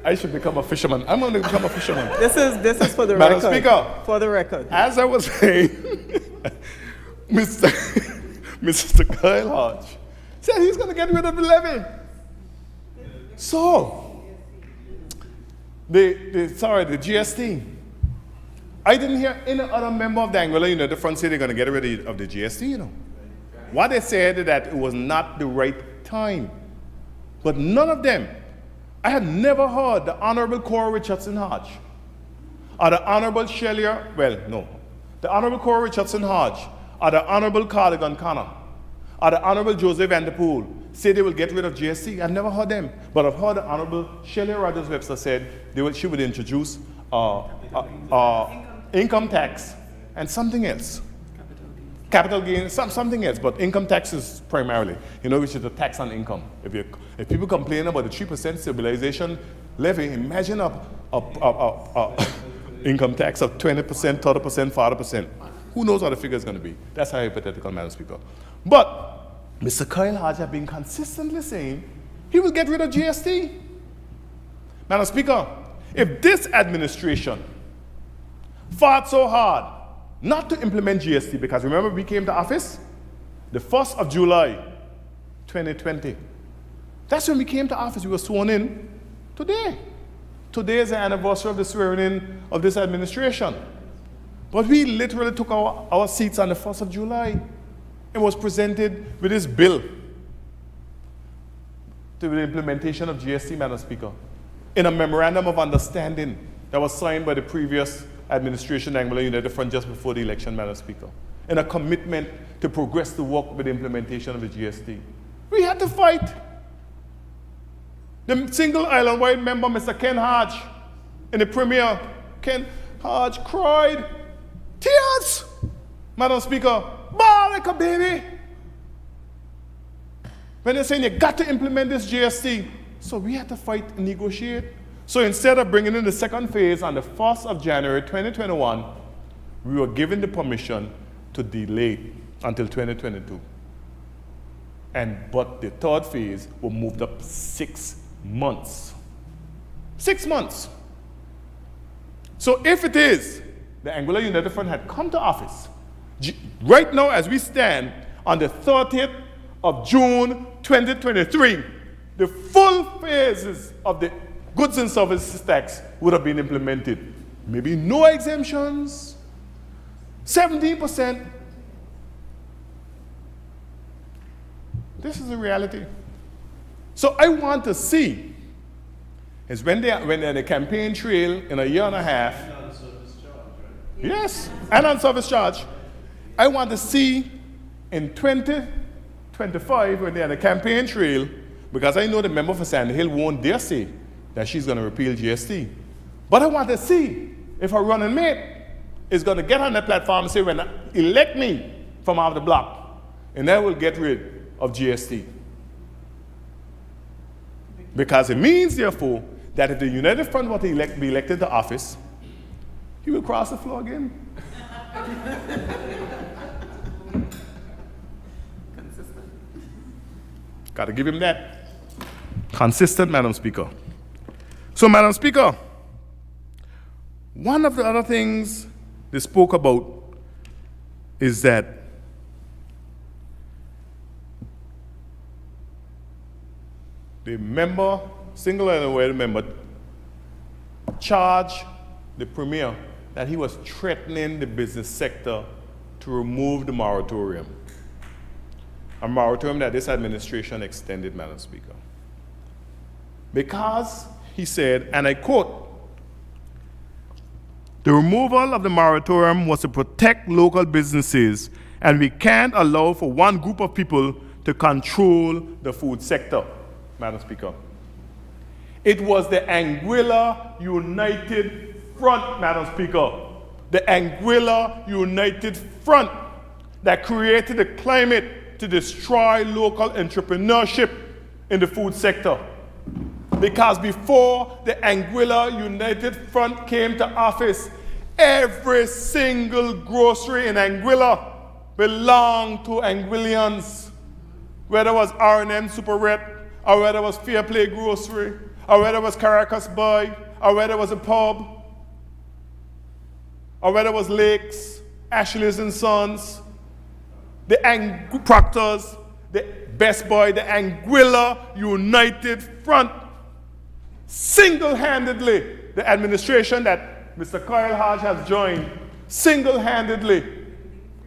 I should become a fisherman. I'm going to become a fisherman. This is for the Madam record. Speaker. For the record. As I was saying, Mr. Kyle Hodge said he's going to get rid of the levy. So, the GST. I didn't hear any other member of the Anguilla United Front say they're going to get rid of the GST, you know. What they said is that it was not the right time. But none of them, I had never heard the Honorable Cora Richardson Hodge or the Honorable the Honorable Cora Richardson Hodge or the Honorable Cardigan Connor or the Honorable Joseph Vanderpool say they will get rid of GST. I've never heard them. But I've heard the Honorable Shelley Rogers Webster said she would introduce income tax and something else. Capital gain, something else, but income tax is primarily, which is a tax on income. If people complain about the 3% stabilization levy, imagine a income tax of 20%, 30%, 40%. Who knows what the figure is going to be? That's hypothetical, Madam Speaker. But Mr. Kyle Hodge has been consistently saying he will get rid of GST. Madam Speaker, if this administration fought so hard not to implement GST, because remember we came to office the 1st of July, 2020. That's when we came to office. We were sworn in today. Today is the anniversary of the swearing in of this administration. But we literally took our seats on the 1st of July and was presented with this bill to the implementation of GST, Madam Speaker, in a memorandum of understanding that was signed by the previous administration, Anguilla United Front, just before the election, Madam Speaker, and a commitment to progress the work with the implementation of the GST. We had to fight. The single island-wide member, Mr. Ken Hodge, in the premiere, Ken Hodge cried tears, Madam Speaker, bawl like a baby, when they're saying you got to implement this GST. So we had to fight and negotiate. So instead of bringing in the second phase on the 1st of January 2021, we were given the permission to delay until 2022. But the third phase was moved up 6 months. 6 months. So if it is, the Anguilla United Front had come to office, right now as we stand, on the 30th of June 2023, the full phases of the goods and services tax would have been implemented. Maybe no exemptions, 17%. This is the reality. So I want to see is when they're on the campaign trail in a year and a half. And on service charge, right? Yes, and on service charge. I want to see in 2025 when they're on the campaign trail, because I know the member for Sand Hill won't dare say that she's going to repeal GST. But I want to see if her running mate is going to get on that platform and say, when elect me from out of the block, and I will get rid of GST. Because it means, therefore, that if the United Front were to be elected to office, he will cross the floor again. Consistent. Got to give him that. Consistent, Madam Speaker. So, Madam Speaker, one of the other things they spoke about is that the member, single and aware member, charged the Premier that he was threatening the business sector to remove the moratorium. A moratorium that this administration extended, Madam Speaker. Because, he said, and I quote, "The removal of the moratorium was to protect local businesses, and we can't allow for one group of people to control the food sector." Madam Speaker. It was the Anguilla United Front, Madam Speaker. The Anguilla United Front that created a climate to destroy local entrepreneurship in the food sector. Because before the Anguilla United Front came to office, every single grocery in Anguilla belonged to Anguillians. Whether it was R&M Superette, or whether it was Fair Play Grocery, or whether it was Caracas Boy, or whether it was a pub, or whether it was Lakes, Ashley's and Sons, the Proctors, the Best Boy, the Anguilla United Front, single-handedly, the administration that Mr. Kyle Hodge has joined, single-handedly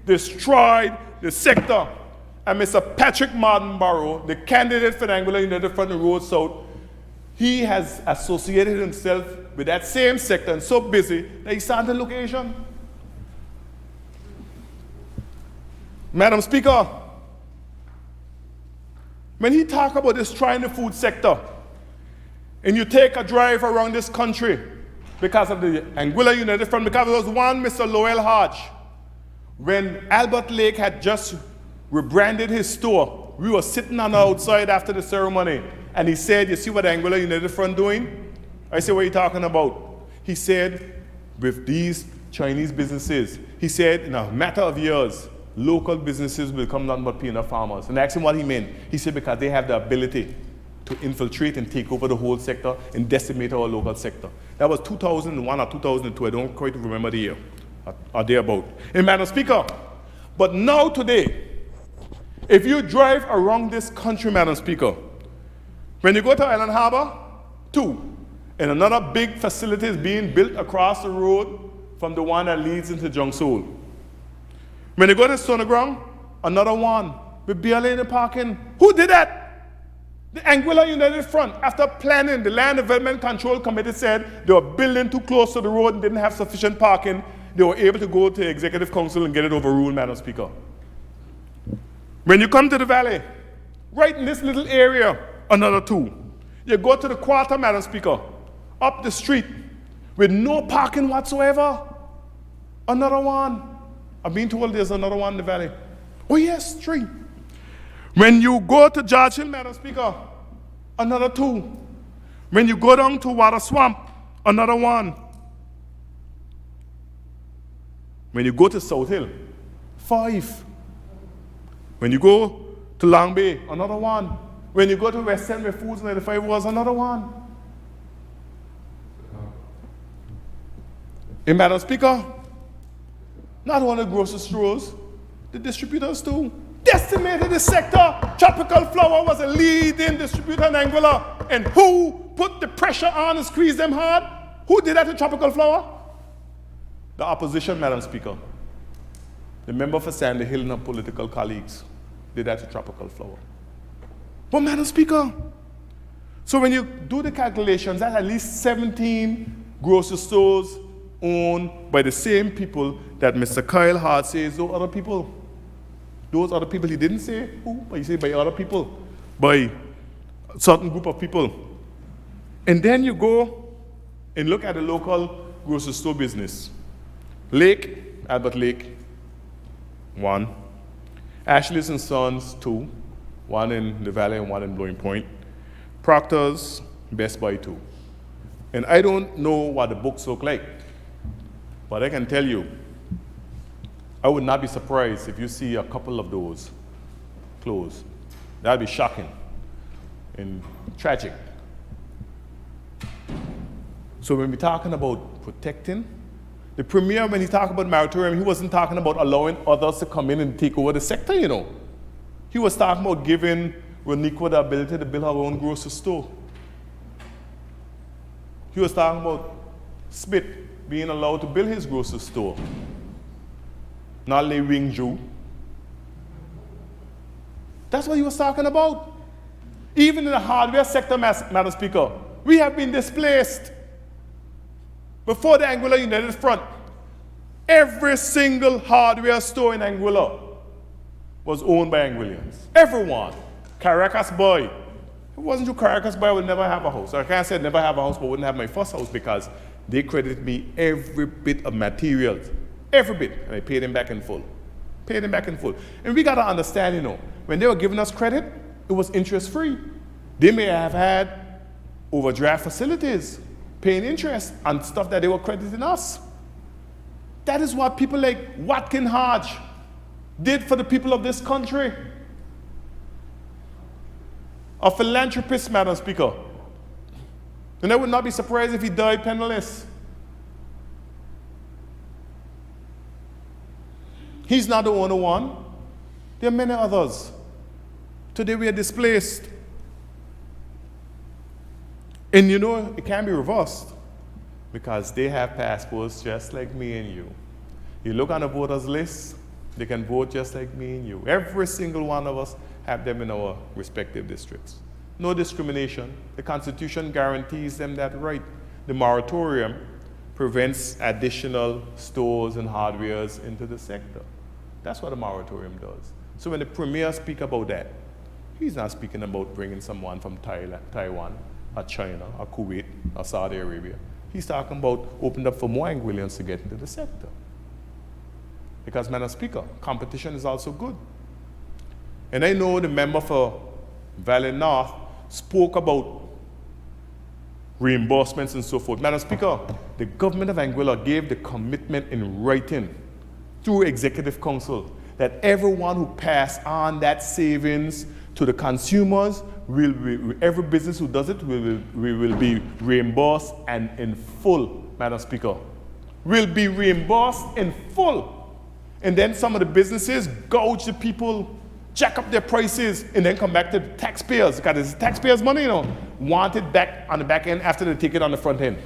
destroyed the sector. And Mr. Patrick Martin-Barrow, the candidate for the Anguilla United Front in Road South, he has associated himself with that same sector and so busy that he's starting to look Asian. Madam Speaker, when he talk about destroying the food sector, and you take a drive around this country because of the Anguilla United Front, because there was one Mr. Lowell Hodge, when Albert Lake had just rebranded his store, we were sitting on the outside after the ceremony, and he said, "You see what the Anguilla United Front doing?" I said, "What are you talking about?" He said, "With these Chinese businesses," he said, "in a matter of years, local businesses will become nothing but peanut farmers." And I asked him what he meant. He said, "Because they have the ability to infiltrate and take over the whole sector and decimate our local sector." That was 2001 or 2002, I don't quite remember the year, or thereabout. And Madam Speaker, but now today, if you drive around this country, Madam Speaker, when you go to Island Harbor, 2, and another big facility is being built across the road from the one that leads into Jungsoul. When you go to Stony Ground, another one with barely any parking. Who did that? The Anguilla United Front. After planning, the Land Development Control Committee said they were building too close to the road and didn't have sufficient parking. They were able to go to Executive Council and get it overruled, Madam Speaker. When you come to the valley, right in this little area, another 2. You go to the quarter, Madam Speaker, up the street with no parking whatsoever, another 1. I've been told there's another 1 in the valley. Oh yes, 3. When you go to George Hill, Madam Speaker, another 2. When you go down to Water Swamp, another 1. When you go to South Hill, 5. When you go to Long Bay, another 1. When you go to West End where Foods 95 was, another 1. And Madam Speaker, not only grocery stores, the distributors too. Decimated the sector. Tropical flour was a leading distributor in Anguilla. And who put the pressure on and squeezed them hard? Who did that to tropical flour? The opposition, Madam Speaker. The member for Sandy Hill and her political colleagues did that to tropical flour. But Madam Speaker, so when you do the calculations, that's at least 17 grocery stores owned by the same people that Mr. Kyle Hart says those other people. Those other people, he didn't say who, but he said by other people, by a certain group of people. And then you go and look at the local grocery store business. Lake, Albert Lake, 1. Ashley's and Sons, 2. 1 in the Valley and 1 in Blowing Point. Proctor's, Best Buy, 2. And I don't know what the books look like, but I can tell you, I would not be surprised if you see a couple of those closed. That'd be shocking and tragic. So when we're talking about protecting, the premier, when he talked about moratorium, he wasn't talking about allowing others to come in and take over the sector, you know. He was talking about giving Roniqua the ability to build her own grocery store. He was talking about Smith being allowed to build his grocery store. Not Lee Wing Ju. That's what he was talking about. Even in the hardware sector, Madam Speaker, we have been displaced. Before the Anguilla United Front, every single hardware store in Anguilla was owned by Anguillians. Everyone. Caracas boy. If it wasn't you, Caracas boy, I would never have a house. So I can't say I'd never have a house, but wouldn't have my first house because they credited me every bit of materials. Every bit. And I paid them back in full. Paid them back in full. And we got to understand, you know, when they were giving us credit, it was interest-free. They may have had overdraft facilities, paying interest on stuff that they were crediting us. That is what people like Watkin Hodge did for the people of this country. A philanthropist, Madam Speaker. And I would not be surprised if he died penniless. He's not the only one. There are many others. Today we are displaced. And you know, it can be reversed because they have passports just like me and you. You look on the voters list, they can vote just like me and you. Every single one of us have them in our respective districts. No discrimination. The Constitution guarantees them that right. The moratorium prevents additional stores and hardwares into the sector. That's what a moratorium does. So when the premier speaks about that, he's not speaking about bringing someone from Taiwan, or China, or Kuwait, or Saudi Arabia. He's talking about opening up for more Anguillians to get into the sector. Because, Madam Speaker, competition is also good. And I know the member for Valley North spoke about reimbursements and so forth. Madam Speaker, the government of Anguilla gave the commitment in writing through Executive Council that everyone who passed on that savings to the consumers, every business who does it, will be reimbursed and in full, Madam Speaker. Will be reimbursed in full. And then some of the businesses gouge the people, jack up their prices, and then come back to the taxpayers, because it's taxpayers' money, you know, want it back on the back end after they take it on the front end.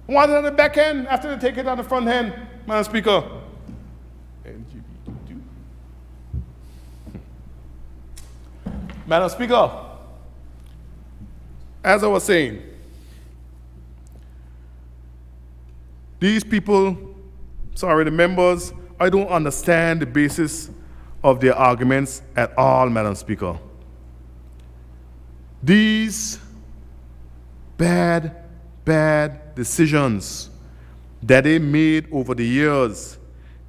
Want it on the back end after they take it on the front end, Madam Speaker. Madam Speaker, as I was saying, these people, the members, I don't understand the basis of their arguments at all, Madam Speaker. These bad decisions that they made over the years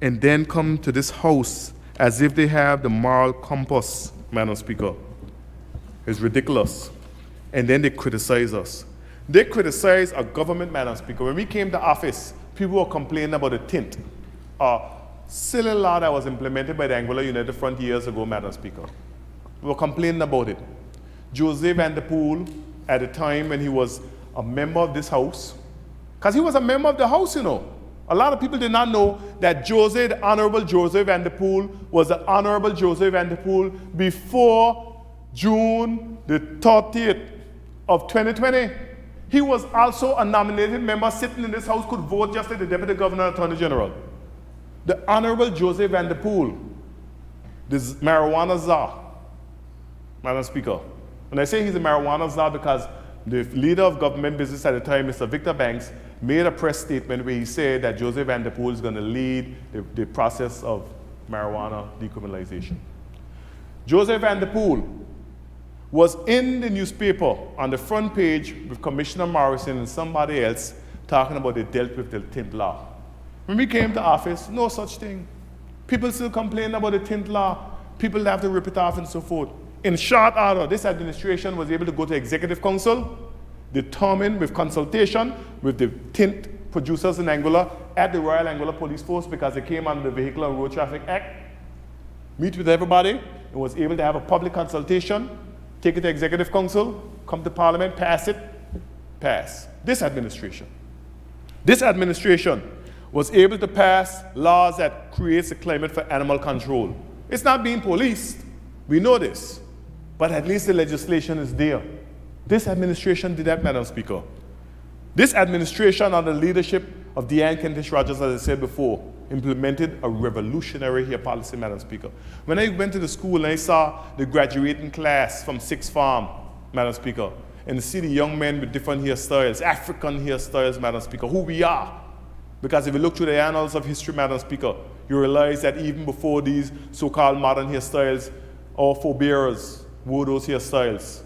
and then come to this house as if they have the moral compass, Madam Speaker, is ridiculous. And then they criticize us. They criticize our government, Madam Speaker. When we came to office, people were complaining about the tint, a silly law that was implemented by the Anguilla United Front years ago, Madam Speaker. We were complaining about it. Jose Van der Poel, at the time when he was a member of this house, because he was a member of the house, you know. A lot of people did not know that Joseph, the Honorable Joseph Van der Poel, was the Honorable Joseph Van der Poel before June the 30th of 2020. He was also a nominated member sitting in this house, could vote just like the Deputy Governor and Attorney General. The Honorable Joseph Van der Poel, this marijuana czar, Madam Speaker. And I say he's a marijuana czar because the leader of government business at the time, Mr. Victor Banks, made a press statement where he said that Joseph Van der Poel is going to lead the process of marijuana decriminalization. Joseph Van der Poel was in the newspaper on the front page with Commissioner Morrison and somebody else talking about they dealt with the tint law. When we came to office, no such thing. People still complain about the tint law. People have to rip it off and so forth. In short order, this administration was able to go to Executive Council, determine with consultation with the tint producers in Anguilla at the Royal Anguilla Police Force, because they came under the Vehicle and Road Traffic Act, meet with everybody, and was able to have a public consultation, take it to Executive Council, come to Parliament, pass it, pass. This administration was able to pass laws that creates a climate for animal control. It's not being policed, we know this, but at least the legislation is there. This administration did that, Madam Speaker. This administration, under the leadership of Deanne Kentish Rogers, as I said before, implemented a revolutionary hair policy, Madam Speaker. When I went to the school and I saw the graduating class from Sixth Farm, Madam Speaker, and see the young men with different hairstyles, African hairstyles, Madam Speaker, who we are. Because if you look through the annals of history, Madam Speaker, you realize that even before these so-called modern hairstyles, our forebears wore those hairstyles.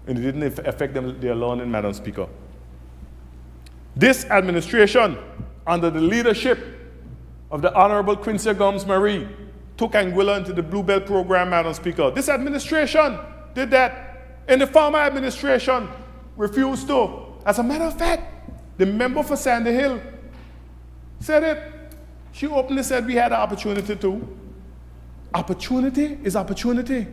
And it didn't affect their learning, Madam Speaker. This administration, under the leadership of the Honorable Quincy Gomes Marie, took Anguilla into the Blue Belt program, Madam Speaker. This administration did that. And the former administration refused to. As a matter of fact, the member for Sandy Hill said it. She openly said we had an opportunity to. Opportunity is opportunity.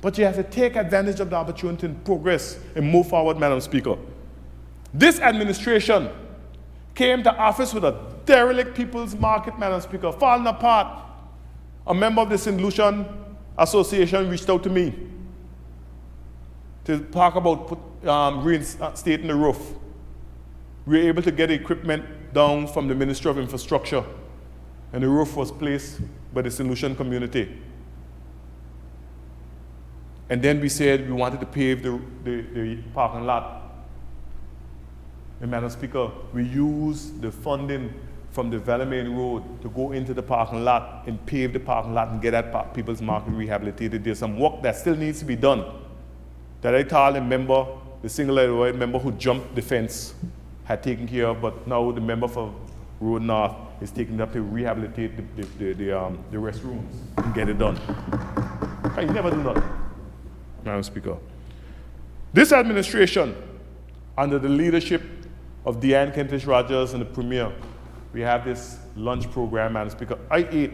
But you have to take advantage of the opportunity and progress and move forward, Madam Speaker. This administration came to office with a derelict people's market, Madam Speaker, falling apart. A member of the St. Lucian Association reached out to me to talk about reinstating the roof. We were able to get equipment down from the Ministry of Infrastructure, and the roof was placed by the St. Lucian community. And then we said we wanted to pave the parking lot. And Madam Speaker, we used the funding from the Valley Main Road to go into the parking lot and pave the parking lot and get that people's market rehabilitated. There's some work that still needs to be done. That I told a member, the single member who jumped the fence, had taken care of, but now the member for Road North is taking it up to rehabilitate the restrooms and get it done. Can you never do that, Madam Speaker? This administration, under the leadership of Deanne Kentish Rogers and the Premier, we have this lunch program, Madam Speaker. I ate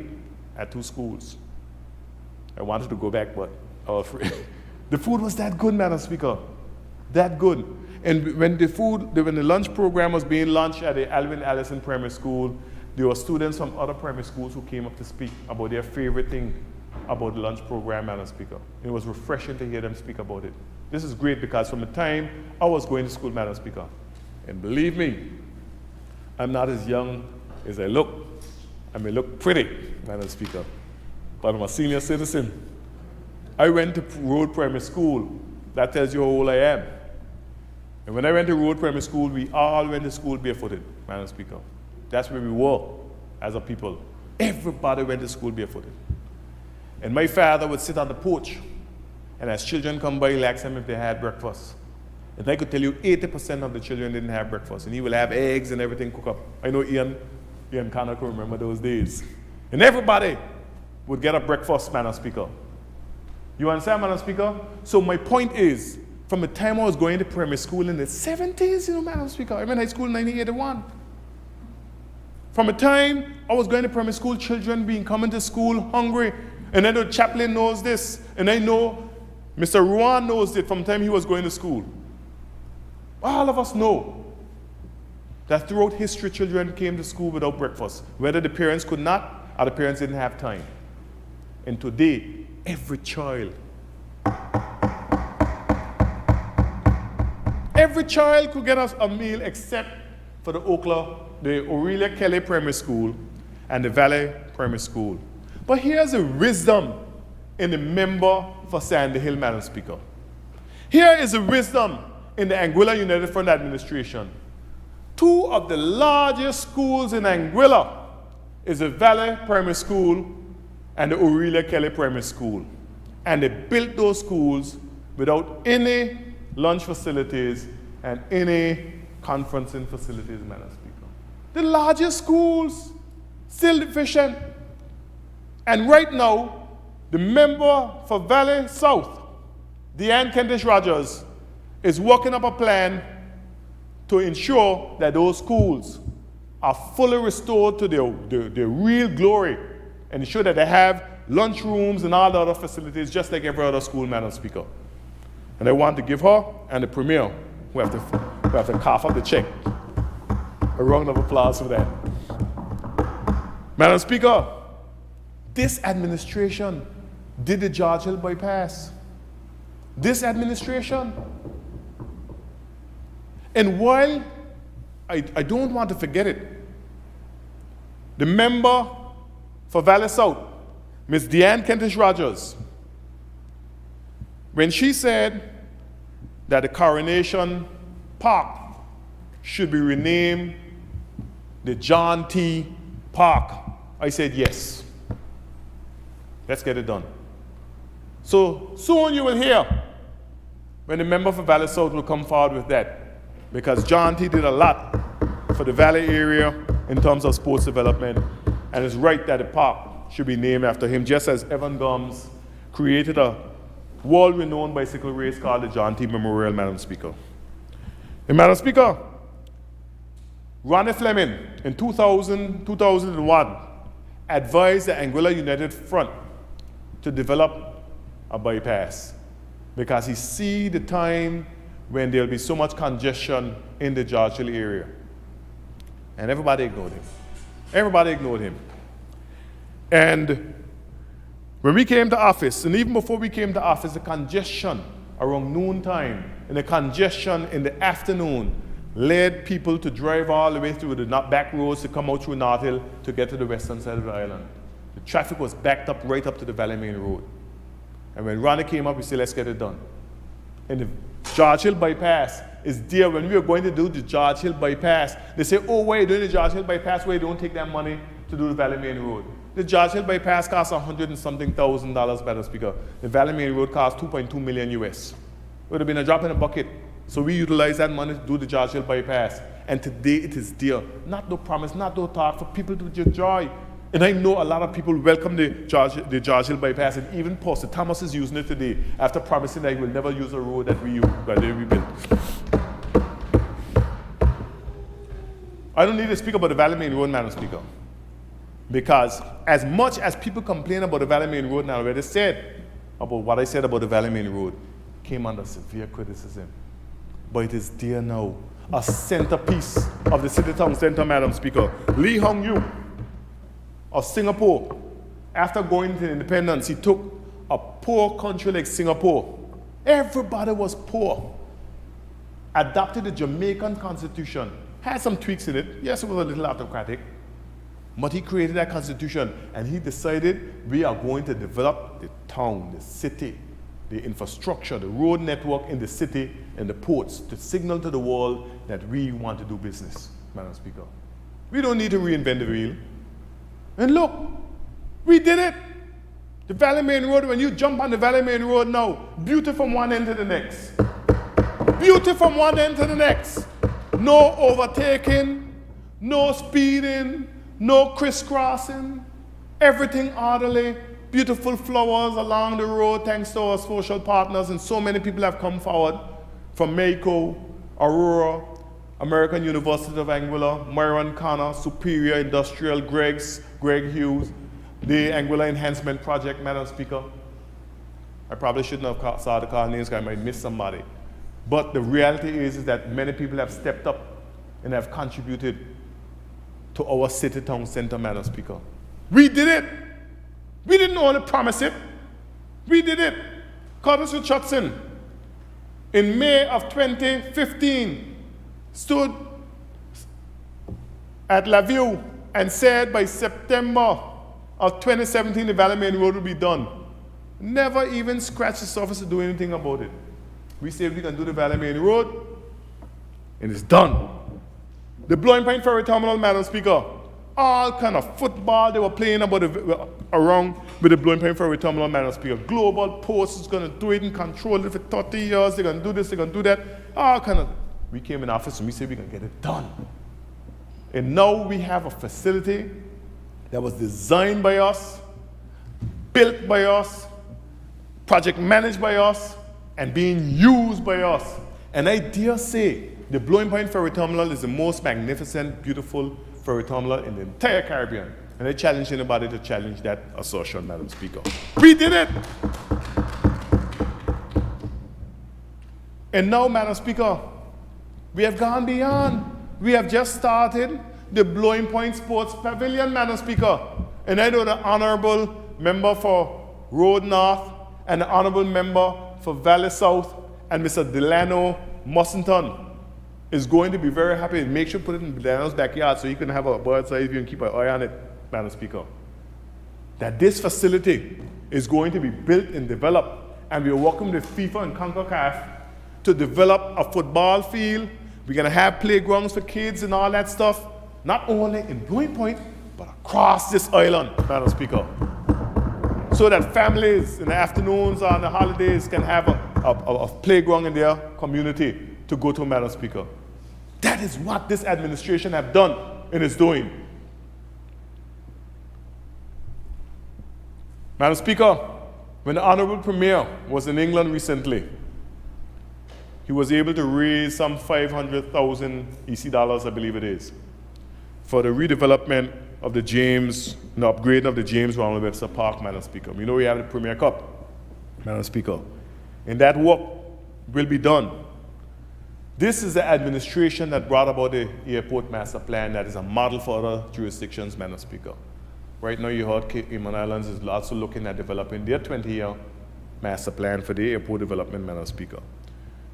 at 2 schools. I wanted to go back, but I was afraid. The food was that good, Madam Speaker, that good. And when the lunch program was being launched at the Alvin Allison Primary School, there were students from other primary schools who came up to speak about their favorite thing about the lunch program, Madam Speaker. It was refreshing to hear them speak about it. This is great because from the time I was going to school, Madam Speaker, and believe me, I'm not as young as I look. I may look pretty, Madam Speaker, but I'm a senior citizen. I went to Road Primary School. That tells you how old I am. And when I went to Road Primary School, we all went to school barefooted, Madam Speaker. That's where we were as a people. Everybody went to school barefooted. And my father would sit on the porch, and as children come by, he'll ask them if they had breakfast. And I could tell you 80% of the children didn't have breakfast, and he will have eggs and everything cook up. I know Ian Connor can remember those days. And everybody would get a breakfast, Madam Speaker. You understand, Madam Speaker? So my point is, from the time I was going to primary school in the 70s, Madam Speaker, I went to high school in 1981. From the time I was going to primary school, children being coming to school hungry, and then the chaplain knows this, and I know Mr. Ruan knows it from the time he was going to school. All of us know that throughout history, children came to school without breakfast, whether the parents could not or the parents didn't have time. And today, every child could get us a meal except for the Aurelia Kelly Primary School and the Valley Primary School. But here's the wisdom in the member for Sandy Hill, Madam Speaker. Here is the wisdom in the Anguilla United Front administration. Two of the largest schools in Anguilla is the Valley Primary School and the Aurelia Kelly Primary School. And they built those schools without any lunch facilities and any conferencing facilities, Madam Speaker. The largest schools, still deficient. And right now, the member for Valley South, Deanne Kentish Rogers, is working up a plan to ensure that those schools are fully restored to their real glory and ensure that they have lunch rooms and all the other facilities just like every other school, Madam Speaker. And I want to give her and the Premier, who have to cough up the check, a round of applause for that. Madam Speaker, this administration did the George Hill bypass. This administration. And while I don't want to forget it, the member for Valley South, Ms. Deanne Kentish Rogers, when she said that the Coronation Park should be renamed the John T. Park, I said yes. Let's get it done. So soon you will hear when the member for Valley South will come forward with that, because John T. did a lot for the Valley area in terms of sports development, and it's right that the park should be named after him, just as Evan Gomes created a world-renowned bicycle race called the John T. Memorial, Madam Speaker. And Madam Speaker, Ronnie Fleming in 2001 advised the Anguilla United Front to develop a bypass because he see the time when there'll be so much congestion in the George Hill area. And everybody ignored him. Everybody ignored him. And when we came to office, and even before we came to office, the congestion around noontime and the congestion in the afternoon led people to drive all the way through the back roads to come out through North Hill to get to the western side of the island. The traffic was backed up right up to the Valley Main Road. And when Ronnie came up, we said, let's get it done. And the George Hill bypass is there. When we were going to do the George Hill bypass, they say, oh, why are you doing the George Hill bypass? Why you don't take that money to do the Valley Main Road? The George Hill bypass costs $100 and something thousand, Madam Speaker. The Valley Main Road costs 2.2 million US. It would have been a drop in a bucket. So we utilized that money to do the George Hill bypass. And today it is there. Not no promise, not no talk, for people to enjoy. And I know a lot of people welcome the George Hill bypass, and even Pastor Thomas is using it today after promising that he will never use a road that we built. I don't need to speak about the Valley Main Road, Madam Speaker, because as much as people complain about the Valley Main Road, and I already said about what I said about the Valley Main Road, came under severe criticism. But it is there now, a centerpiece of the City Town Center, Madam Speaker. Lee Hong Yoo of Singapore, after going to independence, he took a poor country like Singapore. Everybody was poor. Adopted the Jamaican Constitution. Had some tweaks in it. Yes, it was a little autocratic. But he created that constitution, and he decided we are going to develop the town, the city, the infrastructure, the road network in the city and the ports to signal to the world that we want to do business, Madam Speaker. We don't need to reinvent the wheel. And look, we did it. The Valley Main Road, when you jump on the Valley Main Road now, beauty from one end to the next. Beauty from one end to the next. No overtaking, no speeding, no crisscrossing, everything orderly, beautiful flowers along the road thanks to our social partners, and so many people have come forward from Mako, Aurora, American University of Anguilla, Myron Connor, Superior Industrial, Greg Hughes, the Anguilla Enhancement Project, Madam Speaker. I probably shouldn't have started calling names because I might miss somebody. But the reality is that many people have stepped up and have contributed to our city town center, Madam Speaker. We did it. We didn't only promise it. We did it. Curtis Richardson, in May of 2015, stood at La View and said by September of 2017, the Valley Main Road will be done. Never even scratched the surface to do anything about it. We said we can do the Valley Main Road, and it's done. The Blowing Point Ferry Terminal, Madam Speaker, all kind of football they were playing around with the Blowing Point Ferry Terminal, Madam Speaker. Global Post is going to do it and control it for 30 years. They're going to do this, they're going to do that. All kind of. We came in office and we said we can get it done. And now we have a facility that was designed by us, built by us, project managed by us, and being used by us. And I dare say the Blowing Point Ferry Terminal is the most magnificent, beautiful ferry terminal in the entire Caribbean. And I challenge anybody to challenge that assertion, Madam Speaker. We did it! And now, Madam Speaker, we have gone beyond. We have just started the Blowing Point Sports Pavilion, Madam Speaker. And I know the Honorable Member for Road North and the Honorable Member for Valley South and Mr. Delano Mussington is going to be very happy and make sure to put it in Delano's backyard so he can have a bird's eye view and keep an eye on it, Madam Speaker. That this facility is going to be built and developed, and we are working with FIFA and CONCACAF to develop a football field. We're going to have playgrounds for kids and all that stuff, not only in Blowing Point, but across this island, Madam Speaker. So that families in the afternoons or on the holidays can have a playground in their community to go to, Madam Speaker. That is what this administration have done and is doing. Madam Speaker, when the Honorable Premier was in England recently, he was able to raise some 500,000 EC dollars, I believe it is, for the redevelopment of the James, the upgrading of the James Ronald Webster Park, Madam Speaker. We know we have the Premier Cup, Madam Speaker. And that work will be done. This is the administration that brought about the airport master plan that is a model for other jurisdictions, Madam Speaker. Right now you heard Cayman Islands is also looking at developing their 20-year master plan for the airport development, Madam Speaker.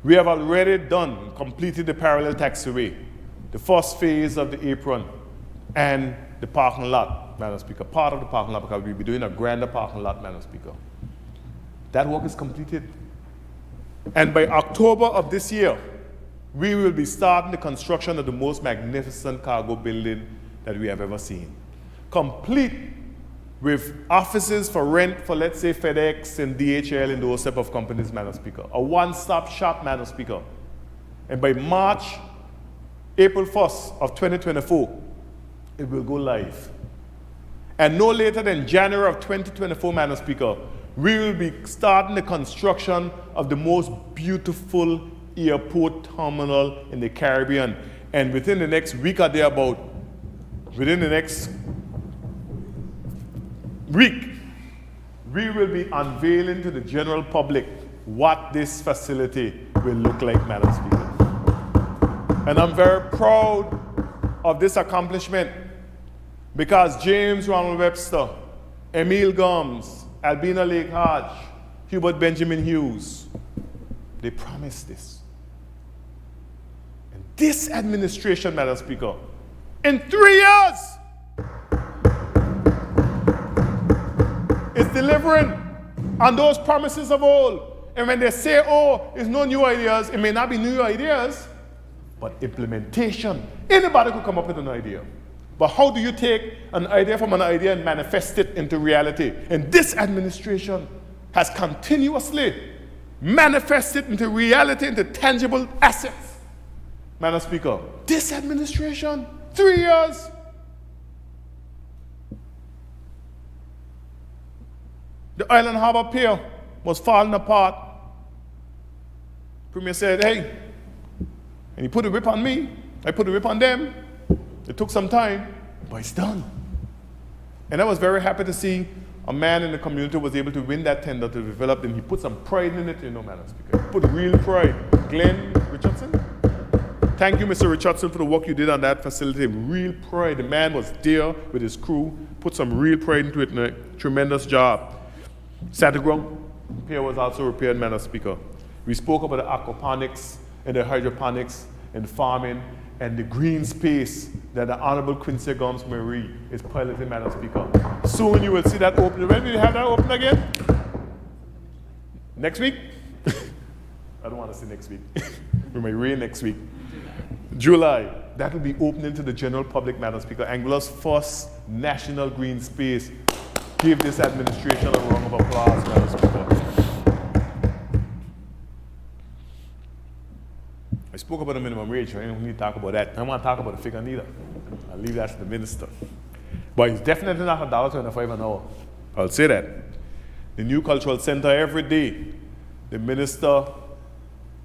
We have already completed the parallel taxiway, the first phase of the apron, and the parking lot, Madam Speaker, part of the parking lot, because we'll be doing a grander parking lot, Madam Speaker. That work is completed. And by October of this year, we will be starting the construction of the most magnificent cargo building that we have ever seen. Complete with offices for rent for, let's say, FedEx and DHL and those type of companies, Madam Speaker. A one-stop shop, Madam Speaker. And by April 1st of 2024, it will go live. And no later than January of 2024, Madam Speaker, we will be starting the construction of the most beautiful airport terminal in the Caribbean. And within the next week or thereabout, within the next week, we will be unveiling to the general public what this facility will look like, Madam Speaker. And I'm very proud of this accomplishment because James Ronald Webster, Emil Gomes, Albina Lake Hodge, Hubert Benjamin Hughes, they promised this. And this administration, Madam Speaker, in 3 years, is delivering on those promises of old. And when they say, oh, it's no new ideas, it may not be new ideas, but implementation. Anybody could come up with an idea. But how do you take an idea from an idea and manifest it into reality? And this administration has continuously manifested into reality, into tangible assets. Madam Speaker, this administration, 3 years. The Island Harbor Pier was falling apart. Premier said, hey, and he put a whip on me, I put a whip on them. It took some time, but it's done. And I was very happy to see a man in the community was able to win that tender to develop, and he put some pride in it, you know, Madam Speaker. He put real pride. Glenn Richardson. Thank you, Mr. Richardson, for the work you did on that facility. Real pride. The man was there with his crew, put some real pride into it, and a tremendous job. Santa Ground pier was also repaired, Madam Speaker. We spoke about the aquaponics and the hydroponics and farming and the green space that the Honorable Quincy Gomes Marie is piloting, Madam Speaker. Soon you will see that open. When will you have that open again? Next week? I don't want to say next week. We may rain next week. July, that will be opening to the general public, Madam Speaker. Anguilla's first national green space. Give this administration a round of applause, Madam Speaker. I spoke about the minimum wage, so I don't need to talk about that. I don't want to talk about the figure neither. I'll leave that to the minister. But it's definitely not $1.25 an hour. I'll say that. The new cultural center every day, the minister,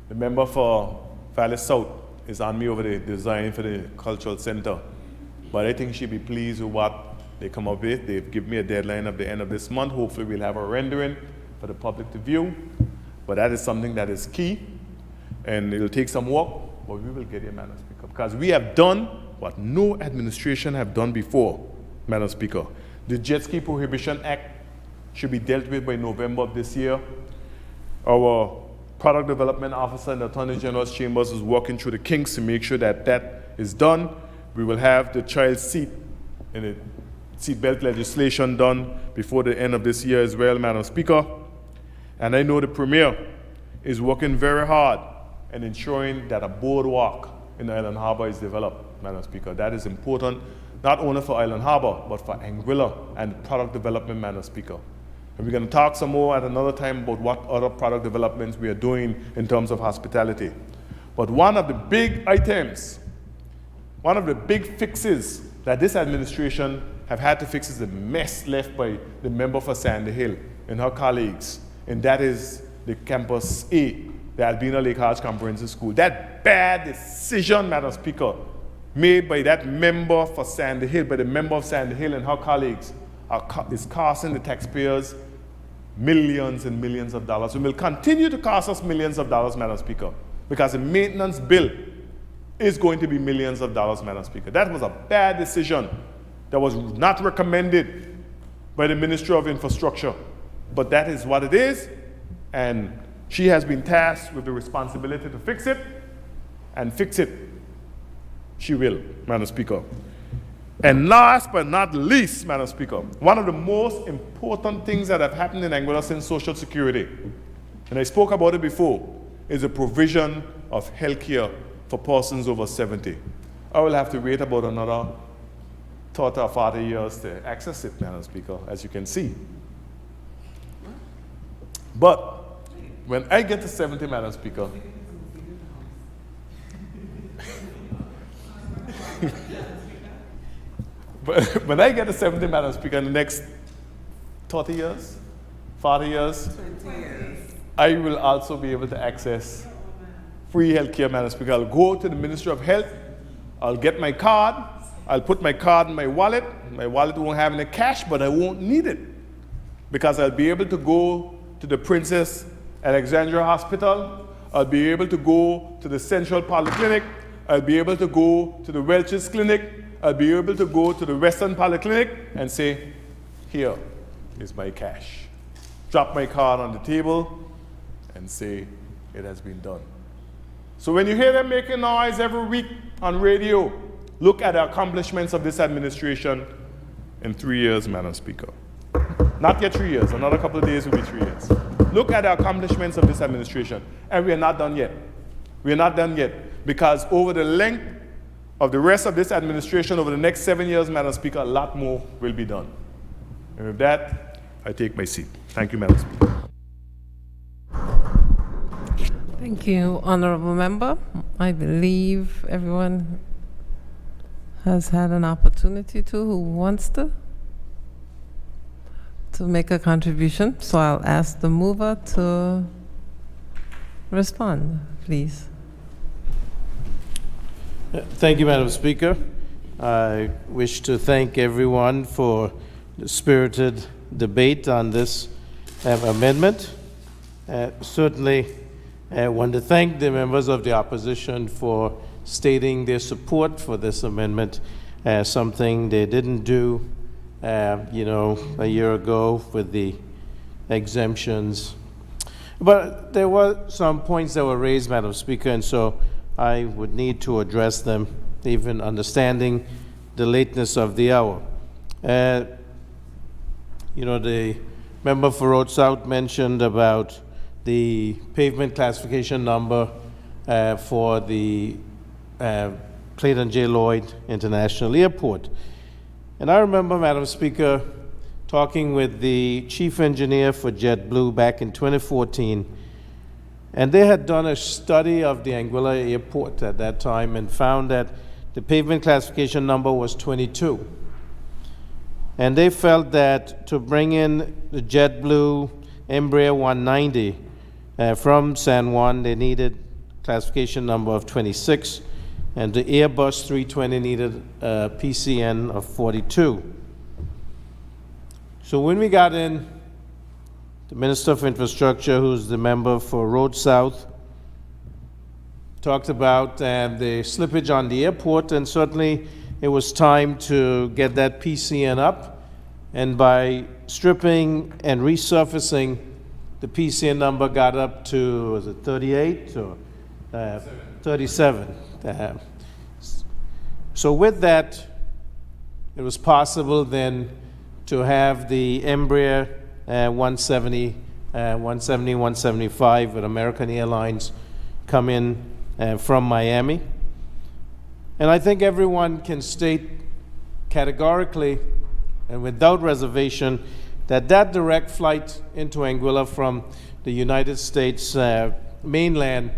the member for Valley South is on me over the design for the cultural center. But I think she'll be pleased with what they come up with. They've given me a deadline of the end of this month. Hopefully we'll have a rendering for the public to view. But that is something that is key. And it'll take some work, but we will get it, Madam Speaker. Because we have done what no administration have done before, Madam Speaker. The Jet Ski Prohibition Act should be dealt with by November of this year. Our Product Development Officer in the Attorney General's chambers is working through the kinks to make sure that that is done. We will have the child seat and the seatbelt legislation done before the end of this year as well, Madam Speaker. And I know the Premier is working very hard and ensuring that a boardwalk in Island Harbor is developed, Madam Speaker. That is important, not only for Island Harbor, but for Anguilla and product development, Madam Speaker. And we're going to talk some more at another time about what other product developments we are doing in terms of hospitality. But one of the big items, one of the big fixes that this administration have had to fix is the mess left by the member for Sandy Hill and her colleagues, and that is the Campus A, the Albina Lake Arch Comprehensive School. That bad decision, Madam Speaker, made by that member for Sandy Hill, by the member of Sandy Hill and her colleagues, is costing the taxpayers millions and millions of dollars. It will continue to cost us millions of dollars, Madam Speaker, because the maintenance bill is going to be millions of dollars, Madam Speaker. That was a bad decision that was not recommended by the Ministry of Infrastructure, but that is what it is, and she has been tasked with the responsibility to fix it, and fix it she will, Madam Speaker. And last but not least, Madam Speaker, one of the most important things that have happened in Anguilla since Social Security, and I spoke about it before, is the provision of health care for persons over 70. I will have to wait about another 30 or 40 years to access it, Madam Speaker, as you can see. But when I get to 70, Madam Speaker, but when I get to 70, Madam Speaker, in the next 30 years, 40 years, 20 years, I will also be able to access free health care, Madam Speaker. I'll go to the Ministry of Health, I'll get my card, I'll put my card in my wallet. My wallet won't have any cash, but I won't need it because I'll be able to go to the Princess Alexandra Hospital, I'll be able to go to the Central Polyclinic, I'll be able to go to the Welch's Clinic, I'll be able to go to the Western Polyclinic and say, here is my cash. Drop my card on the table and say, it has been done. So when you hear them making noise every week on radio, look at the accomplishments of this administration in 3 years, Madam Speaker. Not yet 3 years, another couple of days will be 3 years. Look at the accomplishments of this administration, and we are not done yet. We are not done yet, because over the length of the rest of this administration, over the next 7 years, Madam Speaker, a lot more will be done. And with that, I take my seat. Thank you, Madam Speaker. Thank you, Honorable Member. I believe everyone has had an opportunity who wants to make a contribution. So I'll ask the mover to respond, please. Thank you, Madam Speaker. I wish to thank everyone for the spirited debate on this amendment. Certainly, I want to thank the members of the opposition for stating their support for this amendment, something they didn't do, a year ago with the exemptions. But there were some points that were raised, Madam Speaker, and so I would need to address them, even understanding the lateness of the hour. The member for Road South mentioned about the pavement classification number for the Clayton J. Lloyd International Airport. And I remember, Madam Speaker, talking with the chief engineer for JetBlue back in 2014, and they had done a study of the Anguilla Airport at that time and found that the pavement classification number was 22. And they felt that to bring in the JetBlue Embraer 190 from San Juan, they needed classification number of 26, and the Airbus 320 needed a PCN of 42. So when we got in, the Minister of Infrastructure, who's the member for Road South, talked about the slippage on the airport, and certainly it was time to get that PCN up. And by stripping and resurfacing, the PCN number got up to, was it 38 or 37? So with that, it was possible then to have the Embraer 170, 175 with American Airlines come in from Miami. And I think everyone can state categorically and without reservation that that direct flight into Anguilla from the United States mainland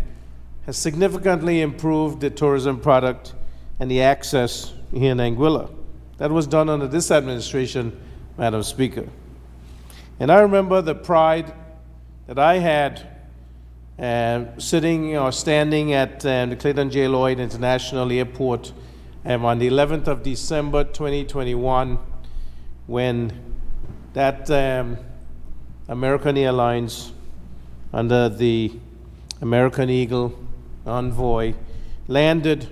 has significantly improved the tourism product and the access here in Anguilla. That was done under this administration, Madam Speaker. And I remember the pride that I had sitting or standing at the Clayton J. Lloyd International Airport on the 11th of December 2021, when that American Airlines under the American Eagle Envoy landed.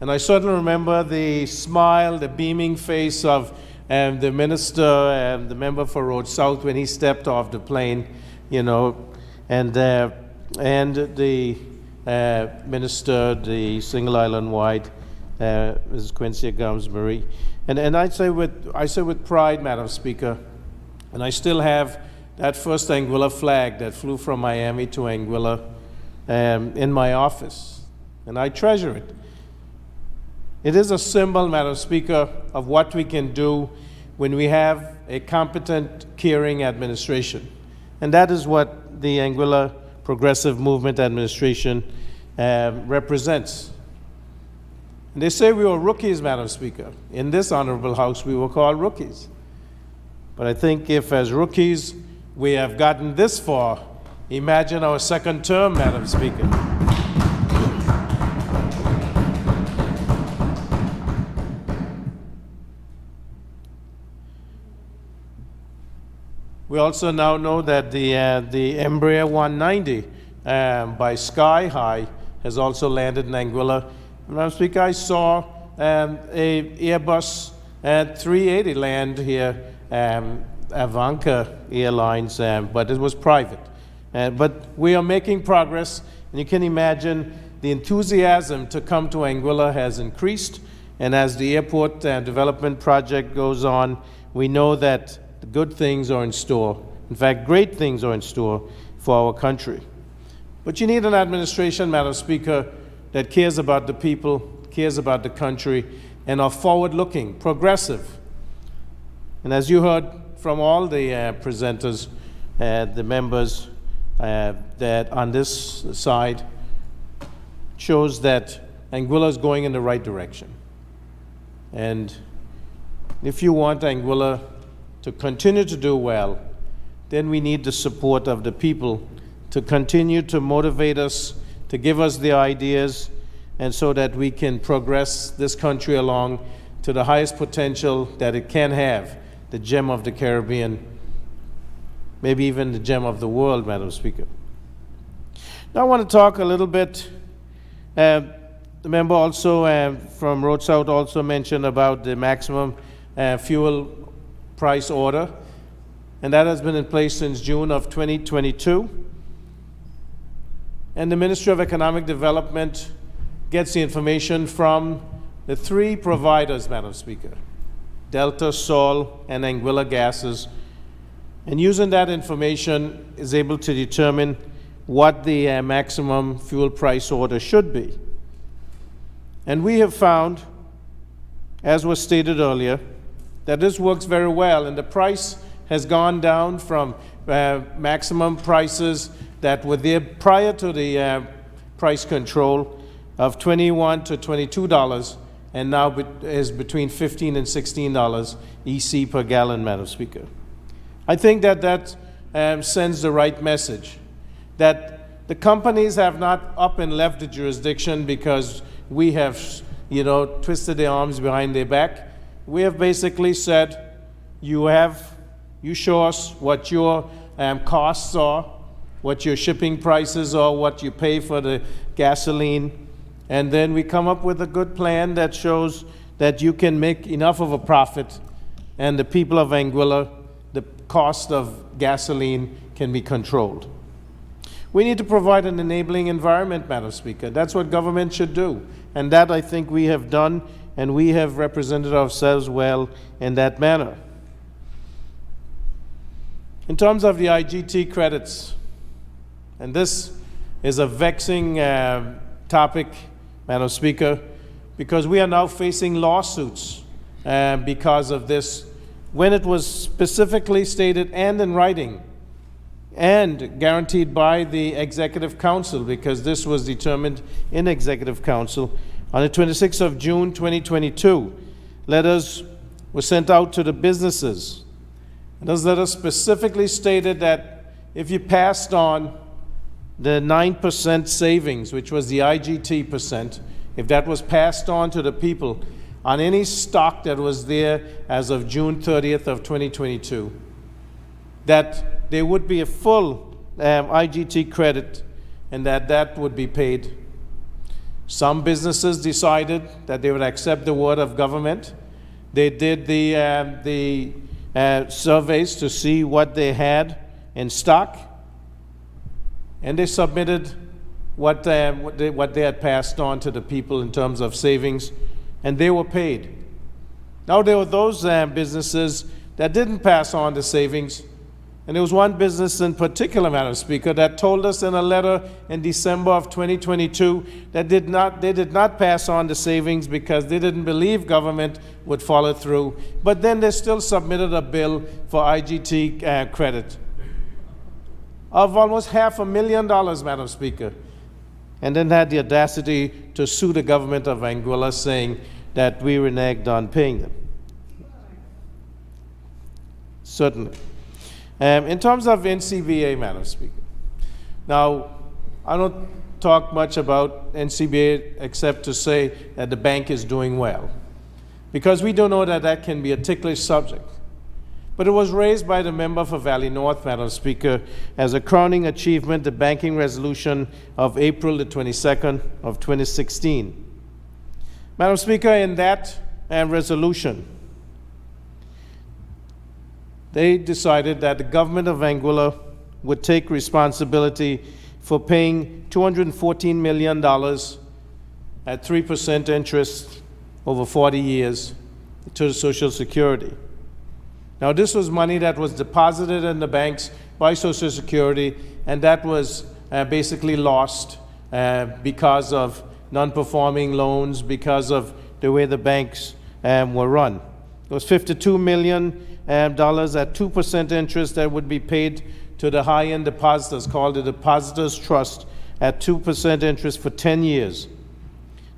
And I certainly remember the smile, the beaming face of the minister and the member for Road South when he stepped off the plane, and the minister, the single island wide, Ms. Quincy Gums-Marie. And I say with pride, Madam Speaker, and I still have that first Anguilla flag that flew from Miami to Anguilla in my office, and I treasure it. It is a symbol, Madam Speaker, of what we can do when we have a competent, caring administration. And that is what the Anguilla Progressive Movement Administration represents. And they say we were rookies, Madam Speaker. In this honorable House, we were called rookies. But I think if as rookies we have gotten this far, imagine our second term, Madam Speaker. We also now know that the Embraer 190 by Sky High has also landed in Anguilla. Madam Speaker, I saw a Airbus 380 land here, Avanca Airlines, but it was private. But we are making progress, and you can imagine the enthusiasm to come to Anguilla has increased, and as the airport development project goes on, we know that the good things are in store. In fact, great things are in store for our country. But you need an administration, Madam Speaker, that cares about the people, cares about the country, and are forward-looking, progressive. And as you heard from all the presenters, the members that on this side shows that Anguilla is going in the right direction. And if you want Anguilla to continue to do well, then we need the support of the people to continue to motivate us, to give us the ideas, and so that we can progress this country along to the highest potential that it can have, the gem of the Caribbean, maybe even the gem of the world, Madam Speaker. Now I want to talk a little bit, the member also from Road South also mentioned about the maximum fuel price order, and that has been in place since June of 2022. And the Ministry of Economic Development gets the information from the three providers, Madam Speaker, Delta, Sol, and Anguilla gases, and using that information is able to determine what the maximum fuel price order should be. And we have found, as was stated earlier, that this works very well, and the price has gone down from maximum prices that were there prior to the price control of $21 to $22, and now is between $15 and $16 EC per gallon, Madam Speaker. I think that that sends the right message, that the companies have not up and left the jurisdiction because we have, twisted their arms behind their back. We have basically said, you show us what your costs are, what your shipping prices are, what you pay for the gasoline, and then we come up with a good plan that shows that you can make enough of a profit, and the people of Anguilla, the cost of gasoline can be controlled. We need to provide an enabling environment, Madam Speaker. That's what government should do, and that I think we have done, and we have represented ourselves well in that manner. In terms of the IGT credits, and this is a vexing topic, Madam Speaker, because we are now facing lawsuits because of this, when it was specifically stated and in writing and guaranteed by the Executive Council, because this was determined in Executive Council. On the 26th of June 2022, letters were sent out to the businesses. And those letters specifically stated that if you passed on the 9% savings, which was the IGT percent, if that was passed on to the people on any stock that was there as of June 30th of 2022, that there would be a full IGT credit and that would be paid. Some businesses decided that they would accept the word of government. They did the surveys to see what they had in stock, and they submitted what they had passed on to the people in terms of savings, and they were paid. Now there were those businesses that didn't pass on the savings, and there was one business in particular, Madam Speaker, that told us in a letter in December of 2022 that they did not pass on the savings because they didn't believe government would follow through, but then they still submitted a bill for IGT credit of almost $500,000, Madam Speaker, and then had the audacity to sue the government of Anguilla, saying that we reneged on paying them. Certainly. In terms of NCBA, Madam Speaker, now I don't talk much about NCBA except to say that the bank is doing well, because we do know that that can be a ticklish subject. But it was raised by the member for Valley North, Madam Speaker, as a crowning achievement, the banking resolution of April the 22nd of 2016. Madam Speaker, in that resolution, they decided that the government of Anguilla would take responsibility for paying $214 million at 3% interest over 40 years to the Social Security. Now, this was money that was deposited in the banks by Social Security, and that was basically lost because of non-performing loans, because of the way the banks were run. It was $52 million at 2% interest that would be paid to the high-end depositors, called the Depositors Trust, at 2% interest for 10 years.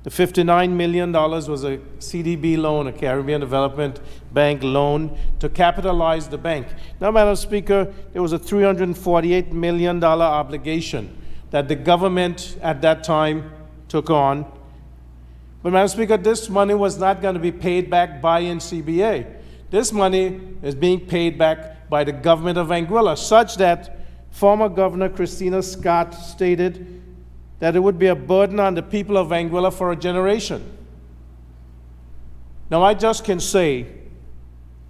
The $59 million was a CDB loan, a Caribbean Development Bank loan, to capitalize the bank. Now, Madam Speaker, there was a $348 million obligation that the government at that time took on. But, Madam Speaker, this money was not going to be paid back by NCBA. This money is being paid back by the government of Anguilla, such that former Governor Christina Scott stated that it would be a burden on the people of Anguilla for a generation. Now, I just can say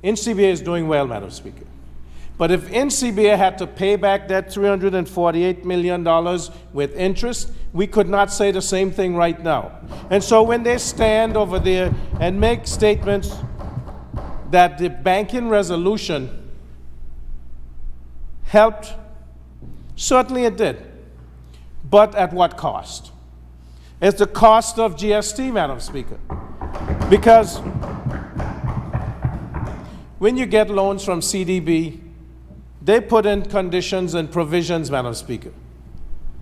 NCBA is doing well, Madam Speaker. But if NCBA had to pay back that $348 million with interest, we could not say the same thing right now. And so when they stand over there and make statements that the banking resolution helped, certainly it did. But at what cost? It's the cost of GST, Madam Speaker. Because when you get loans from CDB, they put in conditions and provisions, Madam Speaker.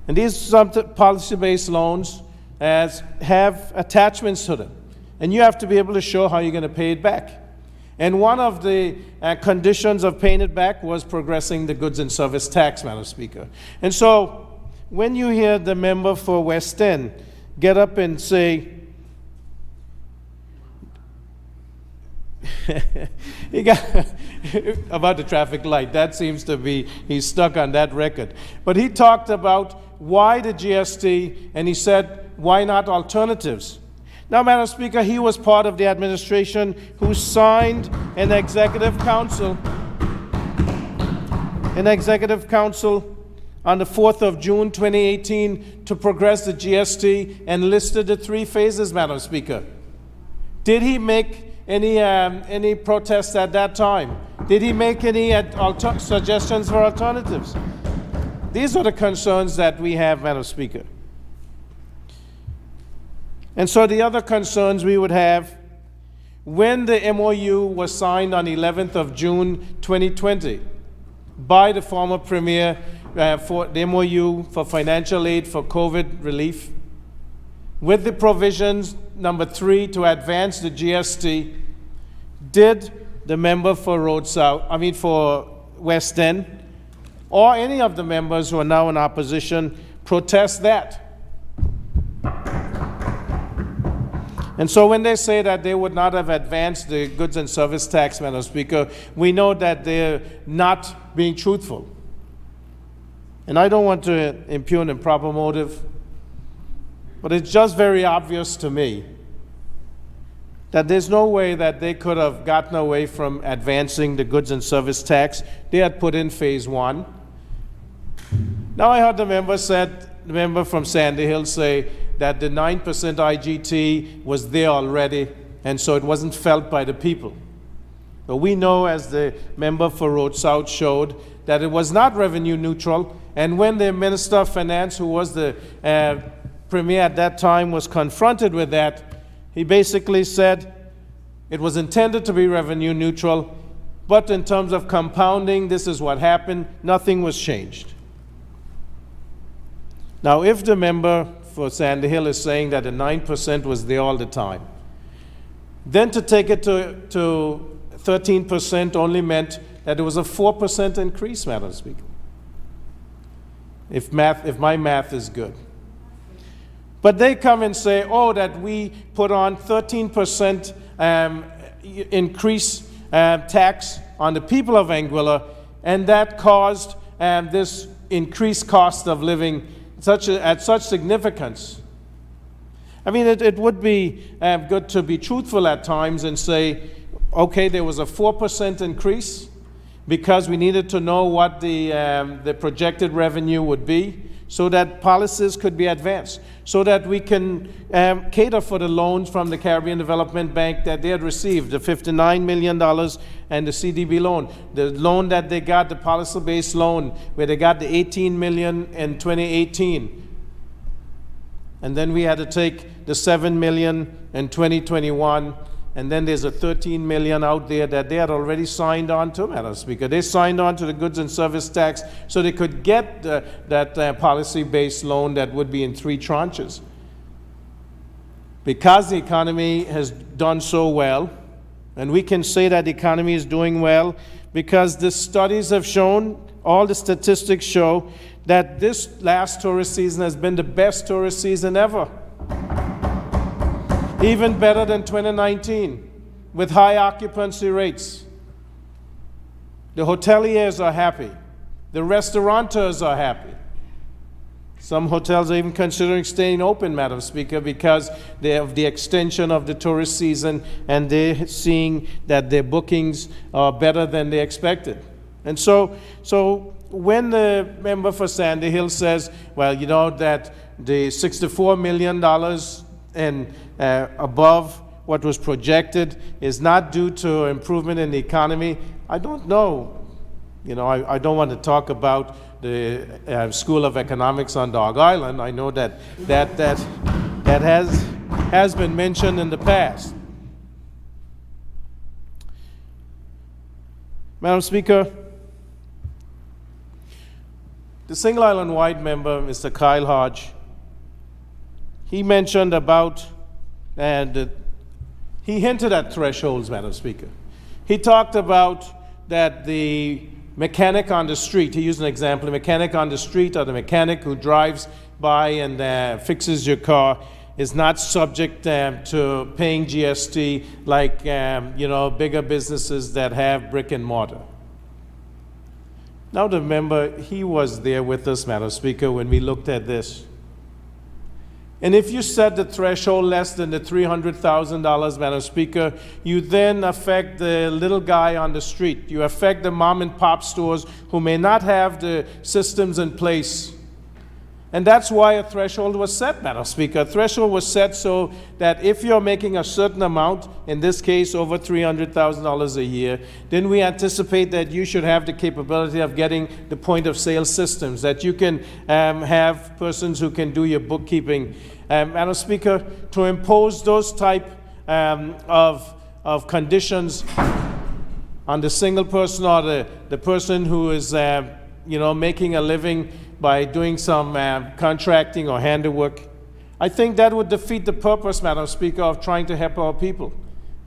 And these some policy-based loans have attachments to them. And you have to be able to show how you're going to pay it back. And one of the conditions of paying it back was progressing the goods and service tax, Madam Speaker. And so when you hear the member for West End get up and say, he got about the traffic light, that seems to be, he's stuck on that record. But he talked about why the GST, and he said, why not alternatives? Now, Madam Speaker, he was part of the administration who signed an executive council on the 4th of June 2018 to progress the GST and listed the 3 phases, Madam Speaker. Did he make any protests at that time? Did he make any suggestions for alternatives? These are the concerns that we have, Madam Speaker. And so the other concerns we would have, when the MOU was signed on 11th of June 2020 by the former Premier for the MOU for financial aid for COVID relief, with the provisions, number 3, to advance the GST, did the member for for West End, or any of the members who are now in opposition, protest that? And so when they say that they would not have advanced the goods and service tax, Madam Speaker, we know that they're not being truthful. And I don't want to impugn improper motive, but it's just very obvious to me that there's no way that they could have gotten away from advancing the goods and service tax. They had put in phase 1. Now I heard the member from Sandy Hill say that the 9% IGT was there already, and so it wasn't felt by the people. But we know, as the member for Road South showed, that it was not revenue neutral, and when the Minister of Finance, who was the Premier at that time, was confronted with that, he basically said it was intended to be revenue neutral, but in terms of compounding, this is what happened, nothing was changed. Now, if the member for Sandy Hill is saying that the 9% was there all the time, then to take it to 13% only meant that it was a 4% increase, Madam Speaker, if my math is good. But they come and say, oh, that we put on 13% increase tax on the people of Anguilla, and that caused this increased cost of living at such significance. I mean, it would be good to be truthful at times and say, okay, there was a 4% increase because we needed to know what the projected revenue would be so that policies could be advanced, so that we can cater for the loans from the Caribbean Development Bank that they had received, the $59 million and the CDB loan. The loan that they got, the policy-based loan, where they got the $18 million in 2018. And then we had to take the $7 million in 2021, and then there's a $13 million out there that they had already signed on to, Madam Speaker. They signed on to the goods and service tax so they could get that policy-based loan that would be in 3 tranches. Because the economy has done so well, and we can say that the economy is doing well because the studies have shown, all the statistics show, that this last tourist season has been the best tourist season ever. Even better than 2019, with high occupancy rates. The hoteliers are happy. The restaurateurs are happy. Some hotels are even considering staying open, Madam Speaker, because they have the extension of the tourist season and they're seeing that their bookings are better than they expected. And so when the member for Sandy Hill says, well, you know, that the $64 million and above what was projected is not due to improvement in the economy, I don't know. You know, I don't want to talk about the School of Economics on Dog Island. I know that has been mentioned in the past. Madam Speaker, the Single Island Wide member, Mr. Kyle Hodge, he mentioned about, and he hinted at thresholds, Madam Speaker. He talked about that the mechanic on the street, he used an example, the mechanic on the street or the mechanic who drives by and fixes your car is not subject to paying GST like you know, bigger businesses that have brick and mortar. Now remember, he was there with us, Madam Speaker, when we looked at this. And if you set the threshold less than the $300,000, Madam Speaker, you then affect the little guy on the street. You affect the mom and pop stores who may not have the systems in place. And that's why a threshold was set, Madam Speaker. A threshold was set so that if you're making a certain amount, in this case over $300,000 a year, then we anticipate that you should have the capability of getting the point of sale systems, that you can have persons who can do your bookkeeping. Madam Speaker, to impose those type of conditions on the single person or the person who is you know, making a living by doing some contracting or handiwork, I think that would defeat the purpose, Madam Speaker, of trying to help our people.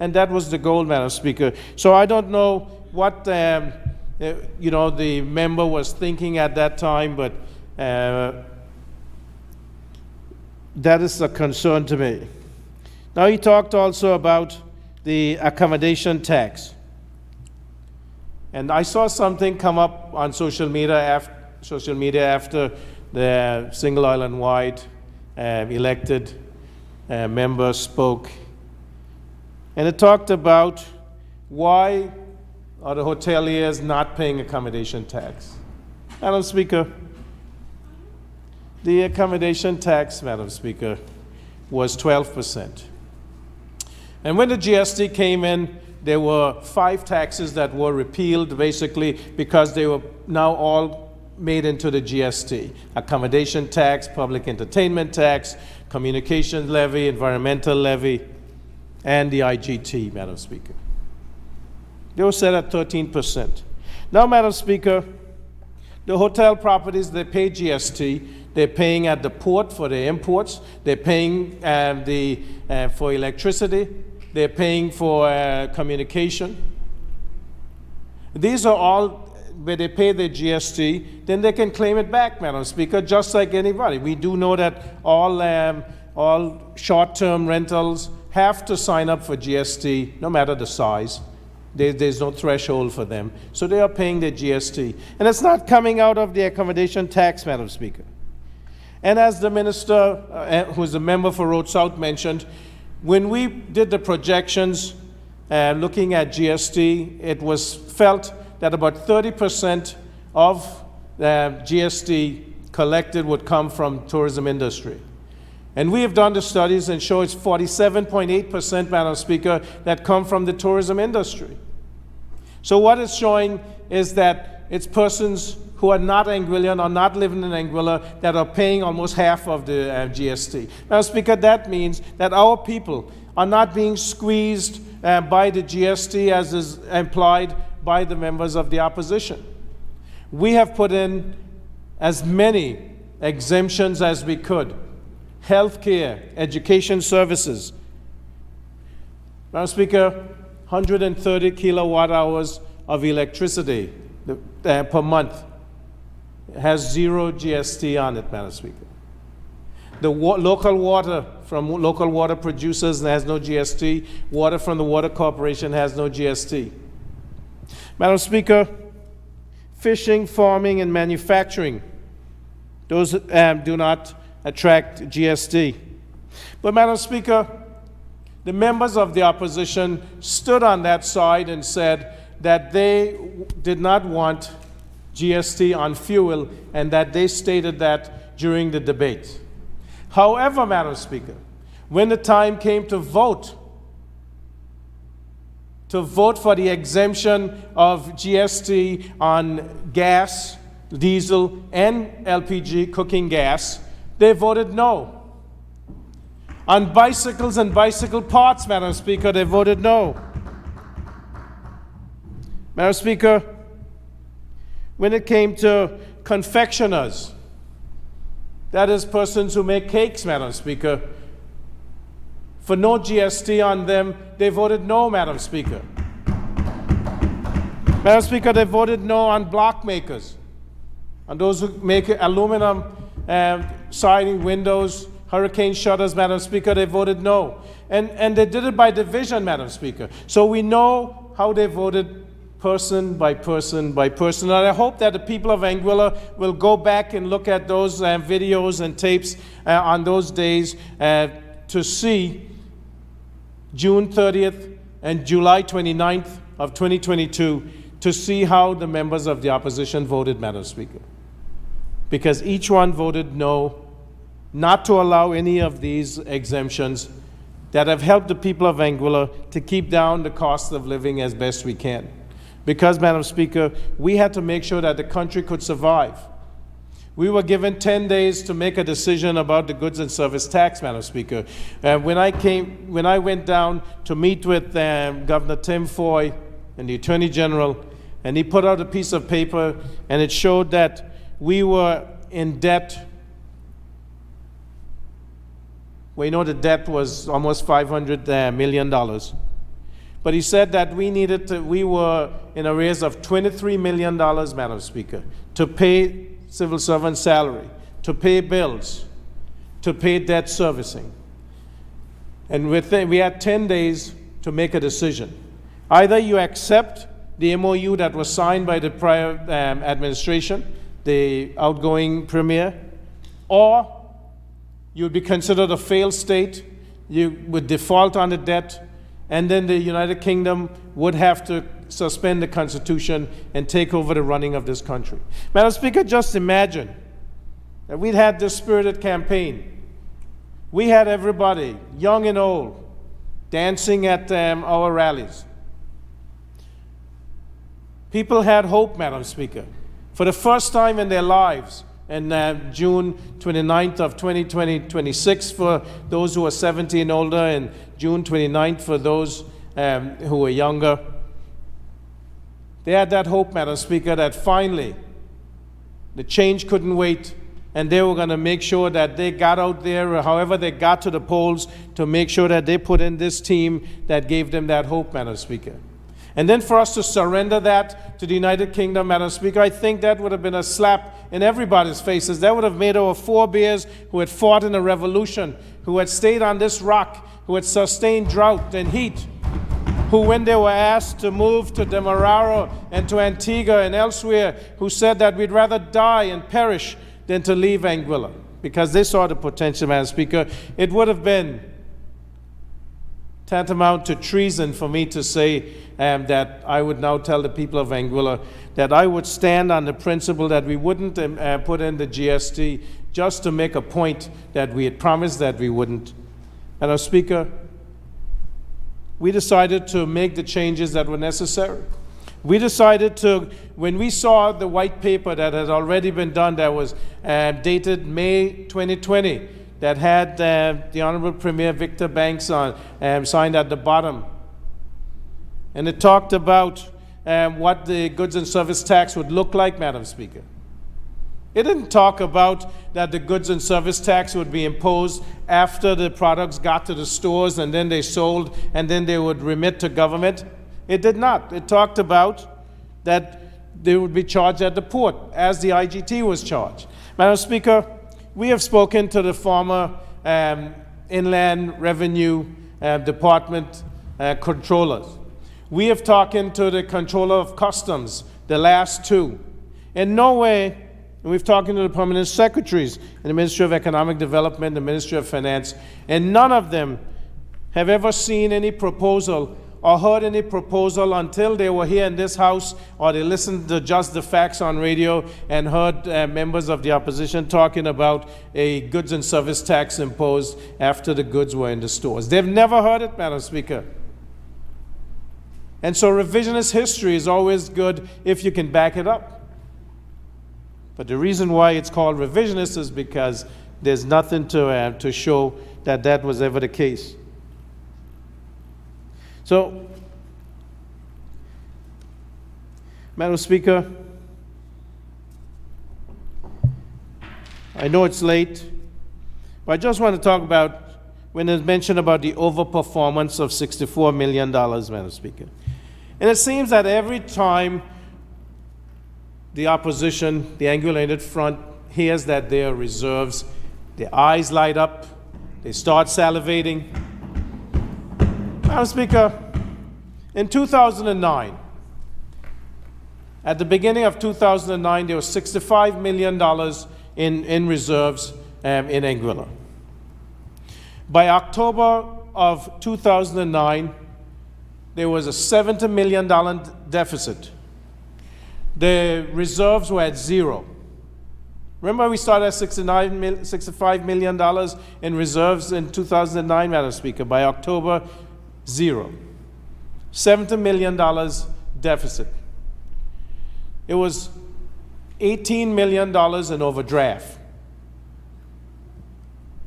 And that was the goal, Madam Speaker. So I don't know what you know, the member was thinking at that time, but that is a concern to me. Now he talked also about the accommodation tax. And I saw something come up on social media after the Single Island Wide elected member spoke. And it talked about why are the hoteliers not paying accommodation tax. Madam Speaker, the accommodation tax, Madam Speaker, was 12%. And when the GST came in, there were 5 taxes that were repealed, basically because they were now all made into the GST. Accommodation tax, public entertainment tax, communication levy, environmental levy, and the IGT, Madam Speaker. They were set at 13%. Now, Madam Speaker, the hotel properties, they pay GST. They're paying at the port for the imports. They're paying for electricity. They're paying for communication. These are all where they pay their GST, then they can claim it back, Madam Speaker, just like anybody. We do know that all short-term rentals have to sign up for GST, no matter the size. There's no threshold for them. So they are paying their GST. And it's not coming out of the accommodation tax, Madam Speaker. And as the minister, who's a member for Road South, mentioned, when we did the projections looking at GST, it was felt that about 30% of GST collected would come from tourism industry. And we have done the studies and show it's 47.8%, Madam Speaker, that come from the tourism industry. So what it's showing is that it's persons who are not Anguillan or not living in Anguilla that are paying almost half of the GST. Madam Speaker, that means that our people are not being squeezed by the GST as is implied by the members of the opposition. We have put in as many exemptions as we could. Healthcare, education services. Madam Speaker, 130 kilowatt hours of electricity per month has 0 GST on it, Madam Speaker. The local water from local water producers has no GST. Water from the Water Corporation has no GST. Madam Speaker, fishing, farming, and manufacturing Those do not attract GST. But, Madam Speaker, the members of the opposition stood on that side and said that they did not want GST on fuel, and that they stated that during the debate. However, Madam Speaker, when the time came to vote for the exemption of GST on gas, diesel, and LPG cooking gas, they voted no. On bicycles and bicycle parts, Madam Speaker, they voted no. Madam Speaker, when it came to confectioners, that is persons who make cakes, Madam Speaker, for no GST on them, they voted no, Madam Speaker. Madam Speaker, they voted no on block makers, on those who make aluminum siding, windows, hurricane shutters, Madam Speaker, they voted no. And they did it by division, Madam Speaker. So we know how they voted person by person by person. And I hope that the people of Anguilla will go back and look at those videos and tapes on those days to see June 30th and July 29th of 2022 to see how the members of the opposition voted, Madam Speaker. Because each one voted no, not to allow any of these exemptions that have helped the people of Anguilla to keep down the cost of living as best we can. Because, Madam Speaker, we had to make sure that the country could survive. We were given 10 days to make a decision about the goods and service tax, Madam Speaker. When I went down to meet with Governor Tim Foy and the Attorney General, and he put out a piece of paper, and it showed that we were in debt. We know the debt was almost $500 million. But he said that we were in arrears of $23 million, Madam Speaker, to pay civil servant salary, to pay bills, to pay debt servicing. And we had 10 days to make a decision. Either you accept the MOU that was signed by the prior administration, the outgoing premier, or you would be considered a failed state, you would default on the debt, and then the United Kingdom would have to suspend the Constitution and take over the running of this country. Madam Speaker, just imagine that we'd had this spirited campaign. We had everybody, young and old, dancing at our rallies. People had hope, Madam Speaker. For the first time in their lives, and June 29th of 2026 for those who are 70 and older, and June 29th for those who are younger. They had that hope, Madam Speaker, that finally the change couldn't wait, and they were going to make sure that they got out there, or however they got to the polls, to make sure that they put in this team that gave them that hope, Madam Speaker. And then for us to surrender that to the United Kingdom, Madam Speaker, I think that would have been a slap in everybody's faces. That would have made our forebears who had fought in a revolution, who had stayed on this rock, who had sustained drought and heat, who when they were asked to move to Demerara and to Antigua and elsewhere, who said that we'd rather die and perish than to leave Anguilla, because they saw the potential, Madam Speaker. It would have been tantamount to treason for me to say that I would now tell the people of Anguilla that I would stand on the principle that we wouldn't put in the GST just to make a point that we had promised that we wouldn't. Madam Speaker, we decided to make the changes that were necessary. We decided to, when we saw the white paper that had already been done, that was dated May 2020, that had the Honorable Premier Victor Banks on, signed at the bottom. And it talked about what the goods and service tax would look like, Madam Speaker. It didn't talk about that the goods and service tax would be imposed after the products got to the stores and then they sold and then they would remit to government. It did not. It talked about that they would be charged at the port, as the IGT was charged. Madam Speaker, we have spoken to the former Inland Revenue Department controllers. We have talked to the Controller of Customs, the last two. In no way And we've talked to the permanent secretaries in the Ministry of Economic Development, the Ministry of Finance, and none of them have ever seen any proposal or heard any proposal until they were here in this house, or they listened to Just the Facts on radio and heard members of the opposition talking about a goods and service tax imposed after the goods were in the stores. They've never heard it, Madam Speaker. And so revisionist history is always good if you can back it up. But the reason why it's called revisionist is because there's nothing to show that that was ever the case. So, Madam Speaker, I know it's late, but I just want to talk about when it's mentioned about the overperformance of $64 million, Madam Speaker. And it seems that every time the opposition, the Anguilla United Front, hears that there are reserves, their eyes light up, they start salivating. Madam Speaker, in 2009, at the beginning of 2009, there was $65 million in reserves in Anguilla. By October of 2009, there was a $70 million deficit. The reserves were at zero. Remember, we started at $65 million in reserves in 2009, Madam Speaker. By October, zero. $70 million deficit. It was $18 million in overdraft.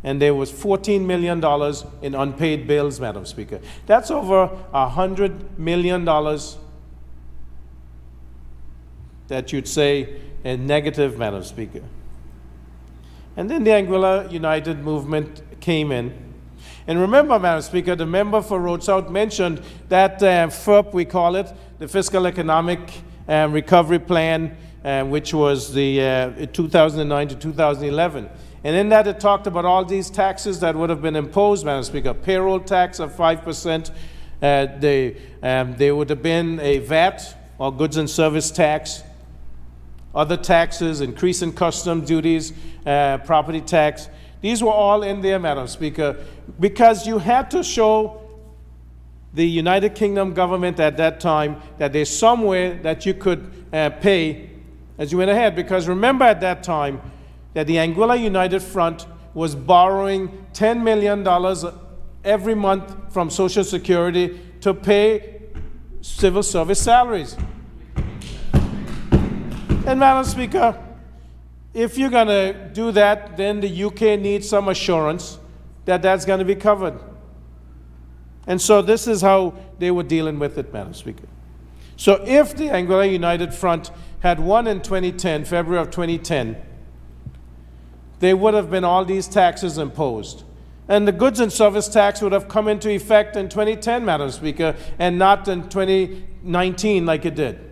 And there was $14 million in unpaid bills, Madam Speaker. That's over $100 million that you'd say a negative, Madam Speaker. And then the Anguilla United movement came in. And remember, Madam Speaker, the member for Road South mentioned that FERP, we call it, the Fiscal Economic Recovery Plan, which was the 2009 to 2011. And in that, it talked about all these taxes that would have been imposed, Madam Speaker. Payroll tax of 5%. There would have been a VAT, or goods and service tax. Other taxes, increase in custom duties, property tax. These were all in there, Madam Speaker, because you had to show the United Kingdom government at that time that there's somewhere that you could pay as you went ahead. Because remember at that time that the Anguilla United Front was borrowing $10 million every month from Social Security to pay civil service salaries. And Madam Speaker, if you're going to do that, then the UK needs some assurance that that's going to be covered. And so this is how they were dealing with it, Madam Speaker. So if the Anguilla United Front had won in 2010, February of 2010, there would have been all these taxes imposed. And the goods and service tax would have come into effect in 2010, Madam Speaker, and not in 2019 like it did.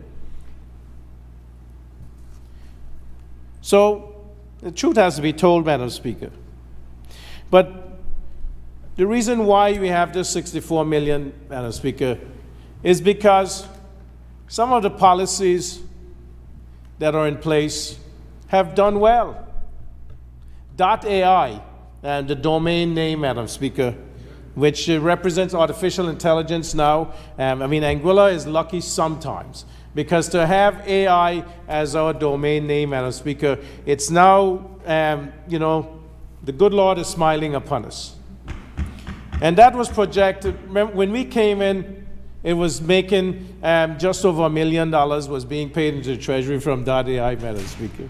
So the truth has to be told, Madam Speaker. But the reason why we have this 64 million, Madam Speaker, is because some of the policies that are in place have done well. .ai, and the domain name, Madam Speaker, which represents artificial intelligence now. Anguilla is lucky sometimes, because to have AI as our domain name, Madam Speaker, it's now, the good Lord is smiling upon us. And that was projected. Remember, when we came in, it was making just over $1 million was being paid into the Treasury from .ai, Madam Speaker.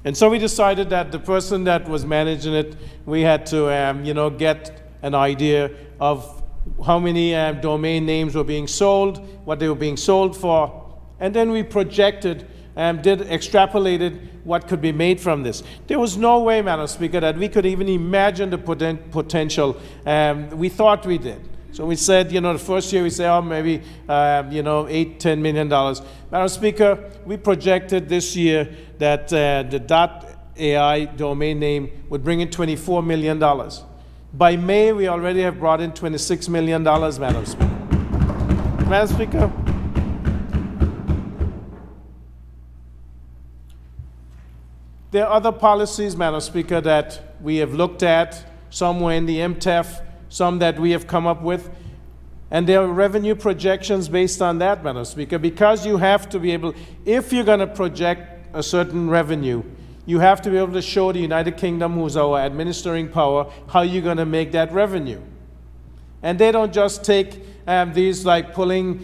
And so we decided that the person that was managing it, we had to, get an idea of how many domain names were being sold, what they were being sold for, and then we projected extrapolated what could be made from this. There was no way, Madam Speaker, that we could even imagine the potential. We thought we did. So we said, the first year we said, maybe, $8, $10 million. Madam Speaker, we projected this year that the .ai domain name would bring in $24 million. By May, we already have brought in $26 million, Madam Speaker. Madam Speaker, there are other policies, Madam Speaker, that we have looked at. Some were in the MTEF, some that we have come up with. And there are revenue projections based on that, Madam Speaker, because you have to be able, if you're going to project a certain revenue, you have to be able to show the United Kingdom, who's our administering power, how you're going to make that revenue. And they don't just take these like pulling,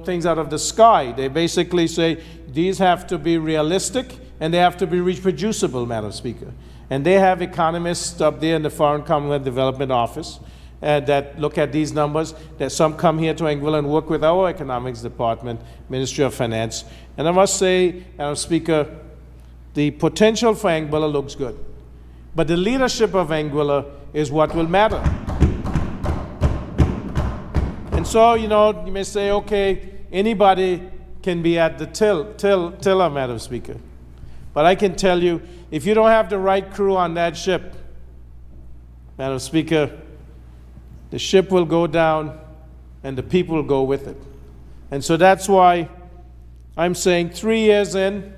things out of the sky. They basically say these have to be realistic and they have to be reproducible, Madam Speaker. And they have economists up there in the Foreign Commonwealth Development Office that look at these numbers. That some come here to Anguilla and work with our economics department, Ministry of Finance. And I must say, Madam Speaker, the potential for Anguilla looks good. But the leadership of Anguilla is what will matter. And so, you may say, okay, anybody can be at the tiller, Madam Speaker. But I can tell you, if you don't have the right crew on that ship, Madam Speaker, the ship will go down and the people will go with it. And so that's why I'm saying 3 years in,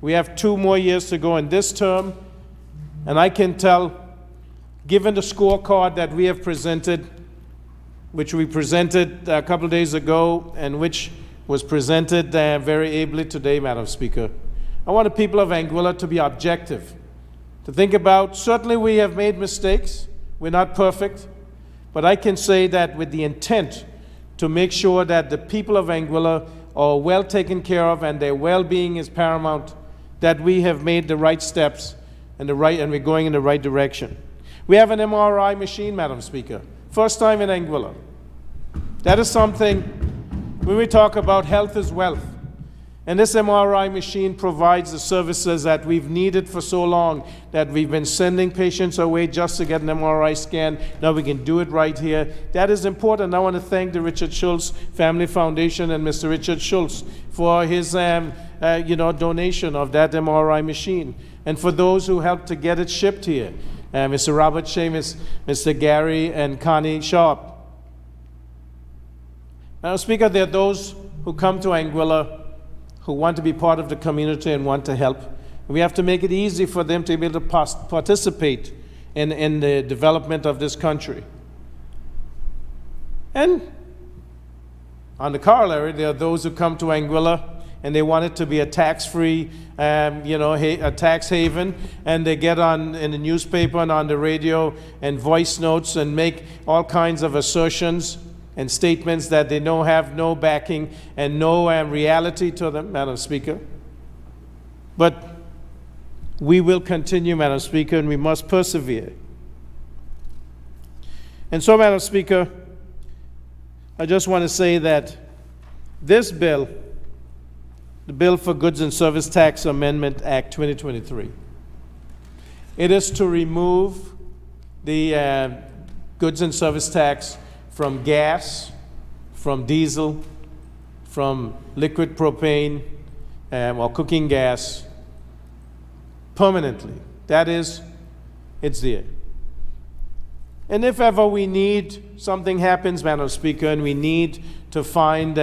we have 2 more years to go in this term, and I can tell, given the scorecard that we have presented, which we presented a couple of days ago, and which was presented very ably today, Madam Speaker, I want the people of Anguilla to be objective, to think about, certainly we have made mistakes, we're not perfect, but I can say that with the intent to make sure that the people of Anguilla are well taken care of and their well-being is paramount, that we have made the right steps and we're going in the right direction. We have an MRI machine, Madam Speaker, first time in Anguilla. That is something, when we talk about health is wealth, and this MRI machine provides the services that we've needed for so long, that we've been sending patients away just to get an MRI scan. Now we can do it right here. That is important. I want to thank the Richard Schultz Family Foundation and Mr. Richard Schultz for his donation of that MRI machine. And for those who helped to get it shipped here, Mr. Robert Seamus, Mr. Gary and Connie Sharp. Now, Speaker, there are those who come to Anguilla who want to be part of the community and want to help. We have to make it easy for them to be able to participate in the development of this country. And on the corollary, there are those who come to Anguilla and they want it to be a tax-free, a tax haven, and they get on in the newspaper and on the radio and voice notes and make all kinds of assertions and statements that they have no backing and no reality to them, Madam Speaker. But we will continue, Madam Speaker, and we must persevere. And so, Madam Speaker, I just want to say that this bill, the Bill for Goods and Service Tax Amendment Act 2023, it is to remove the goods and service tax from gas, from diesel, from liquid propane, or cooking gas, permanently. That is, it's there. And if ever we need, something happens, Madam Speaker, and we need to find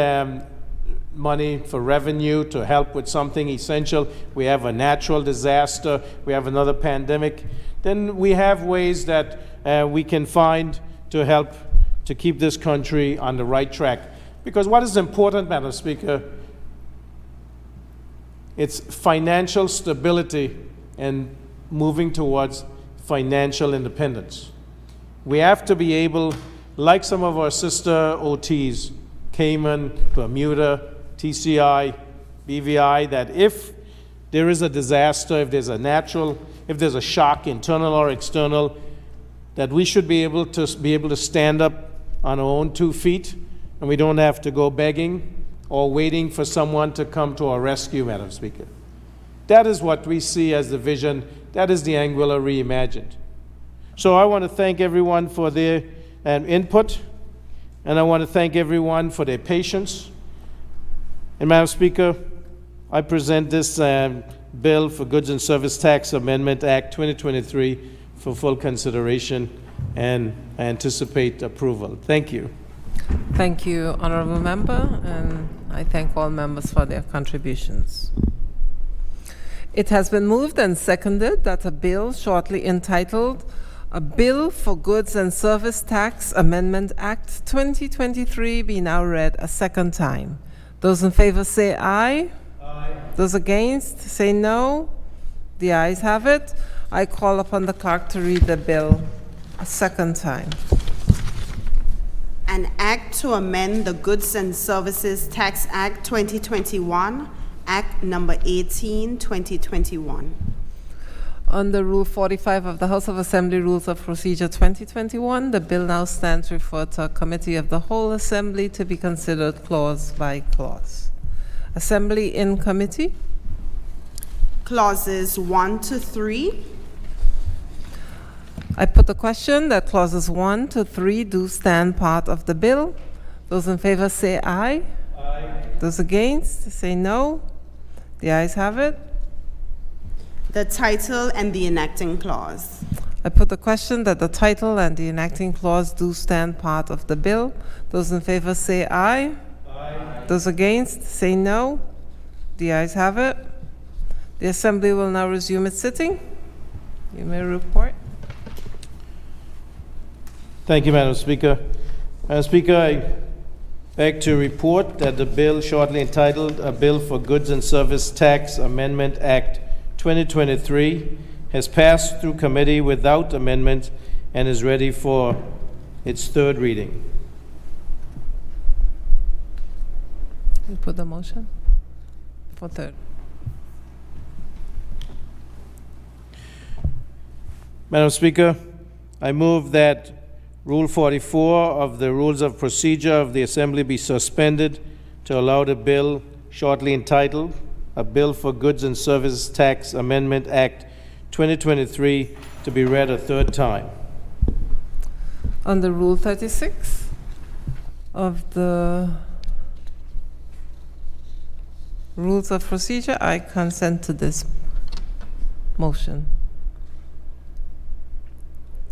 money for revenue to help with something essential, we have a natural disaster, we have another pandemic, then we have ways that we can find to help to keep this country on the right track. Because what is important, Madam Speaker, it's financial stability and moving towards financial independence. We have to be able, like some of our sister OTs, Cayman, Bermuda, TCI, BVI, that if there is a disaster, if there's a shock, internal or external, that we should be able to stand up on our own 2 feet, and we don't have to go begging or waiting for someone to come to our rescue, Madam Speaker. That is what we see as the vision. That is the Anguilla reimagined. So I want to thank everyone for their input, and I want to thank everyone for their patience. And Madam Speaker, I present this Bill for Goods and Service Tax Amendment Act 2023 for full consideration, and I anticipate approval. Thank you. Thank you, Honorable Member, and I thank all members for their contributions. It has been moved and seconded that a bill shortly entitled A Bill for Goods and Service Tax Amendment Act 2023 be now read a second time. Those in favor say aye. Aye. Those against say no. The ayes have it. I call upon the clerk to read the bill a second time. An act to amend the Goods and Services Tax Act 2021, Act number 18, 2021. Under Rule 45 of the House of Assembly Rules of Procedure 2021, the bill now stands referred to a committee of the whole Assembly to be considered clause by clause. Assembly in committee. Clauses 1 to 3. I put the question that clauses 1 to 3 do stand part of the bill. Those in favor say aye. Aye. Those against say no. The ayes have it. The title and the enacting clause. I put the question that the title and the enacting clause do stand part of the bill. Those in favor say aye. Aye. Those against say no. The ayes have it. The Assembly will now resume its sitting. You may report. Thank you, Madam Speaker. Madam Speaker, I beg to report that the bill shortly entitled A Bill for Goods and Service Tax Amendment Act 2023 has passed through committee without amendment and is ready for its third reading. You put the motion for third. Madam Speaker, I move that Rule 44 of the Rules of Procedure of the Assembly be suspended to allow the bill shortly entitled A Bill for Goods and Services Tax Amendment Act 2023 to be read a third time. Under Rule 36 of the Rules of Procedure, I consent to this motion.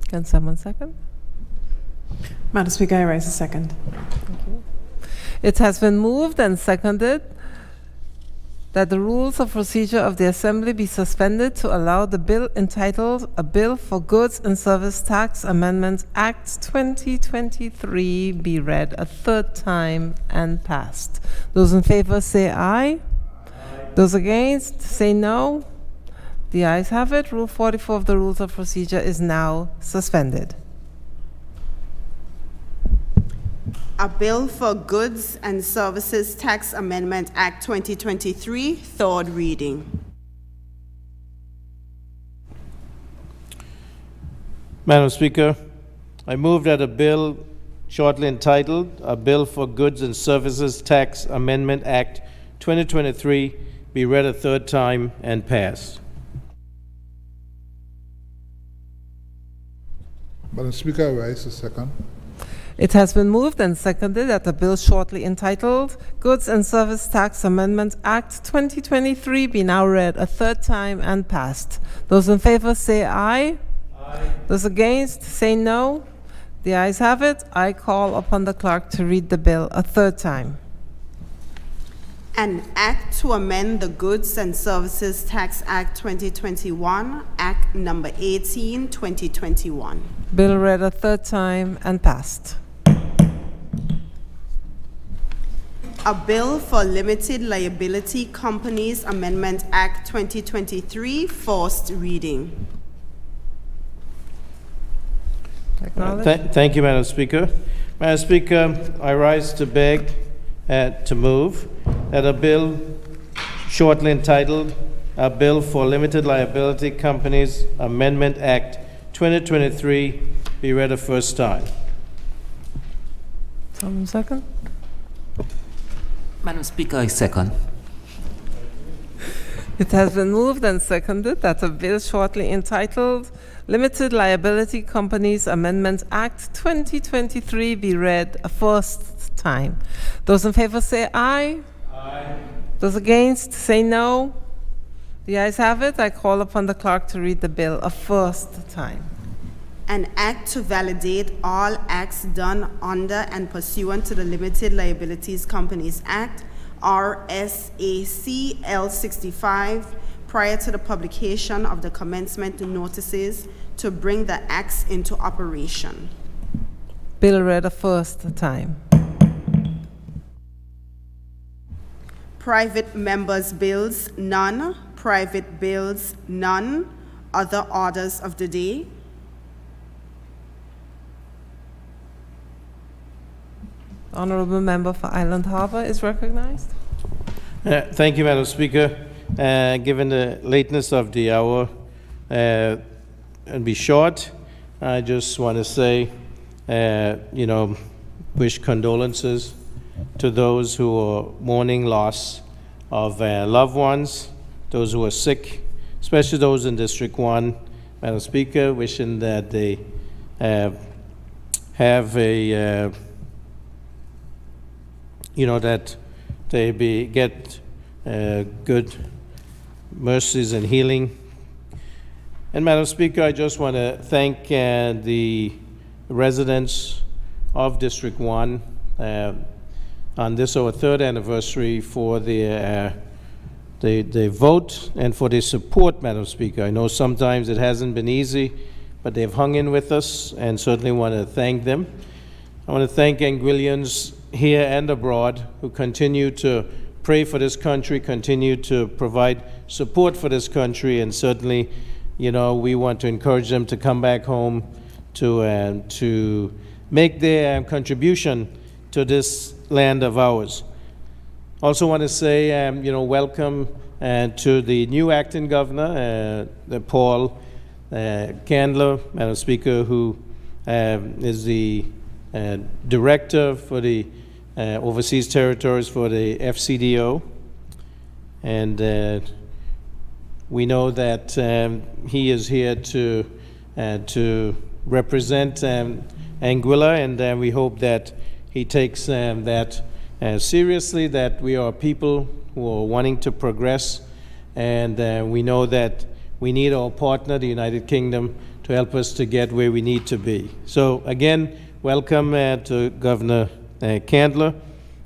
Can someone second? Madam Speaker, I raise a second. Thank you. It has been moved and seconded that the rules of procedure of the Assembly be suspended to allow the bill entitled A Bill for Goods and Service Tax Amendment Act 2023 be read a third time and passed. Those in favor say aye. Aye. Those against say no. The ayes have it. Rule 44 of the Rules of Procedure is now suspended. A Bill for Goods and Services Tax Amendment Act 2023, third reading. Madam Speaker, I move that a bill shortly entitled A Bill for Goods and Services Tax Amendment Act 2023 be read a third time and passed. Madam Speaker, I rise a second. It has been moved and seconded that the bill shortly entitled Goods and Service Tax Amendment Act 2023 be now read a third time and passed. Those in favor say aye. Aye. Those against say no. The ayes have it. I call upon the clerk to read the bill a third time. An act to amend the Goods and Services Tax Act 2021, Act number 18, 2021. Bill read a third time and passed. A Bill for Limited Liability Companies Amendment Act 2023, first reading. Thank you, Madam Speaker. Madam Speaker, I rise to beg to move that a bill shortly entitled A Bill for Limited Liability Companies Amendment Act 2023 be read a first time. Someone second? Madam Speaker, I second. It has been moved and seconded that a bill shortly entitled Limited Liability Companies Amendment Act 2023 be read a first time. Those in favor say aye. Aye. Those against say no. The ayes have it. I call upon the clerk to read the bill a first time. An act to validate all acts done under and pursuant to the Limited Liabilities Companies Act, RSAC L65, prior to the publication of the commencement notices to bring the acts into operation. Bill read the first time. Private members' bills, none. Private bills, none. Other orders of the day. Honorable member for Island Harbor is recognized. Thank you, Madam Speaker. Given the lateness of the hour, and be short, I just want to say, wish condolences to those who are mourning loss of loved ones, those who are sick, especially those in District 1. Madam Speaker, wishing that they have a, that they get good mercies and healing. And Madam Speaker, I just want to thank the residents of District 1 on this our third anniversary for the vote and for their support, Madam Speaker. I know sometimes it hasn't been easy, but they've hung in with us, and certainly want to thank them. I want to thank Anguillians here and abroad who continue to pray for this country, continue to provide support for this country, and certainly, we want to encourage them to come back home to make their contribution to this land of ours. Also want to say, welcome to the new acting governor, Paul Candler, Madam Speaker, who is the director for the overseas territories for the FCDO. And we know that he is here to represent Anguilla, and we hope that he takes that seriously, that we are people who are wanting to progress, and we know that we need our partner, the United Kingdom, to help us to get where we need to be. So again, welcome to Governor Candler,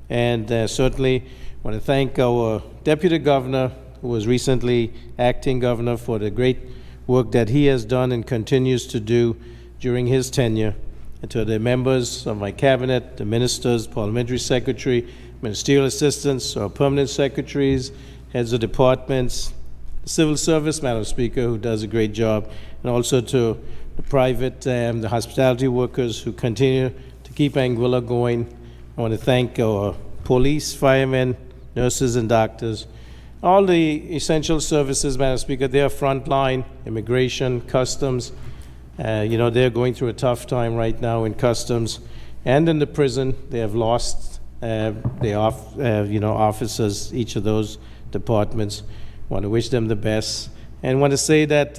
and certainly want to thank our Deputy Governor, who was recently acting governor, for the great work that he has done and continues to do during his tenure. And to the members of my cabinet, the ministers, parliamentary secretary, ministerial assistants, our permanent secretaries, heads of departments, civil service, Madam Speaker, who does a great job, and also to the private, the hospitality workers who continue to keep Anguilla going. I want to thank our police, firemen, nurses, and doctors. All the essential services, Madam Speaker, they are frontline, immigration, customs. They're going through a tough time right now in customs and in the prison. They have lost officers, each of those departments. Want to wish them the best, and want to say that,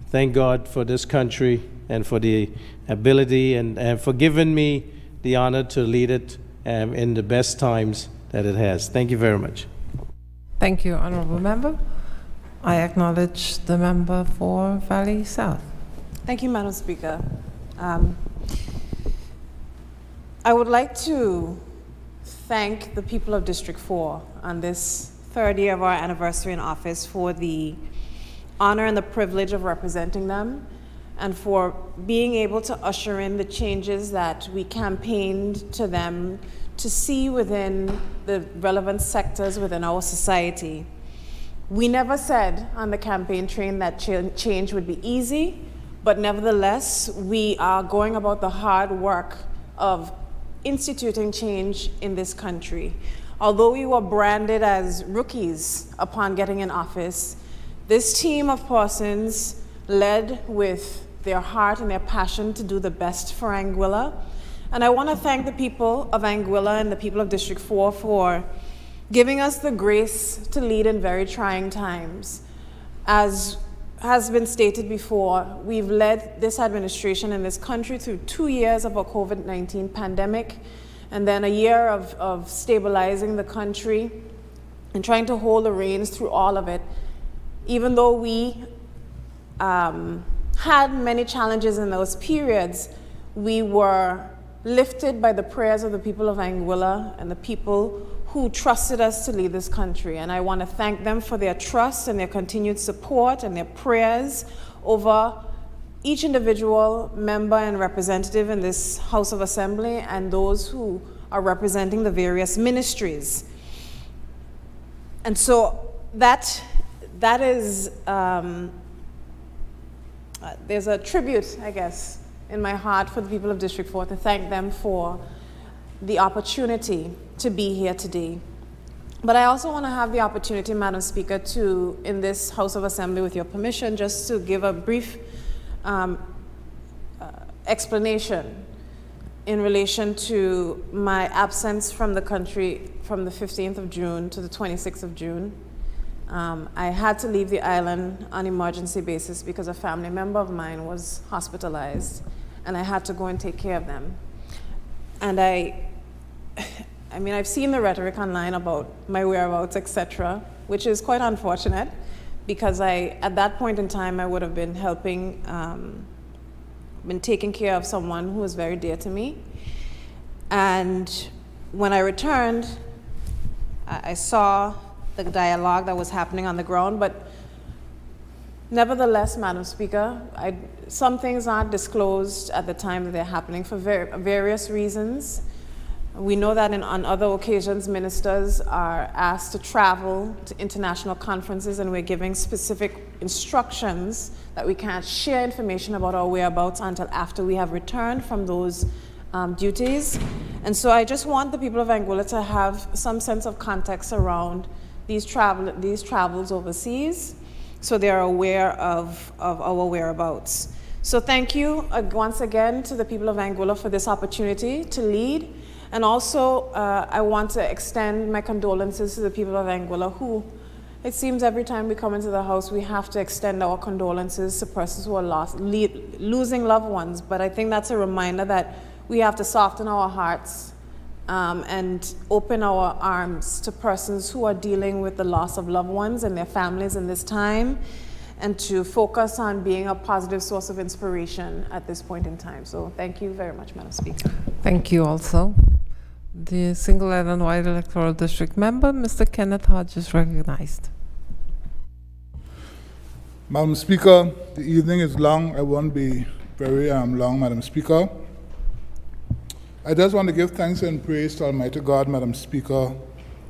thank God for this country and for the ability and for giving me the honor to lead it in the best times that it has. Thank you very much. Thank you, Honorable Member. I acknowledge the member for Valley South. Thank you, Madam Speaker. I would like to thank the people of District 4 on this third year of our anniversary in office for the honor and the privilege of representing them, and for being able to usher in the changes that we campaigned to them to see within the relevant sectors within our society. We never said on the campaign train that change would be easy, but nevertheless, we are going about the hard work of instituting change in this country. Although we were branded as rookies upon getting in office, this team of persons led with their heart and their passion to do the best for Anguilla. And I want to thank the people of Anguilla and the people of District 4 for giving us the grace to lead in very trying times. As has been stated before, we've led this administration in this country through 2 years of a COVID-19 pandemic, and then a year of stabilizing the country and trying to hold the reins through all of it. Even though we had many challenges in those periods, we were lifted by the prayers of the people of Anguilla and the people who trusted us to lead this country. And I want to thank them for their trust and their continued support and their prayers over each individual member and representative in this House of Assembly and those who are representing the various ministries. And so that is, there's a tribute, I guess, in my heart for the people of District 4 to thank them for the opportunity to be here today. But I also want to have the opportunity, Madam Speaker, to, in this House of Assembly, with your permission, just to give a brief explanation in relation to my absence from the country from the 15th of June to the 26th of June. I had to leave the island on emergency basis because a family member of mine was hospitalized, and I had to go and take care of them. And I mean, I've seen the rhetoric online about my whereabouts, etc., which is quite unfortunate because at that point in time, I would have been helping, been taking care of someone who was very dear to me. And when I returned, I saw the dialogue that was happening on the ground, but nevertheless, Madam Speaker, some things aren't disclosed at the time that they're happening for various reasons. We know that on other occasions, ministers are asked to travel to international conferences, and we're giving specific instructions that we can't share information about our whereabouts until after we have returned from those duties. And so I just want the people of Anguilla to have some sense of context around these travels overseas, so they are aware of our whereabouts. So thank you once again to the people of Anguilla for this opportunity to lead. And also, I want to extend my condolences to the people of Anguilla who, it seems every time we come into the House, we have to extend our condolences to persons who are losing loved ones. But I think that's a reminder that we have to soften our hearts and open our arms to persons who are dealing with the loss of loved ones and their families in this time, and to focus on being a positive source of inspiration at this point in time. So thank you very much, Madam Speaker. Thank you also. The Single Island Wide Electoral District member, Mr. Kenneth Hodge, is recognized. Madam Speaker, the evening is long. I won't be very long, Madam Speaker. I just want to give thanks and praise to Almighty God, Madam Speaker,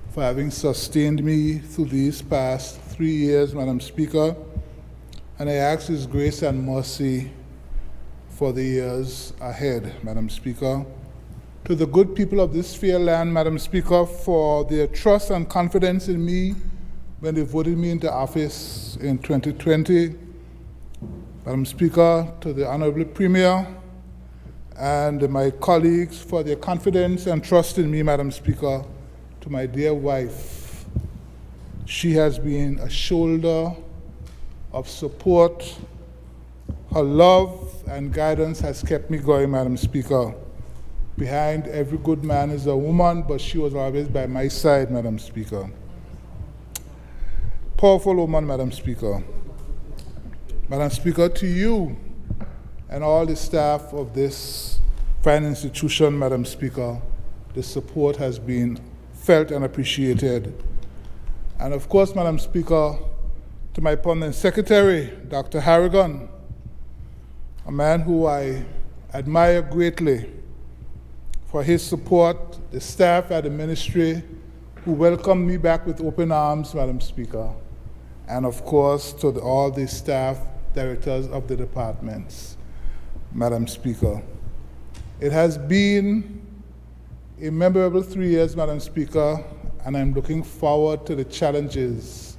for having sustained me through these past 3 years, Madam Speaker. And I ask His grace and mercy for the years ahead, Madam Speaker. To the good people of this fair land, Madam Speaker, for their trust and confidence in me when they voted me into office in 2020. Madam Speaker, to the Honorable Premier and my colleagues for their confidence and trust in me, Madam Speaker. To my dear wife, she has been a shoulder of support. Her love and guidance has kept me going, Madam Speaker. Behind every good man is a woman, but she was always by my side, Madam Speaker. Powerful woman, Madam Speaker. Madam Speaker, to you and all the staff of this fine institution, Madam Speaker, the support has been felt and appreciated. And of course, Madam Speaker, to my permanent secretary, Dr. Harrigan, a man who I admire greatly, for his support, the staff at the ministry who welcomed me back with open arms, Madam Speaker, and of course to all the staff directors of the departments, Madam Speaker. It has been a memorable 3 years, Madam Speaker, and I'm looking forward to the challenges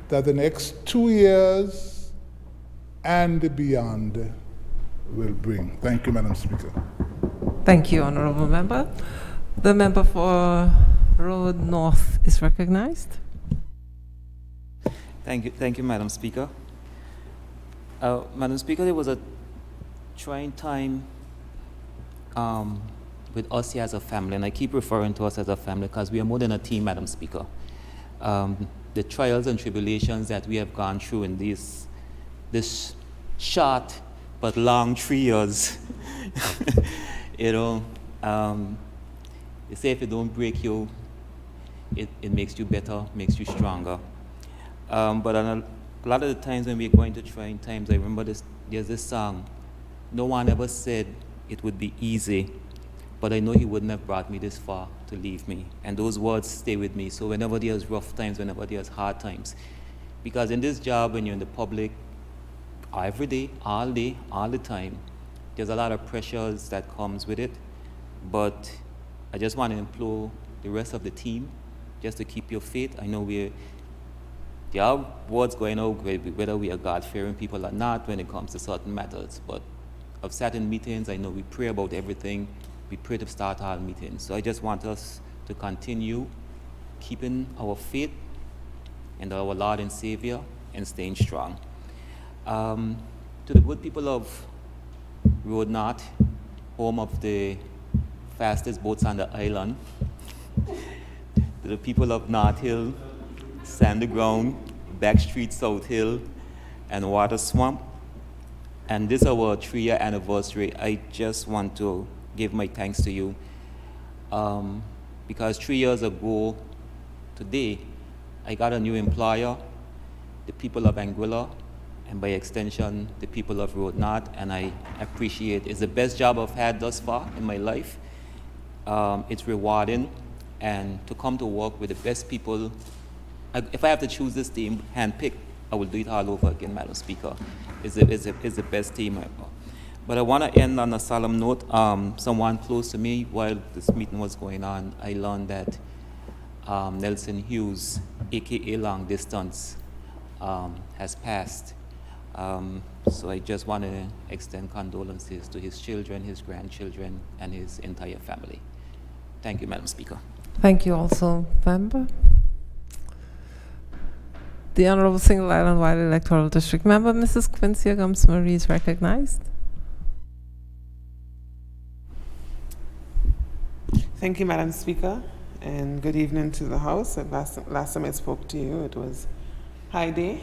that the next 2 years and beyond will bring. Thank you, Madam Speaker. Thank you, Honorable Member. The member for Road North is recognized. Thank you, Madam Speaker. Madam Speaker, there was a trying time with us here as a family, and I keep referring to us as a family because we are more than a team, Madam Speaker. The trials and tribulations that we have gone through in this short but long 3 years. You know, they say if you don't break, you it makes you better, makes you stronger. But on a lot of the times when we're going to trying times, I remember there's this song, no one ever said it would be easy, but I know he wouldn't have brought me this far to leave me. And those words stay with me. So whenever there's rough times, whenever there's hard times, because in this job, when you're in the public, every day, all the time, there's a lot of pressures that comes with it. But I just want to implore the rest of the team just to keep your faith. I know there are words going out whether we are God-fearing people or not when it comes to certain matters. But of certain meetings, I know we pray about everything. We pray to start our meetings. So I just want us to continue keeping our faith in our Lord and Savior and staying strong. To the good people of Road North, home of the fastest boats on the island, to the people of North Hill, Sandy Ground, Back Street, South Hill, and Water Swamp, and this is our 3-year anniversary. I just want to give my thanks to you because 3 years ago today, I got a new employer, the people of Anguilla, and by extension, the people of Road North, and I appreciate it. It's the best job I've had thus far in my life. It's rewarding, and to come to work with the best people. If I have to choose this team, handpicked, I will do it all over again, Madam Speaker. It's the best team ever. But I want to end on a solemn note. Someone close to me, while this meeting was going on, I learned that Nelson Hughes, AKA Long Distance, has passed. So I just want to extend condolences to his children, his grandchildren, and his entire family. Thank you, Madam Speaker. Thank you also, member. The Honorable Single Island Wide Electoral District Member, Mrs. Quincy Gums-Marie, is recognized. Thank you, Madam Speaker, and good evening to the House. Last time I spoke to you, it was high day,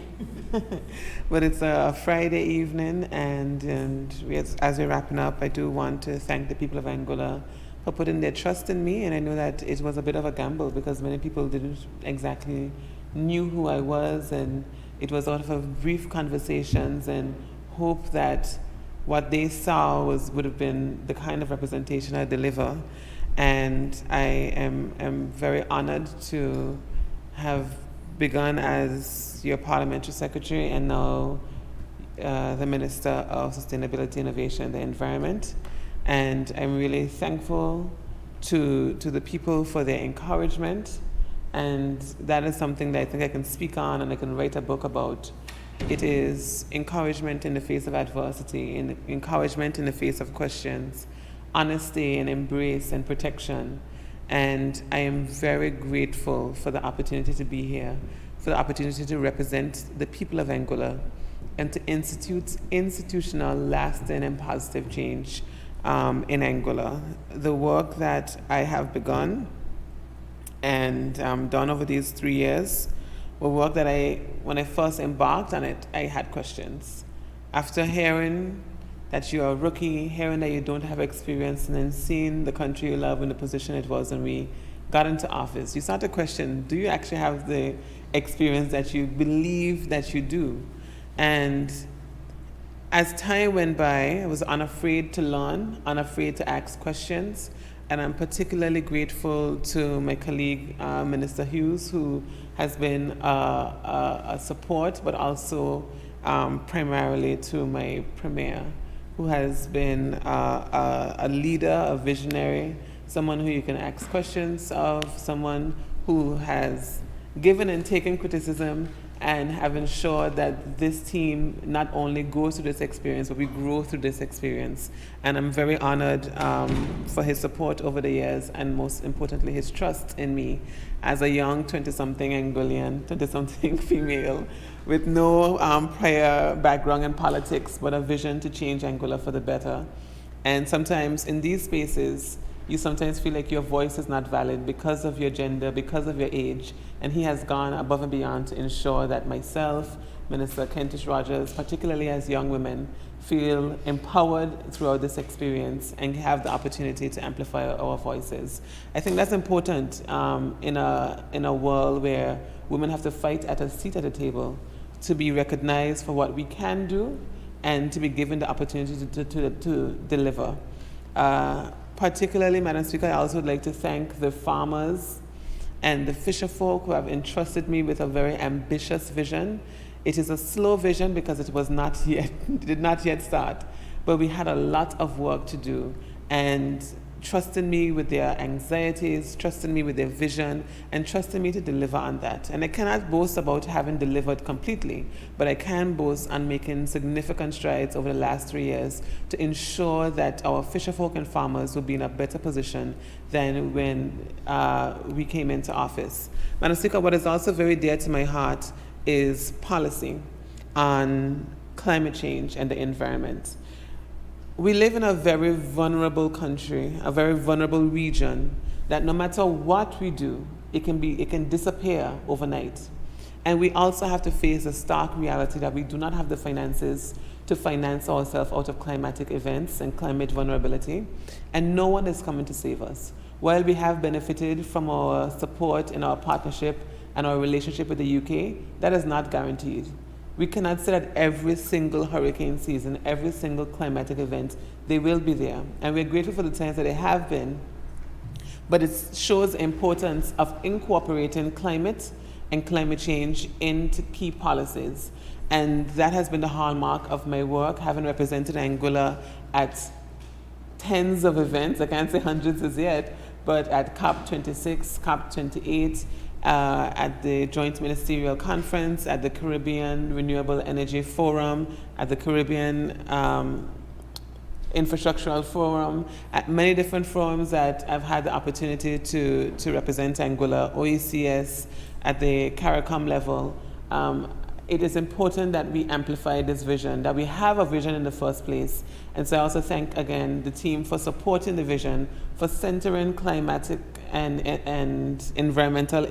but it's a Friday evening, and as we're wrapping up, I do want to thank the people of Anguilla for putting their trust in me, and I know that it was a bit of a gamble because many people didn't exactly knew who I was, and it was out of brief conversations and hope that what they saw would have been the kind of representation I deliver. And I am very honored to have begun as your parliamentary secretary and now the Minister of Sustainability, Innovation and the Environment. And I'm really thankful to the people for their encouragement. And that is something that I think I can speak on and I can write a book about. It is encouragement in the face of adversity, and encouragement in the face of questions, honesty and embrace and protection. And I am very grateful for the opportunity to be here, for the opportunity to represent the people of Anguilla and to institute institutional, lasting and positive change in Anguilla. The work that I have begun and done over these 3 years were work that when I first embarked on it, I had questions. After hearing that you're a rookie, hearing that you don't have experience, and then seeing the country you love in the position it was when we got into office, you start to question, do you actually have the experience that you believe that you do? And as time went by, I was unafraid to learn, unafraid to ask questions, and I'm particularly grateful to my colleague, Minister Hughes, who has been a support, but also primarily to my Premier, who has been a leader, a visionary, someone who you can ask questions of, someone who has given and taken criticism and have ensured that this team not only goes through this experience, but we grow through this experience. And I'm very honored for his support over the years, and most importantly, his trust in me as a young 20-something Anguillian, 20-something female, with no prior background in politics, but a vision to change Anguilla for the better. And sometimes in these spaces, you sometimes feel like your voice is not valid because of your gender, because of your age. And he has gone above and beyond to ensure that myself, Minister Kentish Rogers, particularly as young women, feel empowered throughout this experience and have the opportunity to amplify our voices. I think that's important in a world where women have to fight at a seat at a table to be recognized for what we can do and to be given the opportunity to deliver. Particularly, Madam Speaker, I also would like to thank the farmers and the fisher folk who have entrusted me with a very ambitious vision. It is a slow vision because it did not yet start, but we had a lot of work to do, and trusting me with their anxieties, trusting me with their vision, and trusting me to deliver on that. And I cannot boast about having delivered completely, but I can boast on making significant strides over the last 3 years to ensure that our fisherfolk and farmers will be in a better position than when we came into office. Madam Speaker, what is also very dear to my heart is policy on climate change and the environment. We live in a very vulnerable country, a very vulnerable region, that no matter what we do, it can disappear overnight. And we also have to face the stark reality that we do not have the finances to finance ourselves out of climatic events and climate vulnerability, and no one is coming to save us. While we have benefited from our support in our partnership and our relationship with the UK, that is not guaranteed. We cannot say that every single hurricane season, every single climatic event, they will be there. And we're grateful for the times that they have been. But it shows the importance of incorporating climate and climate change into key policies. And that has been the hallmark of my work, having represented Anguilla at tens of events, I can't say hundreds as yet, but at COP26, COP28, at the Joint Ministerial Conference, at the Caribbean Renewable Energy Forum, at the Caribbean Infrastructural Forum, at many different forums that I've had the opportunity to represent Anguilla, OECS, at the CARICOM level. It is important that we amplify this vision, that we have a vision in the first place. And so I also thank again the team for supporting the vision, for centering climatic and environmental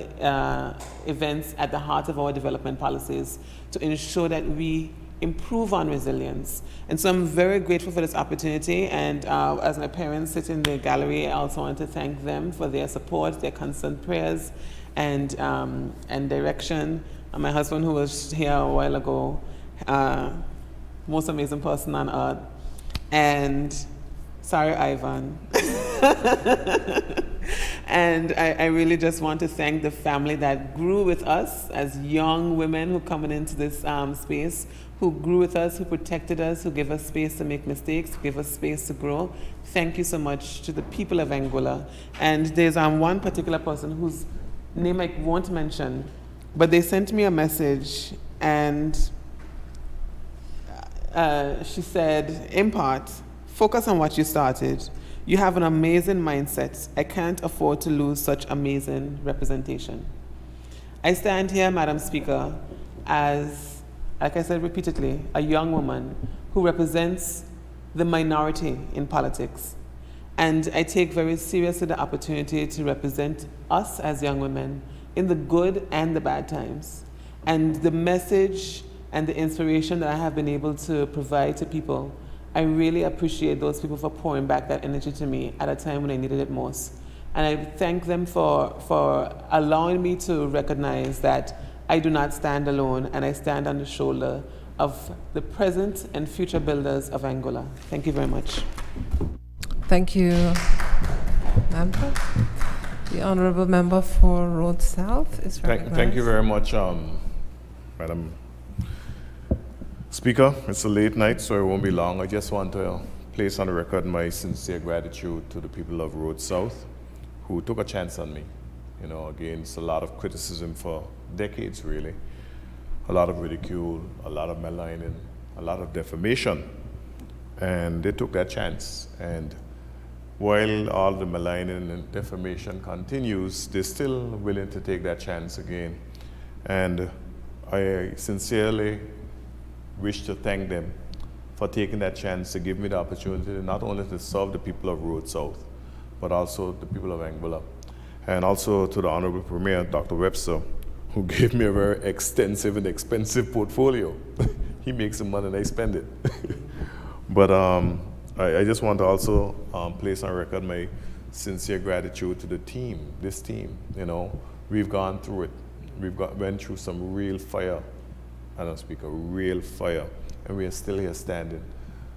events at the heart of our development policies to ensure that we improve on resilience. And so I'm very grateful for this opportunity. And as my parents sit in the gallery, I also want to thank them for their support, their constant prayers and direction. And my husband, who was here a while ago, most amazing person on earth. And sorry, Ivan. And I really just want to thank the family that grew with us as young women who coming into this space, who grew with us, who protected us, who gave us space to make mistakes, who gave us space to grow. Thank you so much to the people of Anguilla. And there's one particular person whose name I won't mention, but they sent me a message, and she said, in part, focus on what you started. You have an amazing mindset. I can't afford to lose such amazing representation. I stand here, Madam Speaker, as, like I said repeatedly, a young woman who represents the minority in politics. And I take very seriously the opportunity to represent us as young women in the good and the bad times. And the message and the inspiration that I have been able to provide to people, I really appreciate those people for pouring back that energy to me at a time when I needed it most. And I thank them for allowing me to recognize that I do not stand alone, and I stand on the shoulder of the present and future builders of Anguilla. Thank you very much. Thank you, Member. The Honourable Member for Road South is recognized. Thank you very much, Madam Speaker. It's a late night, so it won't be long. I just want to place on the record my sincere gratitude to the people of Road South who took a chance on me. You know, against a lot of criticism for decades, really. A lot of ridicule, a lot of maligning, a lot of defamation. And they took that chance. And while all the maligning and defamation continues, they're still willing to take that chance again. And I sincerely wish to thank them for taking that chance to give me the opportunity not only to serve the people of Road South, but also the people of Anguilla. And also to the Honorable Premier, Dr. Webster, who gave me a very extensive and expensive portfolio. He makes some money and I spend it. But I just want to also place on record my sincere gratitude to the team, this team. You know, we've gone through it. Went through some real fire, Madam Speaker, real fire. And we are still here standing.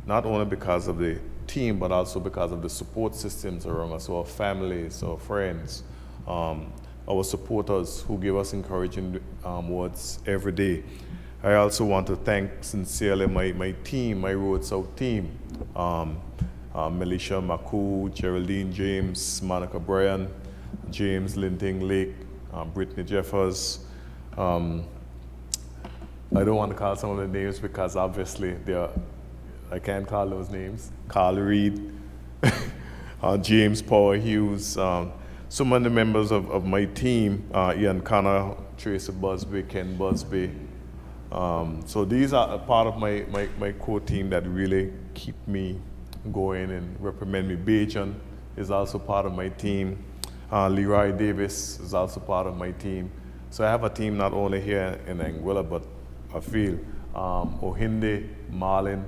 Not only because of the team, but also because of the support systems around us, our families, our friends, our supporters who give us encouraging words every day. I also want to thank sincerely my team, my Road South team, Melisha Maku, Geraldine James, Monica Bryan, James Linting Lake, Brittany Jeffers. I don't want to call some of the names because obviously I can't call those names. Carl Reed, James Power Hughes, some of the members of my team, Ian Connor, Tracy Busby, Ken Busby. So these are a part of my core team that really keep me going and reprimand me. Bajan is also part of my team. Leroy Davis is also part of my team. So I have a team not only here in Anguilla, but I feel Ohinde, Marlin,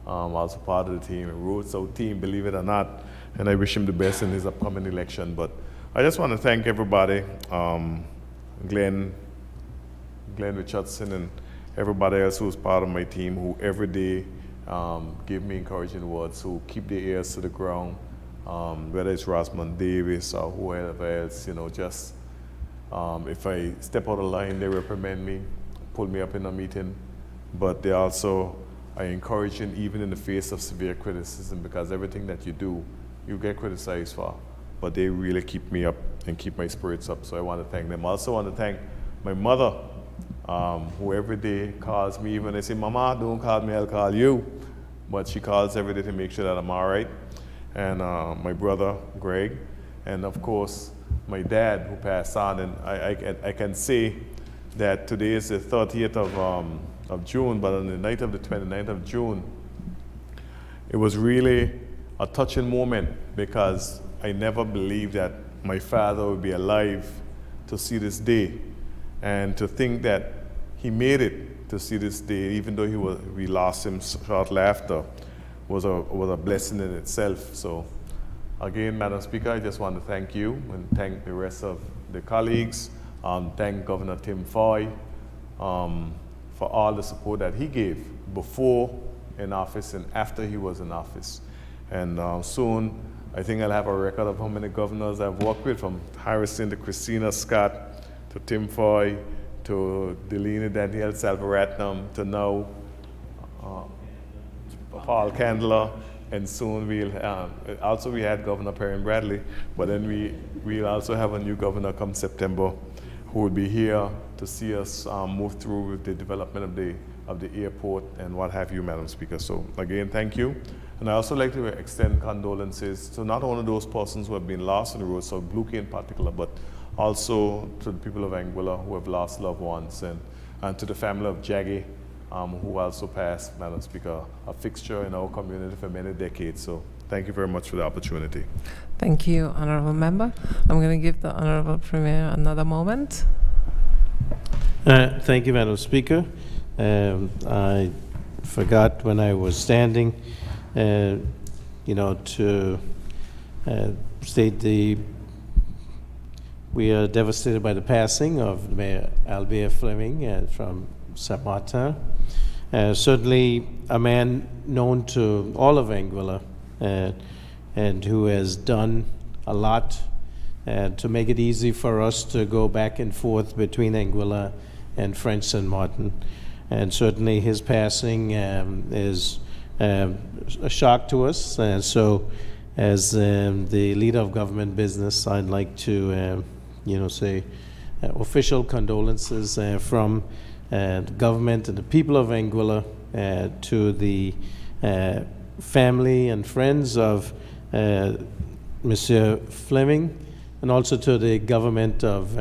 also part of the team, Road South team, believe it or not, and I wish him the best in his upcoming election. But I just want to thank everybody, Glenn Richardson and everybody else who's part of my team, who every day give me encouraging words, who keep their ears to the ground, whether it's Rosman Davis or whoever else, you know, just if I step out of line, they reprimand me, pull me up in a meeting, but they also are encouraging even in the face of severe criticism, because everything that you do, you get criticized for, but they really keep me up and keep my spirits up, so I want to thank them. I also want to thank my mother, who every day calls me, even they say, Mama, don't call me, I'll call you, but she calls every day to make sure that I'm all right, and my brother, Greg, and of course, my dad who passed on, and I can say that today is the 30th of June, but on the night of the 29th of June, it was really a touching moment because I never believed that my father would be alive to see this day, and to think that he made it to see this day, even though we lost him shortly after, was a blessing in itself. So again, Madam Speaker, I just want to thank you and thank the rest of the colleagues, thank Governor Tim Foy for all the support that he gave before in office and after he was in office. And soon, I think I'll have a record of how many governors I've worked with, from Harrison to Christina Scott, to Tim Foy, to Delina Danielle Salvaratnam, to now Paul Candler, and soon also we had Governor Perrin Bradley, but then we'll also have a new governor come September who will be here to see us move through with the development of the airport and what have you, Madam Speaker. So again, thank you. And I also like to extend condolences to not only those persons who have been lost on the road, so Blue Key in particular, but also to the people of Anguilla who have lost loved ones, and to the family of Jaggy, who also passed, Madam Speaker, a fixture in our community for many decades. So thank you very much for the opportunity. Thank you, Honorable Member. I'm going to give the Honorable Premier another moment. Thank you, Madam Speaker. I forgot when I was standing, to state we are devastated by the passing of Mayor Albert Fleming from St. Martin. Certainly a man known to all of Anguilla and who has done a lot to make it easy for us to go back and forth between Anguilla and French St. Martin. And certainly his passing is a shock to us. So as the leader of government business, I'd like to say official condolences from the government and the people of Anguilla to the family and friends of Monsieur Fleming, and also to the government of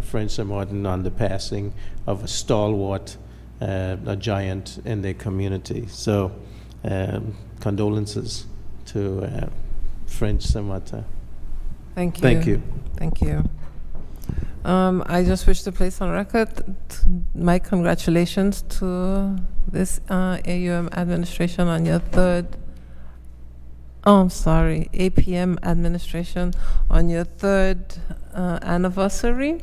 French St. Martin on the passing of a stalwart, a giant in their community. So condolences to French St. Martin. Thank you. Thank you. Thank you. I just wish to place on record my congratulations to this AUM administration on your APM administration on your third anniversary.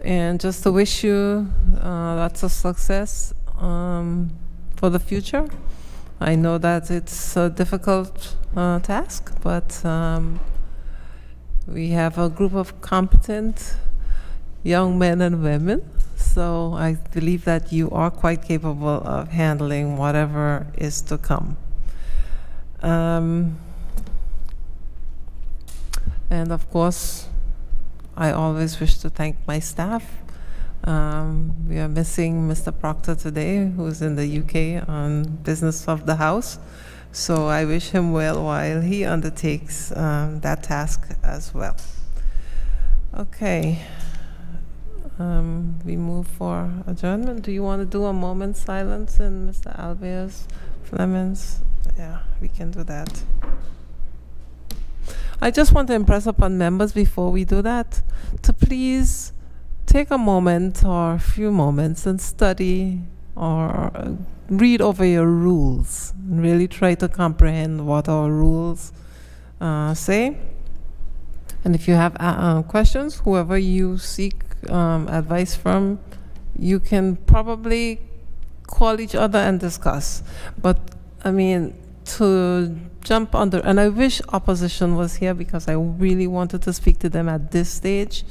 And just to wish you lots of success for the future. I know that it's a difficult task, but we have a group of competent young men and women, so I believe that you are quite capable of handling whatever is to come. And of course, I always wish to thank my staff. We are missing Mr. Proctor today, who's in the UK on business of the house. So I wish him well while he undertakes that task as well. Okay. We move for adjournment. Do you want to do a moment's silence in Mr. Alvear's Fleming's? Yeah, we can do that. I just want to impress upon members before we do that to please take a moment or a few moments and study or read over your rules and really try to comprehend what our rules say. And if you have questions, whoever you seek advice from, you can probably call each other and discuss. But I mean, to jump under, and I wish opposition was here because I really wanted to speak to them at this stage,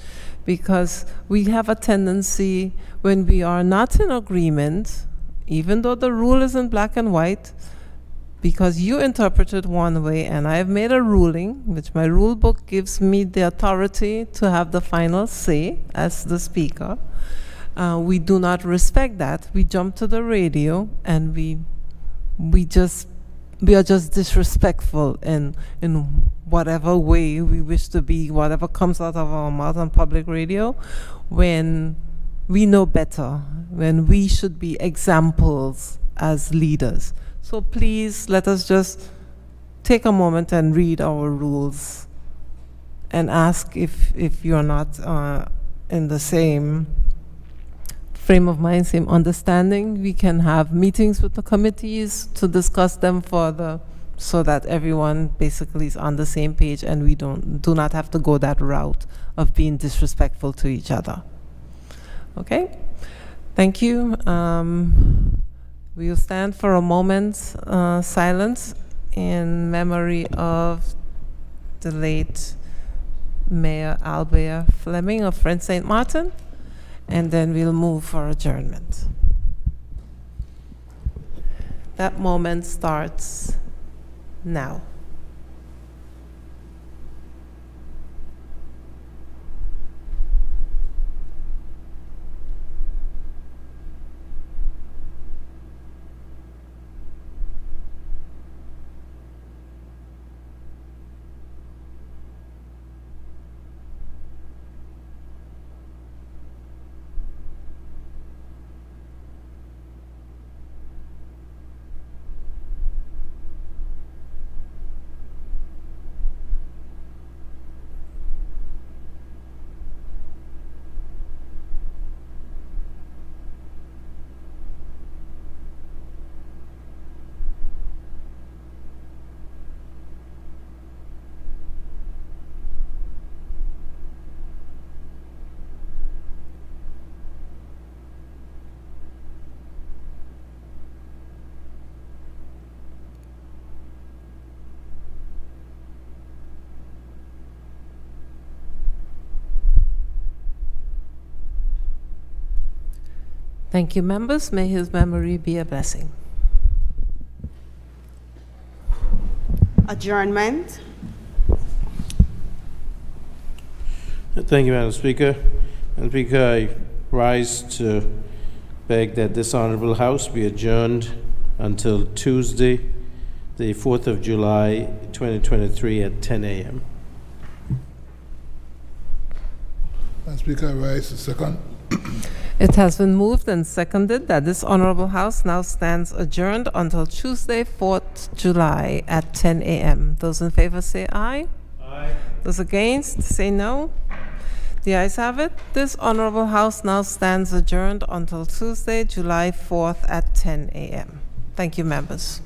because we have a tendency when we are not in agreement, even though the rule is in black and white, because you interpret it one way and I have made a ruling, which my rule book gives me the authority to have the final say as the speaker. We do not respect that. We jump to the radio and we are just disrespectful in whatever way we wish to be, whatever comes out of our mouth on public radio, when we know better, when we should be examples as leaders. So please let us just take a moment and read our rules and ask if you're not in the same frame of mind, same understanding. We can have meetings with the committees to discuss them further so that everyone basically is on the same page and we do not have to go that route of being disrespectful to each other. Okay? Thank you. We will stand for a moment's silence in memory of the late Mayor Albert Fleming of French St. Martin, and then we'll move for adjournment. That moment starts now. Thank you, members. May his memory be a blessing. Adjournment. Thank you, Madam Speaker. Madam Speaker, I rise to beg that this Honorable House be adjourned until Tuesday, the 4th of July, 2023 at 10 a.m. Madam Speaker, I rise to second. It has been moved and seconded that this Honorable House now stands adjourned until Tuesday, 4th July at 10 a.m. Those in favor say aye. Aye. Aye. Those against, say no. The ayes have it. This honorable house now stands adjourned until Tuesday, July 4th at 10 a.m. Thank you, members.